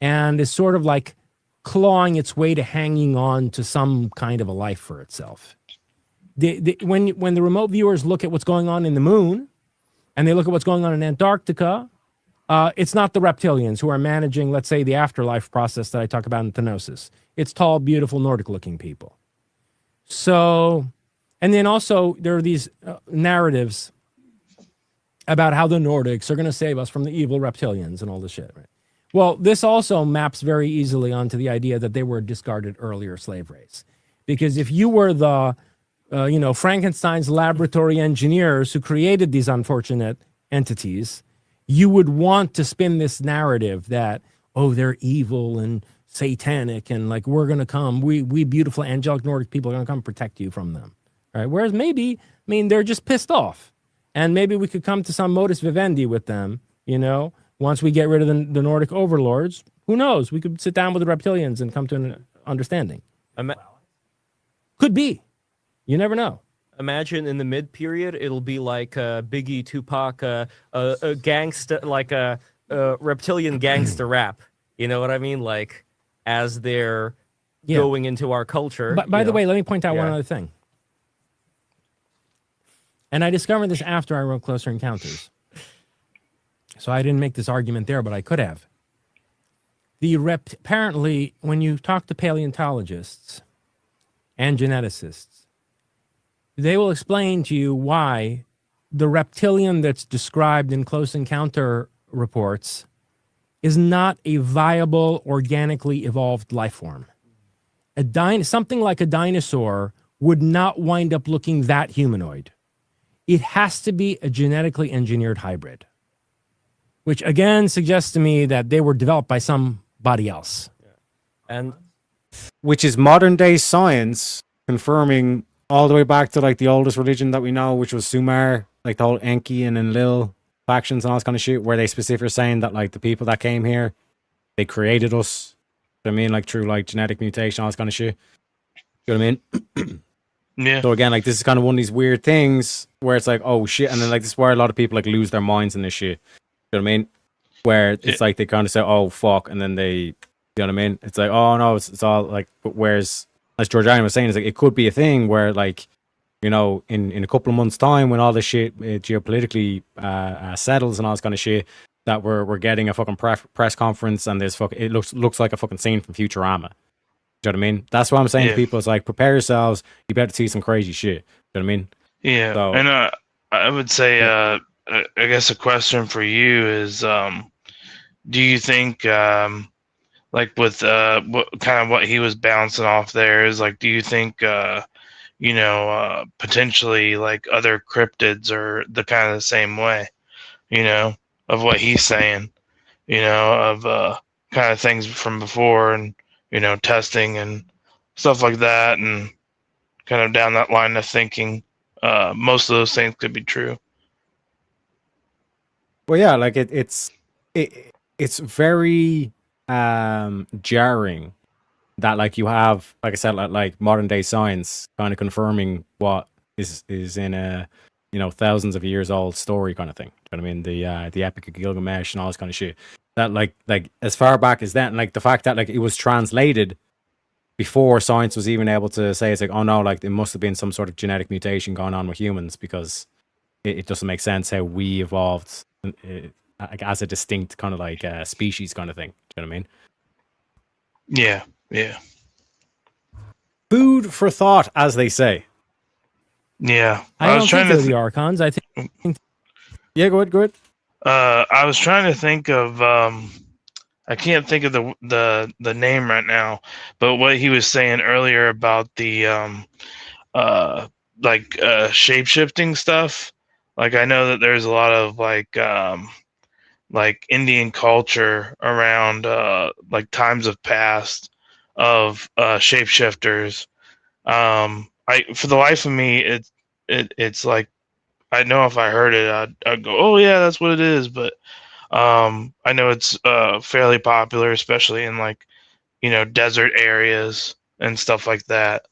Speaker 4: and is sort of like clawing its way to hanging on to some kind of a life for itself. When the remote viewers look at what's going on in the moon and they look at what's going on in Antarctica, it's not the reptilians who are managing, let's say, the afterlife process that I talk about in Thanosis. It's tall, beautiful, Nordic-looking people. So, and then also there are these narratives about how the Nordics are going to save us from the evil reptilians and all this shit, right? Well, this also maps very easily onto the idea that they were a discarded earlier slave race. Because if you were the, Frankenstein's laboratory engineers who created these unfortunate entities, you would want to spin this narrative that, oh, they're evil and satanic and like we're going to come, we beautiful angelic Nordic people are going to come protect you from them. Right? Whereas maybe, they're just pissed off. And maybe we could come to some modus vivendi with them, once we get rid of the Nordic overlords. Who knows? We could sit down with the reptilians and come to an understanding. Could be. You never know.
Speaker 3: Imagine in the mid-period, it'll be like Biggie, Tupac, a gangster, like a reptilian gangster rap. You know what I mean? Like, as they're going into our culture.
Speaker 4: But by the way, let me point out one other thing. And I discovered this after I wrote Closer Encounters. So I didn't make this argument there, but I could have. Apparently, when you talk to paleontologists and geneticists, they will explain to you why the reptilian that's described in Close Encounter reports is not a viable, organically evolved life form. Something like a dinosaur would not wind up looking that humanoid. It has to be a genetically engineered hybrid, which again suggests to me that they were developed by somebody else.
Speaker 3: And
Speaker 1: which is modern day science confirming all the way back to like the oldest religion that we know, which was Sumer, like the whole Enki and Enlil factions and all this kind of shit, where they specifically are saying that like the people that came here, they created us. You know what I mean? Like through like genetic mutation, all this kind of shit. You know what I mean?
Speaker 9: Yeah.
Speaker 1: So again, like this is kind of one of these weird things where it's like, oh shit, and then like this is where a lot of people like lose their minds in this shit. You know what I mean? Where it's like they kind of say, oh fuck, and then they, you know what I mean? It's like, oh no, it's all like, but where's as Georgiana was saying, is like it could be a thing where like, you know, in a couple of months' time, when all this shit geopolitically settles and all this kind of shit, that we're getting a fucking press conference and there's it looks like a fucking scene from Futurama. Do you know what I mean? That's what I'm saying to people. It's like, prepare yourselves. You better see some crazy shit. Do you know what I mean?
Speaker 9: Yeah.
Speaker 1: So,
Speaker 9: And I would say, I guess a question for you is, do you think, like with what he was bouncing off there is like, do you think, you know, potentially like other cryptids are the kind of the same way, you know, of what he's saying, you know, of kind of things from before and, you know, testing and stuff like that, and kind of down that line of thinking, most of those things could be true.
Speaker 1: well, yeah, like it's very jarring that like you have, like I said, like modern day science kind of confirming what is in a, you know, thousands of years old story kind of thing. Do you know what I mean? The Epic of Gilgamesh and all this kind of shit. That like as far back as that, and like the fact that like it was translated before science was even able to say, it's like, oh no, like there must have been some sort of genetic mutation going on with humans, because it doesn't make sense how we evolved as a distinct kind of like species kind of thing. Do you know what I mean?
Speaker 9: Yeah, yeah.
Speaker 1: Food for thought, as they say.
Speaker 9: Yeah.
Speaker 4: I don't think they're the Archons. I think.
Speaker 1: Yeah, go ahead.
Speaker 9: I was trying to think of I can't think of the name right now, but what he was saying earlier about the shape shifting stuff. Like, I know that there's a lot of like Indian culture around like times of past of shapeshifters. For the life of me, it's like, I know if I heard it, I'd go, oh yeah, that's what it is. But I know it's fairly popular, especially in like, you know, desert areas and stuff like that.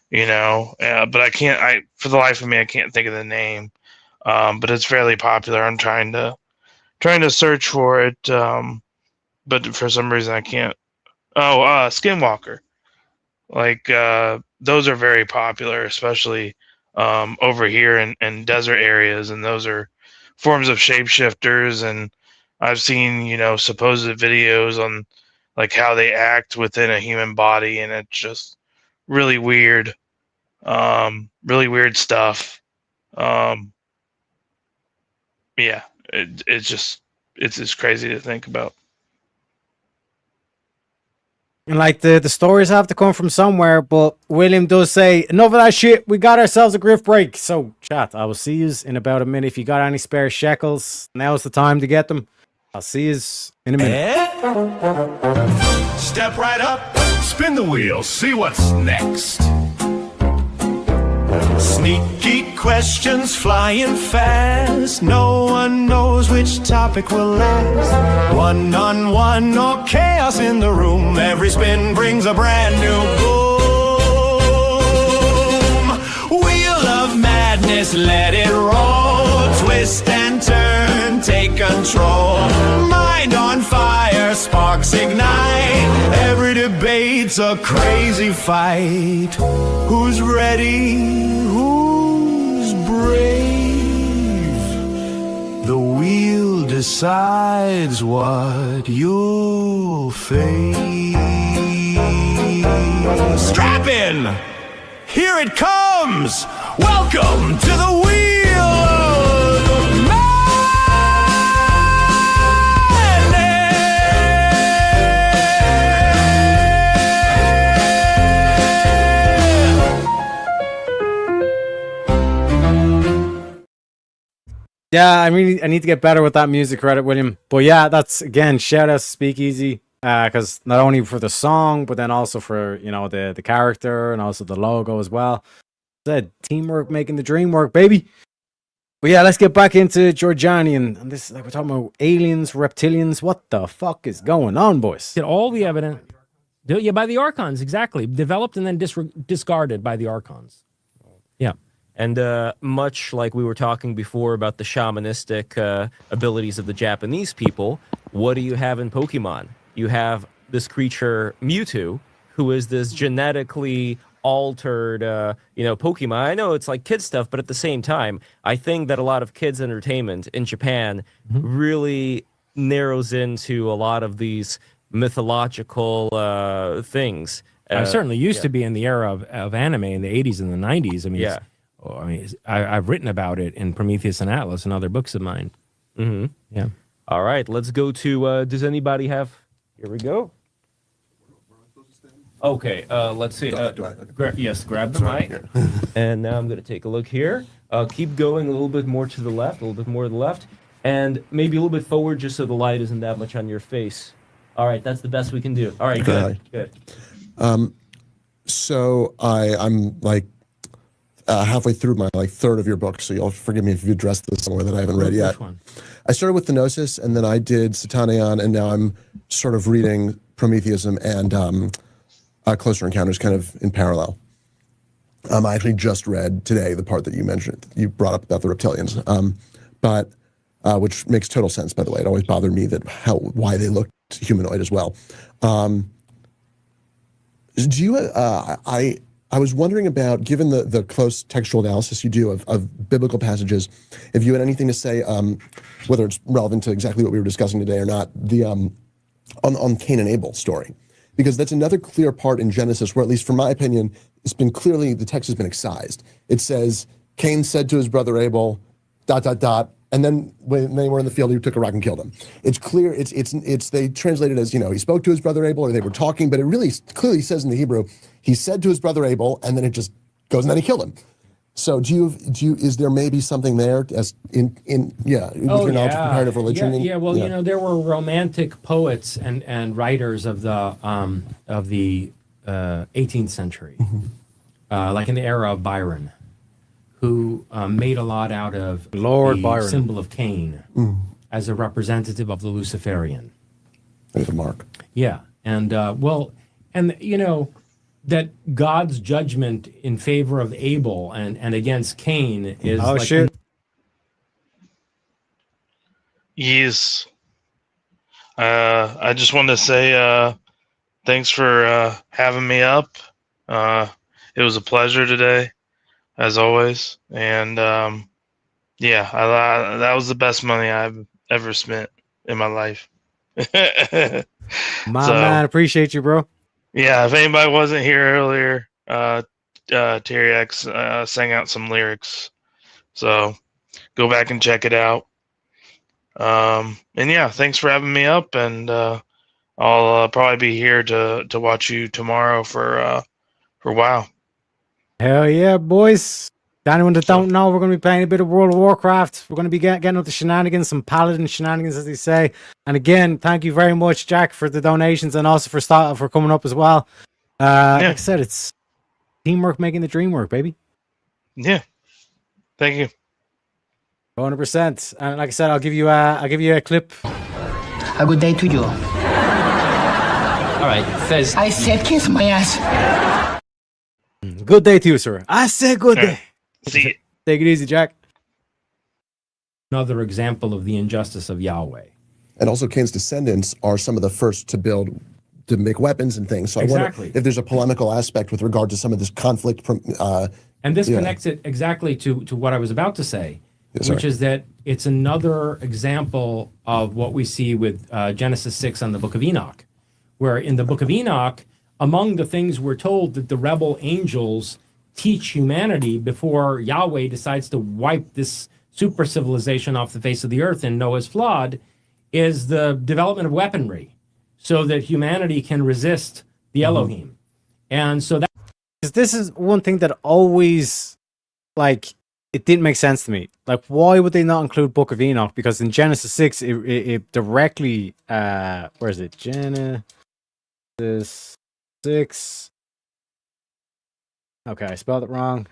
Speaker 9: You know, but for the life of me, I can't think of the name. But it's fairly popular. I'm trying to search for it, but for some reason I can't. Oh, Skinwalker. Like those are very popular, especially over here in desert areas, and those are forms of shapeshifters. And I've seen, you know, supposed videos on like how they act within a human body, and it's just really weird, really weird stuff. Yeah, it's just crazy to think about.
Speaker 1: And like the stories have to come from somewhere, but William does say, enough of that shit, we got ourselves a grift break. So chat, I will see yous in about a minute. If you got any spare shekels, now's the time to get them. I'll see yous in a minute.
Speaker 2: Step right up, spin the wheel, see what's next. Sneaky questions flying fast. No one knows which topic will last. One-on-one or chaos in the room. Every spin brings a brand new boom. Wheel of madness, let it roll. Twist and turn, take control. Mind on fire, sparks ignite. Every debate's a crazy fight. Who's ready? Who's brave? The wheel decides what you'll face. Strap in! Here it comes! Welcome to the wheel of
Speaker 1: Yeah, I need to get better with that music credit, William. But yeah, that's, again, shout out to Speakeasy, because not only for the song, but then also for, you know, the character and also the logo as well. Said teamwork making the dream work, baby. But yeah, let's get back into Georgiani, and this, like, we're talking about aliens, reptilians. What the fuck is going on, boys?
Speaker 4: Get all the evidence. Yeah, by the Archons, exactly. Developed and then discarded by the Archons. Yeah.
Speaker 3: And much like we were talking before about the shamanistic abilities of the Japanese people, what do you have in Pokemon? You have this creature, Mewtwo, who is this genetically altered, Pokemon. I know it's like kid stuff, but at the same time, I think that a lot of kids' entertainment in Japan really narrows into a lot of these mythological things.
Speaker 4: I certainly used to be in the era of anime in the 80s and the 90s. I mean, I've written about it in Prometheus and Atlas and other books of mine.
Speaker 3: Mm-hmm.
Speaker 4: Yeah.
Speaker 3: All right, let's go to. Does anybody have? Here we go. Okay, let's see. Yes, grab the mic. And now I'm going to take a look here. Keep going a little bit more to the left, a little bit more to the left, and maybe a little bit forward just so the light isn't that much on your face. All right, that's the best we can do. All right, good, good.
Speaker 11: So I'm like halfway through my third of your book, so you'll forgive me if you addressed this somewhere that I haven't read yet.
Speaker 4: Which one?
Speaker 11: I started with Thenosis, and then I did Satanaeon, and now I'm sort of reading Prometheusm and Closer Encounters kind of in parallel. I actually just read today the part that you mentioned, you brought up about the reptilians, but which makes total sense, by the way. It always bothered me that why they looked humanoid as well. Do you? I was wondering about, given the close textual analysis you do of biblical passages, if you had anything to say, whether it's relevant to exactly what we were discussing today or not, the on Cain and Abel story, because that's another clear part in Genesis where, at least from my opinion, it's been clearly, the text has been excised. It says Cain said to his brother Abel, ... And then when they were in the field, he took a rock and killed him. It's clear, it's they translate it as, he spoke to his brother Abel, or they were talking, but it really clearly says in the Hebrew, he said to his brother Abel, and then it just goes, and then he killed him. So is there maybe something there as with your knowledge of comparative religion?
Speaker 4: Well, there were romantic poets and writers of the 18th century, like in the era of Byron, who made a lot out of
Speaker 1: Lord
Speaker 4: the
Speaker 1: Byron,
Speaker 4: symbol of Cain, as a representative of the Luciferian.
Speaker 11: There's a mark.
Speaker 4: Yeah, and that God's judgment in favor of Abel and against Cain is
Speaker 1: shit.
Speaker 9: Yes. I just wanted to say thanks for having me up. It was a pleasure today, as always. And that was the best money I've ever spent in my life.
Speaker 1: Man, appreciate you, bro.
Speaker 9: Yeah, if anybody wasn't here earlier, Terry X sang out some lyrics. So go back and check it out. And yeah, thanks for having me up, and I'll probably be here to watch you tomorrow for WoW.
Speaker 1: Hell yeah, boys. To anyone that don't know, we're going to be playing a bit of World of Warcraft. We're going to be getting up the shenanigans, some paladin shenanigans, as they say. And again, thank you very much, Jack, for the donations and also for coming up as well. Like I said, it's teamwork making the dream work, baby.
Speaker 9: Yeah. Thank you.
Speaker 1: 100%. And like I said, I'll give you a clip.
Speaker 5: A good day to you.
Speaker 14: All right, Fez.
Speaker 5: I said kiss my ass.
Speaker 1: Good day to you, sir. I said good day.
Speaker 9: See you.
Speaker 1: Take it easy, Jack.
Speaker 4: Another example of the injustice of Yahweh.
Speaker 11: And also, Cain's descendants are some of the first to make weapons and things. So I wonder if there's a polemical aspect with regard to some of this conflict.
Speaker 4: And this connects it exactly to what I was about to say, which is that it's another example of what we see with Genesis 6 on the Book of Enoch, where in the Book of Enoch, among the things we're told that the rebel angels teach humanity before Yahweh decides to wipe this super civilization off the face of the earth in Noah's flood is the development of weaponry so that humanity can resist the Elohim. And so that...
Speaker 1: This is one thing that always, it didn't make sense to me. Like, why would they not include Book of Enoch? Because in Genesis 6, it directly... where is it? Genesis 6... Okay, I spelled it wrong.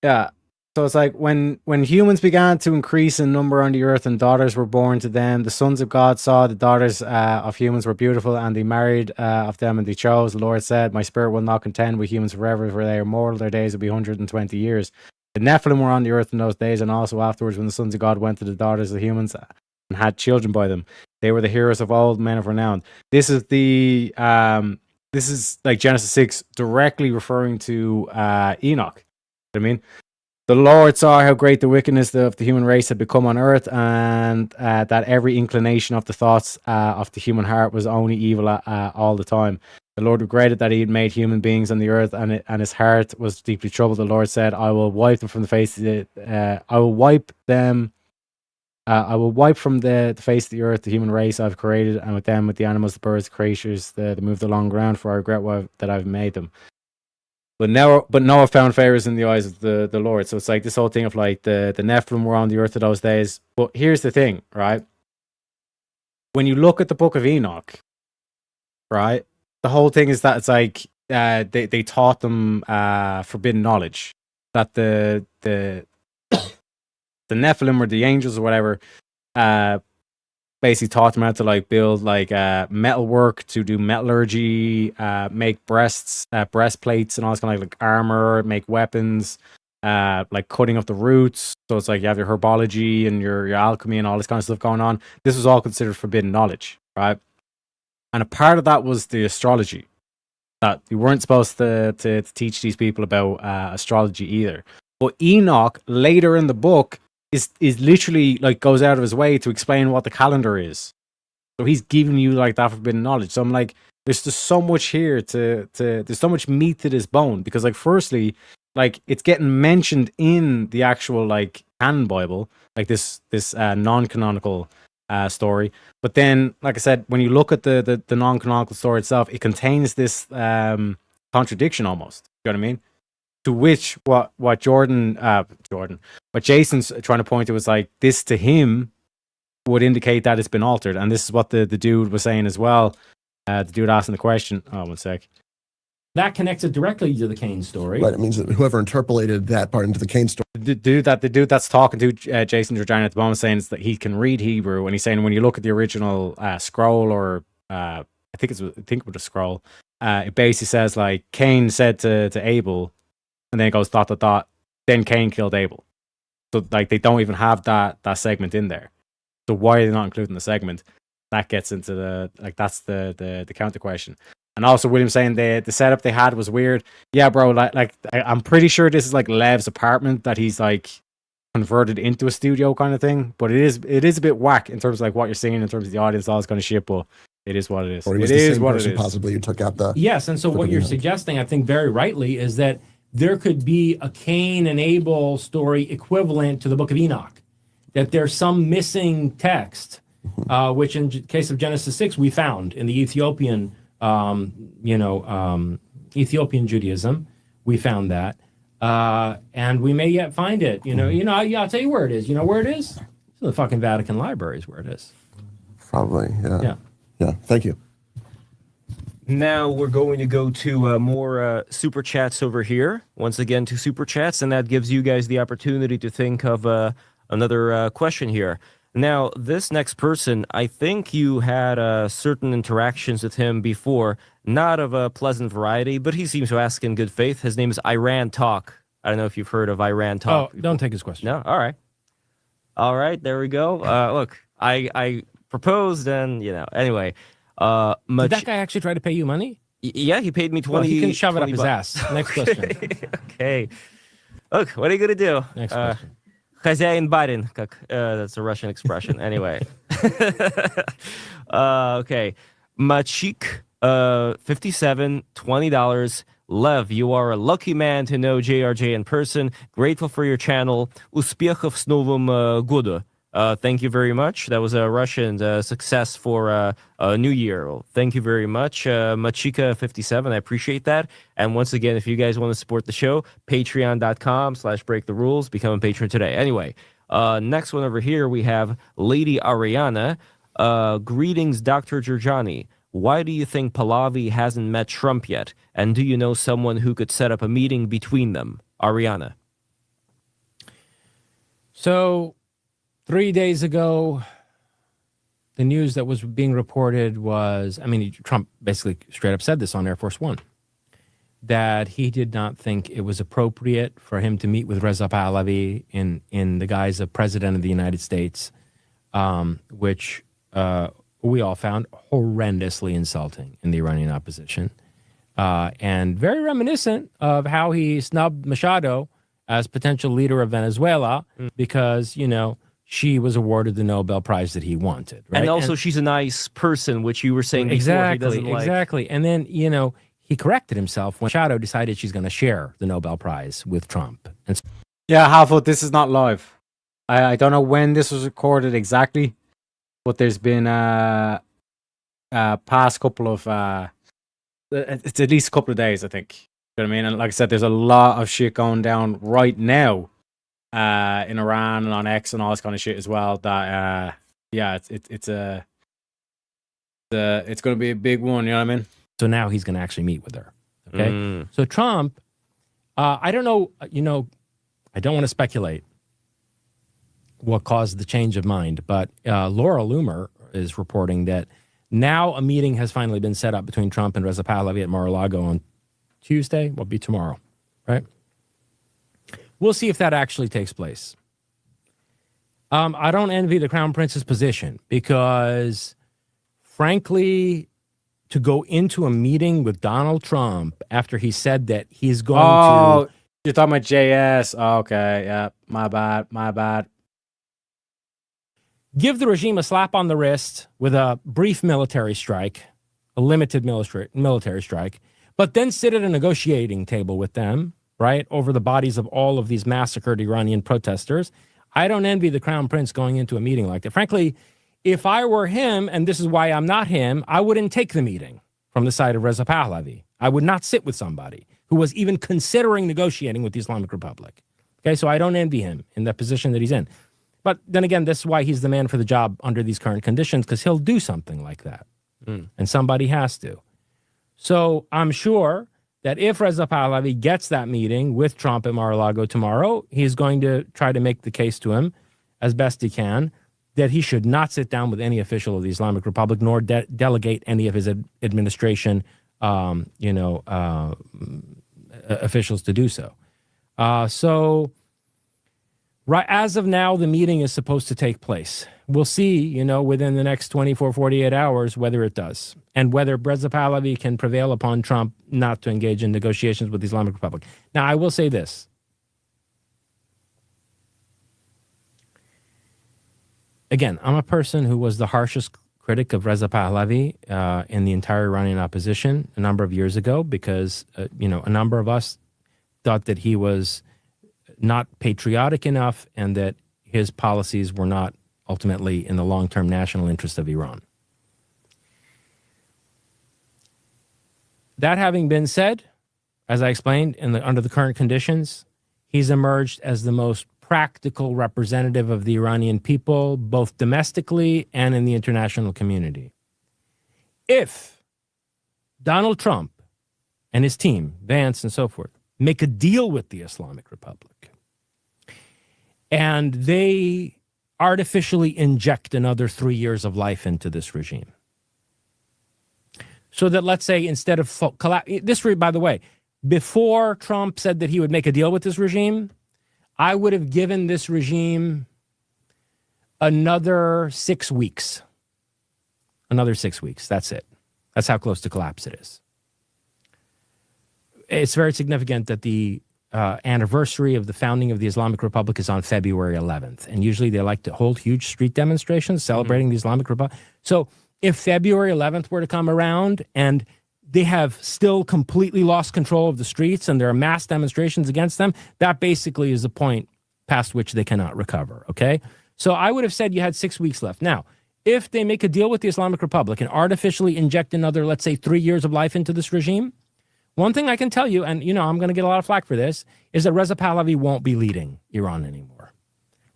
Speaker 1: Yeah. So it's like when humans began to increase in number on the earth and daughters were born to them, the sons of God saw the daughters of humans were beautiful, and they married of them, and they chose. The Lord said, my spirit will not contend with humans forever, for they are mortal. Their days will be 120 years. The Nephilim were on the earth in those days, and also afterwards when the sons of God went to the daughters of the humans. and had children by them. They were the heroes of old, men of renown. This is like Genesis 6 directly referring to Enoch. I mean, the Lord saw how great the wickedness of the human race had become on earth, and that every inclination of the thoughts of the human heart was only evil all the time. The Lord regretted that he had made human beings on the earth, and his heart was deeply troubled. The Lord said, I will wipe them from the face of the, I will wipe from the face of the earth the human race I've created, and with them, with the animals, the birds, the creatures that move along the ground, for I regret that I've made them. But Noah found favors in the eyes of the Lord. So it's like this whole thing of like the Nephilim were on the earth of those days. But here's the thing, right? When you look at the book of Enoch, right, the whole thing is that it's like they taught them forbidden knowledge. That the Nephilim or the angels or whatever basically taught them how to like build like metalwork, to do metallurgy, make breastplates and all this kind of like armor, make weapons, like cutting up the roots. So it's like you have your herbology and your alchemy and all this kind of stuff going on. This was all considered forbidden knowledge, right? And a part of that was the astrology, that you weren't supposed to teach these people about astrology either. But Enoch later in the book is literally like goes out of his way to explain what the calendar is. So he's giving you like that forbidden knowledge. So I'm like, there's just so much here there's so much meat to this bone, because like firstly, like it's getting mentioned in the actual like canon Bible, like this non-canonical story. But then, like I said, when you look at the non-canonical story itself, it contains this contradiction almost. You know what I mean? To which what Jason's trying to point to was like, this to him would indicate that it's been altered. And this is what the dude was saying as well. The dude asking the question. Oh, one sec.
Speaker 4: That connects it directly to the Cain story.
Speaker 11: Right. It means that whoever interpolated that part into the Cain story.
Speaker 1: The dude that's talking to Jason Georgiani at the moment, saying that he can read Hebrew, and he's saying when you look at the original scroll, or I think it was a scroll, it basically says like Cain said to Abel, and then it goes ... Then Cain killed Abel. So like they don't even have that segment in there. So why are they not including the segment? That gets into the like that's the counter question. And also William saying the setup they had was weird. Yeah, bro. Like I'm pretty sure this is like Lev's apartment that he's like converted into a studio kind of thing. But it is a bit whack in terms of like what you're seeing in terms of the audience, all this kind of shit. But it is what it is.
Speaker 11: Or it is what it is. Possibly you took out the
Speaker 4: yes. And so what you're suggesting, I think very rightly, is that there could be a Cain and Abel story equivalent to the Book of Enoch. That there's some missing text, which in case of Genesis 6 we found in the Ethiopian. Ethiopian Judaism, we found that, and we may yet find it. I'll tell you where it is. You know where it is? It's in the fucking Vatican Library is where it is.
Speaker 11: Probably, yeah. Thank you.
Speaker 3: Now we're going to go to more super chats over here. Once again, to super chats, and that gives you guys the opportunity to think of another question here. Now, this next person, I think you had certain interactions with him before, not of a pleasant variety, but he seems to ask in good faith. His name is Iran Talk. I don't know if you've heard of Iran Talk.
Speaker 4: Oh, don't take his question.
Speaker 3: No? All right, there we go. Look, I proposed, and, anyway.
Speaker 4: Did that guy actually try to pay you money?
Speaker 3: Yeah, he paid me 20.
Speaker 4: Well, he can shove it up his ass. Next question.
Speaker 3: Okay. Look, what are you going to do?
Speaker 4: Next question.
Speaker 3: Хозяин барин, that's a Russian expression. Anyway. Okay. Machik, 57, $20. Lev, you are a lucky man to know JRJ in person. Grateful for your channel. Успехов с Новым годом. Thank you very much. That was a Russian success for New Year. Well, thank you very much, Machika57. I appreciate that. And once again, if you guys want to support the show, patreon.com/breaktherules. Become a patron today. Anyway, next one over here, we have Lady Ariana. Greetings, Dr. Georgiani. Why do you think Pahlavi hasn't met Trump yet? And do you know someone who could set up a meeting between them? Ariana.
Speaker 4: So 3 days ago, the news that was being reported was, Trump basically straight up said this on Air Force One, that he did not think it was appropriate for him to meet with Reza Pahlavi in the guise of President of the United States which we all found horrendously insulting in the Iranian opposition, and very reminiscent of how he snubbed Machado as potential leader of Venezuela because, she was awarded the Nobel Prize that he wanted. Right?
Speaker 3: And also, she's a nice person, which you were saying before he doesn't like.
Speaker 4: Exactly. And then, he corrected himself when Machado decided she's going to share the Nobel Prize with Trump. And
Speaker 1: Yeah, Halfo, this is not live. I don't know when this was recorded exactly, but there's been past couple of it's at least a couple of days, I think. You know what I mean? And like I said, there's a lot of shit going down right now in Iran and on X and all this kind of shit as well. That it's going to be a big one. You know what I mean?
Speaker 4: so now he's going to actually meet with her. Okay. So Trump, I don't know, I don't want to speculate what caused the change of mind, but Laura Loomer is reporting that now a meeting has finally been set up between Trump and Reza Pahlavi at Mar-a-Lago on Tuesday. Will be tomorrow, right? We'll see if that actually takes place. I don't envy the Crown Prince's position because, frankly, to go into a meeting with Donald Trump after he said that he's going to...
Speaker 1: You're talking about JS. Okay, yeah, my bad.
Speaker 4: Give the regime a slap on the wrist with a brief military strike, a limited military strike, but then sit at a negotiating table with them, right, over the bodies of all of these massacred Iranian protesters. I don't envy the Crown Prince going into a meeting like that. Frankly, if I were him, and this is why I'm not him, I wouldn't take the meeting from the side of Reza Pahlavi. I would not sit with somebody who was even considering negotiating with the Islamic Republic. Okay, so I don't envy him in the position that he's in. But then again, this is why he's the man for the job under these current conditions, because he'll do something like that. And somebody has to. So I'm sure that if Reza Pahlavi gets that meeting with Trump at Mar-a-Lago tomorrow, he's going to try to make the case to him as best he can that he should not sit down with any official of the Islamic Republic, nor delegate any of his administration, officials to do so. Right as of now, the meeting is supposed to take place. We'll see, within the next 24, 48 hours, whether it does, and whether Reza Pahlavi can prevail upon Trump not to engage in negotiations with the Islamic Republic. Now, I will say this. Again, I'm a person who was the harshest critic of Reza Pahlavi in the entire Iranian opposition a number of years ago because, a number of us thought that he was not patriotic enough and that his policies were not ultimately in the long-term national interest of Iran. That having been said, as I explained, under the current conditions, he's emerged as the most practical representative of the Iranian people, both domestically and in the international community. If Donald Trump and his team, Vance and so forth, make a deal with the Islamic Republic, and they artificially inject another 3 years of life into this regime. So that, let's say, instead of by the way, before Trump said that he would make a deal with this regime, I would have given this regime another 6 weeks. Another 6 weeks. That's it. That's how close to collapse it is. It's very significant that the anniversary of the founding of the Islamic Republic is on February 11th. And usually they like to hold huge street demonstrations celebrating the Islamic Republic. So if February 11th were to come around and they have still completely lost control of the streets and there are mass demonstrations against them, that basically is the point past which they cannot recover, okay? So I would have said you had 6 weeks left. Now, if they make a deal with the Islamic Republic and artificially inject another, let's say, 3 years of life into this regime, one thing I can tell you, and I'm going to get a lot of flack for this, is that Reza Pahlavi won't be leading Iran anymore.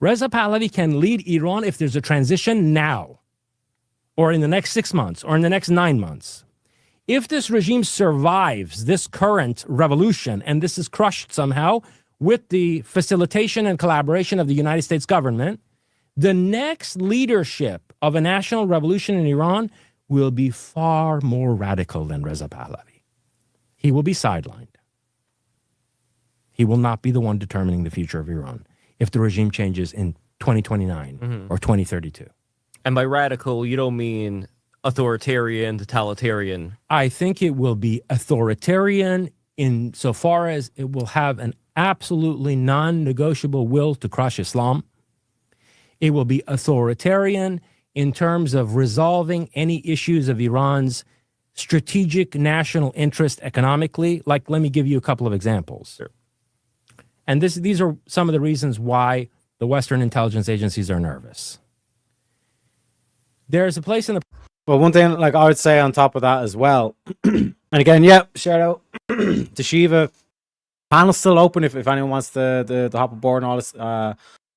Speaker 4: Reza Pahlavi can lead Iran if there's a transition now, or in the next 6 months, or in the next 9 months. If this regime survives this current revolution, and this is crushed somehow with the facilitation and collaboration of the United States government, the next leadership of a national revolution in Iran will be far more radical than Reza Pahlavi. He will be sidelined. He will not be the one determining the future of Iran if the regime changes in 2029 or 2032.
Speaker 3: And by radical, you don't mean authoritarian, totalitarian.
Speaker 4: I think it will be authoritarian insofar as it will have an absolutely non-negotiable will to crush Islam. It will be authoritarian in terms of resolving any issues of Iran's strategic national interest economically. Like, let me give you a couple of examples.
Speaker 3: Sure.
Speaker 4: And these are some of the reasons why the Western intelligence agencies are nervous. There's a place in the...
Speaker 1: Well, one thing, like, I would say on top of that as well, and again, shout out to Shiva. Panel's still open if anyone wants to hop aboard and all this,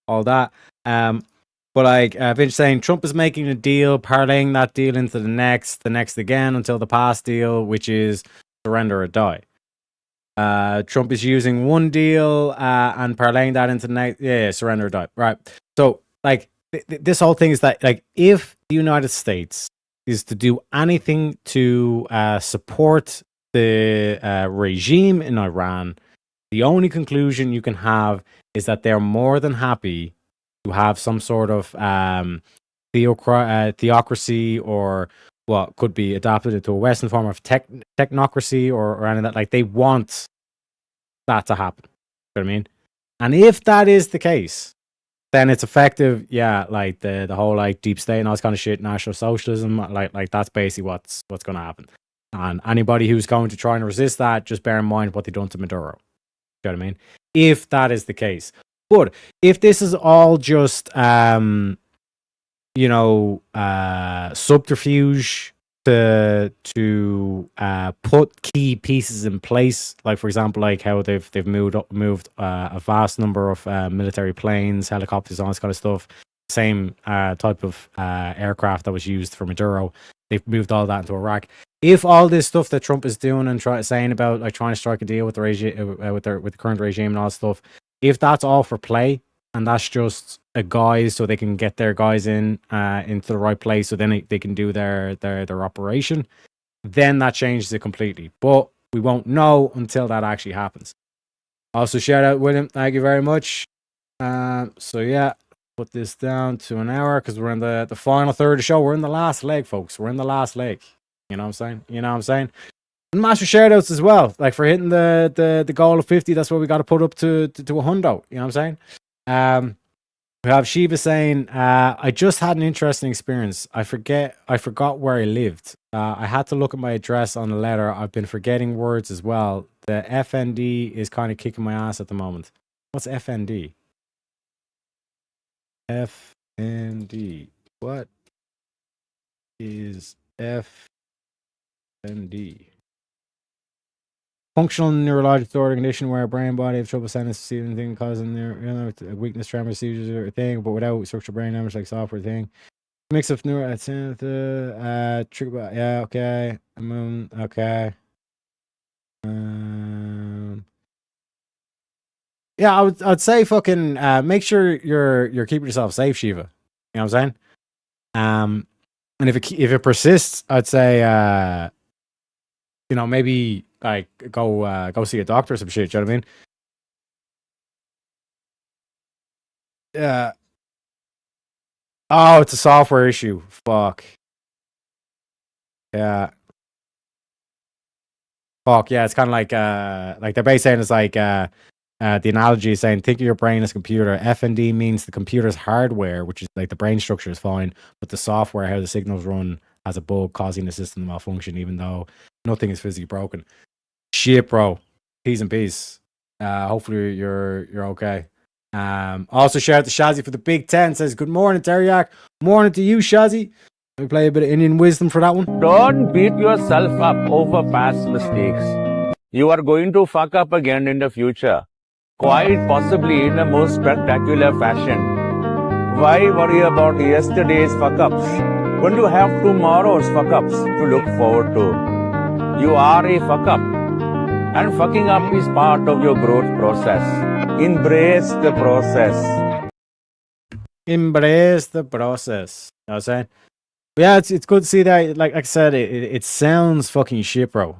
Speaker 1: all that. But like Vince saying, Trump is making a deal, parlaying that deal into the next again until the past deal, which is surrender or die. Trump is using one deal and parlaying that into the next, surrender or die. Right. So like this whole thing is that, like, if the United States is to do anything to support the regime in Iran, the only conclusion you can have is that they're more than happy to have some sort of theocracy, or what could be adapted into a Western form of technocracy or any of that. Like, they want that to happen. You know what I mean? And if that is the case, then it's effective. Yeah, like the whole like deep state and all this kind of shit, National Socialism. Like that's basically what's going to happen. And anybody who's going to try and resist that, just bear in mind what they've done to Maduro. You know what I mean? If that is the case. But if this is all just, subterfuge to put key pieces in place, like for example, like how they've moved a vast number of military planes, helicopters, all this kind of stuff. Same type of aircraft that was used for Maduro. They've moved all that into Iraq. If all this stuff that Trump is doing and saying about like trying to strike a deal with the regime, with the current regime and all that stuff, if that's all for play and that's just a guise so they can get their guys into the right place, so then they can do their operation, then that changes it completely. But we won't know until that actually happens. Also, shout out William, thank you very much. So yeah, put this down to an hour because we're in the final third of the show. We're in the last leg, folks. We're in the last leg. You know what I'm saying? And massive shout outs as well, like for hitting the goal of 50. That's what we got to put up to a hundo. You know what I'm saying? We have Shiva saying, I just had an interesting experience. I forgot where I lived. I had to look at my address on the letter. I've been forgetting words as well. The FND is kind of kicking my ass at the moment. What's FND? FND. What is FND? Functional neurological disorder condition where a brain body have trouble sending receiving thing causing their weakness, tremor, seizures, or thing, but without structural brain damage like software thing. Mix of neuro trigger. Yeah, okay. Okay. Yeah, I'd say fucking make sure you're keeping yourself safe, Shiva. You know what I'm saying? And if it persists, I'd say maybe like go see a doctor or some shit. You know what I mean? Yeah. Oh, it's a software issue. Fuck. Yeah. Fuck yeah. It's kind of like they're basically saying it's like the analogy is saying think of your brain as a computer. FND means the computer's hardware, which is like the brain structure is fine, but the software, how the signals run, has a bug causing the system to malfunction, even though nothing is physically broken. Shit, bro. Peace and peace. Hopefully you're okay. Also shout out to Shazzy for the Big 10. Says good morning, Teriak. Morning to you, Shazzy. Let me play a bit of Indian wisdom for that one.
Speaker 15: Don't beat yourself up over past mistakes. You are going to fuck up again in the future, quite possibly in the most spectacular fashion. Why worry about yesterday's fuck-ups when you have tomorrow's fuck-ups to look forward to? You are a fuck-up, and fucking up is part of your growth process. Embrace the process.
Speaker 1: Embrace the process. You know what I'm saying? But yeah, it's good to see that. Like I said, it sounds fucking shit, bro.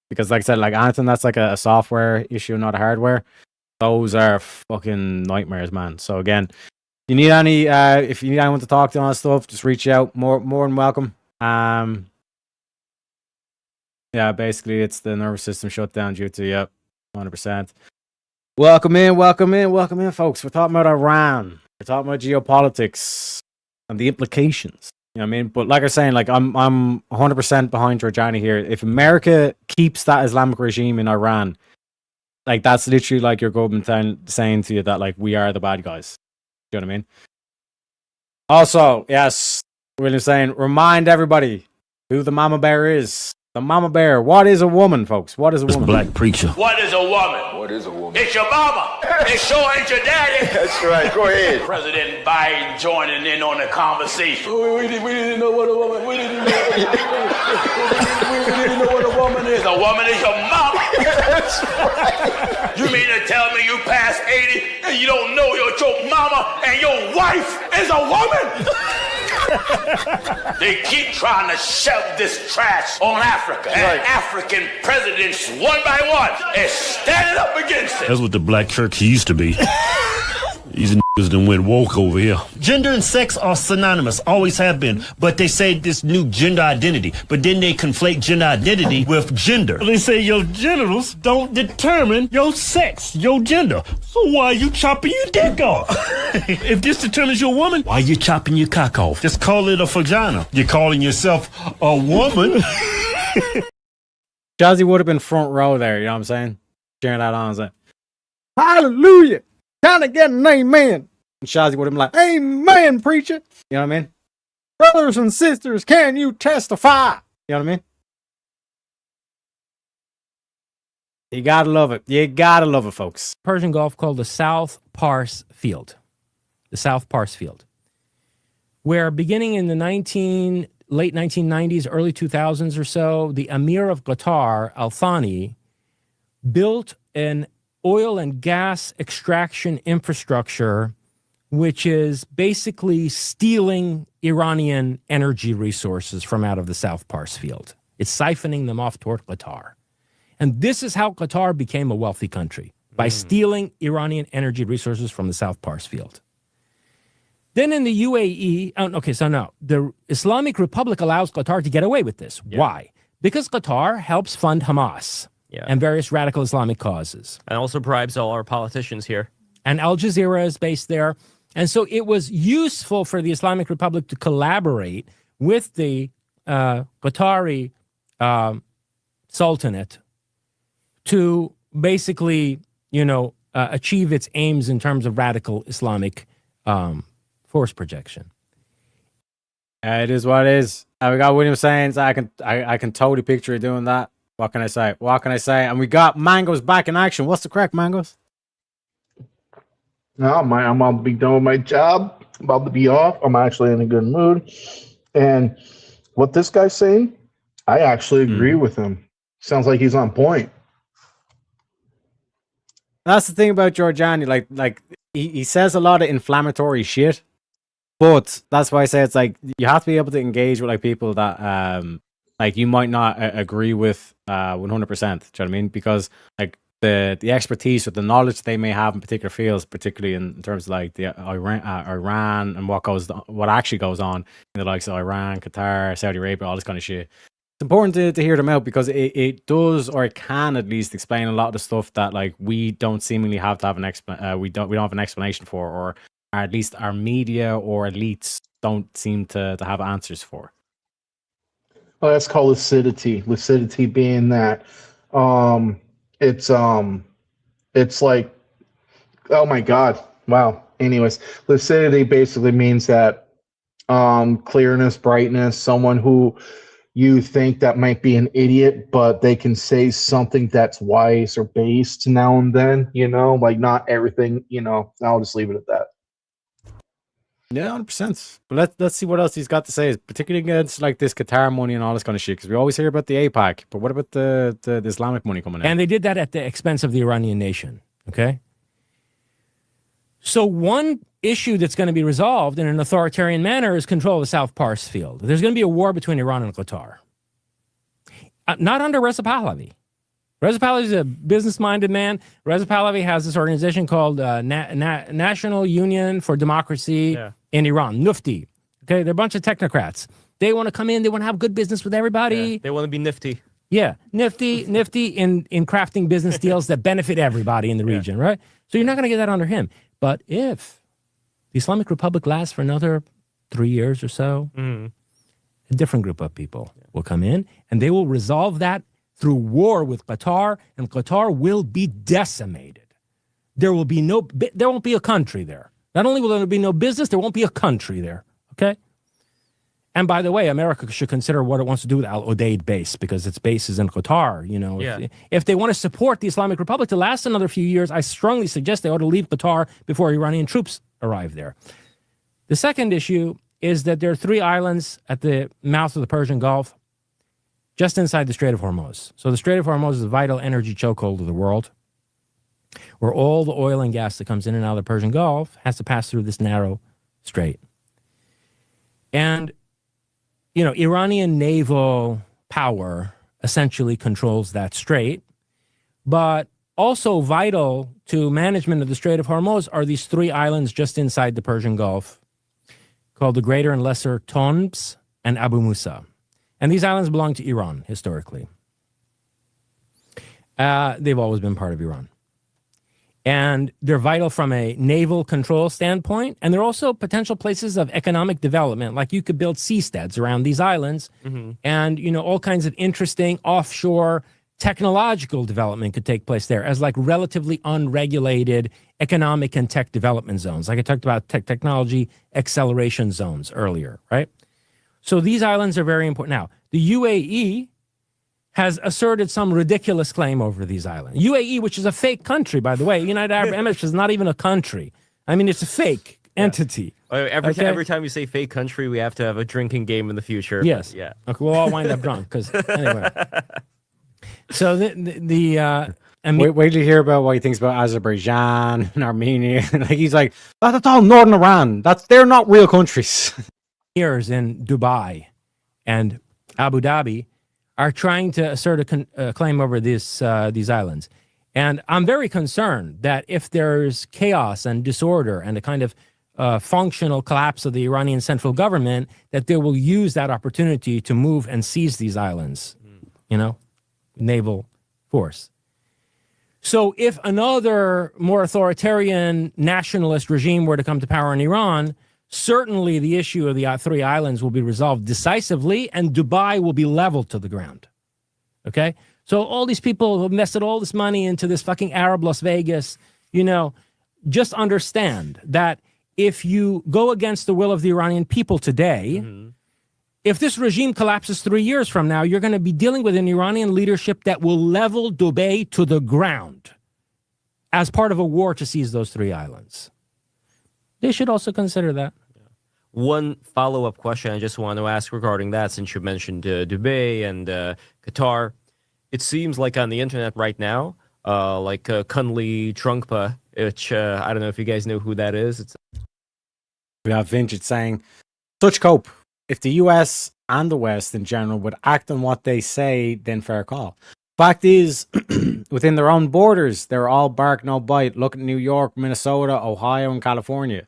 Speaker 1: Because like I said, like anything that's like a software issue, not a hardware, those are fucking nightmares, man. So again, You need any if you need anyone to talk to on stuff, just reach out. More than welcome. Yeah, basically it's the nervous system shutdown due to 100%. Welcome in, folks. We're talking about Iran. We're talking about geopolitics and the implications. You know what I mean? But like I was saying, like I'm 100% behind Giorgiani here. If America keeps that Islamic regime in Iran, like that's literally like your government saying to you that like we are the bad guys. You know what I mean? Also, yes, William saying, remind everybody who the mama bear is. The mama bear. What is a woman, folks? What is a woman?
Speaker 2: Black preacher.
Speaker 16: What is a woman?
Speaker 7: What is a woman?
Speaker 16: It's your mama. It sure ain't your daddy.
Speaker 7: That's right. Go ahead.
Speaker 16: President Biden joining in on the conversation.
Speaker 7: We didn't know what a woman. We didn't know what a woman is.
Speaker 16: A woman is your mama.
Speaker 7: That's right.
Speaker 16: You mean to tell me you past 80 and you don't know your mama and your wife is a woman? They keep trying to shove this trash on Africa. And African presidents, one by one, is standing up against it.
Speaker 2: That's what the black church used to be. These niggas done went woke over here. Gender and sex are synonymous, always have been. But they say this new gender identity. But then they conflate gender identity with gender. They say your genitals don't determine your sex, your gender. So why are you chopping your dick off? If this determines your woman, why are you chopping your cock off? Just call it a vagina. You're calling yourself a woman.
Speaker 1: Jazzy would have been front row there, you know what I'm saying? Cheering that on and saying, hallelujah! Can I get an amen? And Shazzy would have been like, amen, preacher. You know what I mean? Brothers and sisters, can you testify? You know what I mean? You gotta love it. You gotta love it, folks.
Speaker 4: Persian Gulf called the South Pars Field. The South Pars Field. Where beginning in the late 1990s, early 2000s or so, the Emir of Qatar, Al Thani, built an oil and gas extraction infrastructure, which is basically stealing Iranian energy resources from out of the South Pars Field. It's siphoning them off toward Qatar. And this is how Qatar became a wealthy country, by stealing Iranian energy resources from the South Pars Field. Then in the UAE, the Islamic Republic allows Qatar to get away with this. Yeah. Why? Because Qatar helps fund Hamas.
Speaker 3: Yeah.
Speaker 4: And various radical Islamic causes.
Speaker 3: And also bribes all our politicians here.
Speaker 4: And Al Jazeera is based there. And so it was useful for the Islamic Republic to collaborate with the Qatari Sultanate to basically, achieve its aims in terms of radical Islamic force projection.
Speaker 1: It is what it is. We got William saying, I can totally picture you doing that. What can I say? And we got Mangoes back in action. What's the crack, Mangoes?
Speaker 8: No, I'm about to be done with my job. I'm about to be off. I'm actually in a good mood. And what this guy's saying, I actually agree with him. Sounds like he's on point.
Speaker 1: That's the thing about Giorgiani. Like he says a lot of inflammatory shit, but that's why I say it's like you have to be able to engage with like people that like you might not agree with 100%. Do you know what I mean? Because like the expertise or the knowledge they may have in particular fields, particularly in terms of like the Iran and what actually goes on in the likes of Iran, Qatar, Saudi Arabia, all this kind of shit. It's important to hear them out because it does, or it can at least explain a lot of the stuff that like we don't seemingly have to have we don't have an explanation for, or at least our media or elites don't seem to have answers for.
Speaker 8: Well, that's called lucidity. Lucidity being that it's like, oh my God, wow. Anyways, lucidity basically means that clearness, brightness, someone who you think that might be an idiot, but they can say something that's wise or based now and then, like not everything, I'll just leave it at that.
Speaker 1: Yeah, 100%. But let's see what else he's got to say, particularly against like this Qatar money and all this kind of shit. Because we always hear about the APAC, but what about the Islamic money coming in?
Speaker 4: And they did that at the expense of the Iranian nation. Okay. So one issue that's going to be resolved in an authoritarian manner is control of the South Pars Field. There's going to be a war between Iran and Qatar. Not under Reza Pahlavi. Reza Pahlavi is a business-minded man. Reza Pahlavi has this organization called National Union for Democracy in Iran, Nufti. Okay, they're a bunch of technocrats. They want to come in. They want to have good business with everybody.
Speaker 3: Yeah, they want to be nifty.
Speaker 4: Yeah, nifty in crafting business deals that benefit everybody in the region, right? So you're not going to get that under him. But if the Islamic Republic lasts for another 3 years or so, a different group of people will come in, and they will resolve that through war with Qatar, and Qatar will be decimated. There won't be a country there. Not only will there be no business, there won't be a country there. Okay. And by the way, America should consider what it wants to do with Al Udeid base, because its base is in Qatar. You know, if they want to support the Islamic Republic to last another few years, I strongly suggest they ought to leave Qatar before Iranian troops arrive there. The second issue is that there are 3 islands at the mouth of the Persian Gulf, just inside the Strait of Hormuz. So the Strait of Hormuz is a vital energy chokehold of the world, where all the oil and gas that comes in and out of the Persian Gulf has to pass through this narrow strait. And you know, Iranian naval power essentially controls that strait, but also vital to management of the Strait of Hormuz are these 3 islands just inside the Persian Gulf called the Greater and Lesser Tonbs and Abu Musa. And these islands belong to Iran historically. They've always been part of Iran. And they're vital from a naval control standpoint. And they're also potential places of economic development. Like you could build seasteads around these islands. And, you know, all kinds of interesting offshore technological development could take place there as like relatively unregulated economic and tech development zones. Like I talked about technology acceleration zones earlier, right? So these islands are very important. Now, the UAE has asserted some ridiculous claim over these islands. UAE, which is a fake country, by the way. United Arab Emirates is not even a country. I mean, it's a fake entity.
Speaker 3: Every time you say fake country, we have to have a drinking game in the future.
Speaker 4: Yes.
Speaker 3: Yeah.
Speaker 4: Okay, we'll all wind up drunk. Because anyway. So
Speaker 1: wait till you hear about what he thinks about Azerbaijan and Armenia. Like he's like, oh, that's all northern Iran. They're not real countries.
Speaker 4: Years in Dubai and Abu Dhabi are trying to assert a claim over these islands. And I'm very concerned that if there's chaos and disorder and a kind of functional collapse of the Iranian central government, that they will use that opportunity to move and seize these islands, you know, naval force. So if another more authoritarian nationalist regime were to come to power in Iran, certainly the issue of the 3 islands will be resolved decisively, and Dubai will be leveled to the ground. Okay? So all these people who invested all this money into this fucking Arab Las Vegas, you know, just understand that if you go against the will of the Iranian people today, if this regime collapses 3 years from now, you're going to be dealing with an Iranian leadership that will level Dubai to the ground as part of a war to seize those 3 islands. They should also consider that.
Speaker 3: One follow-up question I just want to ask regarding that, since you mentioned Dubai and Qatar. It seems like on the internet right now, like Kunli Trunkpa, which I don't know if you guys know who that is.
Speaker 1: We have Vintage saying, such cope. If the US and the West in general would act on what they say, then fair call. Fact is, within their own borders, they're all bark, no bite. Look at New York, Minnesota, Ohio, and California.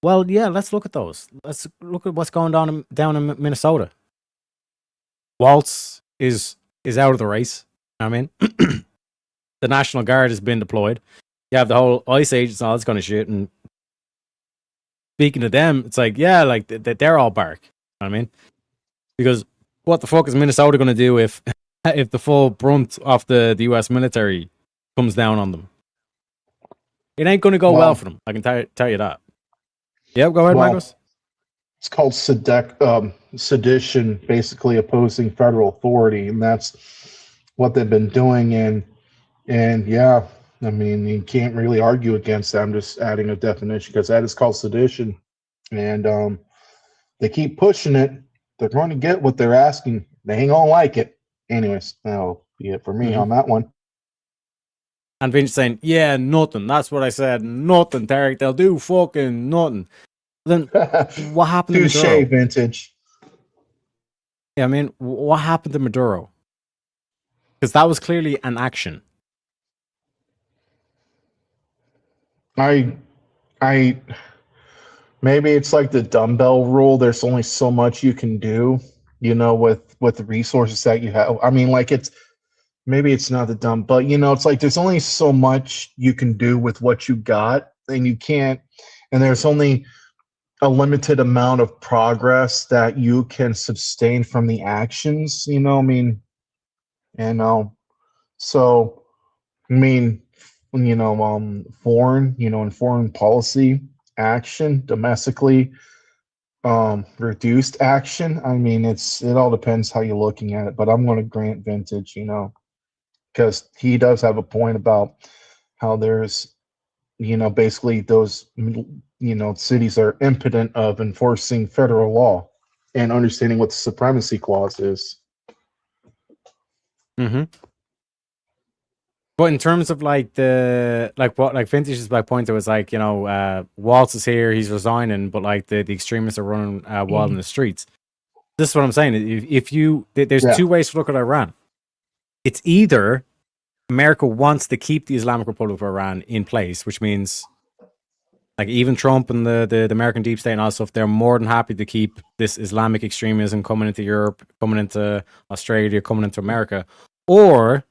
Speaker 1: Well, yeah, let's look at those. Let's look at what's going on down in Minnesota. Waltz is out of the race. I mean, the National Guard has been deployed. You have the whole ICE agents and all this kind of shit. And speaking to them, it's like, yeah, like they're all bark. You know what I mean, because what the fuck is Minnesota going to do if the full brunt of the US military comes down on them? It ain't going to go well for them. I can tell you that. Yeah, go ahead, Marcos.
Speaker 8: It's called sedition, basically opposing federal authority, and that's what they've been doing. And yeah, I mean, you can't really argue against that. I'm just adding a definition because that is called sedition, and they keep pushing it. They're going to get what they're asking. They ain't gonna like it. Anyways, that'll be it for me on that one.
Speaker 1: And Vince saying, yeah, nothing. That's what I said. Nothing, Tarek. They'll do fucking nothing. Then what happened to Maduro?
Speaker 8: Touche, Vintage.
Speaker 1: Yeah, I mean, what happened to Maduro? Because that was clearly an action.
Speaker 8: I maybe it's like the dumbbell rule. There's only so much you can do, with the resources that you have. I mean, like maybe it's not the dumb, but it's like there's only so much you can do with what you got, and you can't, and there's only a limited amount of progress that you can sustain from the actions, I mean, so, I mean, foreign, in foreign policy action, domestically, reduced action. I mean, it all depends how you're looking at it, but I'm going to grant Vintage, because he does have a point about how there's, basically those, cities are impotent of enforcing federal law and understanding what the supremacy clause is.
Speaker 1: Mm-hmm. But in terms of like Vintage's point, it was like, Waltz is here, he's resigning, but like the extremists are running wild in the streets. This is what I'm saying. There's two ways to look at Iran. It's either America wants to keep the Islamic Republic of Iran in place, which means like even Trump and the American deep state and all stuff, they're more than happy to keep this Islamic extremism coming into Europe, coming into Australia, coming into America. Or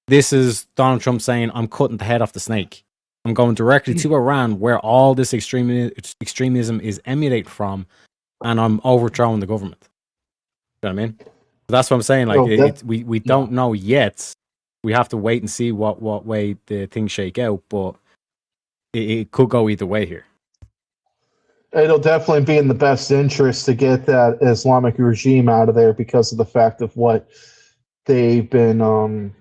Speaker 1: this is Donald Trump saying, I'm cutting the head off the snake. I'm going directly to Iran where all this extremism is emanated from, and I'm overthrowing the government. You know what I mean? That's what I'm saying. Like, we don't know yet. We have to wait and see what way the things shake out, but it could go either way here.
Speaker 8: It'll definitely be in the best interest to get that Islamic regime out of there because of the fact of what they've been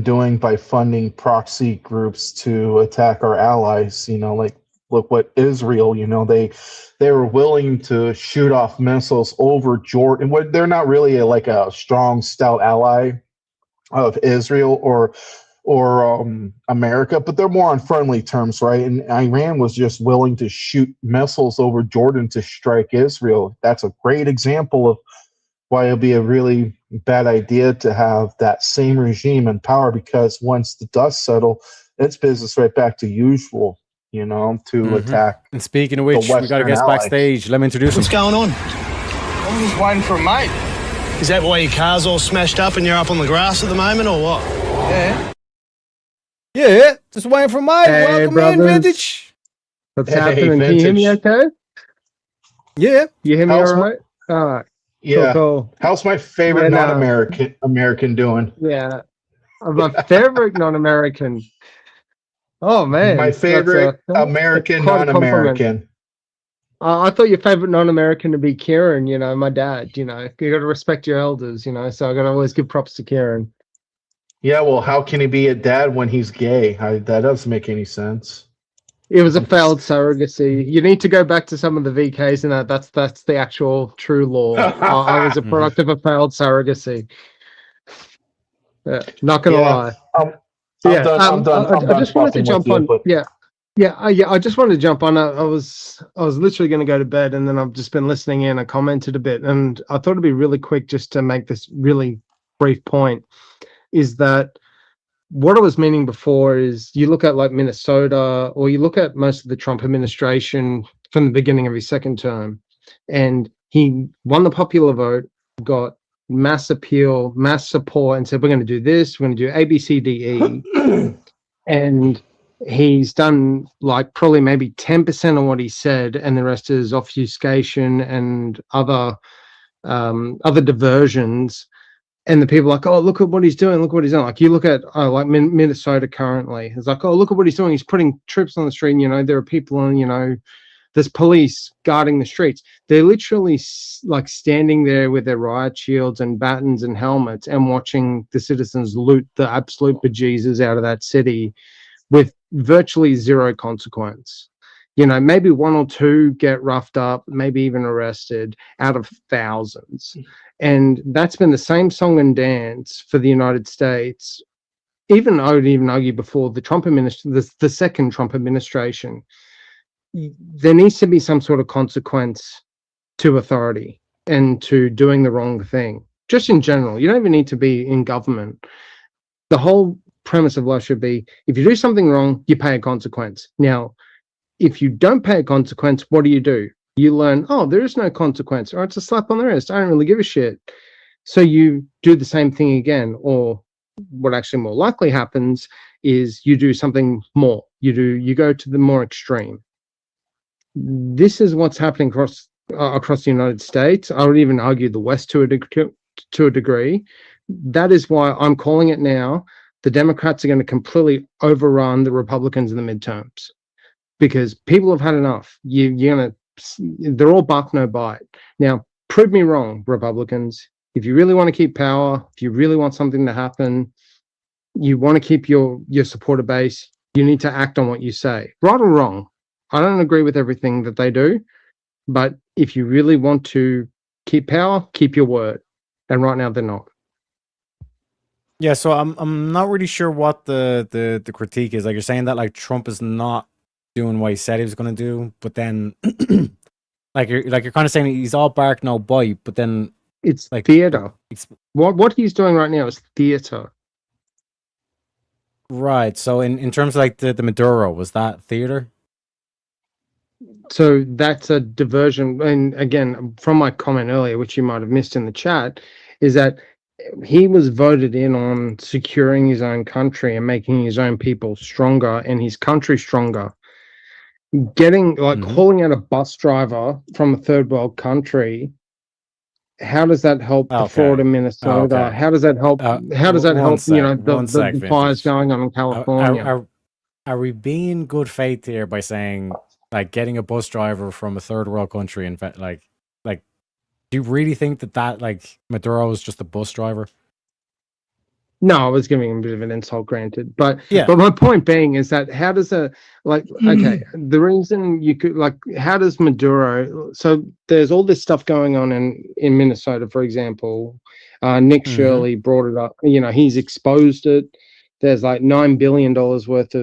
Speaker 8: doing by funding proxy groups to attack our allies. Like look what Israel. They were willing to shoot off missiles over Jordan. They're not really a strong, stout ally of Israel or America, but they're more on friendly terms, right? And Iran was just willing to shoot missiles over Jordan to strike Israel. That's a great example of why it'll be a really bad idea to have that same regime in power, because once the dust settle, it's business right back to usual, to attack.
Speaker 1: And speaking of which, we got to get backstage. Let me introduce
Speaker 10: What's
Speaker 1: him.
Speaker 10: going on?
Speaker 5: I'm just waiting for a mate.
Speaker 10: Is that why your car's all smashed up and you're up on the grass at the moment, or what?
Speaker 5: Yeah.
Speaker 1: Yeah, just waiting for mine.
Speaker 17: Hey,
Speaker 1: Welcome
Speaker 17: brothers.
Speaker 1: in, Vintage.
Speaker 17: What's happening? Can you hear me okay?
Speaker 1: Yeah.
Speaker 17: You hear me
Speaker 8: How's
Speaker 17: all right? All right.
Speaker 8: Yeah.
Speaker 17: Cool.
Speaker 8: How's my favorite
Speaker 17: Yeah,
Speaker 8: non-American doing?
Speaker 17: Yeah. My favorite non-American. Oh, man.
Speaker 8: My favorite American
Speaker 17: quite a compliment.
Speaker 8: non-American.
Speaker 17: I thought your favorite non-American to be Kieran, my dad, you got to respect your elders, so I got to always give props to Kieran.
Speaker 8: Yeah, well, how can he be a dad when he's gay? That doesn't make any sense.
Speaker 17: It was a failed surrogacy. You need to go back to some of the VKs and that's the actual true law. I was a product of a failed surrogacy. Yeah, not gonna lie. I just wanted to jump on. I just wanted to jump on. I was literally going to go to bed, and then I've just been listening in. I commented a bit, and I thought it'd be really quick just to make this really brief point. Is that what I was meaning before? Is you look at like Minnesota, or you look at most of the Trump administration from the beginning of his second term, and he won the popular vote, got mass appeal, mass support, and said we're going to do this, we're going to do A, B, C, D, E, and he's done like probably maybe 10% of what he said, and the rest is obfuscation and other diversions. And the people are like, oh, look at what he's doing. Look what he's doing. Like you look at like Minnesota currently. It's like, oh, look at what he's doing. He's putting troops on the street. And, there are people and, there's police guarding the streets. They're literally like standing there with their riot shields and batons and helmets and watching the citizens loot the absolute bejesus out of that city with virtually zero consequence. Maybe one or two get roughed up, maybe even arrested out of thousands. And that's been the same song and dance for the United States. I would even argue before the Trump administration, the second Trump administration, there needs to be some sort of consequence to authority and to doing the wrong thing. Just in general, you don't even need to be in government. The whole premise of life should be, if you do something wrong, you pay a consequence. Now, if you don't pay a consequence, what do? You learn, oh, there is no consequence, or it's a slap on the wrist. I don't really give a shit. So you do the same thing again, or what actually more likely happens is you do something more. You go to the more extreme. This is what's happening across the United States. I would even argue the West to a degree. That is why I'm calling it now. The Democrats are going to completely overrun the Republicans in the midterms, because people have had enough. They're all bark no bite. Now, prove me wrong, Republicans. If you really want to keep power, if you really want something to happen, you want to keep your supporter base, you need to act on what you say, right or wrong. I don't agree with everything that they do, but if you really want to keep power, keep your word. And right now they're not.
Speaker 1: Yeah, so I'm not really sure what the critique is. Like, you're saying that like Trump is not doing what he said he was going to do, but then like you're kind of saying he's all bark no bite, but then
Speaker 17: it's
Speaker 1: like
Speaker 17: theater. What he's doing right now is theater.
Speaker 1: Right. So in terms of like the Maduro, was that theater?
Speaker 17: So that's a diversion. And again, from my comment earlier, which you might have missed in the chat, is that he was voted in on securing his own country and making his own people stronger and his country stronger. Getting calling out a bus driver from a third world country, how does that help the fraud in Minnesota? How does that help? How does that help? The fires going on in California.
Speaker 1: Are we being good faith here by saying like getting a bus driver from a third world country and like do you really think that like Maduro is just a bus driver?
Speaker 17: No, I was giving him a bit of an insult, granted, but
Speaker 1: yeah.
Speaker 17: But my point being is that how does the reason you could how does Maduro? So there's all this stuff going on in Minnesota, for example. Nick Shirley brought it up. He's exposed it. There's like $9 billion worth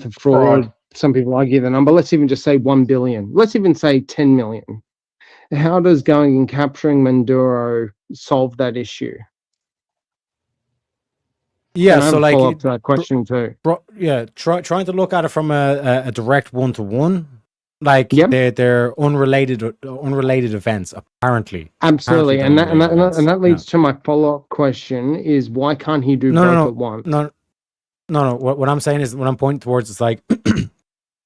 Speaker 17: of fraud. Some people argue the number. Let's even just say 1 billion. Let's even say 10 million. How does going and capturing Maduro solve that issue?
Speaker 1: Yeah, so like
Speaker 17: follow up to that question too.
Speaker 1: Trying to look at it from a direct one-to-one, like they're unrelated events apparently.
Speaker 17: Absolutely, and that leads to my follow-up question: is why can't he do both at once?
Speaker 1: No. What I'm saying is, what I'm pointing towards is like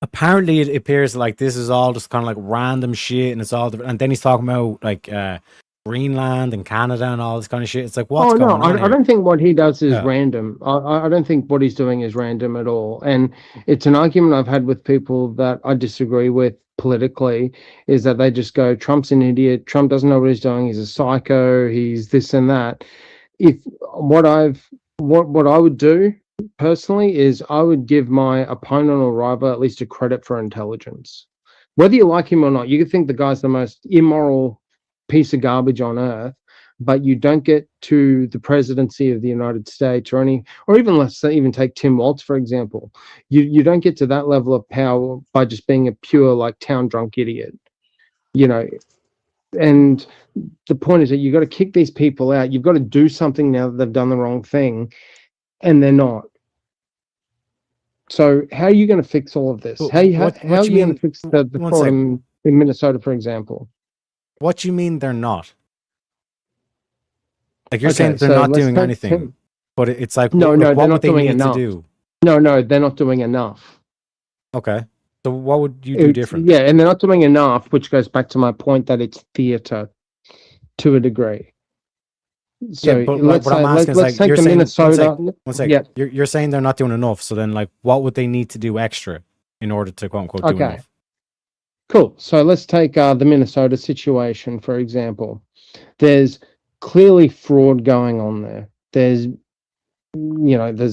Speaker 1: apparently it appears like this is all just kind of like random shit, and it's all different. And then he's talking about like Greenland and Canada and all this kind of shit. It's like, what's going on here?
Speaker 17: I don't think what he does is random. I don't think what he's doing is random at all. And it's an argument I've had with people that I disagree with politically, is that they just go, Trump's an idiot. Trump doesn't know what he's doing. He's a psycho. He's this and that. What I would do personally is I would give my opponent or rival at least a credit for intelligence. Whether you like him or not, you could think the guy's the most immoral piece of garbage on earth, but you don't get to the presidency of the United States or even let's say even take Tim Walz, for example. You don't get to that level of power by just being a pure like town drunk idiot, and the point is that you've got to kick these people out. You've got to do something now that they've done the wrong thing, and they're not. So how are you going to fix all of this? How are you going to fix the fraud in Minnesota, for example?
Speaker 1: What do you mean they're not? Like you're saying they're not doing anything, but it's like
Speaker 17: they're not doing enough. No, they're not doing enough.
Speaker 1: Okay, so what would you do different?
Speaker 17: Yeah, and they're not doing enough, which goes back to my point that it's theater to a degree. So
Speaker 1: but
Speaker 17: let's
Speaker 1: what I'm asking is like
Speaker 17: take
Speaker 1: you're saying,
Speaker 17: Minnesota.
Speaker 1: One second. You're saying they're not doing enough. So then, like, what would they need to do extra in order to quote unquote do enough?
Speaker 17: Cool. So let's take the Minnesota situation, for example. There's clearly fraud going on there. There's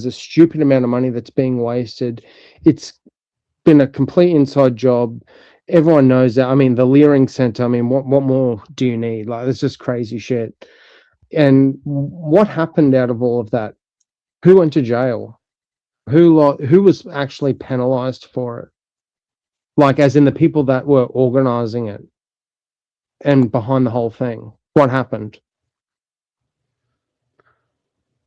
Speaker 17: a stupid amount of money that's being wasted. It's been a complete inside job. Everyone knows that. I mean, the Leering Center, I mean, what more do you need? Like, it's just crazy shit. And what happened out of all of that? Who went to jail? Who was actually penalized for it? Like, as in the people that were organizing it and behind the whole thing. What happened?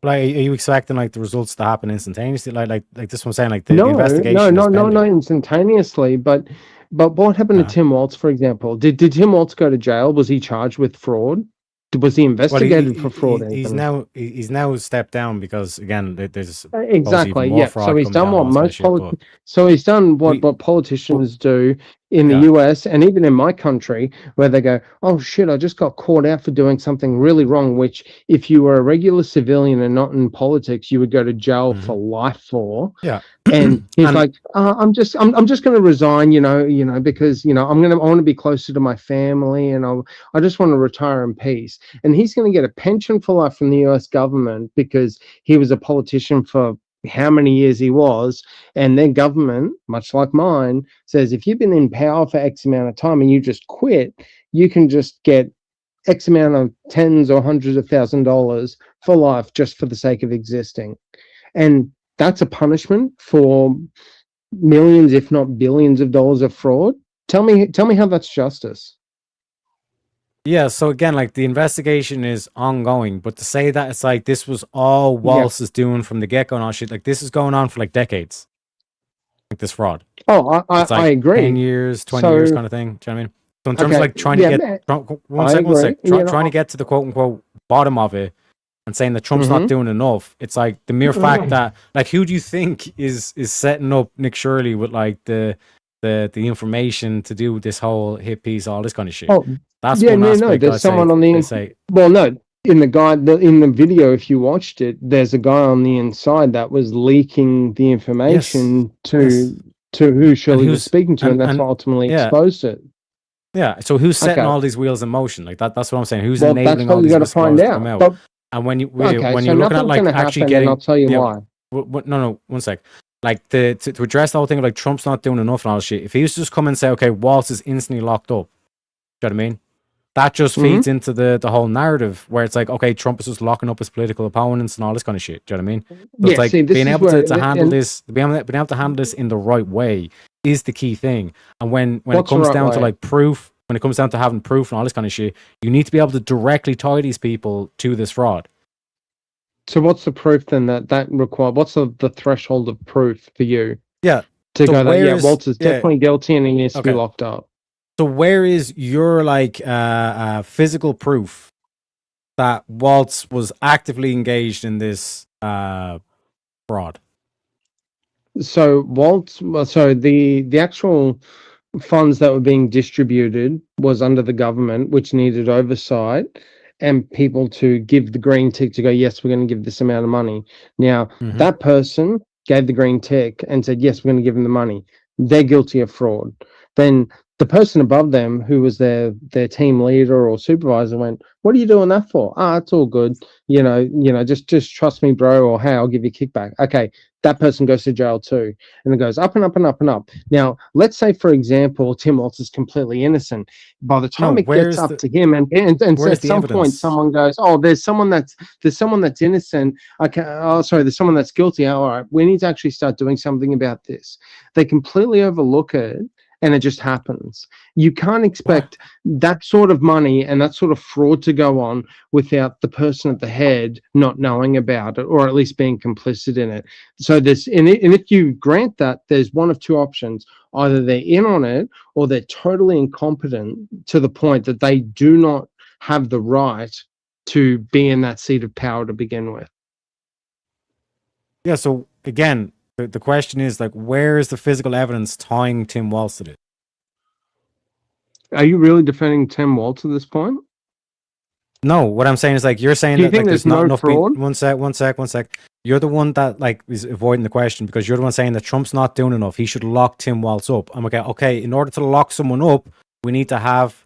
Speaker 1: Like, are you expecting like the results to happen instantaneously? Like this is what I'm saying. Like the
Speaker 17: No,
Speaker 1: investigation.
Speaker 17: no,
Speaker 1: is
Speaker 17: no, no,
Speaker 1: pending.
Speaker 17: not instantaneously. But what happened to Tim Waltz, for example? Did Tim Waltz go to jail? Was he charged with fraud? Was he
Speaker 1: Well,
Speaker 17: investigated for fraud?
Speaker 1: he's now stepped down because again, there's
Speaker 17: Exactly.
Speaker 1: more
Speaker 17: Yeah.
Speaker 1: fraud
Speaker 17: So he's
Speaker 1: coming
Speaker 17: done
Speaker 1: down,
Speaker 17: what
Speaker 1: all this kind of
Speaker 17: most
Speaker 1: shit, but
Speaker 17: so he's done what politicians do in the US and even in my country, where they go, "Oh shit, I just got caught out for doing something really wrong," which if you were a regular civilian and not in politics, you would go to jail for life for.
Speaker 1: Yeah.
Speaker 17: And he's
Speaker 1: And-
Speaker 17: like, I'm just going to resign, you know, because I want to be closer to my family, and I just want to retire in peace. And he's going to get a pension for life from the U.S. government because he was a politician for how many years he was, and their government, much like mine, says if you've been in power for X amount of time and you just quit, you can just get X amount of tens or hundreds of $1,000s for life just for the sake of existing. And that's a punishment for millions, if not billions of dollars of fraud. Tell me how that's justice.
Speaker 1: Yeah, so again, like the investigation is ongoing, but to say that it's like this was all Waltz is doing from the get-go and all shit, like this is going on for like decades. Like this fraud.
Speaker 17: Oh,
Speaker 1: It's like
Speaker 17: I agree.
Speaker 1: 10 years, 20 years kind of thing. Do you know what I mean? So in terms of
Speaker 17: Okay,
Speaker 1: like trying to
Speaker 17: yeah,
Speaker 1: get
Speaker 17: man,
Speaker 1: one
Speaker 17: I
Speaker 1: sec,
Speaker 17: agree.
Speaker 1: trying to get to the quote unquote bottom of it and saying that Trump's
Speaker 17: Mhm.
Speaker 1: not doing enough. It's like the mere fact that like who do you think is setting up Nick Shirley with like the information to do this whole hit piece, all this kind of shit.
Speaker 17: Oh,
Speaker 1: That's
Speaker 17: yeah,
Speaker 1: one
Speaker 17: no,
Speaker 1: aspect.
Speaker 17: there's
Speaker 1: I'd
Speaker 17: someone
Speaker 1: say,
Speaker 17: on
Speaker 1: they
Speaker 17: the
Speaker 1: say,
Speaker 17: well, no, in the video, if you watched it, there's a guy on the inside that was leaking the information to who Shirley was
Speaker 1: who's-
Speaker 17: speaking to, and that's
Speaker 1: and-
Speaker 17: what ultimately
Speaker 1: yeah.
Speaker 17: exposed it.
Speaker 1: Yeah. So who's setting
Speaker 17: Okay.
Speaker 1: all these wheels in motion? Like that's what I'm saying. Who's
Speaker 17: Well, that's
Speaker 1: enabling
Speaker 17: what
Speaker 1: all
Speaker 17: you
Speaker 1: these
Speaker 17: gotta find
Speaker 1: whistleblowers to
Speaker 17: out.
Speaker 1: come out?
Speaker 17: But-
Speaker 1: And when you
Speaker 17: Okay,
Speaker 1: when
Speaker 17: so
Speaker 1: you're looking at
Speaker 17: nothing's
Speaker 1: like
Speaker 17: gonna
Speaker 1: actually
Speaker 17: happen,
Speaker 1: getting,
Speaker 17: and I'll tell you
Speaker 1: yeah,
Speaker 17: why.
Speaker 1: No, one sec. Like to address the whole thing of like Trump's not doing enough and all this shit. If he was to just come and say, okay, Waltz is instantly locked up, do you know what I mean? That just feeds into the whole narrative where it's like, okay, Trump is just locking up his political opponents and all this kind of shit. Do you know what I mean? So
Speaker 17: Yeah,
Speaker 1: it's like
Speaker 17: see, this
Speaker 1: being
Speaker 17: is
Speaker 1: able
Speaker 17: where-
Speaker 1: to handle
Speaker 17: and-
Speaker 1: this, being able to handle this in the right way is the key thing. And when it
Speaker 17: What's the
Speaker 1: comes
Speaker 17: right
Speaker 1: down to
Speaker 17: way?
Speaker 1: like proof, when it comes down to having proof and all this kind of shit, you need to be able to directly tie these people to this fraud.
Speaker 17: So what's the proof then that require? What's the threshold of proof for you?
Speaker 1: Yeah.
Speaker 17: To
Speaker 1: So
Speaker 17: go that
Speaker 1: where
Speaker 17: yeah,
Speaker 1: is-
Speaker 17: Walter's
Speaker 1: yeah.
Speaker 17: definitely guilty and he needs to be
Speaker 1: Okay.
Speaker 17: locked up.
Speaker 1: So where is your like physical proof that Waltz was actively engaged in this fraud?
Speaker 17: So the actual funds that were being distributed was under the government, which needed oversight and people to give the green tick to go, yes, we're going to give this amount of money. Now, that person gave the green tick and said, yes, we're going to give them the money. They're guilty of fraud. Then the person above them, who was their team leader or supervisor, went, what are you doing that for? It's all good. Just trust me, bro, or hey, I'll give you a kickback. Okay, that person goes to jail too. And it goes up and up and up and up. Now, let's say, for example, Tim Waltz is completely innocent. By the time it gets up to him and
Speaker 1: where's
Speaker 17: at
Speaker 1: the
Speaker 17: some point
Speaker 1: evidence?
Speaker 17: someone goes, oh, there's someone that's innocent. Okay, there's someone that's guilty. All right, we need to actually start doing something about this. They completely overlook it. And it just happens. You can't expect that sort of money and that sort of fraud to go on without the person at the head not knowing about it, or at least being complicit in it. So and if you grant that, there's one of two options: either they're in on it, or they're totally incompetent to the point that they do not have the right to be in that seat of power to begin with.
Speaker 1: Yeah. So again, the question is like, where is the physical evidence tying Tim Waltz to this?
Speaker 17: Are you really defending Tim Waltz at this point?
Speaker 1: No, what I'm saying is like you're saying
Speaker 17: Do you
Speaker 1: that
Speaker 17: think
Speaker 1: like, there's
Speaker 17: there's
Speaker 1: not
Speaker 17: no
Speaker 1: enough.
Speaker 17: fraud?
Speaker 1: One sec. You're the one that like is avoiding the question because you're the one saying that Trump's not doing enough. He should lock Tim Waltz up. I'm okay. In order to lock someone up, we need to have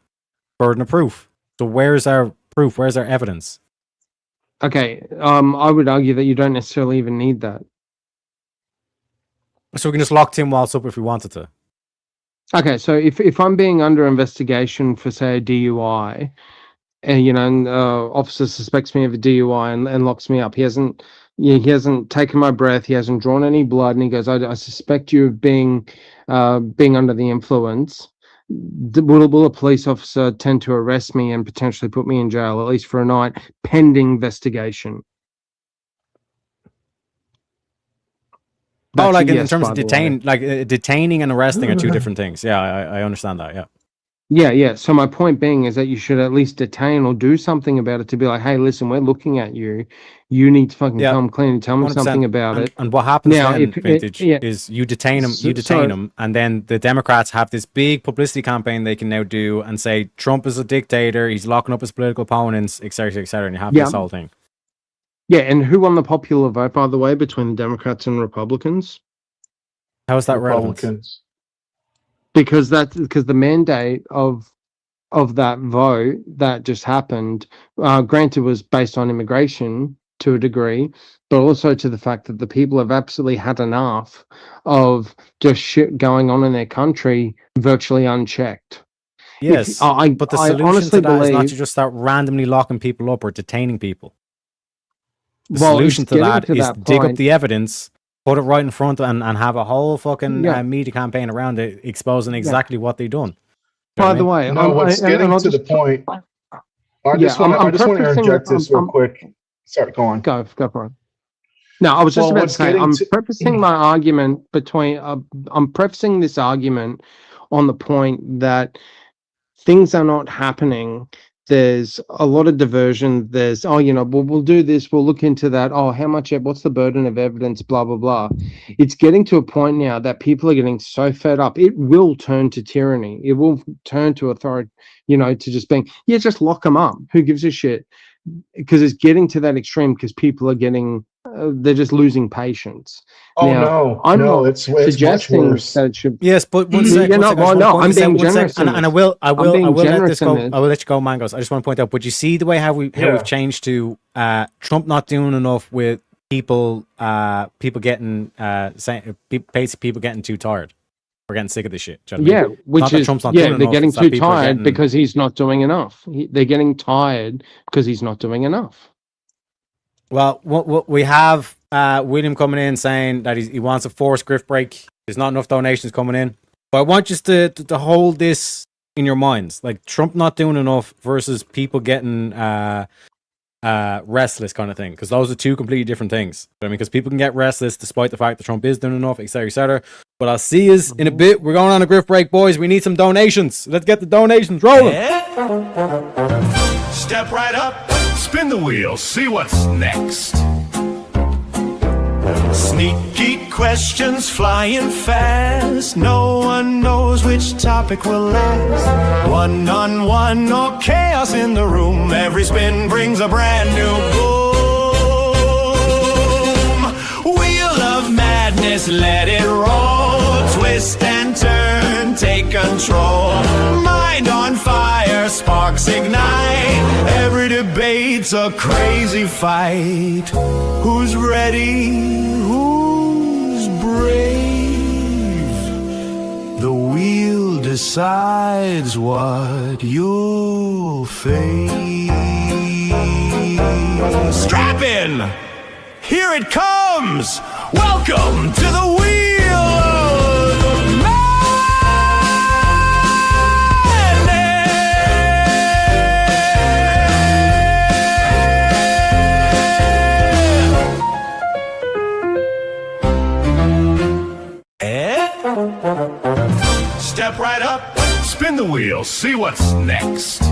Speaker 1: burden of proof. So where's our proof? Where's our evidence?
Speaker 17: Okay, I would argue that you don't necessarily even need that.
Speaker 1: So we can just lock Tim Waltz up if we wanted to.
Speaker 17: Okay, so if I'm being under investigation for, say, a DUI, and officer suspects me of a DUI and locks me up, he hasn't taken my breath, he hasn't drawn any blood, and he goes, I suspect you of being under the influence. Will a police officer tend to arrest me and potentially put me in jail, at least for a night, pending investigation?
Speaker 1: Oh,
Speaker 17: That's
Speaker 1: like
Speaker 17: a
Speaker 1: in
Speaker 17: yes,
Speaker 1: terms
Speaker 17: by
Speaker 1: of
Speaker 17: the way.
Speaker 1: detaining and arresting are two different things. Yeah, I understand that. Yeah.
Speaker 17: Yeah, yeah. So my point being is that you should at least detain or do something about it to be like, hey, listen, we're looking at you. You need to fucking
Speaker 1: Yeah,
Speaker 17: come clean and tell me
Speaker 1: 100%.
Speaker 17: something about
Speaker 1: and,
Speaker 17: it.
Speaker 1: And what happens
Speaker 17: Now,
Speaker 1: then,
Speaker 17: if
Speaker 1: Vintage,
Speaker 17: yeah,
Speaker 1: is you detain them,
Speaker 17: so
Speaker 1: and then the Democrats have this big publicity campaign they can now do and say Trump is a dictator, he's locking up his political opponents, etc., etc., and you have
Speaker 17: yeah,
Speaker 1: this whole thing.
Speaker 17: yeah. And who won the popular vote, by the way, between the Democrats and Republicans?
Speaker 1: How is that relevant?
Speaker 8: Republicans.
Speaker 17: Because the mandate of that vote that just happened, granted, was based on immigration to a degree, but also to the fact that the people have absolutely had enough of just shit going on in their country virtually unchecked.
Speaker 1: Yes, but the
Speaker 17: I
Speaker 1: solution
Speaker 17: honestly
Speaker 1: to that is not
Speaker 17: believe,
Speaker 1: to just start randomly locking people up or detaining people. The
Speaker 17: well,
Speaker 1: solution
Speaker 17: it's
Speaker 1: to
Speaker 17: getting
Speaker 1: that
Speaker 17: to
Speaker 1: is
Speaker 17: that
Speaker 1: dig up
Speaker 17: point.
Speaker 1: the evidence, put it right in front, and have a whole fucking
Speaker 17: Yeah.
Speaker 1: media campaign around it, exposing exactly what they done.
Speaker 17: By the way,
Speaker 8: No, what's getting
Speaker 17: I'll
Speaker 8: to the
Speaker 17: just,
Speaker 8: point. I
Speaker 17: yeah,
Speaker 8: just want
Speaker 17: I'm
Speaker 8: to
Speaker 17: prefacing
Speaker 8: interject this real
Speaker 17: I'm-
Speaker 8: quick. Sorry, go on.
Speaker 17: Go for it. No, I was just
Speaker 8: Well,
Speaker 17: about to
Speaker 8: what's
Speaker 17: say,
Speaker 8: getting
Speaker 17: I'm
Speaker 8: to-
Speaker 17: prefacing my argument between, I'm prefacing this argument on the point that things are not happening. There's a lot of diversion. There's, oh, we'll do this, we'll look into that. Oh, how much, what's the burden of evidence, blah, blah, blah. It's getting to a point now that people are getting so fed up. It will turn to tyranny. It will turn to authority, to just being, yeah, just lock them up. Who gives a shit? Because it's getting to that extreme because people are getting, they're just losing patience.
Speaker 8: Oh,
Speaker 17: Now,
Speaker 8: no,
Speaker 17: I'm
Speaker 8: no,
Speaker 17: not
Speaker 8: it's much
Speaker 17: suggesting
Speaker 8: worse.
Speaker 17: that it should.
Speaker 1: Yes, but one sec,
Speaker 17: Yeah,
Speaker 1: one
Speaker 17: no,
Speaker 1: sec, I just
Speaker 17: well,
Speaker 1: wanna
Speaker 17: no,
Speaker 1: point
Speaker 17: I'm
Speaker 1: this out,
Speaker 17: being
Speaker 1: one sec,
Speaker 17: generous in
Speaker 1: and I
Speaker 17: this.
Speaker 1: will
Speaker 17: I'm being
Speaker 1: let this
Speaker 17: generous in
Speaker 1: go.
Speaker 17: this.
Speaker 1: I will let you go, Mangos. I just want to point out, but you see the way how we've changed to Trump not doing enough with people getting basically people getting too tired. We're getting sick of this shit. Do you know what I
Speaker 17: Yeah,
Speaker 1: mean?
Speaker 17: which
Speaker 1: Not that
Speaker 17: is,
Speaker 1: Trump's not
Speaker 17: yeah,
Speaker 1: doing
Speaker 17: they're
Speaker 1: enough,
Speaker 17: getting
Speaker 1: it's that
Speaker 17: too
Speaker 1: people are
Speaker 17: tired
Speaker 1: getting-
Speaker 17: because he's not doing enough. They're getting tired because he's not doing enough.
Speaker 1: Well, what we have William coming in saying that he wants a forced grift break. There's not enough donations coming in. But I want you to hold this in your minds. Like Trump not doing enough versus people getting restless kind of thing. Because those are two completely different things. I mean, because people can get restless despite the fact that Trump is doing enough, etc., etc. But I'll see you in a bit. We're going on a grift break, boys. We need some donations. Let's get the donations rolling.
Speaker 2: Step right up, spin the wheel, see what's next. Sneaky questions flying fast. No one knows which topic will last. One-on-one or chaos in the room. Every spin brings a brand new boom. Wheel of madness, let it roll. Twist and turn, take control. Mind on fire, sparks ignite. Every debate's a crazy fight. Who's ready? Who's brave? The wheel decides what you'll face. Strap in! Here it comes! Welcome to the wheel of Step right up, spin the wheel, see what's next.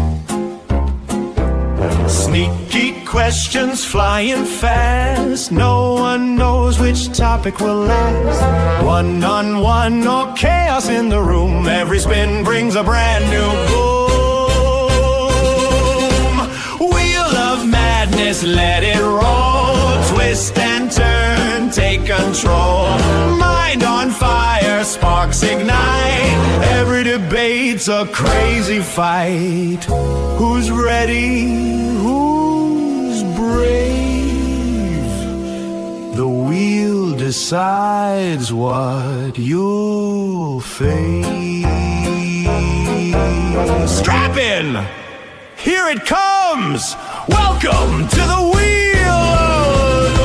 Speaker 2: Sneaky questions flying fast. No one knows which topic will last. One-on-one or chaos in the room. Every spin brings a brand new boom. Wheel of madness, let it roll. Twist and turn, take control. Mind on fire, sparks ignite. Every debate's a crazy fight. Who's ready? Who's brave? The wheel decides what you'll face. Strap in! Here it comes! Welcome to the wheel of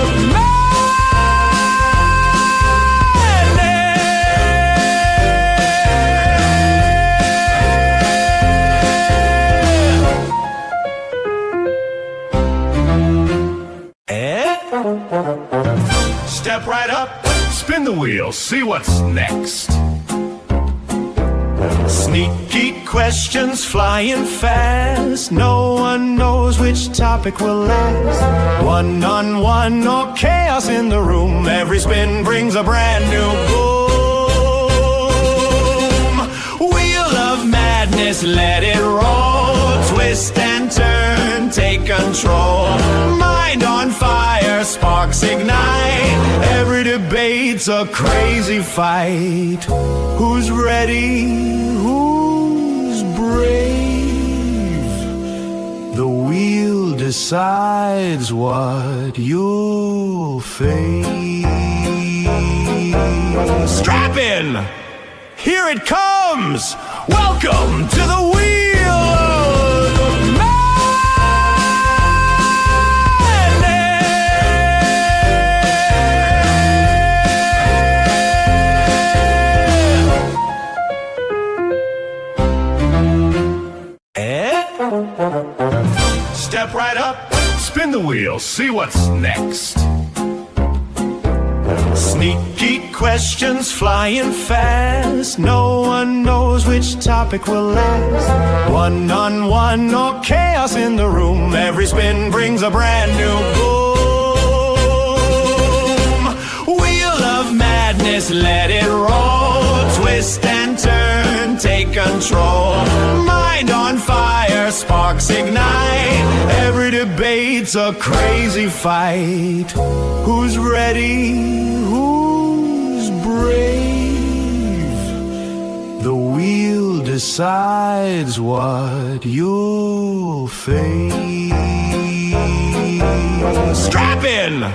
Speaker 2: Step right up, spin Spin the wheel, see what's next. Sneaky questions flying fast. No one knows which topic will last. One-on-one or chaos in the room. Every spin brings a brand new boom. Wheel of madness, let it roll. Twist and turn, take control. Mind on fire, sparks ignite. Every debate's a crazy fight. Who's ready? Who's brave? The wheel decides what you'll face. Strap in! Here it comes! Welcome to the wheel of Step right up, spin the wheel, see what's next. Sneaky questions flying fast. No one knows which topic will last. One-on-one or chaos in the room. Every spin brings a brand new boom. Wheel of madness, let it roll. Twist and turn, take control. Mind on fire, sparks ignite. Every debate's a crazy fight. Who's ready? Who's brave? The wheel decides what you'll face. Strap in!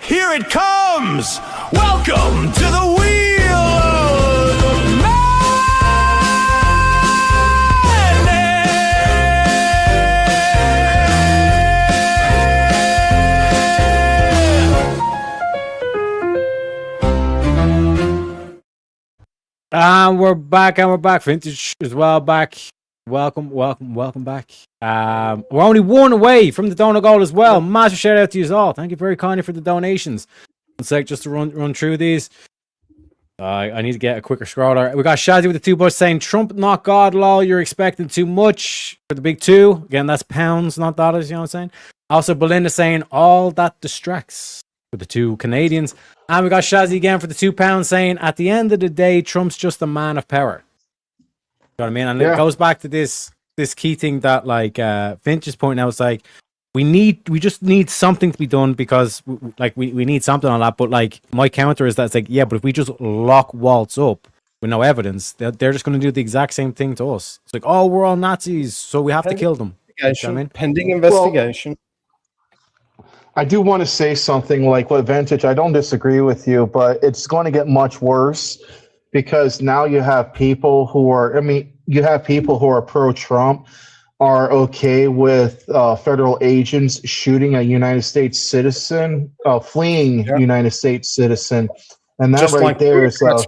Speaker 2: Here it comes! Welcome to the wheel of
Speaker 1: And we're back, vintage as well, back. Welcome back. We're only one away from the donor goal as well. Massive shout out to you all. Thank you very kindly for the donations. 1 sec, just to run through these. I need to get a quicker scroller. We got Shazzy with the 2 bucks saying, Trump not God, lol, you're expecting too much for the big 2. Again, that's pounds, not dollars, you know what I'm saying? Also, Belinda saying, all that distracts for the 2 Canadians. And we got Shazzy again for the £2 saying, at the end of the day, Trump's just a man of power. You know what I mean? And it goes back to this key thing that like Finch is pointing out. It's like we just need something to be done because we need something on that. But like my counter is that it's like, yeah, but if we just lock Waltz up with no evidence, they're just going to do the exact same thing to us. It's like, oh, we're all Nazis, so we have to kill them. You know what I mean?
Speaker 17: Pending investigation.
Speaker 8: I do want to say something like what Vintage, I don't disagree with you, but it's going to get much worse because now you have people who are, pro-Trump are okay with federal agents shooting a United States citizen, fleeing United States citizen. And that just right like there is a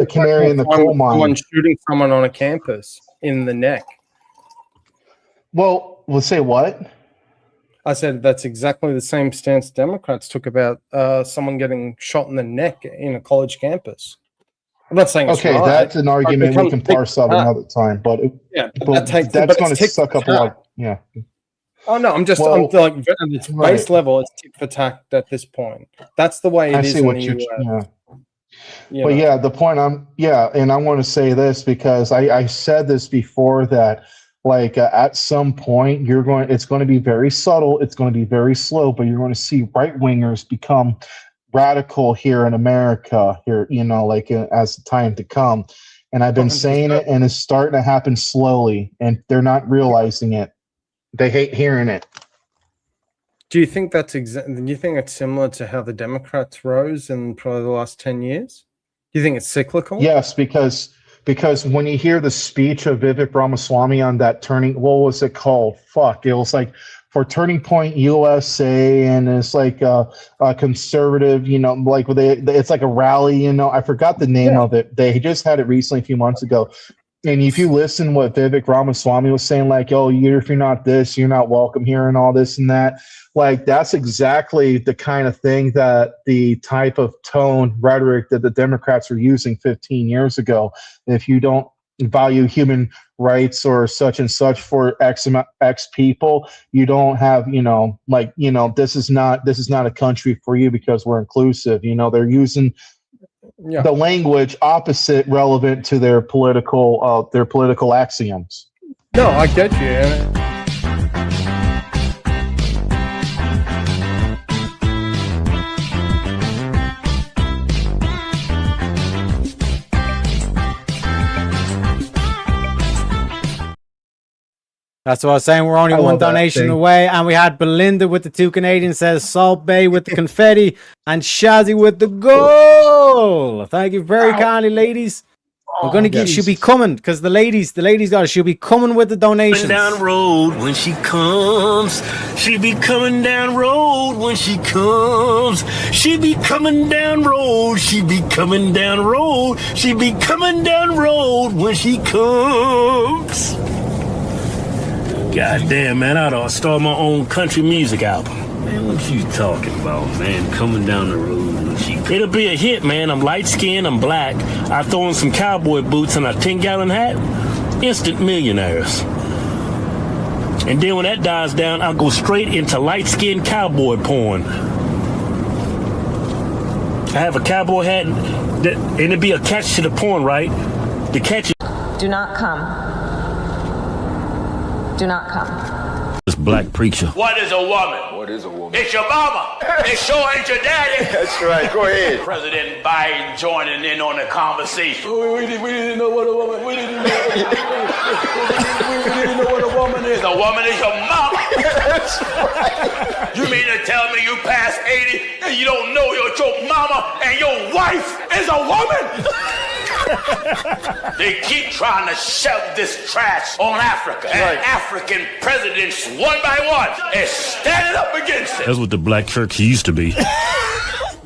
Speaker 8: canary in the coal mine.
Speaker 17: Someone shooting someone on a campus in the neck.
Speaker 8: Well, we'll say what?
Speaker 17: I said that's exactly the same stance Democrats took about someone getting shot in the neck in a college campus. I'm not saying it's right.
Speaker 8: That's an argument we can parse out another time, but that's going to suck up a lot. Yeah.
Speaker 17: Oh no, I'm like at its base level, it's tit for tat at this point. That's the way it is in the US.
Speaker 8: But yeah, the point and I want to say this because I said this before that. Like at some point, it's going to be very subtle. It's going to be very slow, but you're going to see right wingers become radical here in America. Here, as the time to come. And I've been saying it, and it's starting to happen slowly, and they're not realizing it. They hate hearing it.
Speaker 17: Do you think that's do you think it's similar to how the Democrats rose in probably the last 10 years? Do you think it's cyclical?
Speaker 8: Yes, because when you hear the speech of Vivek Ramaswamy on that what was it called? It was like for Turning Point USA, and it's like a conservative, it's like a rally, I forgot the name of it. They just had it recently a few months ago. And if you listen what Vivek Ramaswamy was saying, like, oh, if you're not this, you're not welcome here and all this and that, like, that's exactly the kind of thing that the type of tone rhetoric that the Democrats were using 15 years ago. If you don't value human rights or such and such for X people, you don't have, this is not a country for you because we're inclusive. They're using the language opposite relevant to their political axioms.
Speaker 17: No, I get you.
Speaker 1: That's what I was saying. We're only one donation away. And we had Belinda with the 2 Canadians, says Salt Bay with the confetti, and Shazzy with the goal. Thank you very kindly, ladies. We're going to get, she'll be coming, because the ladies got it. She'll be coming with the donations.
Speaker 2: Down road when she comes. She be coming down road when she comes. She be coming down road. She be coming down road. She be coming down road when she comes. God damn, man, I ought to start my own country music album. Man, what you talking about, man? Coming down the road. It'll be a hit, man. I'm light-skinned, I'm black. I throw in some cowboy boots and a 10-gallon hat. Instant millionaires. And then when that dies down, I'll go straight into light-skinned cowboy porn. I have a cowboy hat, and it'll be a catch to the porn, right? The catch is...
Speaker 18: Do not come. Do not come.
Speaker 2: This black preacher.
Speaker 16: What is a woman?
Speaker 5: What is a woman?
Speaker 16: It's your mama. It sure ain't your daddy.
Speaker 5: That's right. Go ahead.
Speaker 16: President Biden joining in on the conversation.
Speaker 5: We didn't know what a woman. We didn't know. we didn't know what a woman is.
Speaker 16: The woman is your mama.
Speaker 5: That's right.
Speaker 16: You mean to tell me you past 80 and you don't know your mama and your wife is a woman? They keep trying to shove this trash on Africa. And African presidents, one by one, is standing up against it.
Speaker 2: That's what the black church used to be.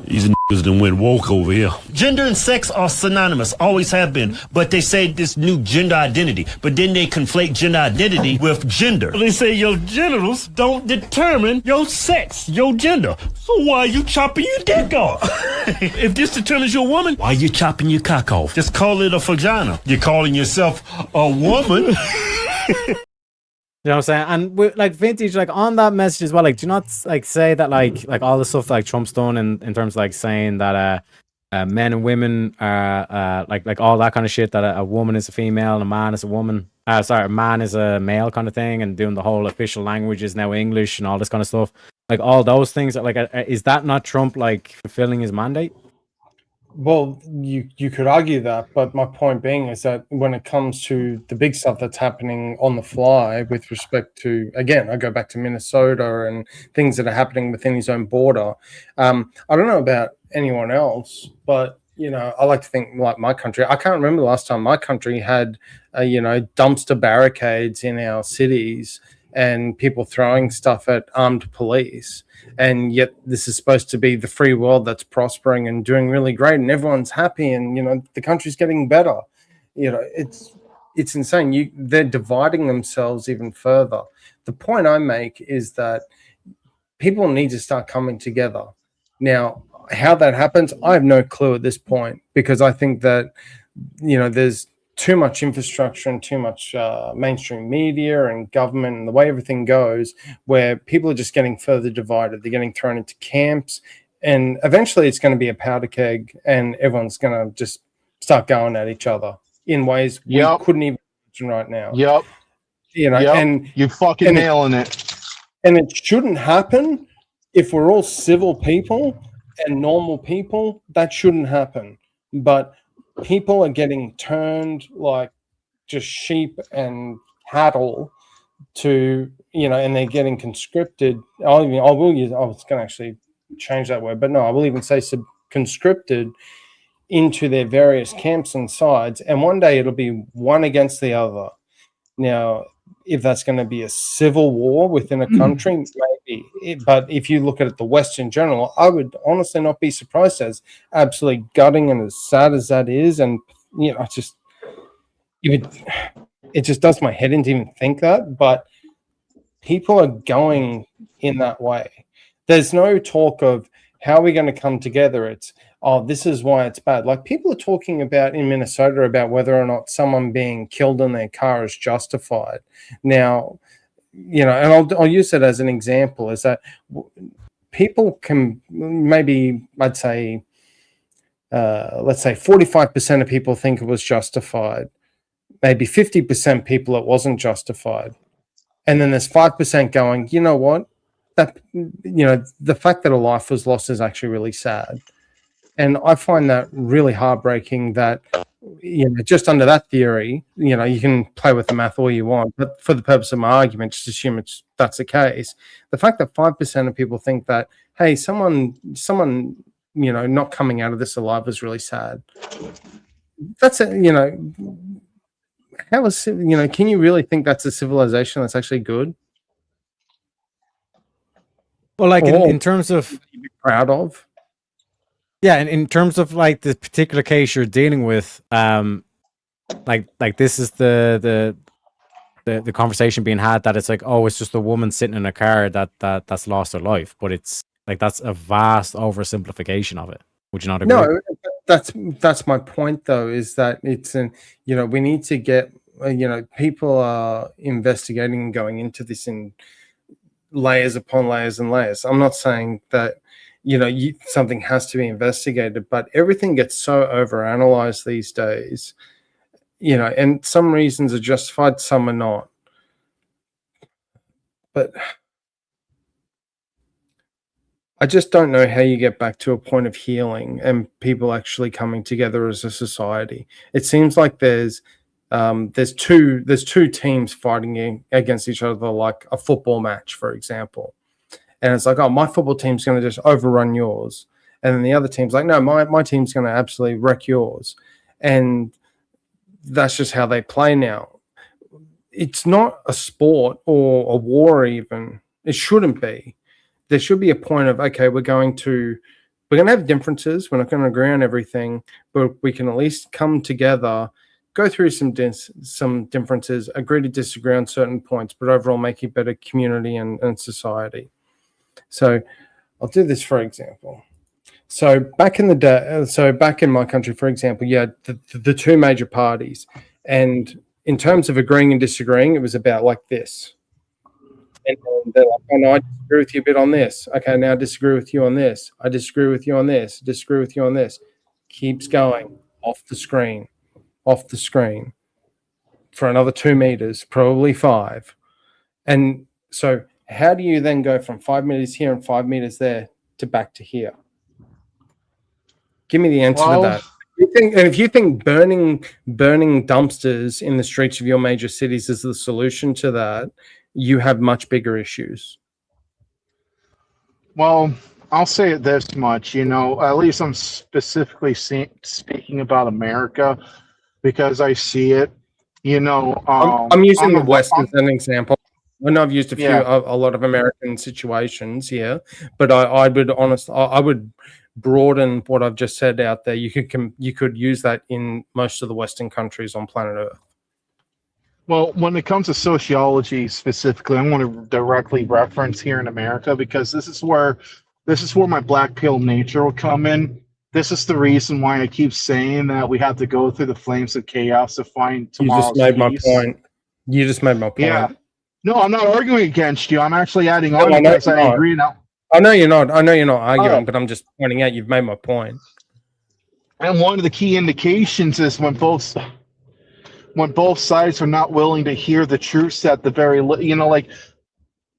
Speaker 2: These niggas done went woke over here. Gender and sex are synonymous, always have been. But they say this new gender identity. But then they conflate gender identity with gender. They say your genitals don't determine your sex, your gender. So why are you chopping your dick off? If this determines you're a woman, why are you chopping your cock off? Just call it a vagina. You're calling yourself a woman.
Speaker 1: You know what I'm saying? And with, like, vintage, like, on that message as well, like, do you not like say that like all the stuff like Trump's done in terms of like saying that men and women are like all that kind of shit, that a woman is a female and a man is a woman. A man is a male kind of thing, and doing the whole official language is now English and all this kind of stuff. Like all those things, like, is that not Trump like fulfilling his mandate?
Speaker 17: Well, you could argue that, but my point being is that when it comes to the big stuff that's happening on the fly with respect to, again, I go back to Minnesota and things that are happening within his own border. I don't know about anyone else, but, I like to think like my country. I can't remember the last time my country had, dumpster barricades in our cities and people throwing stuff at armed police. And yet this is supposed to be the free world that's prospering and doing really great, and everyone's happy, and the country's getting better. It's insane. They're dividing themselves even further. The point I make is that people need to start coming together. Now, how that happens, I have no clue at this point, because I think that there's too much infrastructure and too much mainstream media and government and the way everything goes, where people are just getting further divided. They're getting thrown into camps, and eventually it's going to be a powder keg, and everyone's going to just start going at each other in ways we couldn't even imagine right now. And
Speaker 8: you're fucking nailing it.
Speaker 17: And it shouldn't happen. If we're all civil people and normal people, that shouldn't happen. But people are getting turned like just sheep and cattle to, and they're getting conscripted. I was going to actually change that word, but no, I will even say conscripted into their various camps and sides. And one day it'll be one against the other. Now, if that's going to be a civil war within a country, maybe. But if you look at it, the West in general, I would honestly not be surprised, as absolutely gutting and as sad as that is. And, it just does my head in to even think that, but people are going in that way. There's no talk of how are we going to come together. It's, oh, this is why it's bad. Like people are talking about in Minnesota about whether or not someone being killed in their car is justified. Now, you know, and I'll use it as an example, is that people can maybe, I'd say, let's say 45% of people think it was justified. Maybe 50% people it wasn't justified. And then there's 5% going, you know what? That, you know, the fact that a life was lost is actually really sad. And I find that really heartbreaking that, you know, just under that theory, you know, you can play with the math all you want, but for the purpose of my argument, just assume that's the case. The fact that 5% of people think that, hey, someone, you know, not coming out of this alive is really sad. That's a, you know, how is, you know, can you really think that's a civilization that's actually good?
Speaker 1: Well, like in terms of
Speaker 17: be proud of.
Speaker 1: Yeah, and in terms of like the particular case you're dealing with, like this is the conversation being had that it's like, oh, it's just a woman sitting in a car that's lost her life, but it's like that's a vast oversimplification of it. Would you not agree?
Speaker 17: No, that's my point though, is that it's an, you know, we need to get, you know, people are investigating and going into this in layers upon layers and layers. I'm not saying that, you know, something has to be investigated, but everything gets so overanalyzed these days, you know, and some reasons are justified, some are not. But I just don't know how you get back to a point of healing and people actually coming together as a society. It seems like there's two teams fighting against each other, like a football match, for example. And it's like, oh, my football team's going to just overrun yours. And then the other team's like, no, my team's going to absolutely wreck yours. And that's just how they play now. It's not a sport or a war even. It shouldn't be. There should be a point of, okay, we're going to have differences. We're not going to agree on everything, but we can at least come together, go through some differences, agree to disagree on certain points, but overall make a better community and society. So I'll do this for example. So back in the day, back in my country, for example, you had the two major parties. And in terms of agreeing and disagreeing, it was about like this. And they're like, oh no, I disagree with you a bit on this. Okay, now I disagree with you on this. I disagree with you on this. Disagree with you on this. Keeps going off the screen for another 2 meters, probably 5. And so how do you then go from 5 meters here and 5 meters there to back to here? Give me the answer to that. If you think burning dumpsters in the streets of your major cities is the solution to that, you have much bigger issues.
Speaker 8: Well, I'll say it this much, you know, at least I'm specifically speaking about America because I see it, you know.
Speaker 17: I'm using the West as an example. I know I've used a lot of American situations here, but I would broaden what I've just said out there. You could use that in most of the Western countries on planet Earth.
Speaker 8: Well, when it comes to sociology specifically, I want to directly reference here in America because this is where my black pill nature will come in. This is the reason why I keep saying that we have to go through the flames of chaos to find tomorrow's
Speaker 17: You just made my
Speaker 8: peace.
Speaker 17: point. You just made my point.
Speaker 8: Yeah. No, I'm not arguing against you. I'm actually adding on because I agree now.
Speaker 17: I know you're not arguing, but I'm just pointing out you've made my point.
Speaker 8: And one of the key indications is when both sides are not willing to hear the truths at the very, you know, like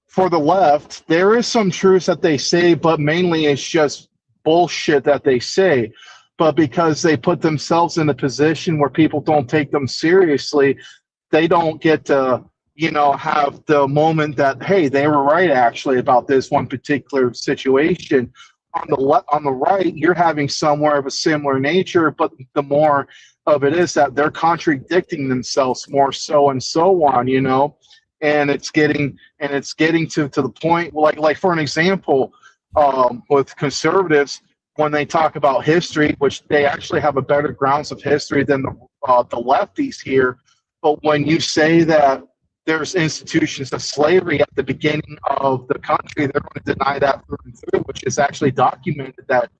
Speaker 8: for the left, there is some truths that they say, but mainly it's just bullshit that they say. But because they put themselves in a position where people don't take them seriously, they don't get to, you know, have the moment that, hey, they were right actually about this one particular situation. On the right, you're having somewhere of a similar nature, but the more of it is that they're contradicting themselves more so and so on, you know, and it's getting to the point like for an example, with conservatives, when they talk about history, which they actually have a better grounds of history than the lefties here, But when you say that there's institutions of slavery at the beginning of the country, they're going to deny that through and through, which is actually documented that,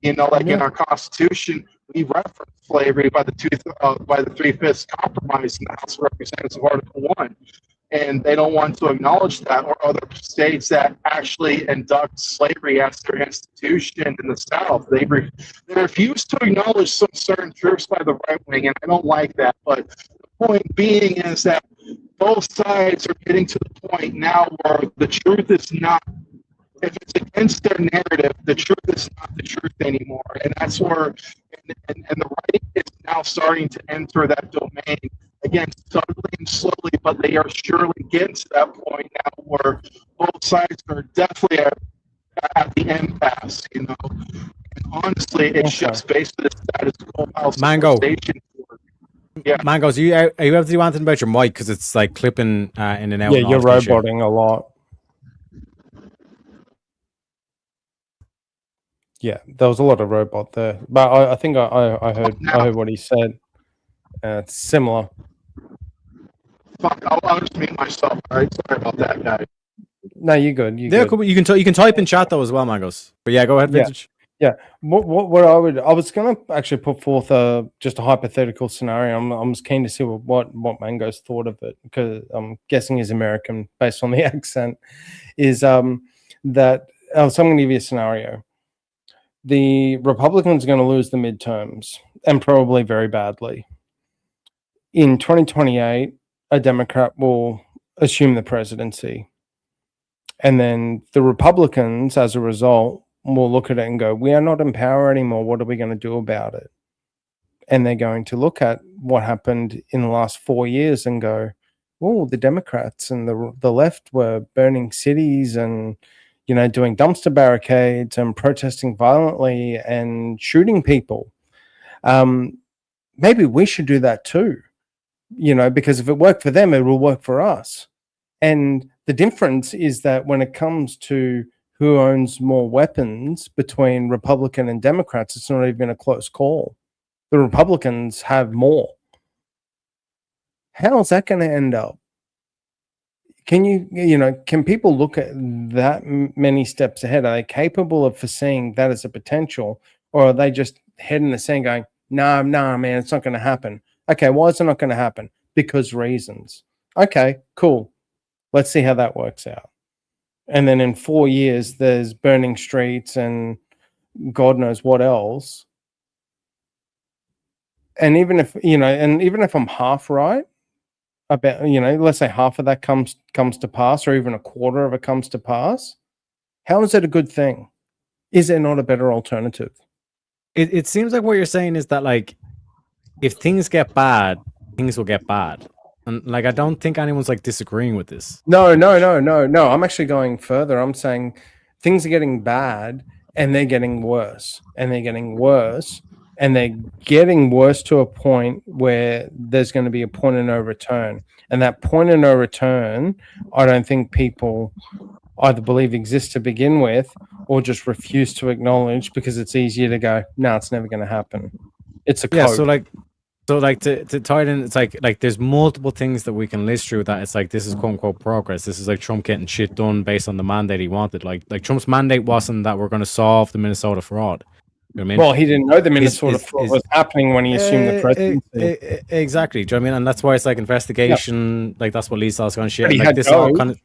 Speaker 8: like in our Constitution, we reference slavery by the 3/5 compromise in the House of Representatives of Article 1. And they don't want to acknowledge that, or other states that actually induct slavery as their institution in the South. They refuse to acknowledge some certain truths by the right wing, and I don't like that. But the point being is that both sides are getting to the point now where the truth is not, if it's against their narrative, the truth is not the truth anymore. And that's where, and the right is now starting to enter that domain. Again, subtly and slowly, but they are surely getting to that point now where both sides are definitely at the impasse, And honestly, it's just basically the status quo.
Speaker 1: Mango.
Speaker 8: Yeah.
Speaker 1: Mangos, are you able to do anything about your mic? Because it's like clipping in and out.
Speaker 17: Yeah,
Speaker 1: and
Speaker 17: you're
Speaker 1: all this shit.
Speaker 17: roboting a lot. Yeah, there was a lot of robot there, but I think I heard what he said. It's similar.
Speaker 8: Fuck, I'll just mute myself. All right, sorry about that, guys.
Speaker 17: No, you're good.
Speaker 1: Yeah, cool. You can type in chat though as well, Mangos. But yeah, go ahead, Vintage.
Speaker 17: Yeah. What I was going to actually put forth just a hypothetical scenario. I'm just keen to see what Mangos thought of it, because I'm guessing he's American based on the accent. Is that so I'm going to give you a scenario. The Republicans are going to lose the midterms, and probably very badly. In 2028, a Democrat will assume the presidency. And then the Republicans, as a result, will look at it and go, we are not in power anymore. What are we going to do about it? And they're going to look at what happened in the last 4 years and go, oh, the Democrats and the left were burning cities and, doing dumpster barricades and protesting violently and shooting people. Maybe we should do that too, because if it worked for them, it will work for us. And the difference is that when it comes to who owns more weapons between Republican and Democrats, it's not even a close call. The Republicans have more. How is that going to end up? Can can people look at that many steps ahead? Are they capable of foreseeing that as a potential, or are they just head in the sand going, nah, man, it's not going to happen? Okay, why is it not going to happen? Because reasons. Okay, cool. Let's see how that works out. And then in 4 years, there's burning streets and God knows what else. And even if I'm half right about, let's say half of that comes to pass, or even a quarter of it comes to pass, how is it a good thing? Is there not a better alternative?
Speaker 1: It seems like what you're saying is that, like, if things get bad, things will get bad. And like, I don't think anyone's like disagreeing with this.
Speaker 17: No. I'm actually going further. I'm saying things are getting bad and they're getting worse, and they're getting worse, and they're getting worse to a point where there's going to be a point of no return. And that point of no return, I don't think people either believe exists to begin with, or just refuse to acknowledge because it's easier to go, no, it's never going to happen. It's a code.
Speaker 1: Yeah, so like to tie it in, it's like there's multiple things that we can list through that. It's like, this is quote unquote progress. This is like Trump getting shit done based on the mandate he wanted. Like Trump's mandate wasn't that we're going to solve the Minnesota fraud. You know what I mean?
Speaker 17: Well, he didn't know the Minnesota fraud was happening when he assumed the presidency.
Speaker 1: Exactly. Do you know what I mean? And that's why it's like investigation. Like that's what leads to all this kind of shit.
Speaker 17: But he
Speaker 1: like
Speaker 17: had
Speaker 1: this
Speaker 17: Doge.
Speaker 1: all kind of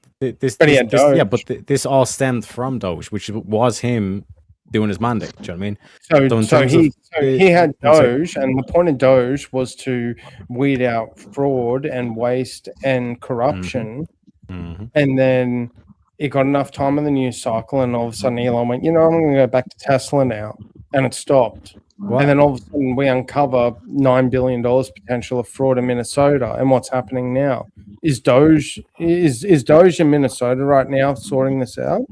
Speaker 17: Yeah,
Speaker 1: but this all stemmed from Doge, which was him doing his mandate. Do you know what I mean?
Speaker 17: So he had Doge, and the point of Doge was to weed out fraud and waste and corruption.
Speaker 1: Mm-hmm.
Speaker 17: And then it got enough time in the news cycle, and all of a sudden Elon went, I'm going to go back to Tesla now, and it stopped.
Speaker 1: What?
Speaker 17: And then all of a sudden we uncover $9 billion potential of fraud in Minnesota. And what's happening now? Is Doge in Minnesota right now sorting this out?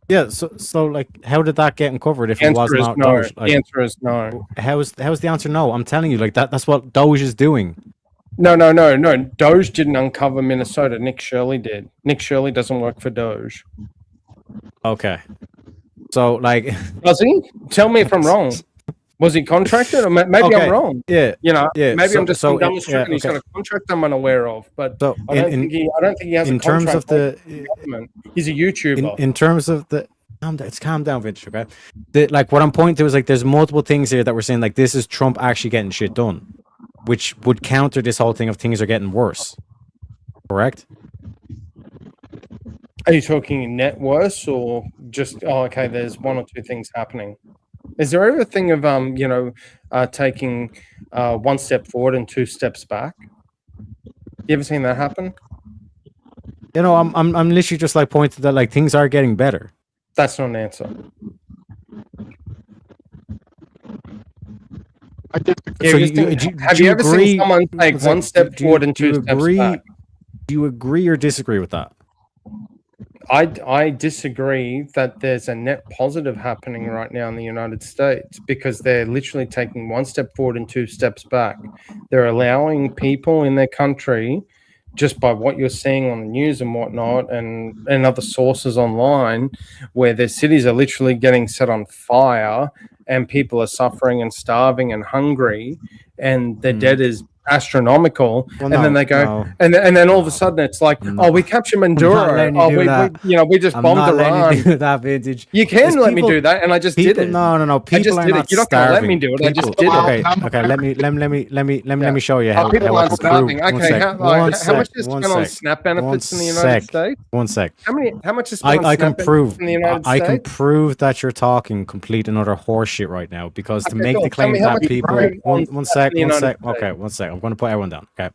Speaker 1: Yeah, so like, how did that get uncovered if
Speaker 17: The
Speaker 1: it was
Speaker 17: answer is
Speaker 1: not
Speaker 17: no.
Speaker 1: Doge? Like,
Speaker 17: The answer is no.
Speaker 1: How is the answer no? I'm telling you, like that's what Doge is doing.
Speaker 17: No. Doge didn't uncover Minnesota. Nick Shirley did. Nick Shirley doesn't work for Doge.
Speaker 1: Okay. So like,
Speaker 17: does he? Tell me if I'm wrong. Was he contracted? Or maybe
Speaker 1: Okay,
Speaker 17: I'm wrong.
Speaker 1: yeah,
Speaker 17: You know,
Speaker 1: yeah,
Speaker 17: maybe
Speaker 1: so-
Speaker 17: I'm just
Speaker 1: so,
Speaker 17: dumb as shit
Speaker 1: yeah,
Speaker 17: and he's
Speaker 1: okay.
Speaker 17: got a contract I'm unaware of. But
Speaker 1: So
Speaker 17: I don't think he has a
Speaker 1: in terms
Speaker 17: contract
Speaker 1: of the
Speaker 17: with the government. He's a YouTuber.
Speaker 1: in terms of the calm down, Vince. Okay, like what I'm pointing to is like there's multiple things here that we're saying like this is Trump actually getting shit done, which would counter this whole thing of things are getting worse. Correct?
Speaker 17: Are you talking net worse or just okay? There's one or two things happening. Is there ever a thing of taking one step forward and two steps back? You ever seen that happen?
Speaker 1: You know, I'm literally just like pointing that like things are getting better.
Speaker 17: That's not an answer.
Speaker 1: So
Speaker 17: Have you ever seen someone take one step forward and two steps back?
Speaker 1: Do you agree or disagree with that?
Speaker 17: I disagree that there's a net positive happening right now in the United States because they're literally taking one step forward and two steps back. They're allowing people in their country, just by what you're seeing on the news and whatnot, and other sources online, where their cities are literally getting set on fire and people are suffering and starving and hungry, and their debt is astronomical.
Speaker 1: Well,
Speaker 17: and then
Speaker 1: no,
Speaker 17: they go,
Speaker 1: no.
Speaker 17: and then all of a sudden it's like, oh, we captured Manduro. We just bombed
Speaker 1: I'm not letting
Speaker 17: Iran.
Speaker 1: you do that, Vintage.
Speaker 17: You can
Speaker 1: There's
Speaker 17: let me
Speaker 1: people-
Speaker 17: do that, and I just did it.
Speaker 1: No.
Speaker 17: I
Speaker 1: People
Speaker 17: just
Speaker 1: are
Speaker 17: did
Speaker 1: not
Speaker 17: it. You're not going to let me
Speaker 1: starving.
Speaker 17: do it. I just
Speaker 1: People-
Speaker 17: did it.
Speaker 1: Okay. Let me show you how.
Speaker 17: People
Speaker 1: how I
Speaker 17: aren't
Speaker 1: can
Speaker 17: starving.
Speaker 1: prove-
Speaker 17: Okay, how much is spent on
Speaker 1: sec,
Speaker 17: SNAP benefits in the
Speaker 1: one
Speaker 17: United
Speaker 1: sec,
Speaker 17: States?
Speaker 1: 1 sec.
Speaker 17: How much is spent on
Speaker 1: I
Speaker 17: SNAP
Speaker 1: can
Speaker 17: benefits
Speaker 1: prove.
Speaker 17: in the United
Speaker 1: I
Speaker 17: States?
Speaker 1: can prove that you're talking complete and utter horseshit right now because to
Speaker 17: Okay,
Speaker 1: make
Speaker 17: cool.
Speaker 1: the
Speaker 17: Tell me
Speaker 1: claim
Speaker 17: how
Speaker 1: that
Speaker 17: much you
Speaker 1: people.
Speaker 17: spend on
Speaker 1: One
Speaker 17: SNAP
Speaker 1: sec.
Speaker 17: in the
Speaker 1: One sec.
Speaker 17: United
Speaker 1: Okay, 1 sec. I'm going to put everyone down. Okay.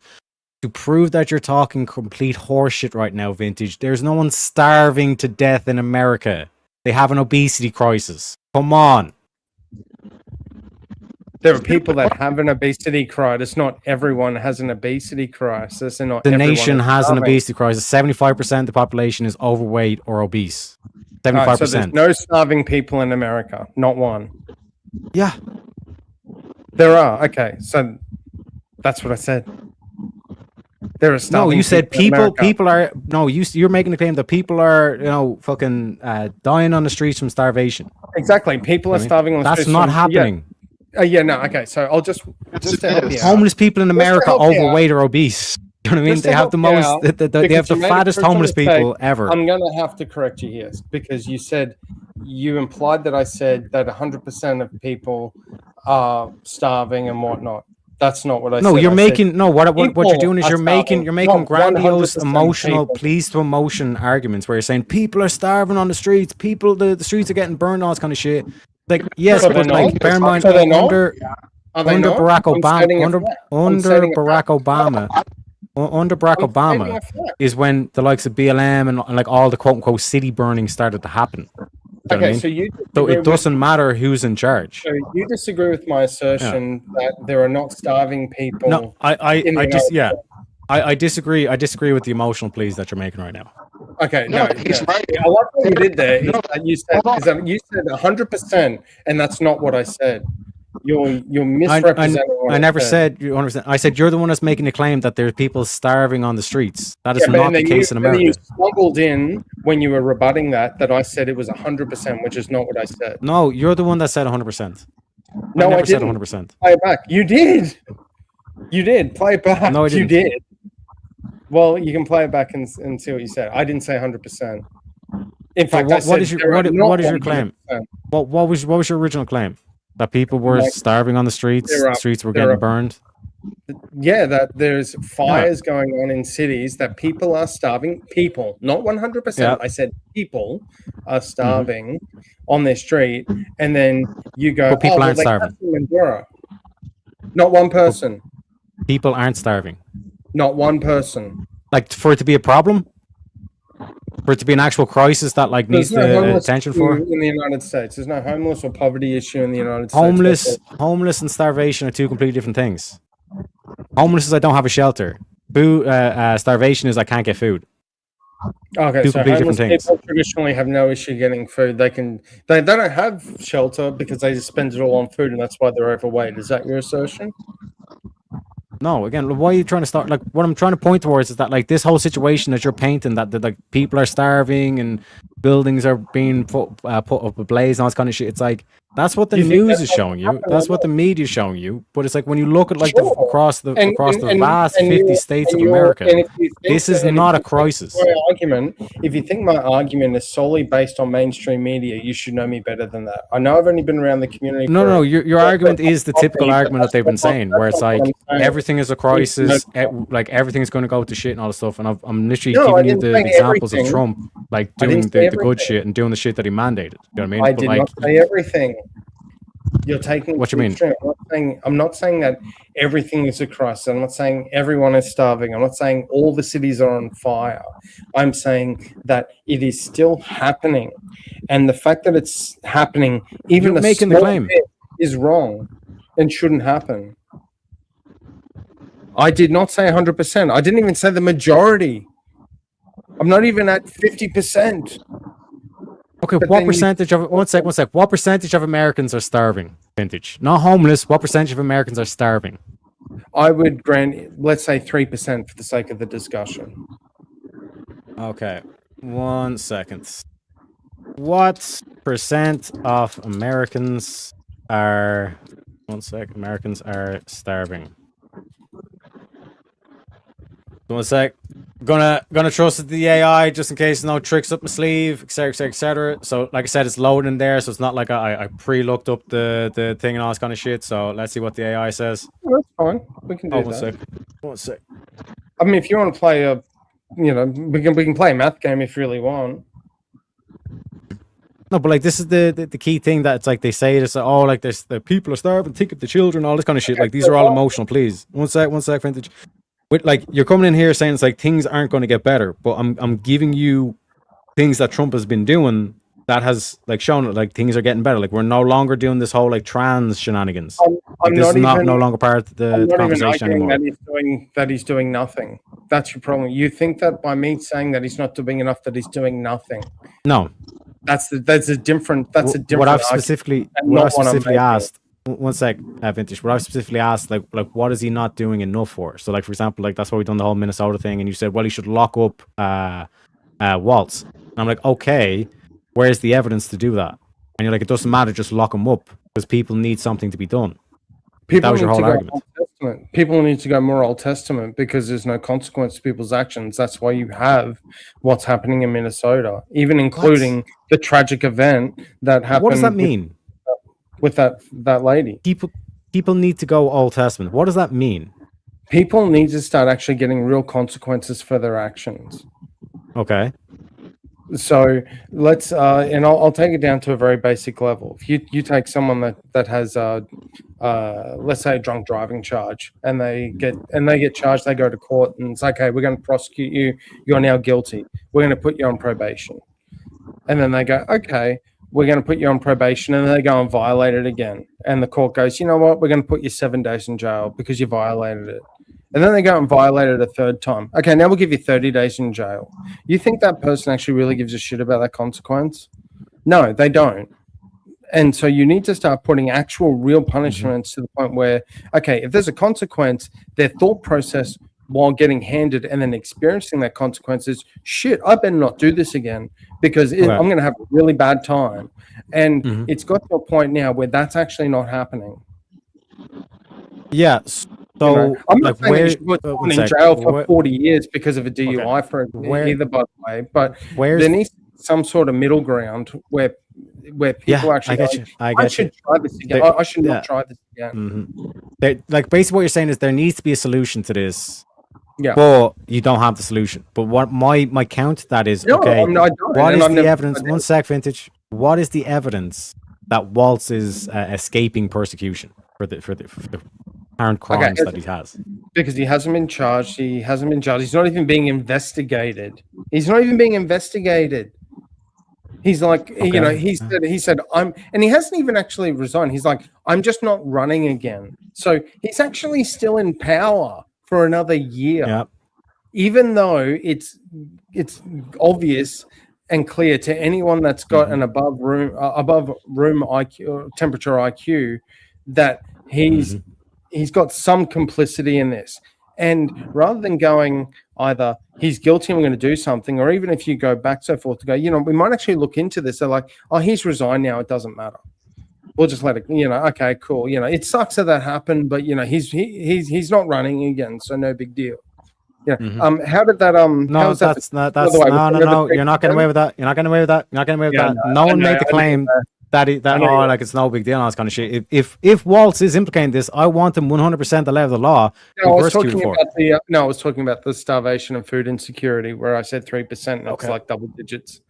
Speaker 1: To prove that you're talking complete horseshit right now, Vintage, there's no one starving to death in America. They have an obesity crisis. Come on.
Speaker 17: There are people that have an obesity crisis. Not everyone has an obesity crisis, and not
Speaker 1: The
Speaker 17: everyone
Speaker 1: nation
Speaker 17: is
Speaker 1: has an
Speaker 17: starving.
Speaker 1: obesity crisis. 75% of the population is overweight or obese.
Speaker 17: All
Speaker 1: 75%.
Speaker 17: right, so there's no starving people in America. Not one.
Speaker 1: Yeah.
Speaker 17: There are. Okay, so that's what I said. There are starving
Speaker 1: No, you said
Speaker 17: in America.
Speaker 1: people are no. You're making the claim that people are fucking dying on the streets from starvation.
Speaker 17: Exactly. People are
Speaker 1: I mean,
Speaker 17: starving on the
Speaker 1: that's
Speaker 17: streets.
Speaker 1: not
Speaker 17: from-
Speaker 1: happening.
Speaker 17: Yeah, no, okay. So I'll just to help you out.
Speaker 1: Homeless people in
Speaker 17: Just to
Speaker 1: America
Speaker 17: help you out.
Speaker 1: overweight or obese. You know what I mean?
Speaker 17: Just
Speaker 1: They
Speaker 17: to
Speaker 1: have the
Speaker 17: help you
Speaker 1: most.
Speaker 17: out,
Speaker 1: They
Speaker 17: because
Speaker 1: have the
Speaker 17: you made a
Speaker 1: fattest
Speaker 17: crucial
Speaker 1: homeless
Speaker 17: mistake.
Speaker 1: people ever.
Speaker 17: I'm going to have to correct you here because you said you implied that I said that 100% of people are starving and whatnot. That's not what I said.
Speaker 1: No, you're
Speaker 17: I
Speaker 1: making
Speaker 17: said
Speaker 1: no. What you're
Speaker 17: people
Speaker 1: doing is
Speaker 17: are
Speaker 1: you're making
Speaker 17: starving, not
Speaker 1: grandiose
Speaker 17: 100%
Speaker 1: emotional
Speaker 17: people.
Speaker 1: pleas to emotion arguments where you're saying people are starving on the streets, people the streets are getting burned, all this kind of shit. Like yes,
Speaker 17: So they're
Speaker 1: but like
Speaker 17: not?
Speaker 1: bear in mind
Speaker 17: So they're not?
Speaker 1: under
Speaker 17: Are they
Speaker 1: under
Speaker 17: not?
Speaker 1: Barack
Speaker 17: I'm stating
Speaker 1: Obama
Speaker 17: a
Speaker 1: under
Speaker 17: fact. I'm
Speaker 1: under
Speaker 17: stating a
Speaker 1: Barack Obama under Barack
Speaker 17: I'm stating
Speaker 1: Obama
Speaker 17: a fact.
Speaker 1: is when the likes of BLM and like all the quote unquote city burning started to happen. You know what I
Speaker 17: Okay,
Speaker 1: mean?
Speaker 17: so you
Speaker 1: So
Speaker 17: disagree
Speaker 1: it
Speaker 17: with-
Speaker 1: doesn't matter who's in charge.
Speaker 17: So you disagree with my assertion that there are not starving people.
Speaker 1: No, I
Speaker 17: in the
Speaker 1: just
Speaker 17: United
Speaker 1: I disagree. I disagree with the emotional pleas that you're making right now.
Speaker 17: Okay, no, he's right. I like what you did there. Is that you said 100%, and that's not what I said. You're misrepresenting. what
Speaker 1: I never
Speaker 17: said.
Speaker 1: said you understand. I said you're the one that's making the claim that there's people starving on the streets. That is
Speaker 17: Yeah, but
Speaker 1: not the
Speaker 17: then
Speaker 1: case in
Speaker 17: then
Speaker 1: America.
Speaker 17: You smuggled in when you were rebutting that I said it was 100%, which is not what I said.
Speaker 1: No, you're the one that said 100%.
Speaker 17: No,
Speaker 1: I never
Speaker 17: I
Speaker 1: said
Speaker 17: didn't.
Speaker 1: 100%.
Speaker 17: Play it back. You did. You did. Play it back.
Speaker 1: No, I
Speaker 17: You
Speaker 1: didn't.
Speaker 17: did. Well, you can play it back and see what you said. I didn't say 100%. In
Speaker 1: So
Speaker 17: fact, I
Speaker 1: what
Speaker 17: said
Speaker 1: is your
Speaker 17: there are not
Speaker 1: what is your claim?
Speaker 17: 100%.
Speaker 1: What was your original claim? That people were
Speaker 17: Like,
Speaker 1: starving on the streets,
Speaker 17: there are-
Speaker 1: the streets were
Speaker 17: there
Speaker 1: getting
Speaker 17: are-
Speaker 1: burned.
Speaker 17: Yeah, that there's fires going on in cities that people are starving. People, not 100%.
Speaker 1: Yeah.
Speaker 17: I said people are starving on their street, and then you go,
Speaker 1: But people
Speaker 17: well,
Speaker 1: aren't
Speaker 17: they
Speaker 1: starving.
Speaker 17: captured Manduro. Not one person.
Speaker 1: People aren't starving.
Speaker 17: Not one person.
Speaker 1: Like for it to be a problem, for it to be an actual crisis that like needs
Speaker 17: There's no
Speaker 1: the
Speaker 17: homeless
Speaker 1: attention
Speaker 17: issue
Speaker 1: for.
Speaker 17: in the United States. There's no homeless or poverty issue in the United
Speaker 1: Homeless,
Speaker 17: States.
Speaker 1: homeless, and starvation are two completely different things. Homeless is I don't have a shelter. Food, starvation is I can't get food.
Speaker 17: Okay,
Speaker 1: Two
Speaker 17: so
Speaker 1: completely
Speaker 17: homeless
Speaker 1: different things.
Speaker 17: people traditionally have no issue getting food. They don't have shelter because they just spend it all on food, and that's why they're overweight. Is that your assertion?
Speaker 1: No, again, why are you trying to start? Like, what I'm trying to point towards is that, like, this whole situation that you're painting, that like people are starving and buildings are being put up ablaze and all this kind of shit. It's like That's what the
Speaker 17: You think
Speaker 1: news
Speaker 17: that's
Speaker 1: is
Speaker 17: what's
Speaker 1: showing you.
Speaker 17: happening
Speaker 1: That's
Speaker 17: or
Speaker 1: what the media is showing you. But it's like when you look at like
Speaker 17: Sure.
Speaker 1: across the vast
Speaker 17: and
Speaker 1: 50
Speaker 17: you-
Speaker 1: states
Speaker 17: and
Speaker 1: of
Speaker 17: you're-
Speaker 1: America,
Speaker 17: and if you think
Speaker 1: this is
Speaker 17: that- and if
Speaker 1: not a
Speaker 17: you think
Speaker 1: crisis.
Speaker 17: my argument, if you think my argument is solely based on mainstream media, you should know me better than that. I know I've only been around the community.
Speaker 1: No. Your
Speaker 17: for-
Speaker 1: argument is the
Speaker 17: for-
Speaker 1: typical
Speaker 17: but
Speaker 1: argument that they've been
Speaker 17: that's not-
Speaker 1: saying, where it's
Speaker 17: that's not
Speaker 1: like
Speaker 17: what I'm saying.
Speaker 1: everything is a crisis, like everything's going to go to shit and all this stuff. And I'm literally
Speaker 17: No, I
Speaker 1: giving you
Speaker 17: didn't
Speaker 1: the
Speaker 17: say
Speaker 1: examples of
Speaker 17: everything.
Speaker 1: Trump, like
Speaker 17: I
Speaker 1: doing
Speaker 17: didn't say
Speaker 1: the good
Speaker 17: everything.
Speaker 1: shit and doing the shit that he mandated. You know what I mean?
Speaker 17: I
Speaker 1: But
Speaker 17: did
Speaker 1: like,
Speaker 17: not say everything. You're taking it
Speaker 1: What
Speaker 17: to
Speaker 1: you
Speaker 17: the
Speaker 1: mean?
Speaker 17: extreme. I'm not saying that everything is a crisis. I'm not saying everyone is starving. I'm not saying all the cities are on fire. I'm saying that it is still happening, and the fact that it's happening, even
Speaker 1: You're
Speaker 17: a
Speaker 1: making the
Speaker 17: small
Speaker 1: claim.
Speaker 17: bit, is wrong and shouldn't happen. I did not say 100%. I didn't even say the majority. I'm not even at 50%.
Speaker 1: okay,
Speaker 17: but
Speaker 1: what
Speaker 17: then you-
Speaker 1: percentage of one sec? What percentage of Americans are starving? Vintage, not homeless. What percentage of Americans are starving?
Speaker 17: I would grant, let's say 3% for the sake of the discussion.
Speaker 1: Okay, 1 second. What percent of Americans are? 1 sec. Americans are starving. 1 sec. Gonna trust the AI just in case no tricks up my sleeve, etc, etc, etc. So like I said, it's loading there, so it's not like I pre-looked up the thing and all this kind of shit. So let's see what the AI says.
Speaker 17: That's fine. We can do
Speaker 1: Oh,
Speaker 17: that.
Speaker 1: 1 sec. 1 sec.
Speaker 17: I mean, if you want to play a, we can play a math game if you really want.
Speaker 1: No, but like this is the key thing that it's like they say this. Oh, like this, the people are starving. Think of the children, all this kind of shit. Like these are all emotional. Please, 1 sec, Vintage. With like you're coming in here saying it's like things aren't going to get better, but I'm giving you things that Trump has been doing that has like shown that like things are getting better. Like we're no longer doing this whole like trans shenanigans. Like, this is no longer part of the
Speaker 17: I'm not even
Speaker 1: conversation
Speaker 17: arguing
Speaker 1: anymore.
Speaker 17: that he's doing nothing. That's your problem. You think that by me saying that he's not doing enough, that he's doing nothing.
Speaker 1: No,
Speaker 17: That's a different. That's a different.
Speaker 1: What I've
Speaker 17: argument,
Speaker 1: specifically,
Speaker 17: and
Speaker 1: what
Speaker 17: not
Speaker 1: I've
Speaker 17: what I'm
Speaker 1: specifically
Speaker 17: making.
Speaker 1: asked. 1 sec, Vintage. What I've specifically asked, like what is he not doing enough for? So, like for example, like that's why we've done the whole Minnesota thing, and you said, well, he should lock up Waltz. And I'm like, okay, where's the evidence to do that? And you're like, it doesn't matter, just lock him up because people need something to be done. That was your whole argument.
Speaker 17: Old Testament. People need to go more Old Testament because there's no consequence to people's actions. That's why you have what's happening in Minnesota, even including the tragic event that happened.
Speaker 1: What does that mean?
Speaker 17: With that lady?
Speaker 1: People need to go Old Testament. What does that mean?
Speaker 17: People need to start actually getting real consequences for their actions.
Speaker 1: Okay.
Speaker 17: So let's and I'll take it down to a very basic level. If you take someone that has let's say a drunk driving charge, and they get charged, they go to court and it's okay, we're going to prosecute you, you're now guilty, we're going to put you on probation, and then they go, okay, we're going to put you on probation, and then they go and violate it again, and the court goes, you know what, we're going to put you 7 days in jail because you violated it. And then they go and violate it a third time. Okay, now we'll give you 30 days in jail. You think that person actually really gives a shit about that consequence? No, they don't. And so you need to start putting actual real punishments to the point where, okay, if there's a consequence, their thought process while getting handed and then experiencing that consequence is, shit, I better not do this again because I'm going to have a really bad time. And it's got to a point now where that's actually not happening.
Speaker 1: Yeah. So,
Speaker 17: I'm not
Speaker 1: like,
Speaker 17: saying
Speaker 1: where
Speaker 17: you should put someone in
Speaker 1: sec,
Speaker 17: jail for
Speaker 1: where-
Speaker 17: 40 years because of a DUI for either, by the way. But there needs to be some sort of middle ground where people actually go, I should try this again. I should not try this again.
Speaker 1: Like basically what you're saying is there needs to be a solution to this.
Speaker 17: Yeah.
Speaker 1: But you don't have the solution. But what my count to that is,
Speaker 17: No,
Speaker 1: okay,
Speaker 17: I don't,
Speaker 1: what
Speaker 17: and
Speaker 1: is
Speaker 17: I've
Speaker 1: the
Speaker 17: never-
Speaker 1: evidence? 1 sec, Vintage. What is the evidence that Waltz is escaping persecution for the apparent crimes that he has?
Speaker 17: Because he hasn't been charged. He hasn't been charged. He's not even being investigated. He's not even being investigated. He's like, you know, he said, I'm, and he hasn't even actually resigned. He's like, I'm just not running again. So he's actually still in power for another year, even though it's obvious and clear to anyone that's got an above room IQ, temperature IQ, that he's got some complicity in this. And rather than going either he's guilty and we're going to do something, or even if you go back so forth to go, you know, we might actually look into this. They're like, oh, he's resigned now, it doesn't matter. we'll just let it. Okay, cool. It sucks that happened, but he's not running again, so no big deal. Yeah. How did that?
Speaker 1: No, that's not. That's no. You're not getting away with that. You're not getting away with that. You're not getting away with that. No one made the claim that like it's no big deal and all this kind of shit. If Waltz is implicating this, I want him 100% the level of the law.
Speaker 17: No, I was talking about the starvation and food insecurity, where I said 3%, and it's like double digits.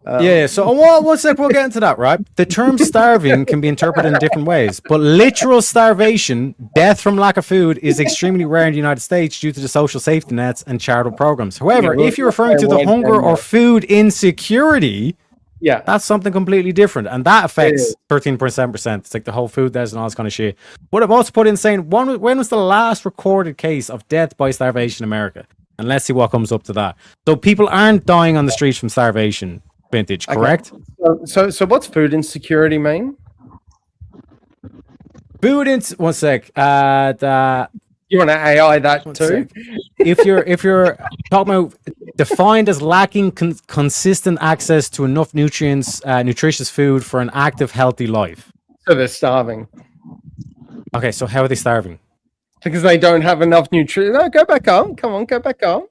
Speaker 1: So one sec, we'll get into that, right? The term starving can be interpreted in different ways, but literal starvation, death from lack of food, is extremely rare in the United States due to the social safety nets and charitable programs. However, if you're referring to the hunger or food insecurity, that's something completely different, and that affects 13.7%. It's like the whole food deserts and all this kind of shit. But I've also put in saying, when was the last recorded case of death by starvation in America? And let's see what comes up to that. So people aren't dying on the streets from starvation. Vintage, correct?
Speaker 17: Okay. So what's food insecurity mean?
Speaker 1: One sec.
Speaker 17: You want to AI that too?
Speaker 1: If you're talking about defined as lacking consistent access to enough nutrients, nutritious food for an active, healthy life.
Speaker 17: So they're starving.
Speaker 1: Okay, so how are they starving?
Speaker 17: Because they don't have enough nutrients. No, go back up. Come on, go back up.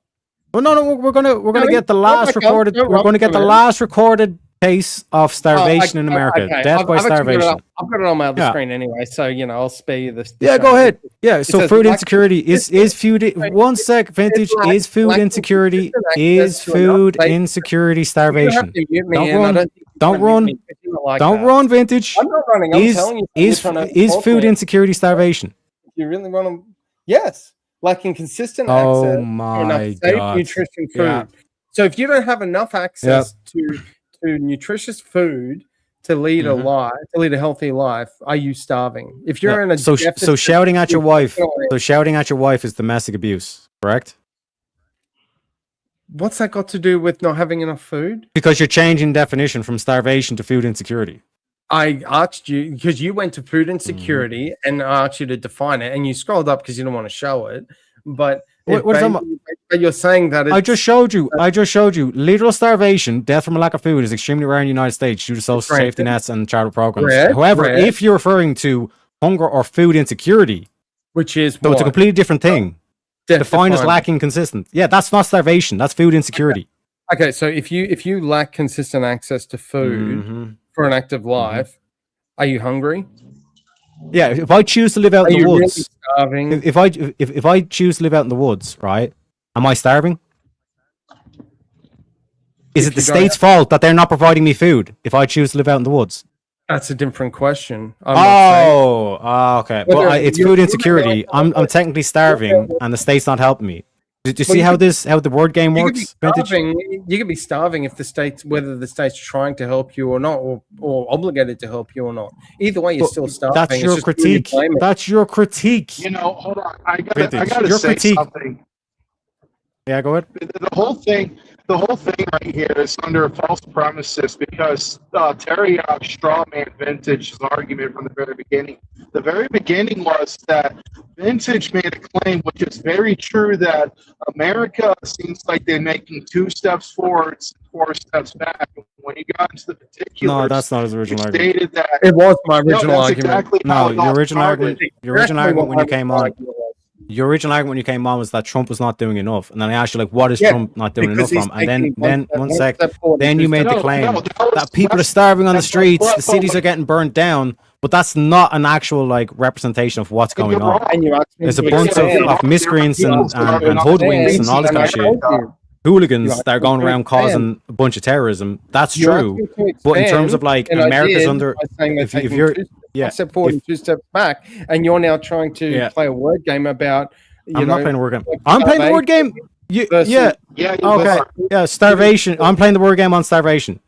Speaker 1: Well, no, we're gonna get the last recorded. We're going to get the last recorded case of starvation in America.
Speaker 17: Okay.
Speaker 1: Death by starvation.
Speaker 17: I've got it on my other screen anyway, so I'll spare you this.
Speaker 1: Yeah, go ahead. Yeah, so food insecurity is food. One sec, Vintage is food insecurity. Is food insecurity starvation? Don't run, Vintage.
Speaker 17: I'm not running. I'm telling you.
Speaker 1: Is food insecurity starvation?
Speaker 17: You really want to? Yes. Lacking consistent access to enough safe nutrition food. Yeah. So if you don't have enough access to nutritious food to lead a healthy life, are you starving? If you're in a
Speaker 1: so shouting at your wife, is domestic abuse, correct?
Speaker 17: What's that got to do with not having enough food?
Speaker 1: Because you're changing definition from starvation to food insecurity.
Speaker 17: I asked you because you went to food insecurity and I asked you to define it, and you scrolled up because you didn't want to show it. But you're saying that
Speaker 1: I just showed you. Literal starvation, death from a lack of food, is extremely rare in the United States due to social safety nets and charitable programs. However, if you're referring to hunger or food insecurity,
Speaker 17: which is
Speaker 1: it's a completely different thing. Defined as lacking consistent. Yeah, that's not starvation. That's food insecurity.
Speaker 17: Okay, so if you lack consistent access to food for an active life, are you hungry?
Speaker 1: Yeah, if I choose to live out in the woods,
Speaker 17: really
Speaker 1: if I choose to live out in the woods, right? Am I starving? Is it the state's fault that they're not providing me food if I choose to live out in the woods?
Speaker 17: That's a different question.
Speaker 1: Okay. Well, it's food insecurity. I'm technically starving, and the state's not helping me. Did you see how the word game works?
Speaker 17: You could be starving if whether the state's trying to help you or not, or obligated to help you or not. Either way, you're still starving.
Speaker 1: That's your critique. That's your critique.
Speaker 8: Hold on. I gotta say something.
Speaker 1: Yeah, go ahead.
Speaker 8: The whole thing right here is under a false premises because Terry strawman Vintage's argument from the very beginning. The very beginning was that Vintage made a claim, which is very true, that America seems like they're making 2 steps forwards, 4 steps back. When you got into the particulars,
Speaker 1: no, that's not his original argument.
Speaker 8: Stated that
Speaker 17: it was my original argument.
Speaker 8: Exactly
Speaker 1: your original argument when you came on. Your original argument when you came on was that Trump was not doing enough, and then I asked you, like, what is Trump not doing enough from? And then one sec, then you made the claim that people are starving on the streets, the cities are getting burnt down, but that's not an actual representation of what's going on. There's a bunch of miscreants and hoodwinks and all this kind of shit. Hooligans that are going around causing a bunch of terrorism. That's true, but in terms of America's under, if you're
Speaker 17: step forward and 2 steps back, and you're now trying to play a word game about.
Speaker 1: I'm not playing a word game. I'm playing the word game. Starvation. I'm playing the word game on starvation.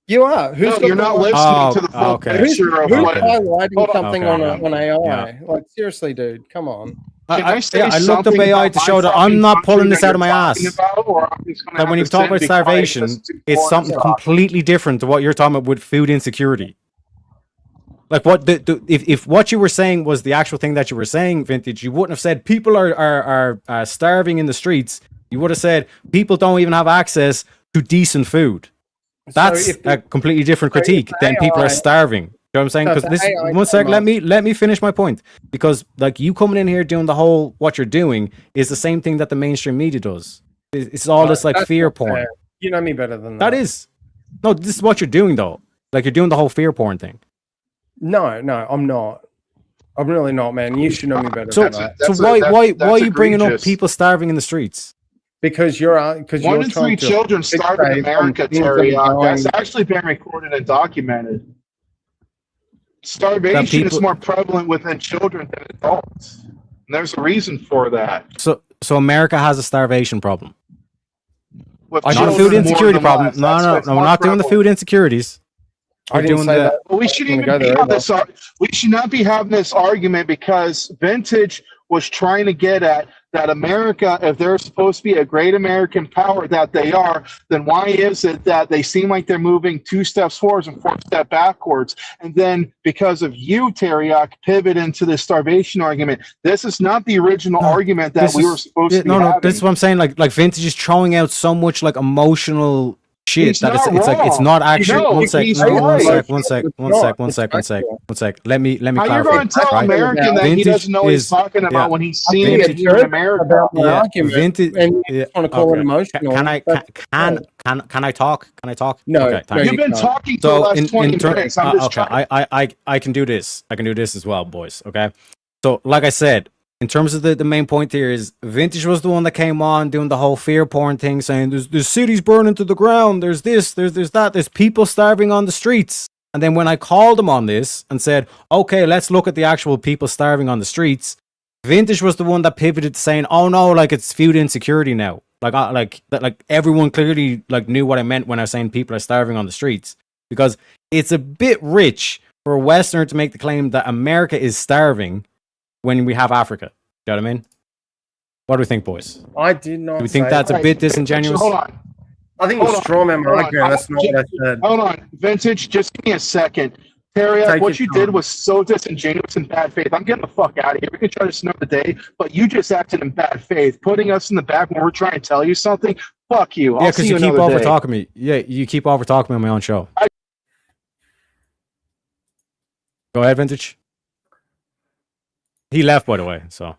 Speaker 17: You are.
Speaker 8: You're not listening to the full picture of
Speaker 17: who's highlighting something on AI? Like, seriously, dude, come on.
Speaker 1: I looked up AI to show that I'm not pulling this out of my ass. That when you talk about starvation, it's something completely different to what you're talking about with food insecurity. Like, if what you were saying was the actual thing that you were saying, Vintage, you wouldn't have said people are starving in the streets. You would have said people don't even have access to decent food. That's a completely different critique than people are starving. know what I'm saying?
Speaker 17: No,
Speaker 1: Because
Speaker 17: it's
Speaker 1: this
Speaker 17: AI
Speaker 1: one sec,
Speaker 17: came
Speaker 1: let me finish my point. Because like you coming in here doing the whole what you're doing is the same thing that the mainstream media does. It's all this like
Speaker 17: That's
Speaker 1: fear
Speaker 17: not
Speaker 1: porn.
Speaker 17: fair. You know me better than that.
Speaker 1: That is no. This is what you're doing though. Like you're doing the whole fear porn thing.
Speaker 17: No, I'm not. I'm really not, man. You should know me better
Speaker 1: So
Speaker 17: than that.
Speaker 1: so why are you bringing up people starving in the streets?
Speaker 17: Because you're because
Speaker 8: One
Speaker 17: you're
Speaker 8: in
Speaker 17: trying
Speaker 8: 3
Speaker 17: to
Speaker 8: children starve in
Speaker 17: fixate on
Speaker 8: America,
Speaker 17: things that
Speaker 8: Terry.
Speaker 17: are going-
Speaker 8: That's actually been recorded and documented. Starvation is more prevalent within children than adults. And there's a reason for that.
Speaker 1: So America has a starvation problem.
Speaker 8: With
Speaker 1: Not a
Speaker 8: children
Speaker 1: food
Speaker 8: more
Speaker 1: insecurity
Speaker 8: than
Speaker 1: problem.
Speaker 8: less.
Speaker 1: No,
Speaker 8: That's
Speaker 1: no,
Speaker 8: what's
Speaker 1: no. We're
Speaker 8: more
Speaker 1: not doing the
Speaker 8: prevalent.
Speaker 1: food insecurities.
Speaker 17: I
Speaker 1: We're
Speaker 17: didn't
Speaker 1: doing
Speaker 17: say
Speaker 1: the
Speaker 17: that.
Speaker 8: Well, we shouldn't
Speaker 17: Gonna
Speaker 8: even
Speaker 17: go
Speaker 8: be
Speaker 17: there
Speaker 8: on this. We should not be having this argument because Vintage was trying to get at that America, if they're supposed to be a great American power that they are, then why is it that they seem like they're moving 2 steps forwards and 4 steps backwards? And then because of you, Teriak, pivot into this starvation argument. This is not the original argument that we were supposed to be having.
Speaker 1: This is what I'm saying. Like Vintage is throwing out so much like emotional shit
Speaker 8: He's
Speaker 1: that
Speaker 8: not
Speaker 1: it's like it's
Speaker 8: wrong.
Speaker 1: not actually.
Speaker 8: No,
Speaker 1: one sec,
Speaker 8: he's
Speaker 1: no,
Speaker 8: right.
Speaker 1: one sec. Let me
Speaker 8: How you
Speaker 1: clarify.
Speaker 8: going to tell
Speaker 1: right?
Speaker 8: American that he doesn't know what he's talking about when he's seeing it here in America?
Speaker 17: about my argument,
Speaker 1: Vintage.
Speaker 17: and you want to call it emotional.
Speaker 1: Can I talk? Can I talk?
Speaker 17: No,
Speaker 1: Okay,
Speaker 17: no,
Speaker 8: You've
Speaker 17: you
Speaker 8: been
Speaker 17: can't.
Speaker 8: talking for the last 20
Speaker 1: turn-
Speaker 8: minutes. I'm just
Speaker 1: okay,
Speaker 8: trying.
Speaker 1: I can do this. I can do this as well, boys. Okay. So, like I said, in terms of the main point here is Vintage was the one that came on doing the whole fear porn thing, saying there's cities burning to the ground, there's this, there's that, there's people starving on the streets. And then when I called him on this and said, okay, let's look at the actual people starving on the streets, Vintage was the one that pivoted to saying, oh no, like it's food insecurity now. Like everyone clearly like knew what I meant when I was saying people are starving on the streets, because it's a bit rich for a Westerner to make the claim that America is starving when we have Africa. You know what I mean? What do we think, boys?
Speaker 17: I did not.
Speaker 1: Do we think
Speaker 17: say
Speaker 1: that's a
Speaker 17: that.
Speaker 1: bit disingenuous?
Speaker 8: Hold on.
Speaker 17: I think
Speaker 8: Hold
Speaker 17: it's
Speaker 8: on.
Speaker 17: straw man
Speaker 8: Hold on.
Speaker 17: argument. That's not what I said.
Speaker 8: Hold on, Vintage. Just give me a second. Terry,
Speaker 17: Take
Speaker 8: what
Speaker 17: your
Speaker 8: you did
Speaker 17: time.
Speaker 8: was so disingenuous and bad faith. I'm getting the fuck out of here. We can try to snow the day, but you just acted in bad faith, putting us in the back when we're trying to tell you something. Fuck you. I'll
Speaker 1: Yeah,
Speaker 8: see
Speaker 1: because
Speaker 8: you
Speaker 1: you keep
Speaker 8: another
Speaker 1: over
Speaker 8: day.
Speaker 1: talking me. Yeah, you keep over talking me on my own show. Go ahead, Vintage. He left, by the way. So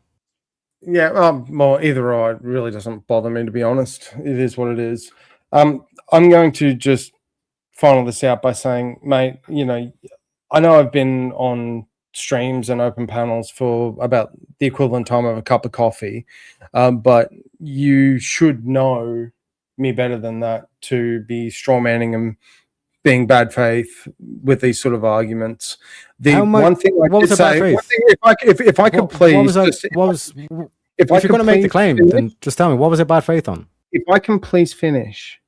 Speaker 17: Yeah, well, either or. It really doesn't bother me, to be honest. It is what it is. I'm going to just final this out by saying, mate, you know, I know I've been on streams and open panels for about the equivalent time of a cup of coffee, but you should know me better than that to be strawmanning and being bad faith with these sort of arguments. The
Speaker 1: How much-
Speaker 17: one thing I
Speaker 1: what was
Speaker 17: did
Speaker 1: the bad
Speaker 17: say,
Speaker 1: faith?
Speaker 17: one thing, if I could
Speaker 1: What-
Speaker 17: please,
Speaker 1: what was that-
Speaker 17: just-
Speaker 1: what was-
Speaker 17: if I
Speaker 1: if you're
Speaker 17: could
Speaker 1: going to make the
Speaker 17: please
Speaker 1: claim,
Speaker 17: finish-
Speaker 1: then just tell me, what was it bad faith on?
Speaker 17: if I can please finish,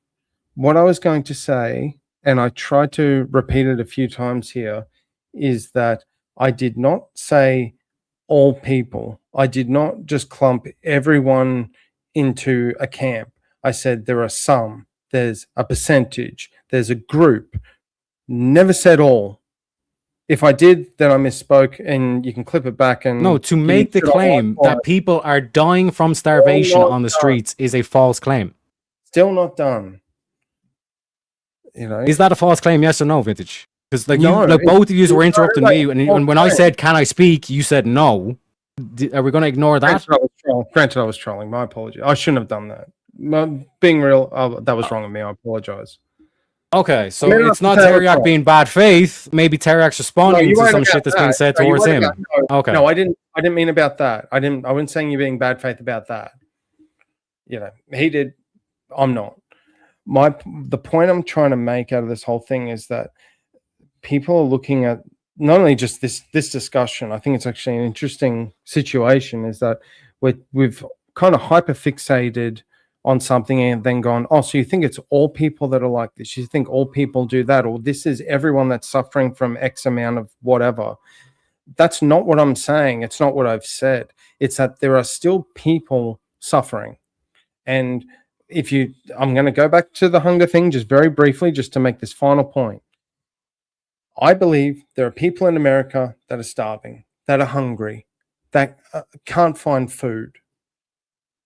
Speaker 17: what I was going to say, and I tried to repeat it a few times here, is that I did not say all people. I did not just clump everyone into a camp. I said there are some, there's a percentage, there's a group. Never said all. If I did, then I misspoke, and you can clip it back and
Speaker 1: No, to
Speaker 17: give me
Speaker 1: make the
Speaker 17: shit on
Speaker 1: claim
Speaker 17: what-
Speaker 1: that people are dying from starvation
Speaker 17: not
Speaker 1: on the
Speaker 17: done.
Speaker 1: streets is a false claim.
Speaker 17: Still not done. You know,
Speaker 1: Is that a false claim? Yes or no, Vintage? Because like
Speaker 17: No,
Speaker 1: you, like
Speaker 17: it's-
Speaker 1: both of you were
Speaker 17: it's
Speaker 1: interrupting
Speaker 17: like
Speaker 1: me,
Speaker 17: a
Speaker 1: and
Speaker 17: false
Speaker 1: when I
Speaker 17: claim.
Speaker 1: said, "Can I speak?" you said no. Are we going to ignore that?
Speaker 17: Granted, I was trolling. My apology. I shouldn't have done that. Being real, that was wrong of me. I apologize.
Speaker 1: Okay, so
Speaker 17: I mean,
Speaker 1: it's not
Speaker 17: that's terrible.
Speaker 1: Teriak being bad faith. Maybe Teriak's responding
Speaker 17: you
Speaker 1: to
Speaker 17: weren't
Speaker 1: some
Speaker 17: about
Speaker 1: shit that's being
Speaker 17: that.
Speaker 1: said
Speaker 17: No, you
Speaker 1: towards
Speaker 17: weren't
Speaker 1: him.
Speaker 17: about-
Speaker 1: Okay.
Speaker 17: No, I didn't mean about that. I wasn't saying you're being bad faith about that. You know, he did. I'm not. The point I'm trying to make out of this whole thing is that people are looking at not only just this discussion. I think it's actually an interesting situation. Is that we've kind of hyper fixated on something and then gone, oh, so you think it's all people that are like this? You think all people do that, or this is everyone that's suffering from X amount of whatever? That's not what I'm saying. It's not what I've said. It's that there are still people suffering. And I'm going to go back to the hunger thing just very briefly, just to make this final point. I believe there are people in America that are starving, that are hungry, that can't find food.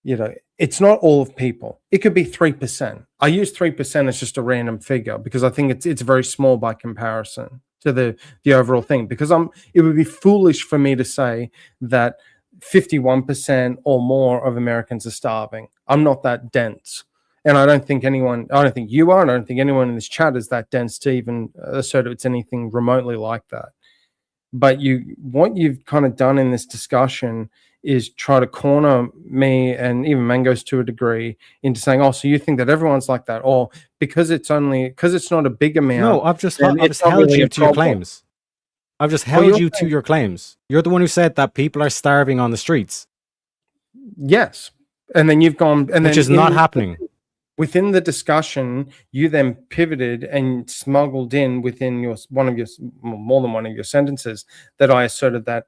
Speaker 17: You know, it's not all of people. It could be 3%. I use 3% as just a random figure because I think it's very small by comparison to the overall thing, because it would be foolish for me to say that 51% or more of Americans are starving. I'm not that dense. And I don't think you are, and I don't think anyone in this chat is that dense to even assert it's anything remotely like that. But what you've kind of done in this discussion is try to corner me and even Mangos to a degree into saying, oh, so you think that everyone's like that, or because it's not a big amount.
Speaker 1: No, I've just held you to your claims. I've just held you to your claims. You're the one who said that people are starving on the streets.
Speaker 17: Yes, and then you've gone, and
Speaker 1: which is not happening.
Speaker 17: Within the discussion, you then pivoted and smuggled in within more than one of your sentences that I asserted that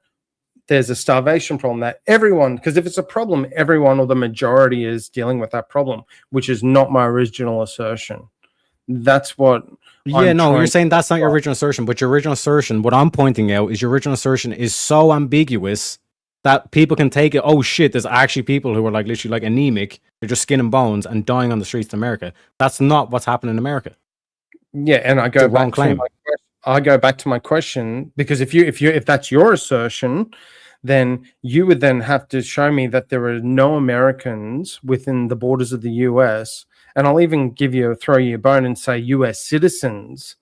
Speaker 17: there's a starvation problem, that everyone, because if it's a problem, everyone or the majority is dealing with that problem, which is not my original assertion. That's what.
Speaker 1: You're saying that's not your original assertion, but your original assertion, what I'm pointing out is your original assertion is so ambiguous that people can take it, oh shit, there's actually people who are like literally like anemic, they're just skin and bones and dying on the streets of America. That's not what's happening in America.
Speaker 17: Yeah, and I go back to my question, because if that's your assertion, then you would then have to show me that there are no Americans within the borders of the US, and I'll even throw you a bone and say US citizens.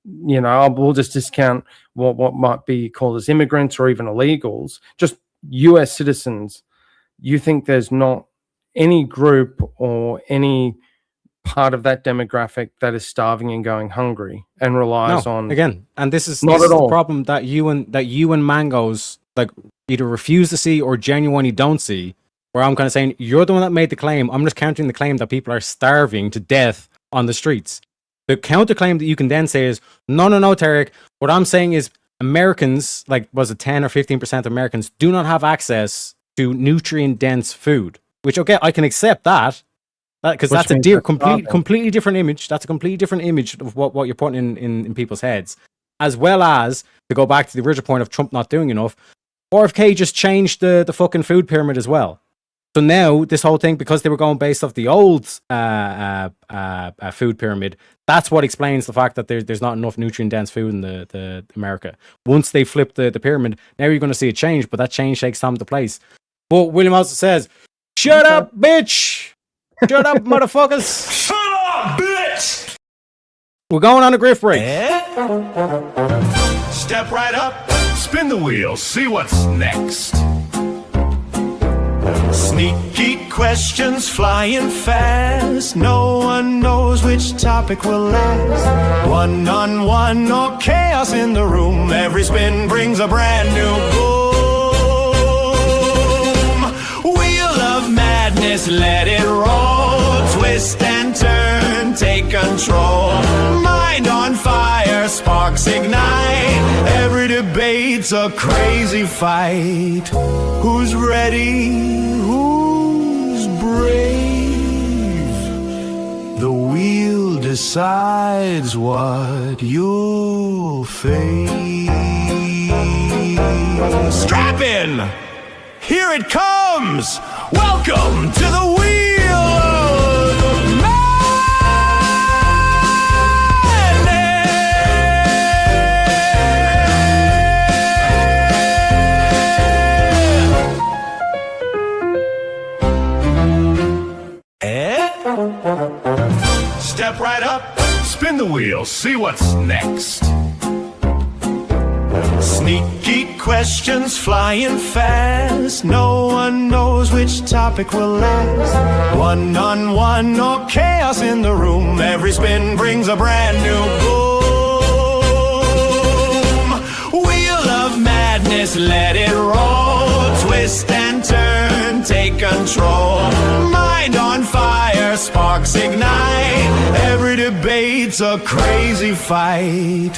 Speaker 17: We'll just discount what might be called as immigrants or even illegals, just US citizens. You think there's not any group or any part of that demographic that is starving and going hungry and relies on
Speaker 1: again, and this is
Speaker 17: not
Speaker 1: this
Speaker 17: at
Speaker 1: is
Speaker 17: all
Speaker 1: the problem that you and Mangos like either refuse to see or genuinely don't see, where I'm kind of saying you're the one that made the claim. I'm just countering the claim that people are starving to death on the streets. The counterclaim that you can then say is no, Tarek, what I'm saying is Americans, like was it 10 or 15% of Americans, do not have access to nutrient dense food, which okay, I can accept that because that's a completely different image. That's a completely different image of what you're putting in people's heads, as well as to go back to the original point of Trump not doing enough. RFK just changed the fucking food pyramid as well. So now this whole thing, because they were going based off the old food pyramid, that's what explains the fact that there's not enough nutrient dense food in the America. Once they flip the pyramid, now you're going to see a change, but that change takes time to place. But William also says, "Shut up, bitch! Shut up, motherfuckers!
Speaker 16: Shut up, bitch!"
Speaker 1: We're going on a grift break.
Speaker 16: Step right up, spin the wheel, see what's next. Sneaky questions flying fast. No one knows which topic will last. One-on-one or chaos in the room. Every spin brings a brand new boom. Wheel of madness, let it roll. Twist and turn, take control. Mind on fire, sparks ignite. Every debate's a crazy fight. Who's ready? Who's brave? The wheel decides what you'll face. Strap in! Here it comes! Welcome to the wheel of Step right up, spin the wheel, see what's next. Sneaky questions flying fast. No one knows which topic will last. One-on-one or chaos in the room. Every spin brings a brand new boom. Wheel of madness, let it roll. Twist and turn, take control. Mind on fire, sparks ignite. Every debate's a crazy fight.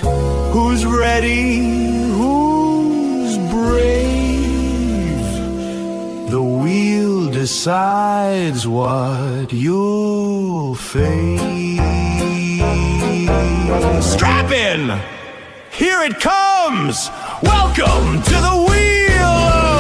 Speaker 16: Who's ready? Who's brave? The wheel decides what you'll face. Strap in! Here it comes! Welcome to the wheel of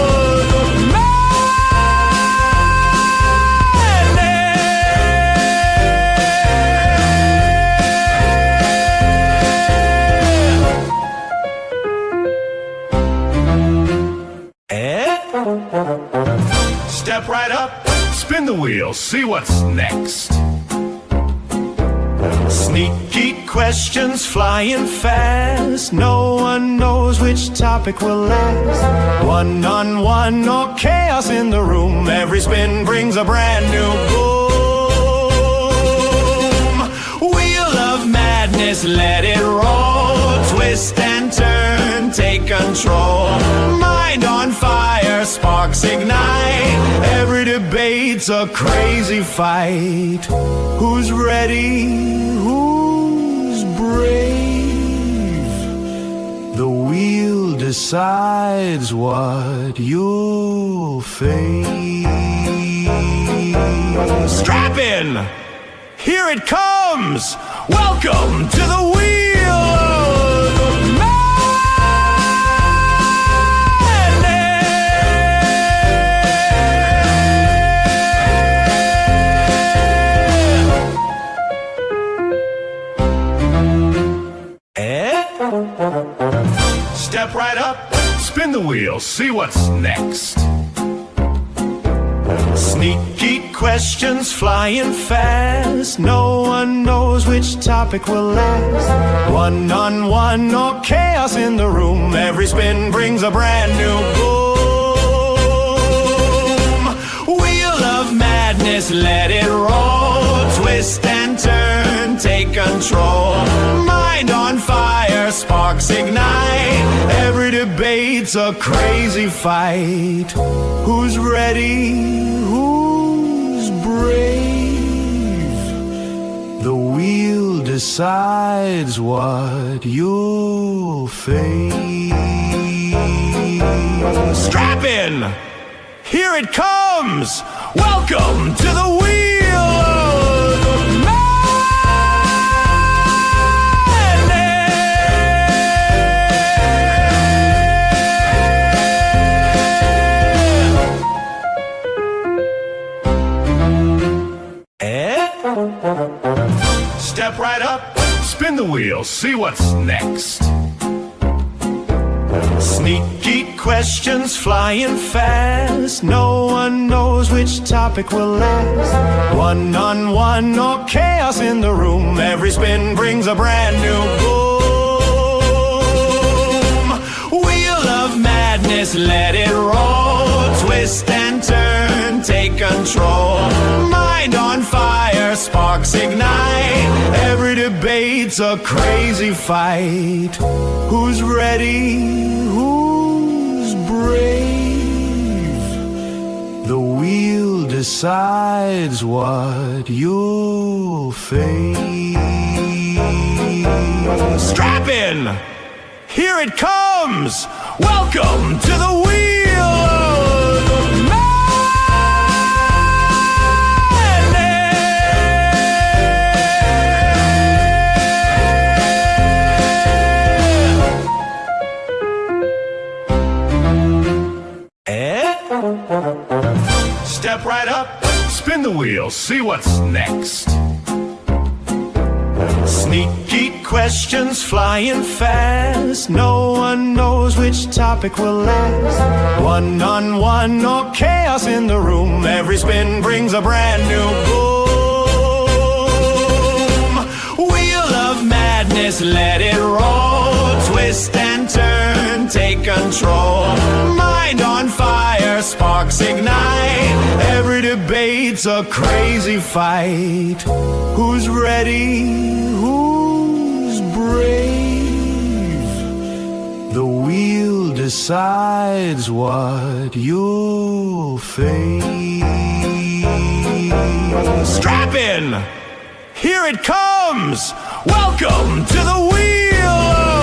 Speaker 16: Step right up, spin the wheel, see what's next. Sneaky questions flying fast. No one knows which topic will last. One-on-one or chaos in the room. Every spin brings a brand new boom. Wheel of madness, let it roll. Twist and turn, take control. Mind on fire, sparks ignite. Every debate's a crazy fight. Who's ready? Who's brave? The wheel decides what you'll face. Strap in! Here it comes! Welcome to the wheel of Step right up, spin the wheel, see what's next. Sneaky questions flying fast. No one knows which topic will last. One-on-one or chaos in the room. Every spin brings a brand new boom. Wheel of madness, let it roll. Twist and turn, take control. Mind on fire, sparks ignite. Every debate's a crazy fight. Who's ready? Who's brave? The wheel decides what you'll face. Strap in! Here it comes! Welcome to the wheel of Step right up, spin the wheel, see what's next. Sneaky questions flying fast. No one knows which topic will last. One-on-one or chaos in the room. Every spin brings a brand new boom. Wheel of madness, let it roll. Twist and turn, take control. Mind on fire, sparks ignite. Every debate's a crazy fight. Who's ready? Who's brave? The wheel decides what you'll face. Strap in! Here it comes! Welcome to the wheel of Step right up, spin the wheel, see what's next. Sneaky questions flying fast. No one knows which topic will last. One-on-one or chaos in the room. Every spin brings a brand new boom. Wheel of madness, let it roll. Twist and turn, take control. Mind on fire, sparks ignite. Every debate's a crazy fight. Who's ready? Who's brave? The wheel decides what you'll face. Strap in! Here it comes! Welcome to the wheel of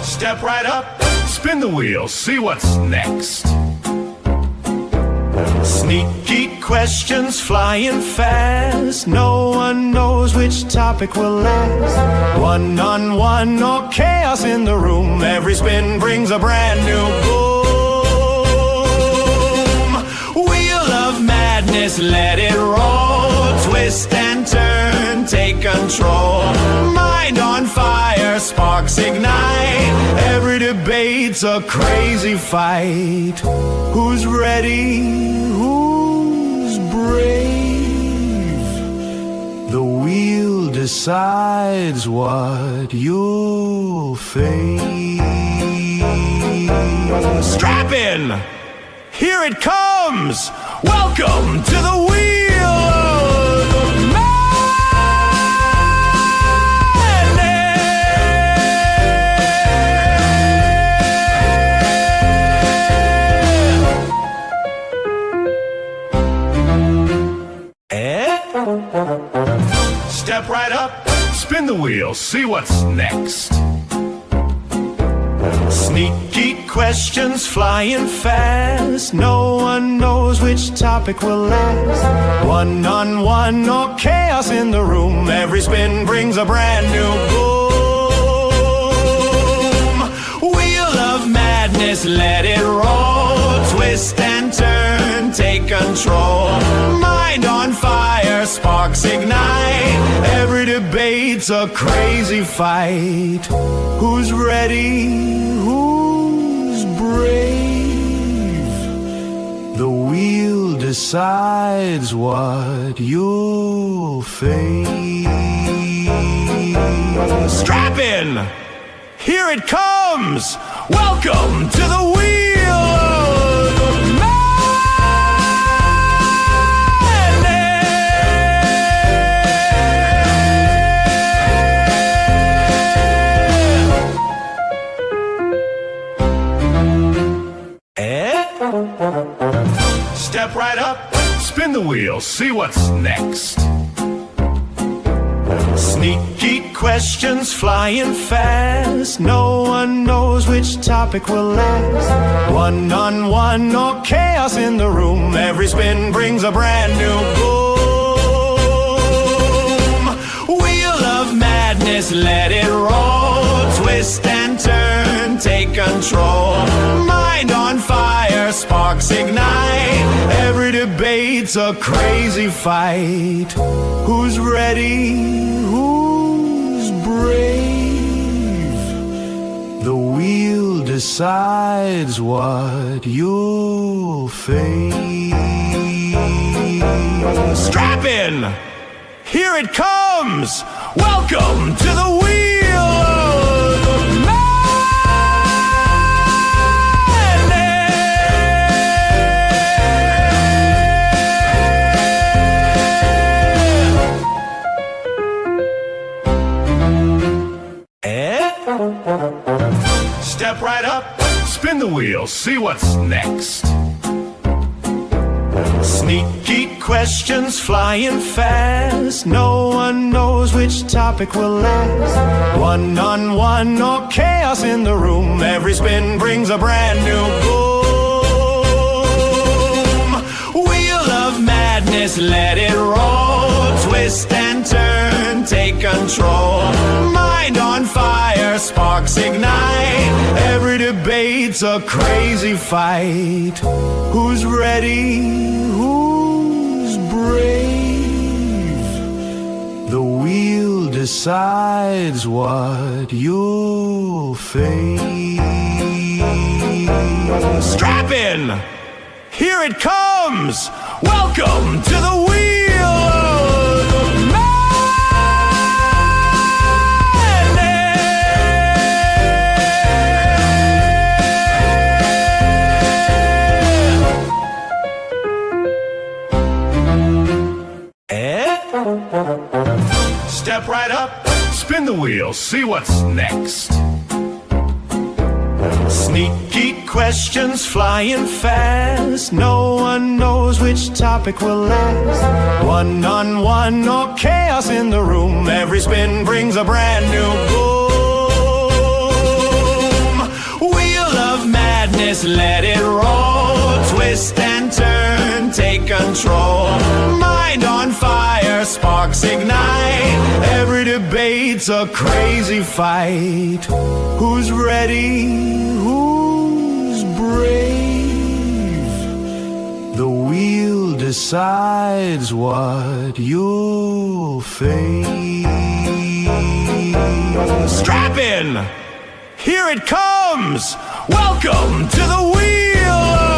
Speaker 16: Step right up, spin the wheel, see what's next. Sneaky questions flying fast. No one knows which topic will last. One-on-one or chaos in the room. Every spin brings a brand new boom. madness, let it roll. Twist and turn, take control. Mind on fire, sparks ignite. Every debate's a crazy fight. Who's ready? Who's brave? The wheel decides what you'll face. Strap in! Here it comes! Welcome to the wheel of madness. Step right up, spin the wheel, see what's next. Sneaky questions flying fast. No one knows which topic will last. One-on-one or chaos in the room. Every spin brings a brand new boom. Wheel of madness, let it roll. Twist and turn, take control. Mind on fire, sparks ignite. Every debate's a crazy fight. Who's ready? Who's brave? The wheel decides what you'll face. Strap in! Here it comes! Welcome to the wheel of Step right up, spin the wheel, see what's next. Sneaky questions flying fast. No one knows which topic will last. One-on-one or chaos in the room. Every spin brings a brand new boom. Wheel of madness, let it roll. Twist and turn, take control. Mind on fire, sparks ignite. Every debate's a crazy fight. Who's ready? Who's brave? The wheel decides what you'll face. Strap in! Here it comes! Welcome to the wheel of Step right up, spin the wheel, see what's next. Sneaky questions flying fast. No one knows which topic will last. One-on-one or chaos in the room. Every spin brings a brand new boom. Wheel of madness, let it roll. Twist and turn, take control. Mind on fire, sparks ignite. Every debate's a crazy fight. Who's ready? Who's brave? The wheel decides what you'll face. Strap in! Here it comes! Welcome to the wheel of Step right up, spin the wheel, see what's next. Sneaky questions flying fast. No one knows which topic will last. One-on-one or chaos in the room. Every spin brings a brand new boom. Wheel of madness, let it roll. Twist and turn, take control. Mind on fire, sparks ignite. Every debate's a crazy fight. Who's ready? Who's brave? The wheel decides what you'll face. Strap in! Here it comes! Welcome to the Wheel of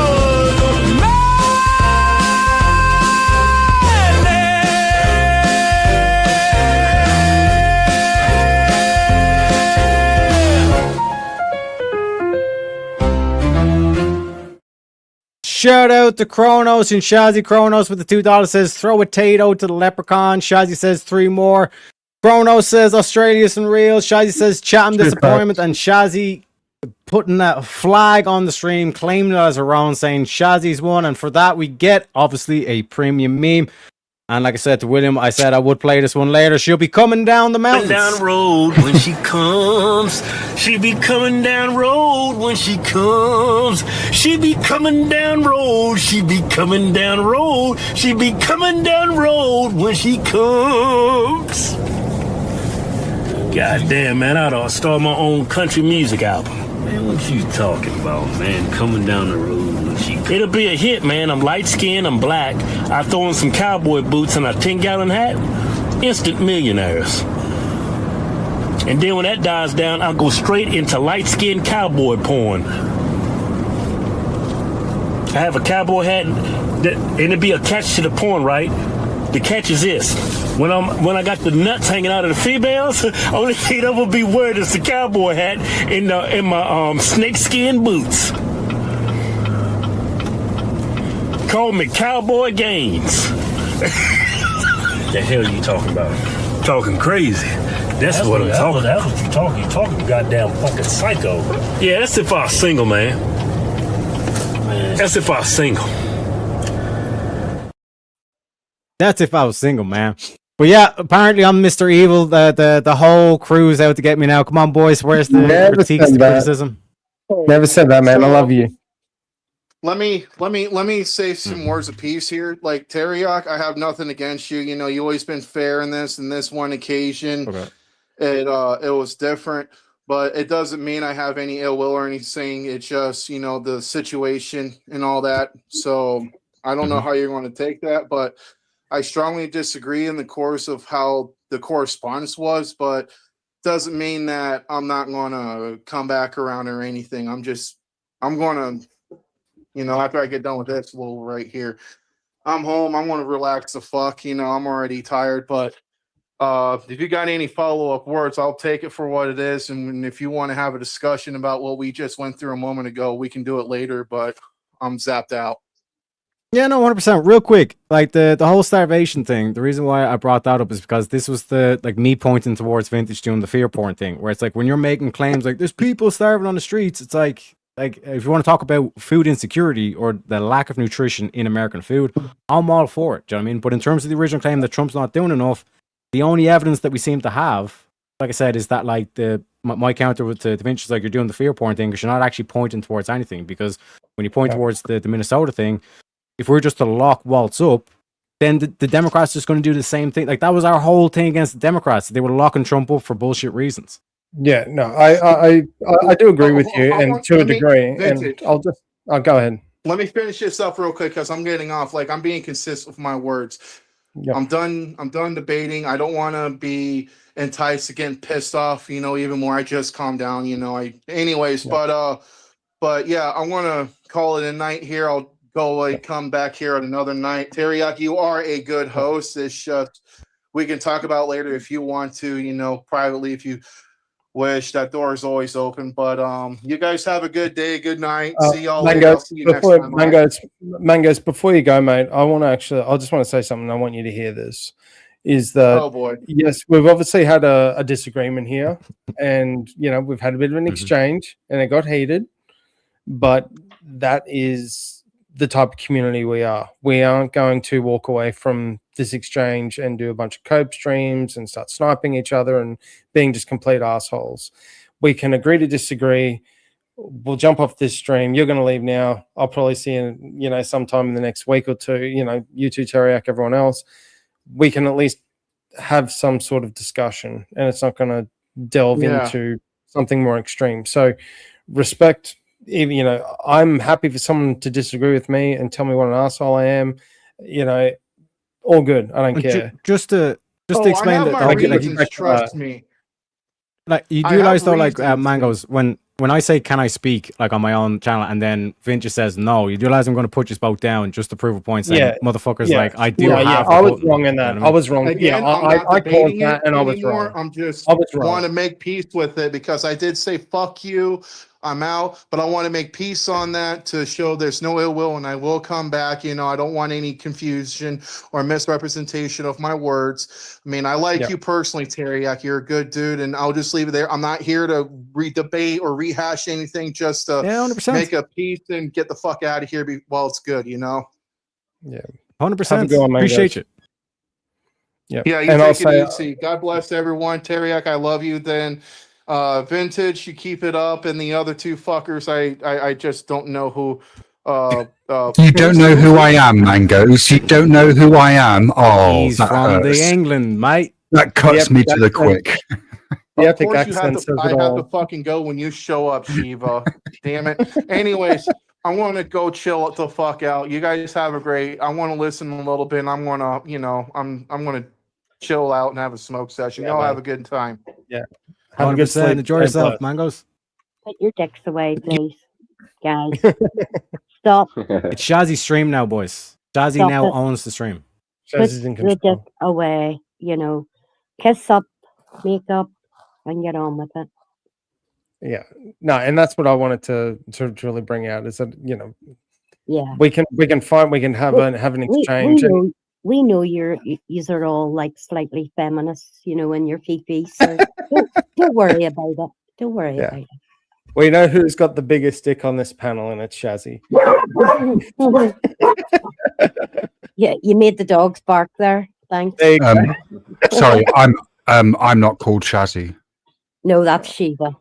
Speaker 1: Shout out to Kronos and Shazzy. Kronos with the $2 says, throw a Tato to the leprechaun. Shazzy says 3 more. Kronos says Australia isn't real. Shazzy says Chatham disappointment. And Shazzy putting that flag on the stream, claiming it as her own, saying Shazzy's won. And for that, we get obviously a premium meme. And like I said to William, I said I would play this one later. She'll be coming down the mountains.
Speaker 2: Down road when she comes. She be coming down road when she comes. She be coming down road. She be coming down road. She be coming down road when she comes. God damn, man, I ought to start my own country music album. Man, what you talking about, man? Coming down the road. It'll be a hit, man. I'm light-skinned, I'm black. I throw in some cowboy boots and a 10-gallon hat. Instant millionaires. And then when that dies down, I'll go straight into light-skinned cowboy porn. I have a cowboy hat, and it'll be a catch to the porn, right? The catch is this. When I got the nuts hanging out of the females, only thing that will be wearing is the cowboy hat in my snakeskin boots. Call me Cowboy Gaines. The hell you talking about? Talking crazy. That's what I'm talking about. That's what you talking. You talking goddamn fucking psycho. Yeah, that's if I was single, man. That's if I was single.
Speaker 1: That's if I was single, man. But yeah, apparently I'm Mr. Evil. The whole crew's out to get me now. Come on, boys. Where's the critiques, the criticism?
Speaker 17: Never said that, man. I love you.
Speaker 8: Let me say some words of peace here. Like Teriak, I have nothing against you. You know, you always been fair in this. And this one occasion, it was different. But it doesn't mean I have any ill will or anything. It's just, you know, the situation and all that. So I don't know how you're going to take that, but I strongly disagree in the course of how the correspondence was. But doesn't mean that I'm not going to come back around or anything. I'm going to. You know, after I get done with this little right here, I'm home. I'm going to relax the fuck. You know, I'm already tired. But if you got any follow-up words, I'll take it for what it is. And if you want to have a discussion about what we just went through a moment ago, we can do it later. But I'm zapped out.
Speaker 1: Yeah, no, 100%. Real quick, like the whole starvation thing, the reason why I brought that up is because this was me pointing towards Vintage doing the fear porn thing, where it's like when you're making claims like there's people starving on the streets, it's like if you want to talk about food insecurity or the lack of nutrition in American food, I'm all for it. Do you know what I mean? But in terms of the original claim that Trump's not doing enough, the only evidence that we seem to have, like I said, is that like my counter with the Vinci is like you're doing the fear porn thing because you're not actually pointing towards anything. Because when you point towards the Minnesota thing, if we're just to lock Waltz up, then the Democrats are just going to do the same thing. Like that was our whole thing against the Democrats. They were locking Trump up for bullshit reasons.
Speaker 17: Yeah, no, I do agree with you, and to a degree. And I'll go ahead.
Speaker 8: Let me finish this up real quick because I'm getting off. Like I'm being consistent with my words.
Speaker 17: Yep.
Speaker 8: I'm done debating. I don't want to be enticed to getting pissed off. You know, even more. I just calmed down. You know. But yeah, I want to call it a night here. I'll go come back here on another night. Teriyaki, you are a good host. It's just we can talk about later if you want to. You know, privately if you wish. That door is always open. But you guys have a good day, good night. See y'all later. I'll see you next time.
Speaker 17: Mangoes, before you go, mate, I just want to say something. I want you to hear this. Is that
Speaker 8: oh boy,
Speaker 17: yes, we've obviously had a disagreement here, and you know we've had a bit of an exchange, and it got heated. But that is the type of community we are. We aren't going to walk away from this exchange and do a bunch of cope streams and start sniping each other and being just complete assholes. We can agree to disagree. We'll jump off this stream. You're going to leave now. I'll probably see you, sometime in the next week or two. You two, Teriak, everyone else. We can at least have some sort of discussion, and it's not going to delve into something more extreme. So respect. I'm happy for someone to disagree with me and tell me what an asshole I am. you know, all good. I don't care.
Speaker 1: Just to
Speaker 8: I
Speaker 1: explain
Speaker 8: have
Speaker 1: that,
Speaker 8: my reasons, trust me.
Speaker 1: like you
Speaker 8: I
Speaker 1: do realize
Speaker 8: have
Speaker 1: though, like
Speaker 8: reasons.
Speaker 1: Mangoes, when I say can I speak like on my own channel, and then Vin just says no, you do realize I'm going to put you both down just to prove a point. Saying, motherfuckers, like I do have.
Speaker 17: I was wrong in that. I was wrong.
Speaker 8: Again,
Speaker 17: yeah,
Speaker 8: I'm not
Speaker 17: I called
Speaker 8: debating
Speaker 17: that,
Speaker 8: it
Speaker 17: and I was
Speaker 8: anymore.
Speaker 17: wrong.
Speaker 8: I'm just
Speaker 17: I was wrong.
Speaker 8: want to make peace with it because I did say fuck you. I'm out, but I want to make peace on that to show there's no ill will, and I will come back. You know, I don't want any confusion or misrepresentation of my words. I mean, I like you personally, Teriak. You're a good dude, and I'll just leave it there. I'm not here to re-debate or rehash anything, just to
Speaker 1: 100%.
Speaker 8: make a peace and get the fuck out of here while it's good, you know?
Speaker 17: Yeah.
Speaker 1: 100%. Appreciate you.
Speaker 17: Yeah.
Speaker 8: Yeah, you
Speaker 17: And I'll
Speaker 8: take
Speaker 17: say,
Speaker 8: it easy. God bless everyone. Teriak, I love you. Then Vintage, you keep it up, and the other two fuckers, I just don't know who.
Speaker 19: You don't know who I am, Mangoes. You don't know who I am. Oh,
Speaker 1: He's
Speaker 19: that
Speaker 1: from
Speaker 19: hurts.
Speaker 1: the England, mate.
Speaker 19: That cuts me to the quick.
Speaker 8: Of course, you have to. I have to fucking go when you show up, Shiva. Damn it. Anyways, I want to go chill the fuck out. You guys have a great. I want to listen a little bit. And I'm gonna, I'm gonna chill out and have a smoke session. Y'all have a good time.
Speaker 17: Yeah.
Speaker 1: 100%. Enjoy yourself, Mangoes.
Speaker 20: Put your dicks away, please, guys. Stop.
Speaker 1: It's Shazzy's stream now, boys. Shazzy
Speaker 20: Stop
Speaker 1: now
Speaker 20: it.
Speaker 1: owns the stream.
Speaker 20: Put your dick away. Kiss up, make up, and get on with it.
Speaker 17: Yeah, no, and that's what I wanted to really bring out is that
Speaker 20: Yeah.
Speaker 17: we can find, we can have an exchange.
Speaker 20: We know you're all like slightly feminists, in your fifi. So don't worry about it. Don't worry
Speaker 17: Yeah.
Speaker 20: about it.
Speaker 17: We know who's got the biggest dick on this panel, and it's Shazzy.
Speaker 20: Yeah, you made the dogs bark there. Thanks.
Speaker 19: Sorry, I'm not called Shazzy.
Speaker 20: No, that's Shiva.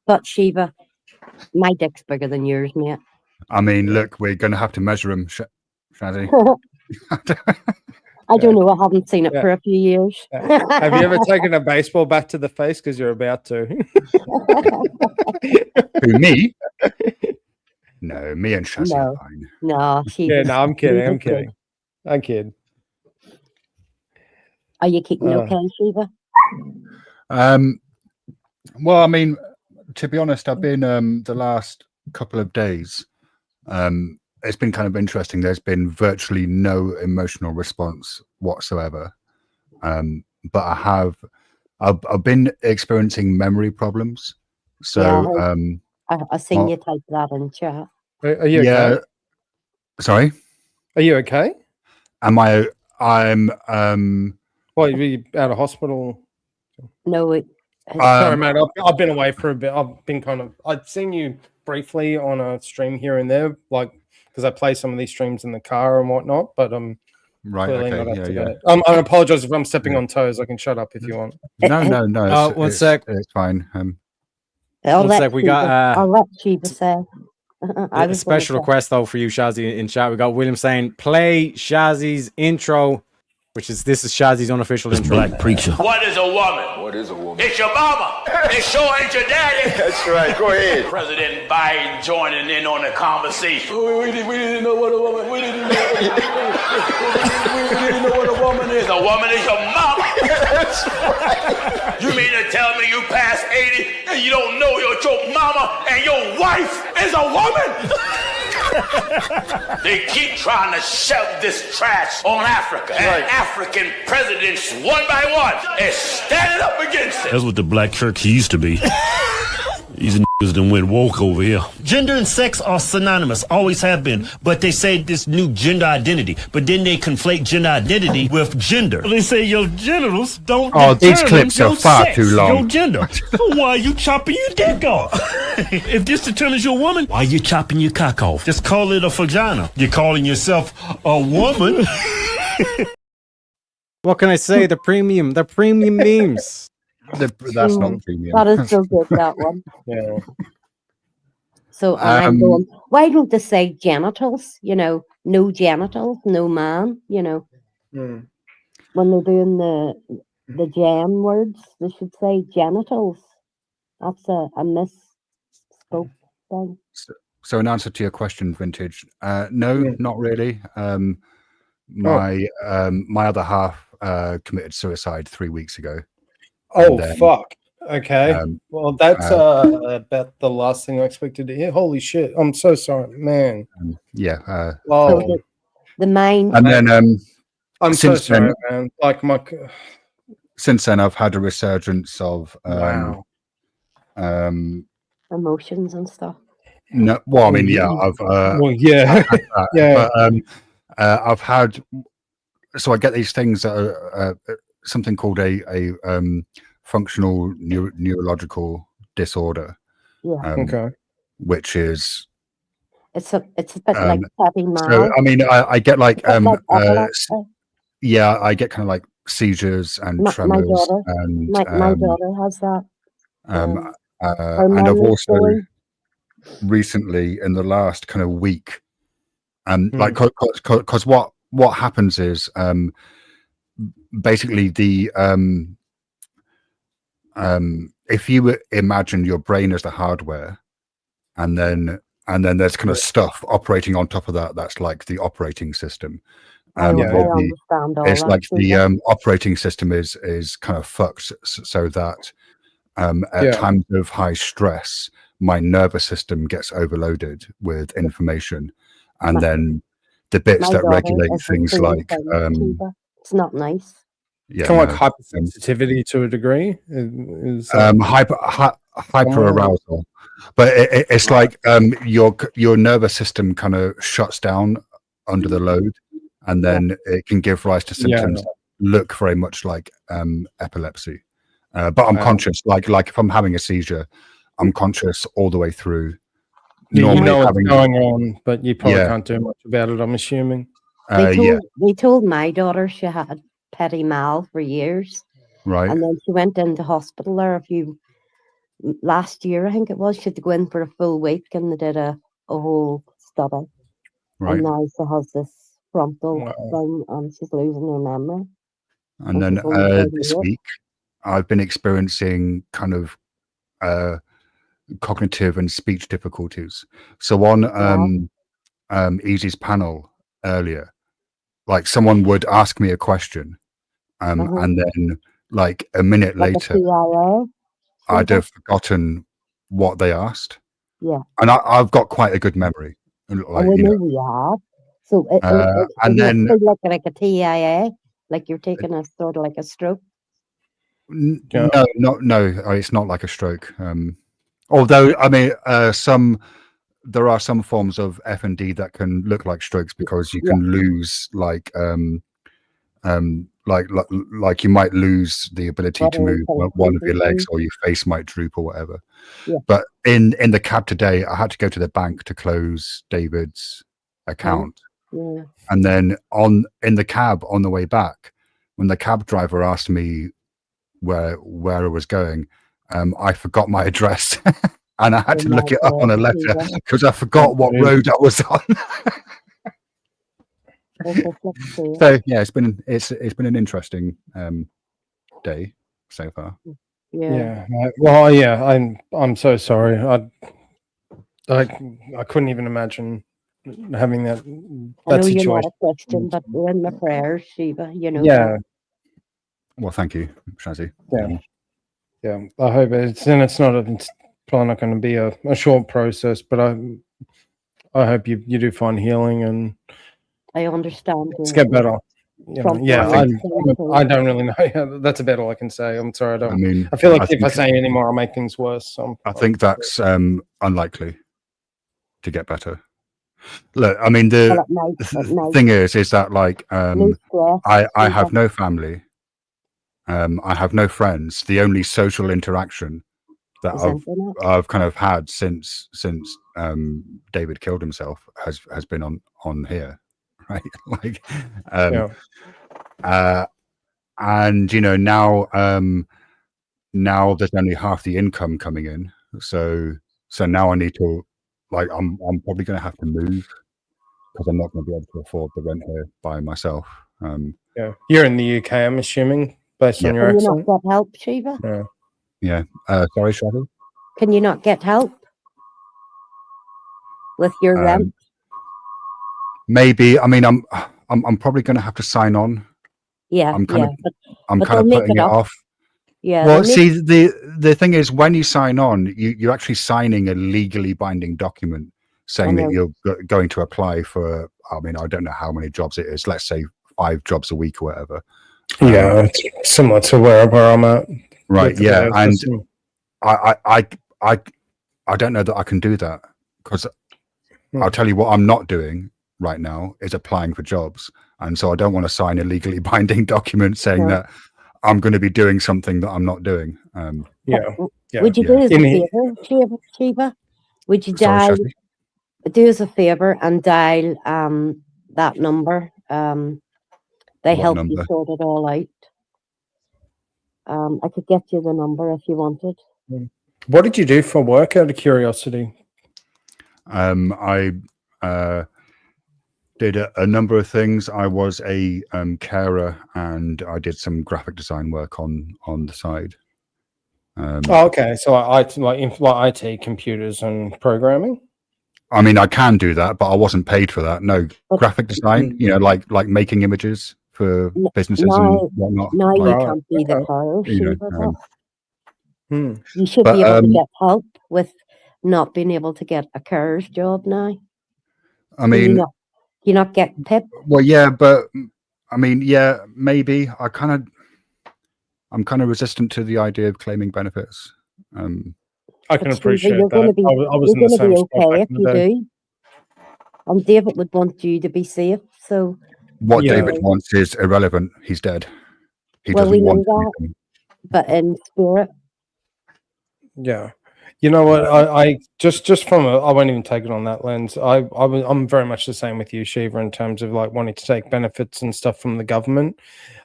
Speaker 20: But Shiva, my dick's bigger than yours, mate.
Speaker 19: I mean, look, we're going to have to measure him, Shazzy.
Speaker 20: I don't know. I haven't seen it
Speaker 17: Yeah.
Speaker 20: for a few years.
Speaker 17: Have you ever taken a baseball bat to the face? Because you're about to.
Speaker 19: Who, me? No, me and Shazzy are
Speaker 20: No,
Speaker 19: fine.
Speaker 20: no, Shiva.
Speaker 17: Yeah, no, I'm kidding. I'm
Speaker 20: Shiva's good.
Speaker 17: kidding. I'm kidding.
Speaker 20: Are you keeping okay, Shiva?
Speaker 19: Well, I mean, to be honest, I've been the last couple of days. It's been kind of interesting. There's been virtually no emotional response whatsoever. But I've been experiencing memory problems. So
Speaker 20: I seen you type that in chat.
Speaker 17: Are you
Speaker 19: yeah.
Speaker 17: okay?
Speaker 19: Sorry.
Speaker 17: Are you okay?
Speaker 19: I'm
Speaker 17: Well, you out of hospital?
Speaker 20: No,
Speaker 17: Sorry, mate. I've been away for a bit. I've seen you briefly on a stream here and there, like because I play some of these streams in the car and whatnot. But
Speaker 19: right.
Speaker 17: clearly
Speaker 19: Okay.
Speaker 17: not up
Speaker 19: Yeah,
Speaker 17: to
Speaker 19: yeah.
Speaker 17: date. I apologize if I'm stepping on toes. I can shut up if you want.
Speaker 19: No.
Speaker 1: One sec.
Speaker 19: It's fine.
Speaker 20: I'll
Speaker 1: One
Speaker 20: let
Speaker 1: sec. We
Speaker 20: Shiva-
Speaker 1: got
Speaker 20: I'll let Shiva say. I
Speaker 1: a
Speaker 20: was
Speaker 1: special
Speaker 20: gonna say-
Speaker 1: request though for you, Shazzy, in chat. We got William saying play Shazzy's intro, this is Shazzy's unofficial intro.
Speaker 2: Black preacher.
Speaker 14: What is a woman?
Speaker 5: What is a woman?
Speaker 14: It's your mama. It sure ain't your daddy.
Speaker 5: That's right. Go ahead.
Speaker 14: President Biden joining in on the conversation.
Speaker 5: We didn't know what a woman. We didn't know what a woman is.
Speaker 14: A woman is your mama.
Speaker 5: That's right.
Speaker 14: You mean to tell me you past 80 and you don't know your mama and your wife is a woman? They keep trying to shove this trash on Africa. And African presidents, one by one, is standing up against it.
Speaker 2: That's what the black church used to be. These niggas done went woke over here. Gender and sex are synonymous, always have been. But they say this new gender identity. But then they conflate gender identity with gender. They say your genitals don't
Speaker 19: Oh, these
Speaker 2: determine
Speaker 19: clips
Speaker 2: your
Speaker 19: are far
Speaker 2: sex,
Speaker 19: too long.
Speaker 2: Your gender. So why are you chopping your dick off? If this determines your woman, why are you chopping your cock off? Just call it a vagina. You're calling yourself a woman.
Speaker 1: What can I say? The premium memes.
Speaker 19: That's not premium.
Speaker 20: That is so good, that one.
Speaker 17: Yeah.
Speaker 20: So I'm going, why don't they say genitals? No genitals, no man, When they're doing the gen words, they should say genitals. That's a misspoke thing.
Speaker 19: So in answer to your question, Vintage, no, not really. My other half committed suicide 3 weeks ago.
Speaker 17: Oh,
Speaker 19: then,
Speaker 17: fuck. Okay. Well, that's about the last thing I expected to hear. Holy shit. I'm so sorry, man.
Speaker 19: Yeah.
Speaker 17: Well,
Speaker 20: the mind.
Speaker 19: And then
Speaker 17: I'm so
Speaker 19: since then-
Speaker 17: sorry, man. Like my.
Speaker 19: since then, I've had a resurgence of
Speaker 17: Wow.
Speaker 20: Emotions and stuff.
Speaker 19: No, well, I mean, yeah, I've
Speaker 17: Well, yeah.
Speaker 19: I've had that,
Speaker 17: Yeah.
Speaker 19: but I've had, so I get these things that are something called a functional neurological disorder.
Speaker 20: Yeah.
Speaker 17: Okay.
Speaker 19: Which is
Speaker 20: It's a bit like having
Speaker 19: so I mean I get like
Speaker 20: epilepsy.
Speaker 19: yeah, I get kind of like seizures and
Speaker 20: My
Speaker 19: tremors
Speaker 20: daughter,
Speaker 19: and
Speaker 20: my daughter has that.
Speaker 19: and
Speaker 20: Her
Speaker 19: I've
Speaker 20: mum is
Speaker 19: also
Speaker 20: going-
Speaker 19: recently in the last kind of week like because what happens is basically the if you imagine your brain as the hardware and then there's kind of stuff operating on top of that that's like the operating system.
Speaker 20: I understand all
Speaker 19: It's
Speaker 20: that,
Speaker 19: like the
Speaker 20: Susan.
Speaker 19: operating system is kind of fucked so that at
Speaker 17: Yeah.
Speaker 19: times of high stress my nervous system gets overloaded with information and
Speaker 20: My-
Speaker 19: then the bits
Speaker 20: My
Speaker 19: that
Speaker 20: daughter
Speaker 19: regulate
Speaker 20: is the
Speaker 19: things
Speaker 20: same
Speaker 19: like
Speaker 20: thing, Shiva. It's not nice.
Speaker 19: yeah,
Speaker 17: Kind of
Speaker 19: no,
Speaker 17: like hypersensitivity to a degree. Is
Speaker 19: hyper arousal, but it's like your nervous system kind of shuts down under the load, and then it can give rise to symptoms that look very much like epilepsy. But I'm conscious, like if I'm having a seizure, I'm conscious all the way through.
Speaker 17: You
Speaker 19: Normally
Speaker 17: know what's
Speaker 19: having-
Speaker 17: going on, but you probably
Speaker 19: Yeah.
Speaker 17: can't do much about it, I'm assuming.
Speaker 20: They told my daughter she had petit mal for years.
Speaker 19: Right.
Speaker 20: And then she went into hospital there last year, I think it was. She had to go in for a full week and they did a whole study.
Speaker 19: Right.
Speaker 20: And now she has this frontal
Speaker 17: Wow.
Speaker 20: thing and she's losing her memory.
Speaker 19: And then
Speaker 20: she's only
Speaker 19: this
Speaker 20: 38.
Speaker 19: week, I've been experiencing kind of cognitive and speech difficulties. So on Easy's panel earlier, like someone would ask me a question, and then like a minute
Speaker 20: Like a
Speaker 19: later,
Speaker 20: CIA.
Speaker 19: I'd have forgotten what they asked.
Speaker 20: Yeah.
Speaker 19: And I've got quite a good memory. Like,
Speaker 20: we
Speaker 19: you
Speaker 20: know
Speaker 19: know,
Speaker 20: we have. So
Speaker 19: and then
Speaker 20: like a TIA, like you're taking a sort of like a stroke.
Speaker 19: No, it's not like a stroke. Although I mean, there are some forms of F&D that can look like strokes because you can lose like you might lose the ability to move one of your legs or your face might droop or whatever.
Speaker 20: Yeah.
Speaker 19: But in the cab today, I had to go to the bank to close David's account.
Speaker 20: Yeah.
Speaker 19: And then in the cab on the way back, when the cab driver asked me where I was going, I forgot my address and I had to look it up on a letter because I forgot what road I was on. So yeah, it's been an interesting day so far.
Speaker 17: Yeah. Well, yeah. I'm so sorry. I couldn't even imagine having that
Speaker 20: I know
Speaker 17: situation.
Speaker 20: you're not a Christian, but we're in the prayers, Shiva. You know.
Speaker 17: Yeah.
Speaker 20: that.
Speaker 19: Well, thank you, Shazzy.
Speaker 17: Yeah. Yeah. I hope it's probably not going to be a short process, but I hope you do find healing and
Speaker 20: I understand.
Speaker 17: it's get better. You know,
Speaker 20: From-
Speaker 17: yeah,
Speaker 20: from-
Speaker 17: I don't really know. That's about all I can say. I'm sorry.
Speaker 19: I mean,
Speaker 17: I feel like if I
Speaker 19: think-
Speaker 17: say any more, I'll make things worse. So
Speaker 19: I think that's unlikely to get better. Look, I mean, the
Speaker 20: Well, at night.
Speaker 19: thing is that like
Speaker 20: No stress,
Speaker 19: I
Speaker 20: no
Speaker 19: have no family. I have no friends. The only social interaction that
Speaker 20: Is internet.
Speaker 19: I've kind of had since David killed himself has been on here, right? Like, and you know now there's only half the income coming in, so now I need to I'm probably going to have to move because I'm not going to be able to afford the rent here by myself.
Speaker 17: yeah, you're in the UK, I'm assuming, based on your
Speaker 20: Can you not
Speaker 17: accent.
Speaker 20: get help, Shiva?
Speaker 17: Yeah.
Speaker 19: Yeah. Sorry, Shadi.
Speaker 20: Can you not get help? with your rent?
Speaker 19: Maybe. I mean, I'm probably going to have to sign on.
Speaker 20: Yeah,
Speaker 19: I'm kind
Speaker 20: but
Speaker 19: of
Speaker 20: they'll make
Speaker 19: putting
Speaker 20: it
Speaker 19: it
Speaker 20: up.
Speaker 19: off.
Speaker 20: Yeah.
Speaker 19: Well,
Speaker 20: they'll
Speaker 19: see,
Speaker 20: make-
Speaker 19: the thing is, when you sign on, you're actually signing a legally binding document saying that
Speaker 20: know.
Speaker 19: you're going to apply for. I mean, I don't know how many jobs it is. Let's say 5 jobs a week or whatever.
Speaker 17: Yeah, it's similar to where I'm at.
Speaker 19: Right.
Speaker 17: with the
Speaker 19: Yeah,
Speaker 17: PO
Speaker 19: and
Speaker 17: system.
Speaker 19: I don't know that I can do that because I'll tell you what I'm not doing right now is applying for jobs, and so I don't want to sign a legally binding document saying
Speaker 20: No.
Speaker 19: that I'm going to be doing something that I'm not doing.
Speaker 20: Would you do us a favor, Sheba? Would you
Speaker 19: Sorry,
Speaker 20: dial?
Speaker 19: Shazzy?
Speaker 20: Do us a favor and dial that number. They
Speaker 19: What
Speaker 20: help you
Speaker 19: number?
Speaker 20: sort it all out. I could get you the number if you wanted.
Speaker 17: What did you do for work, out of curiosity?
Speaker 19: I did a number of things. I was a carer, and I did some graphic design work on the side.
Speaker 17: Oh, okay. So like IT, computers, and programming.
Speaker 19: I mean, I can do that, but I wasn't paid for that. No, graphic design. You know, like making images for businesses and whatnot.
Speaker 20: Now you
Speaker 19: like,
Speaker 20: can't be the carer,
Speaker 19: you know,
Speaker 20: Sheba, you should
Speaker 19: but,
Speaker 20: be able to get help with not being able to get a carer's job now.
Speaker 19: I mean,
Speaker 20: you're not getting PIP.
Speaker 19: well, yeah, but I mean, yeah, maybe. I'm kind of resistant to the idea of claiming benefits.
Speaker 17: I can
Speaker 20: But Sheba,
Speaker 17: appreciate
Speaker 20: you're
Speaker 17: that.
Speaker 20: going to be,
Speaker 17: I was in
Speaker 20: you're
Speaker 17: the
Speaker 20: going to
Speaker 17: same
Speaker 20: be
Speaker 17: spot
Speaker 20: okay
Speaker 17: back
Speaker 20: if
Speaker 17: in the
Speaker 20: you
Speaker 17: day.
Speaker 20: do. And David would want you to be safe. So
Speaker 19: What
Speaker 17: Yeah.
Speaker 19: David wants is irrelevant. He's dead. He
Speaker 20: well, we
Speaker 19: doesn't
Speaker 20: know
Speaker 19: want
Speaker 20: that, but in spirit,
Speaker 17: Yeah. You know what? I just from I won't even take it on that lens. I'm very much the same with you, Shiva, in terms of like wanting to take benefits and stuff from the government.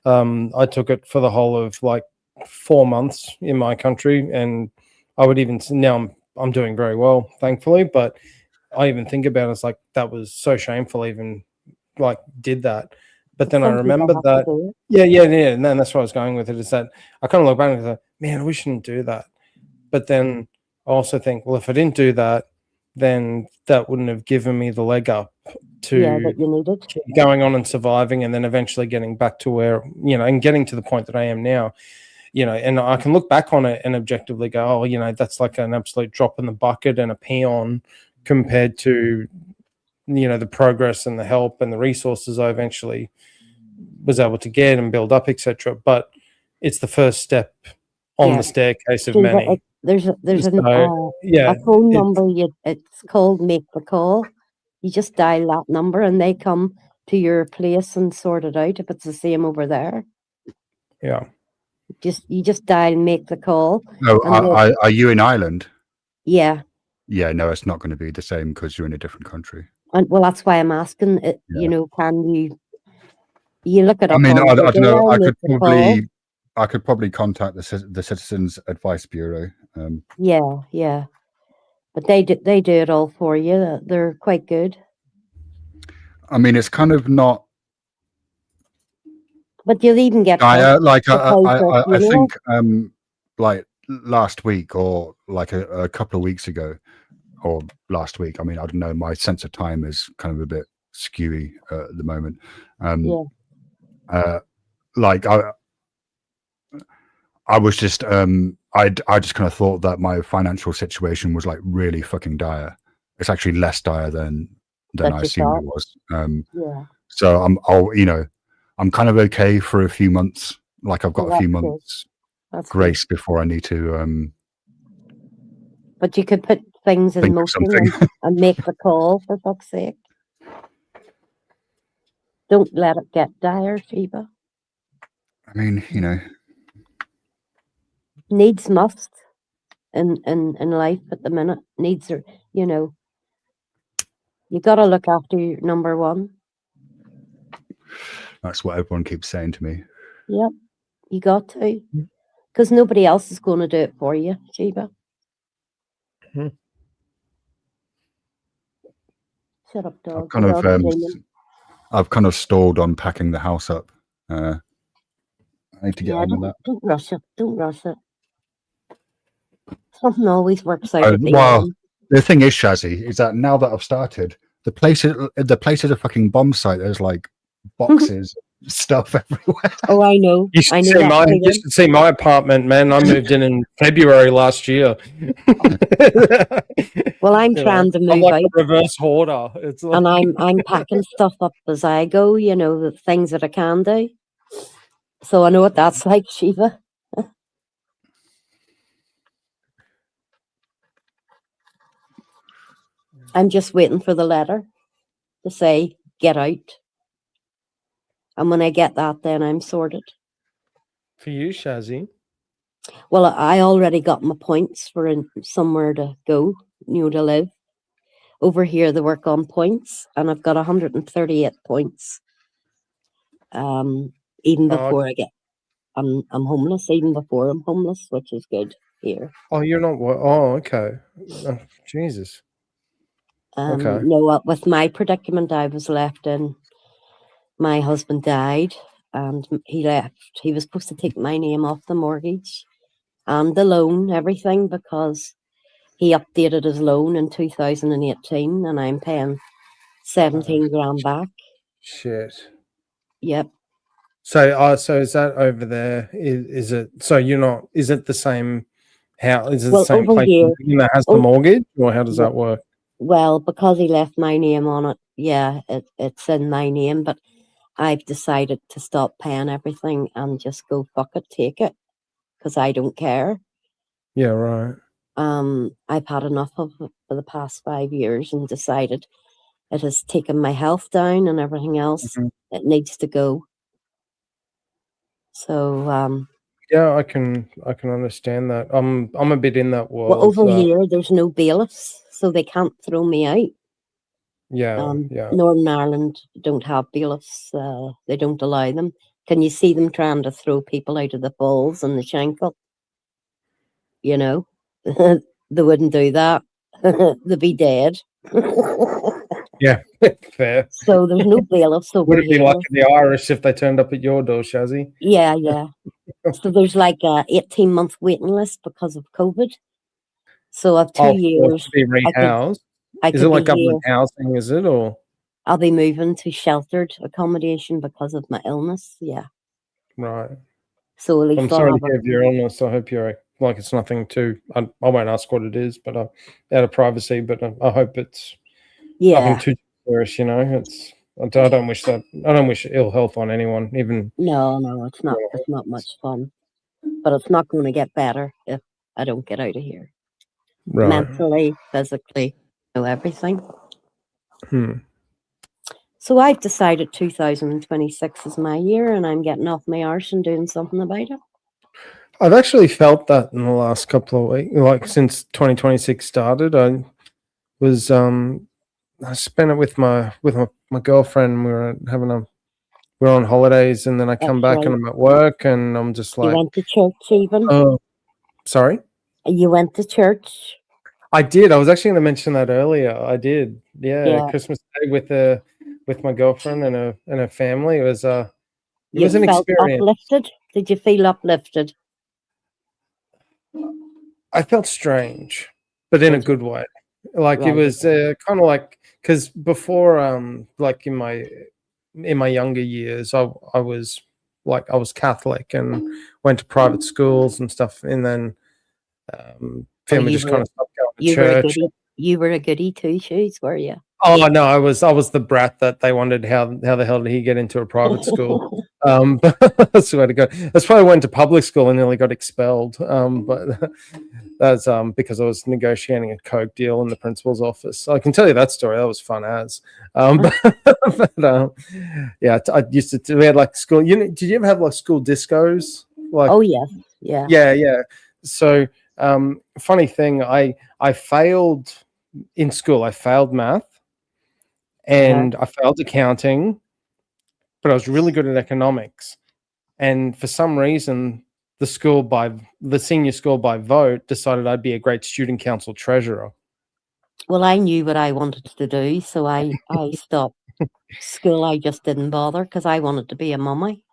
Speaker 17: I took it for the whole of like 4 months in my country, and I would even now I'm doing very well, thankfully. But I even think about it, it's like that was so shameful, even like did that. But then I
Speaker 20: some people
Speaker 17: remember
Speaker 20: have to
Speaker 17: that,
Speaker 20: do it.
Speaker 17: yeah, and then that's where I was going with it. Is that I kind of look back and go, man, we shouldn't do that. But then I also think, well, if I didn't do that, then that wouldn't have given me the leg up to
Speaker 20: Yeah, that you needed.
Speaker 17: keep going on and surviving, and then eventually getting back to where, you know, and getting to the point that I am now, you know, and I can look back on it and objectively go, oh, you know, that's like an absolute drop in the bucket and a peon compared to, you know, the progress and the help and the resources I eventually was able to get and build up, etc. But it's the first step on
Speaker 20: Yeah.
Speaker 17: the staircase of
Speaker 20: See, but
Speaker 17: many.
Speaker 20: there's a
Speaker 17: Yeah,
Speaker 20: phone number. It's called Make the Call. You just dial that number and they come to your place and sort it out if it's the same over there.
Speaker 17: Yeah.
Speaker 20: You just dial Make the Call.
Speaker 19: No,
Speaker 20: and they-
Speaker 19: are you in Ireland?
Speaker 20: yeah.
Speaker 19: Yeah, no, it's not going to be the same because you're in a different country.
Speaker 20: And well, that's why I'm asking. It, You know, can you look it up?
Speaker 19: I mean,
Speaker 20: on
Speaker 19: I don't know.
Speaker 20: Google,
Speaker 19: I
Speaker 20: Make
Speaker 19: could
Speaker 20: the Call?
Speaker 19: probably contact the Citizens Advice Bureau.
Speaker 20: Yeah. But they do it all for you. They're quite good.
Speaker 19: I mean, it's kind of not.
Speaker 20: But you'll even get
Speaker 19: I
Speaker 20: help to pay for a
Speaker 19: I
Speaker 20: funeral.
Speaker 19: think like last week or like a couple of weeks ago or last week. I mean, I don't know. My sense of time is kind of a bit skewy at the moment. Like I was just I just kind of thought that my financial situation was like really fucking dire. It's actually less dire than
Speaker 20: That
Speaker 19: I
Speaker 20: you
Speaker 19: assumed
Speaker 20: thought.
Speaker 19: it was.
Speaker 20: Yeah.
Speaker 19: So I'm kind of okay for a few months. Like I've got
Speaker 20: Well,
Speaker 19: a few
Speaker 20: that's good.
Speaker 19: months
Speaker 20: That's good.
Speaker 19: grace before I need to
Speaker 20: But you could put things in
Speaker 19: think of
Speaker 20: motion
Speaker 19: something.
Speaker 20: and make the call, for fuck's sake. Don't let it get dire, Sheba.
Speaker 19: I mean, you know,
Speaker 20: Needs must in life at the minute. Needs are, you know, you got to look after your number one.
Speaker 19: that's what everyone keeps saying to me.
Speaker 20: Yep, you got to. Because nobody else is going to do it for you, Sheba. Shut up, dog.
Speaker 19: I've kind of stalled on packing the house up. I need to get on with that.
Speaker 20: Don't rush it. Don't rush it. Something always works out at the
Speaker 19: Well,
Speaker 20: end.
Speaker 19: The thing is, Shazzy, is that now that I've started, the place is a fucking bomb site. There's like boxes, stuff everywhere.
Speaker 20: Oh, I know.
Speaker 21: You should,
Speaker 20: I know
Speaker 21: see
Speaker 20: that
Speaker 21: my, you
Speaker 20: feeling.
Speaker 21: should see my apartment, man. I moved in February last year.
Speaker 20: Well, I'm
Speaker 21: You know,
Speaker 20: trying to
Speaker 21: I'm
Speaker 20: move
Speaker 21: like
Speaker 20: out,
Speaker 21: a reverse hoarder. It's like,
Speaker 20: and I'm packing stuff up as I go. You know, the things that I can do. So I know what that's like, Shiva. I'm just waiting for the letter to say get out, and when I get that, then I'm sorted.
Speaker 21: for you, Shazzy.
Speaker 20: Well, I already got my points for somewhere to go, to live. Over here, they work on points, and I've got 138 points. Even
Speaker 21: Oh,
Speaker 20: before I'm homeless, even before I'm homeless, which is good here.
Speaker 21: Oh, you're not. Oh, okay. Oh, Jesus. Okay.
Speaker 20: No, with my predicament, I was left in. My husband died, and he left. He was supposed to take my name off the mortgage and the loan, everything, because he updated his loan in 2018, and I'm paying 17 grand back.
Speaker 21: Shit.
Speaker 20: Yep.
Speaker 21: So, so is that over there? Is it? So you're not? Is it the same? How is it
Speaker 20: Well,
Speaker 21: the same
Speaker 20: over
Speaker 21: place
Speaker 20: here,
Speaker 21: that has the
Speaker 20: oh,
Speaker 21: mortgage, or how does
Speaker 20: well,
Speaker 21: that work?
Speaker 20: well, because he left my name on it, yeah, it's in my name, but I've decided to stop paying everything and just go fuck it, take it, because I don't care.
Speaker 21: Yeah, right.
Speaker 20: I've had enough of it for the past 5 years and decided it has taken my health down and everything else. It needs to go. So,
Speaker 21: Yeah, I can understand that. I'm a bit in that
Speaker 20: well,
Speaker 21: world.
Speaker 20: over here, there's no bailiffs, so they can't throw me out.
Speaker 21: Yeah, yeah.
Speaker 20: Northern Ireland don't have bailiffs. They don't allow them. Can you see them trying to throw people out of the falls and the Shankill? You know, they wouldn't do that. They'd be dead.
Speaker 21: Yeah, fair.
Speaker 20: So there's no bailiffs over
Speaker 21: Would it be
Speaker 20: here.
Speaker 21: like the Irish if they turned up at your door, Shazzy?
Speaker 20: Yeah, yeah. So there's like a 18-month waiting list because of COVID. So I've 2
Speaker 21: Oh, for
Speaker 20: years.
Speaker 21: to be rehoused.
Speaker 20: I
Speaker 21: Is it
Speaker 20: could
Speaker 21: like
Speaker 20: be
Speaker 21: government
Speaker 20: here.
Speaker 21: housing? Is it or
Speaker 20: I'll be moving to sheltered accommodation because of my illness. Yeah.
Speaker 21: right?
Speaker 20: So at
Speaker 21: I'm
Speaker 20: least I'll
Speaker 21: sorry
Speaker 20: have
Speaker 21: to hear of your illness. I hope you're like it's nothing too. I won't ask what it is, but out of privacy. But I hope it's
Speaker 20: Yeah.
Speaker 21: nothing too serious. You know, it's. I don't wish that. I don't wish ill health on anyone. Even
Speaker 20: No, it's not. It's not much fun. But it's not going to get better if I don't get out of here.
Speaker 21: Right.
Speaker 20: Mentally, physically, everything.
Speaker 21: Hmm.
Speaker 20: So I've decided 2026 is my year, and I'm getting off my arse and doing something about it.
Speaker 21: I've actually felt that in the last couple of weeks, like since 2026 started. I was I spent it with my girlfriend. We were on holidays, and then I come
Speaker 20: That's
Speaker 21: back and
Speaker 20: right.
Speaker 21: I'm at work, and I'm just
Speaker 20: You
Speaker 21: like,
Speaker 20: went to church, even.
Speaker 21: oh, sorry.
Speaker 20: You went to church.
Speaker 21: I did. I was actually going to mention that earlier. I did. Yeah,
Speaker 20: Yeah.
Speaker 21: Christmas Day with my girlfriend and her family. It was an
Speaker 20: You felt
Speaker 21: experience.
Speaker 20: uplifted. Did you feel uplifted?
Speaker 21: I felt strange, but in a good way. Like it
Speaker 20: Right.
Speaker 21: was kind of like because before, like in my younger years, I was Catholic and went to private schools and stuff, and then family
Speaker 20: you
Speaker 21: just
Speaker 20: were-
Speaker 21: kind of stopped going to
Speaker 20: You were a
Speaker 21: church.
Speaker 20: goody. You were a goody two shoes, were you?
Speaker 21: Oh no, I was the brat that they wondered how the hell did he get into a private school. I swear to God, that's why I went to public school and nearly got expelled. But that's because I was negotiating a coke deal in the principal's office. I can tell you that story. That was fun as. Yeah, I used to. We had like school. Did you ever have like school discos? Like,
Speaker 20: Oh yes, yeah.
Speaker 21: yeah. So, funny thing, I failed in school. I failed math, and I failed accounting, but I was really good at economics. And for some reason, the senior school by vote decided I'd be a great student council treasurer.
Speaker 20: Well, I knew what I wanted to do, so I stopped school. I just didn't bother because I wanted to be a mummy.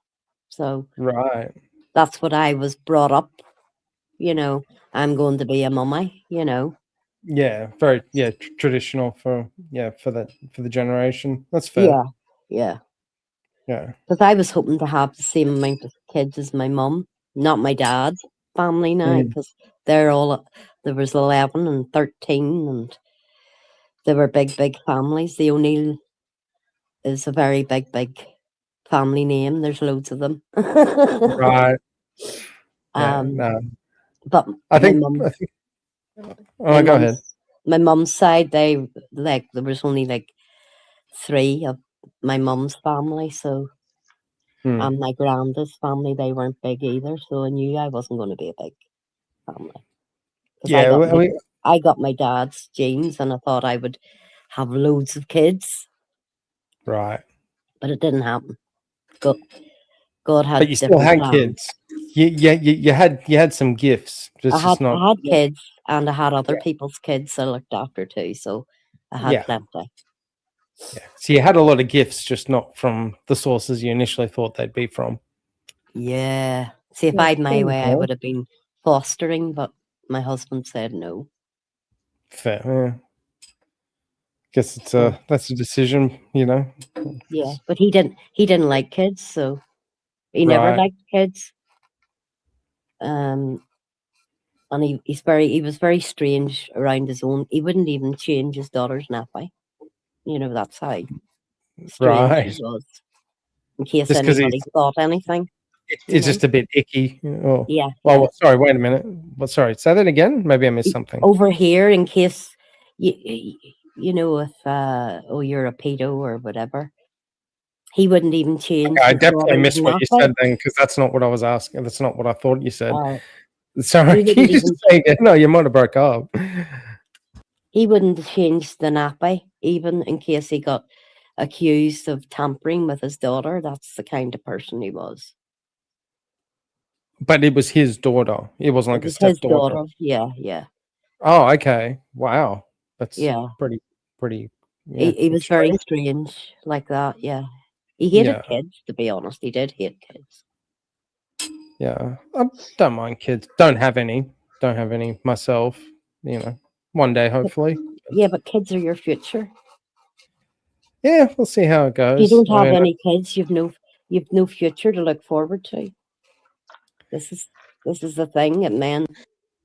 Speaker 20: So
Speaker 21: Right.
Speaker 20: that's what I was brought up. I'm going to be a mummy.
Speaker 21: Yeah, very traditional for the generation. That's fair.
Speaker 20: Yeah, yeah.
Speaker 21: Yeah.
Speaker 20: Because I was hoping to have the same amount of kids as my mum, not my dad's family now,
Speaker 21: Mm.
Speaker 20: because they're all, there was 11 and 13, and they were big families. The O'Neill is a very big family name. There's loads of them.
Speaker 21: Right. Yeah.
Speaker 20: Um,
Speaker 21: No.
Speaker 20: But
Speaker 21: I
Speaker 20: my
Speaker 21: think.
Speaker 20: mum,
Speaker 21: I think.
Speaker 20: my
Speaker 21: Oh, go ahead.
Speaker 20: my mum's side, they like there was only like 3 of my mum's family, so
Speaker 21: Hmm.
Speaker 20: and my granddad's family, they weren't big either, so I knew I wasn't going to be a big family. 'Cause
Speaker 21: Yeah.
Speaker 20: I got my dad's genes, and I thought I would have loads of kids,
Speaker 21: Right.
Speaker 20: but it didn't happen. God had
Speaker 21: But you still
Speaker 20: different
Speaker 21: had
Speaker 20: plans.
Speaker 21: kids. You had some gifts. Just not.
Speaker 20: I had kids, and I had other people's kids I looked after too, so I had
Speaker 21: Yeah.
Speaker 20: plenty.
Speaker 21: So you had a lot of gifts, just not from the sources you initially thought they'd be from.
Speaker 20: Yeah. See, if
Speaker 21: Yeah,
Speaker 20: I'd my
Speaker 21: there you
Speaker 20: way, I
Speaker 21: go.
Speaker 20: would have been fostering, but my husband said no.
Speaker 21: Fair. Yeah. Guess it's that's a decision, you know.
Speaker 20: Yeah, but he didn't like kids, so he never
Speaker 21: Right.
Speaker 20: liked kids. And he was very strange around his own. He wouldn't even change his daughter's nappy. You know, that's how strange
Speaker 21: Right.
Speaker 20: he was. In case
Speaker 21: Just 'cause
Speaker 20: anybody
Speaker 21: he's-
Speaker 20: thought anything. you
Speaker 21: It's
Speaker 20: know?
Speaker 21: just a bit icky. Oh.
Speaker 20: Yeah,
Speaker 21: Oh,
Speaker 20: yeah.
Speaker 21: sorry. Wait a minute. What? Sorry. Say that again. Maybe I missed something.
Speaker 20: Over here, in case you know, if you're a pedo or whatever, he wouldn't even change.
Speaker 21: I
Speaker 20: his
Speaker 21: definitely
Speaker 20: daughter's
Speaker 21: missed what you
Speaker 20: nappy.
Speaker 21: said then, because that's not what I was asking. That's not what I thought you said.
Speaker 20: Uh,
Speaker 21: Sorry.
Speaker 20: he
Speaker 21: Can you
Speaker 20: wouldn't
Speaker 21: just say again? No, you might have broke up.
Speaker 20: He wouldn't change the nappy, even in case he got accused of tampering with his daughter. That's the kind of person he was.
Speaker 21: But it was his daughter. It wasn't like
Speaker 20: It
Speaker 21: a
Speaker 20: was his
Speaker 21: stepdaughter.
Speaker 20: daughter. Yeah, yeah.
Speaker 21: Oh, okay. Wow. That's
Speaker 20: Yeah.
Speaker 21: pretty.
Speaker 20: He was very strange like that. Yeah. He hated
Speaker 21: Yeah.
Speaker 20: kids, to be honest. He did hate kids.
Speaker 21: Yeah. I don't mind kids. Don't have any myself. You know, one day hopefully.
Speaker 20: Yeah, but kids are your future.
Speaker 21: Yeah, we'll see how it goes.
Speaker 20: If you don't
Speaker 21: I
Speaker 20: have
Speaker 21: mean,
Speaker 20: any kids, you've no future to look forward to. This is the thing that men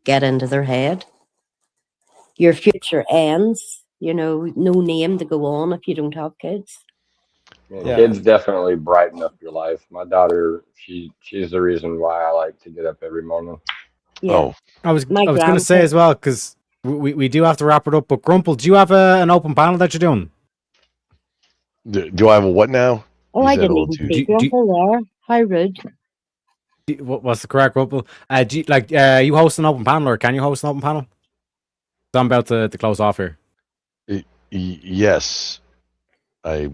Speaker 20: get into their head. Your future ends, you know, no name to go on if you don't have kids.
Speaker 6: Yeah, kids definitely brighten up your life. My daughter, she's the reason why I like to get up every morning.
Speaker 20: Yeah.
Speaker 1: Oh, I was
Speaker 20: My
Speaker 1: going to say
Speaker 20: grandpa-
Speaker 1: as well, because we do have to wrap it up. But Grumple, do you have an open panel that you're doing?
Speaker 22: Do I have a what now?
Speaker 20: Oh,
Speaker 22: You
Speaker 20: I
Speaker 22: said
Speaker 20: didn't
Speaker 22: old
Speaker 20: even
Speaker 22: too.
Speaker 20: see Grumple there. How rude.
Speaker 1: What's the correct Grumple? You host an open panel, or can you host an open panel? I'm about to close off here.
Speaker 22: Yes, I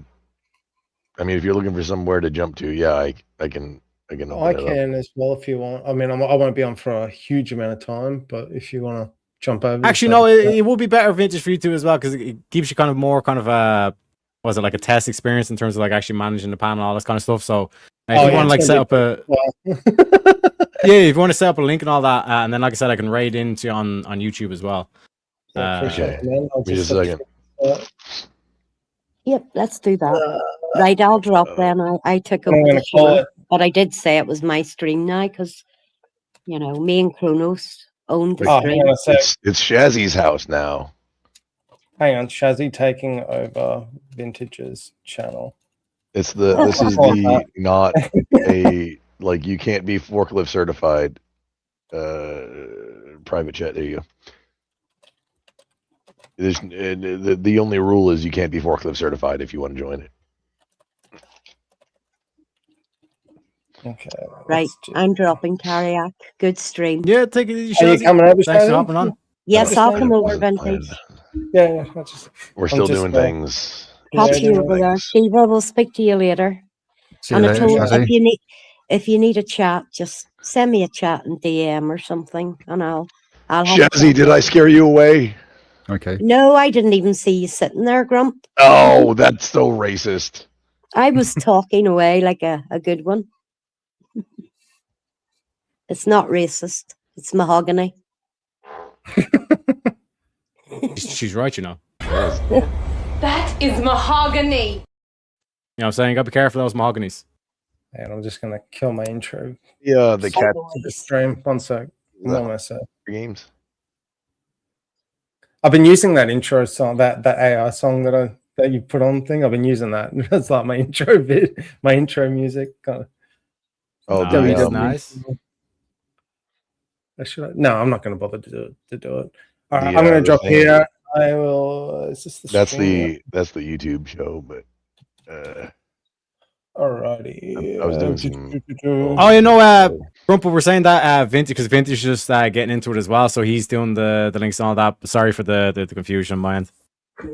Speaker 22: mean, if you're looking for somewhere to jump to, yeah, I can. Open
Speaker 21: I
Speaker 22: it up.
Speaker 21: can as well if you want. I mean, I won't be on for a huge amount of time, but if you want to jump over.
Speaker 1: Actually, no, it would be better vintage for you too as well, because it gives you kind of more kind of was it like a test experience in terms of like actually managing the panel, all this kind of stuff. So if you want to like set up a yeah, if you want to set up a link and all that, and then like I said, I can raid into on YouTube as well.
Speaker 21: Appreciate it, man. I'll
Speaker 22: Give me
Speaker 21: just
Speaker 22: a second.
Speaker 20: Yep, let's do that. Right, I'll drop then. I took
Speaker 21: I'm
Speaker 20: over
Speaker 21: gonna
Speaker 20: the
Speaker 21: call
Speaker 20: show,
Speaker 21: it.
Speaker 20: but I did say it was my stream now because, you know, me and Kronos owned the
Speaker 21: Oh,
Speaker 20: stream.
Speaker 21: hang on a sec.
Speaker 22: It's Shazzy's house now.
Speaker 21: Hang on, Shazzy taking over Vintage's channel.
Speaker 22: This is the not a like you can't be forklift certified private chat. There you go. The only rule is you can't be forklift certified if you want to join it.
Speaker 21: Okay.
Speaker 20: Right, I'm dropping Carriac. Good stream.
Speaker 1: Yeah, take it.
Speaker 21: Are you coming over,
Speaker 1: Thanks for
Speaker 21: Shazzy?
Speaker 1: hopping on.
Speaker 20: Yes, I'll come over,
Speaker 22: Wasn't
Speaker 20: Vintage.
Speaker 21: Yeah.
Speaker 22: We're still doing things.
Speaker 20: Catch you over there. Shiva, we'll speak to you later.
Speaker 19: See you
Speaker 20: And I
Speaker 19: later,
Speaker 20: told
Speaker 19: Shazzy.
Speaker 20: if you need a chat, just send me a chat in DM or something, and I'll have a
Speaker 22: Shazzy,
Speaker 20: chat.
Speaker 22: did I scare you away?
Speaker 19: Okay.
Speaker 20: No, I didn't even see you sitting there, Grump.
Speaker 22: Oh, that's so racist.
Speaker 20: I was talking away like a good one. It's not racist. It's mahogany.
Speaker 1: She's right, you know.
Speaker 18: That is mahogany.
Speaker 1: You know what I'm saying? Gotta be careful of those mahoganies.
Speaker 21: And I'm just gonna kill my intro.
Speaker 22: Yeah, the cat
Speaker 21: To the stream. One sec. Almost set.
Speaker 22: games.
Speaker 21: I've been using that intro song, that AI song that you put on thing. I've been using that. It's like my intro my intro music. Kind of.
Speaker 22: Oh,
Speaker 1: nice.
Speaker 21: No, I'm not going to bother to do it. All right,
Speaker 22: The,
Speaker 21: I'm going to
Speaker 22: the
Speaker 21: drop
Speaker 22: thing-
Speaker 21: here. I will. Is this the
Speaker 22: That's
Speaker 21: stream?
Speaker 22: the YouTube show, but
Speaker 21: Alrighty.
Speaker 22: I was doing some.
Speaker 1: Oh, you know, Grumple, we're saying that Vintage, because Vintage is just getting into it as well, so he's doing the links and all that. Sorry for the confusion on my end.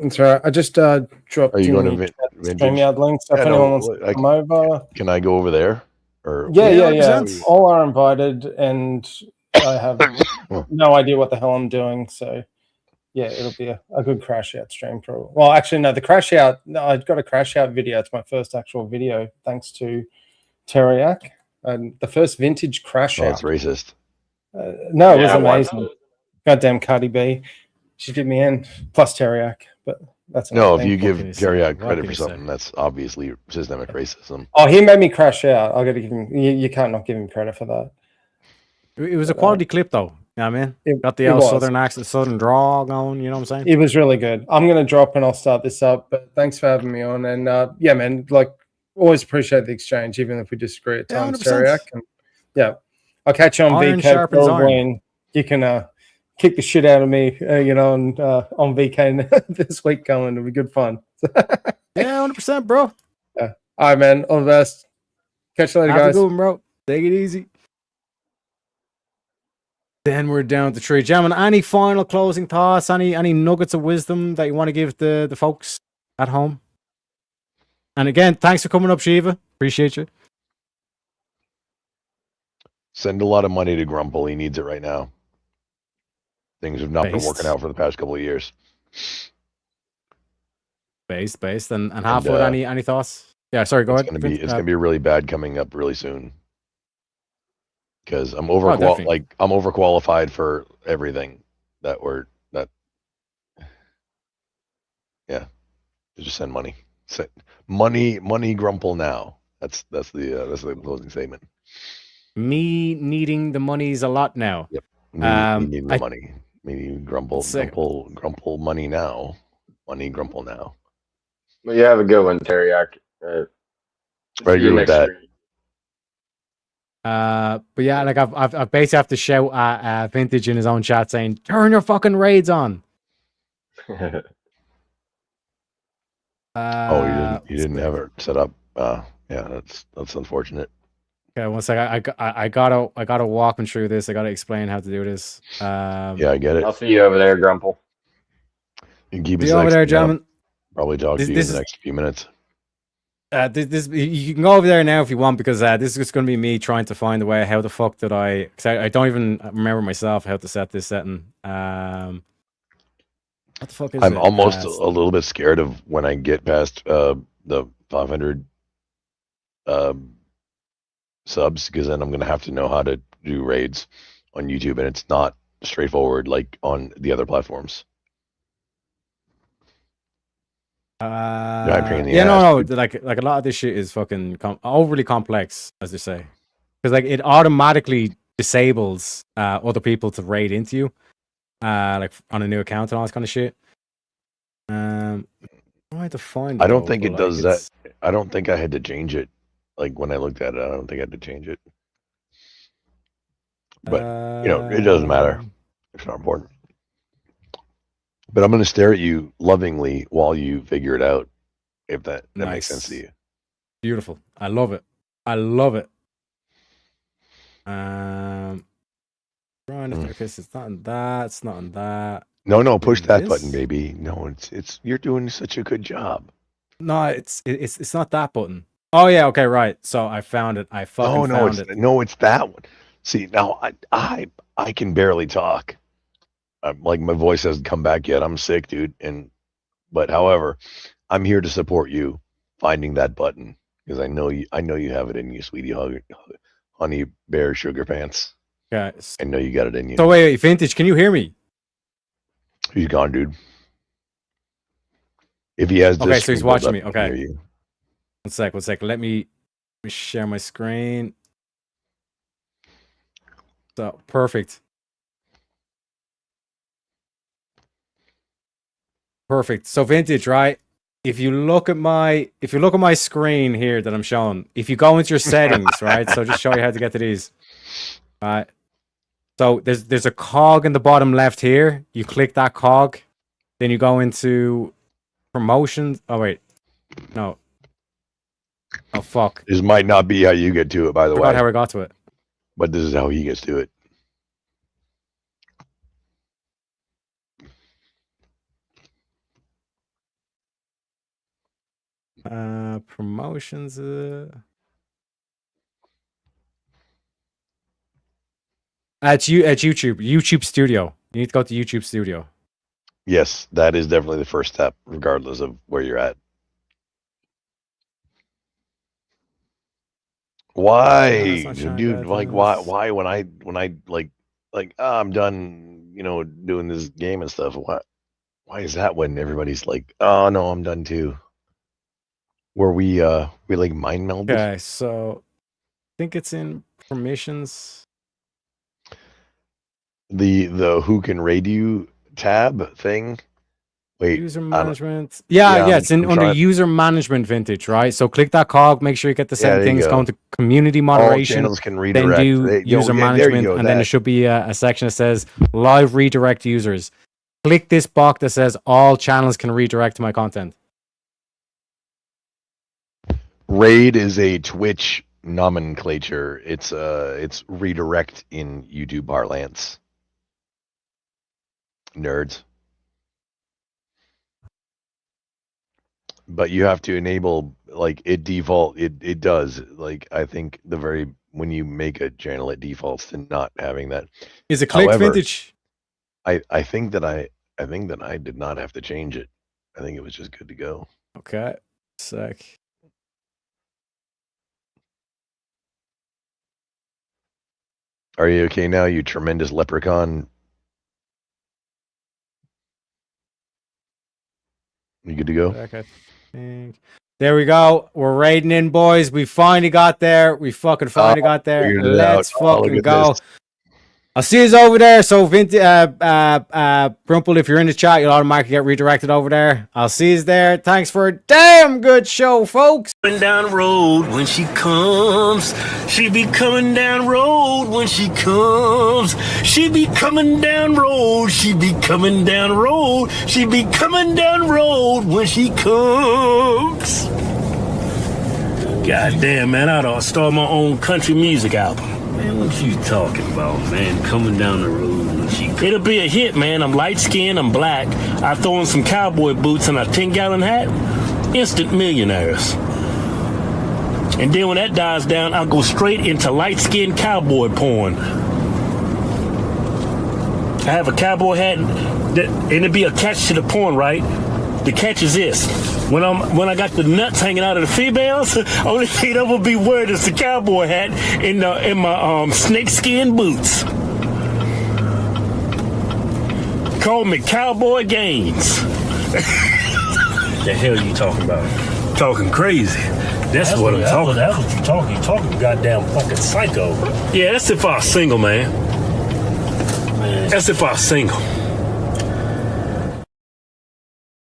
Speaker 21: It's all right. I just dropped
Speaker 22: Are you
Speaker 21: in
Speaker 22: going
Speaker 21: the
Speaker 22: to
Speaker 21: chat
Speaker 22: Vintage?
Speaker 21: StreamYard links. If
Speaker 22: Yeah,
Speaker 21: anyone
Speaker 22: no,
Speaker 21: wants to
Speaker 22: I-
Speaker 21: come over.
Speaker 22: Can I go over there? Or
Speaker 21: Yeah.
Speaker 1: 100%.
Speaker 21: All are invited, and I have no idea what the hell I'm doing. So, yeah, it'll be a good crash out stream. Probably. Well, actually, no. The crash out. No, I've got a crash out video. It's my first actual video, thanks to Teriak. And the first vintage crash
Speaker 22: Oh,
Speaker 21: out.
Speaker 22: it's racist.
Speaker 21: No, it was
Speaker 6: Yeah, why
Speaker 21: amazing. Goddamn Cardi B. She did me in, plus Teriak. But that's
Speaker 22: No,
Speaker 21: another
Speaker 22: if you
Speaker 21: thing.
Speaker 22: give
Speaker 1: can you say?
Speaker 22: Terry
Speaker 1: What
Speaker 22: credit
Speaker 1: can
Speaker 22: for
Speaker 1: you say?
Speaker 22: something, that's obviously systemic racism.
Speaker 21: Oh, he made me crash out. I got to give him. You can't not give him credit for that.
Speaker 1: It was a quality clip, though. You know what I mean?
Speaker 21: It-
Speaker 1: Got the
Speaker 21: it
Speaker 1: old
Speaker 21: was.
Speaker 1: southern accent, southern draw going, you know what I'm saying?
Speaker 21: It was really good. I'm gonna drop and I'll start this up. But thanks for having me on. And yeah, man, like always appreciate the exchange, even if we disagree at
Speaker 1: Yeah,
Speaker 21: times.
Speaker 1: 100%.
Speaker 21: Teriak. And, yeah, I'll catch you on
Speaker 1: Iron
Speaker 21: VK
Speaker 1: sharpens
Speaker 21: probably,
Speaker 1: iron.
Speaker 21: and you can kick the shit out of me, you know, on VK this week coming. It'll be good fun.
Speaker 1: Yeah, 100%, bro.
Speaker 21: Yeah. All right, man. All the best. Catch you later,
Speaker 1: Have a
Speaker 21: guys.
Speaker 1: good one, bro. Take it easy. Then we're down to three. Gentlemen, any final closing thoughts? Any nuggets of wisdom that you want to give the folks at home? And again, thanks for coming up, Shiva. Appreciate you.
Speaker 22: Send a lot of money to Grumple. He needs it right now. Things have not been
Speaker 1: Based.
Speaker 22: working out for the past couple of years.
Speaker 1: Based. And Halfwood,
Speaker 22: uh,
Speaker 1: any thoughts? Yeah, sorry, go
Speaker 22: It's
Speaker 1: ahead.
Speaker 22: gonna be it's gonna be really bad coming up really soon. Because I'm
Speaker 1: definitely.
Speaker 22: I'm overqualified for everything that yeah. Just send money. Send money Grumple now. That's the closing statement.
Speaker 1: Me needing the monies a lot now.
Speaker 22: Yep. Me need the
Speaker 1: I-
Speaker 22: money. Me Grumple
Speaker 1: Sick.
Speaker 22: Grumple money now. Money Grumple now.
Speaker 6: Well, you have a good one, Teriak.
Speaker 22: I
Speaker 6: See you
Speaker 22: agree with
Speaker 6: next
Speaker 22: that.
Speaker 6: week.
Speaker 1: But yeah, like I've basically have to shout at Vintage in his own chat saying, "Turn your fucking raids on."
Speaker 22: Oh, you didn't have it set up. Yeah, that's unfortunate.
Speaker 1: Okay, one second. I gotta walk him through this. I gotta explain how to do this.
Speaker 22: Yeah, I get it.
Speaker 6: I'll see you over there, Grumple.
Speaker 22: You can keep
Speaker 1: See
Speaker 22: us
Speaker 1: you over
Speaker 22: next-
Speaker 1: there,
Speaker 22: yeah,
Speaker 1: gentlemen.
Speaker 22: Probably talk
Speaker 1: This-
Speaker 22: to you
Speaker 1: this
Speaker 22: in the
Speaker 1: is-
Speaker 22: next few minutes.
Speaker 1: This you can go over there now if you want, because this is just going to be me trying to find a way. How the fuck did I? Because I don't even remember myself how to set this setting. What the fuck is
Speaker 22: I'm
Speaker 1: it?
Speaker 22: almost a little bit scared of when I get past the 500 subs, because then I'm gonna have to know how to do raids on YouTube, and it's not straightforward like on the other platforms. pain in the
Speaker 1: Yeah,
Speaker 22: ass,
Speaker 1: no. Like a lot of this shit is fucking overly complex, as they say, because like it automatically disables other people to raid into you, like on a new account and all this kind of shit. I had to find.
Speaker 22: I don't
Speaker 1: though,
Speaker 22: think
Speaker 1: but,
Speaker 22: it
Speaker 1: like,
Speaker 22: does
Speaker 1: it's-
Speaker 22: that. I don't think I had to change it. Like when I looked at it, I don't think I had to change it. But you know, it doesn't matter. It's not important. But I'm going to stare at you lovingly while you figure it out, if that makes sense to you.
Speaker 1: Beautiful. I love it. I love it. Run if it's not on that. It's not on that.
Speaker 22: No, push that
Speaker 1: This?
Speaker 22: button, baby. No, it's you're doing such a good job.
Speaker 1: No, it's not that button. Oh yeah, okay, right. So I found it. I fucking found it.
Speaker 22: It's that one. See, now I can barely talk. Like my voice hasn't come back yet. I'm sick, dude. But however, I'm here to support you finding that button, because I know you have it in you, sweetie, honey bear sugar pants.
Speaker 1: Yeah.
Speaker 22: I know you got it in you.
Speaker 1: So wait, Vintage, can you hear me?
Speaker 22: He's gone, dude. If he has this,
Speaker 1: Okay, so he's
Speaker 22: screen pulled
Speaker 1: watching
Speaker 22: up,
Speaker 1: me.
Speaker 22: he can hear
Speaker 1: Okay.
Speaker 22: you.
Speaker 1: One sec. Let me share my screen. So perfect. Perfect. So Vintage, right? If you look at my screen here that I'm showing, if you go into your settings, right? So just show you how to get to these. Right. So there's a cog in the bottom left here. You click that cog, then you go into promotions. Oh wait. No. Oh fuck.
Speaker 22: This might not be how you get to it, by the
Speaker 1: Forgot
Speaker 22: way.
Speaker 1: how I got to it.
Speaker 22: But this is how he gets to it.
Speaker 1: Promotions. At YouTube Studio. You need to go to YouTube Studio.
Speaker 22: Yes, that is definitely the first step, regardless of where you're at. Why, dude? Like, why? When I like, I'm done, doing this game and stuff. Why is that when everybody's like, oh no, I'm done too? Were we like mind melded?
Speaker 1: Okay, so I think it's in permissions.
Speaker 22: The who can raid you tab thing. Wait,
Speaker 1: User
Speaker 22: I don't-
Speaker 1: management. Yeah, it's
Speaker 22: I'm
Speaker 1: under
Speaker 22: trying-
Speaker 1: user management, Vintage, right? So click that cog, make sure you get the
Speaker 22: Yeah,
Speaker 1: same
Speaker 22: there you
Speaker 1: things,
Speaker 22: go.
Speaker 1: go into community
Speaker 22: All
Speaker 1: moderation,
Speaker 22: channels can
Speaker 1: then
Speaker 22: redirect.
Speaker 1: do
Speaker 22: There you
Speaker 1: user
Speaker 22: go,
Speaker 1: management, and then there
Speaker 22: that.
Speaker 1: should be a section that says live redirect users. Click this box that says all channels can redirect to my content.
Speaker 22: Raid is a Twitch nomenclature. It's redirect in YouTube parlance. Nerds. But you have to enable, like, it does. Like, I think when you make a channel, it defaults to not having that.
Speaker 1: Is it clicked,
Speaker 22: However,
Speaker 1: Vintage?
Speaker 22: I think that I did not have to change it. I think it was just good to go.
Speaker 1: Okay, sec.
Speaker 22: Are you okay now, you tremendous leprechaun? You good to go?
Speaker 1: Sec, I think. There we go. We're raiding in, boys. We finally got there. We fucking finally got there.
Speaker 22: figured it
Speaker 1: Let's
Speaker 22: out. Oh, look
Speaker 1: fucking
Speaker 22: at
Speaker 1: go.
Speaker 22: this.
Speaker 1: I'll see you over there. So, Brumple, if you're in the chat, you'll automatically get redirected over there. I'll see you there. Thanks for a damn good show, folks.
Speaker 2: Coming down road when she comes. She be coming down road when she comes. She be coming down road. She be coming down road. She be coming down road when she comes. God damn, man, I ought to start my own country music album. Man, what you talking about, man? Coming down the road when she comes. It'll be a hit, man. I'm light-skinned, I'm black. I throw in some cowboy boots and a 10-gallon hat. Instant millionaires. And then when that dies down, I'll go straight into light-skinned cowboy porn. I have a cowboy hat, and it'll be attached to the porn, right? The catch is this: when I got the nuts hanging out of the females, only thing that will be wearing is the cowboy hat in my snakeskin boots. Call me Cowboy Gaines. The hell you talking about? Talking crazy. That's what I'm talking about. That's what you talking. You talking goddamn fucking psycho. Yeah, that's if I was single, man. That's if I was single.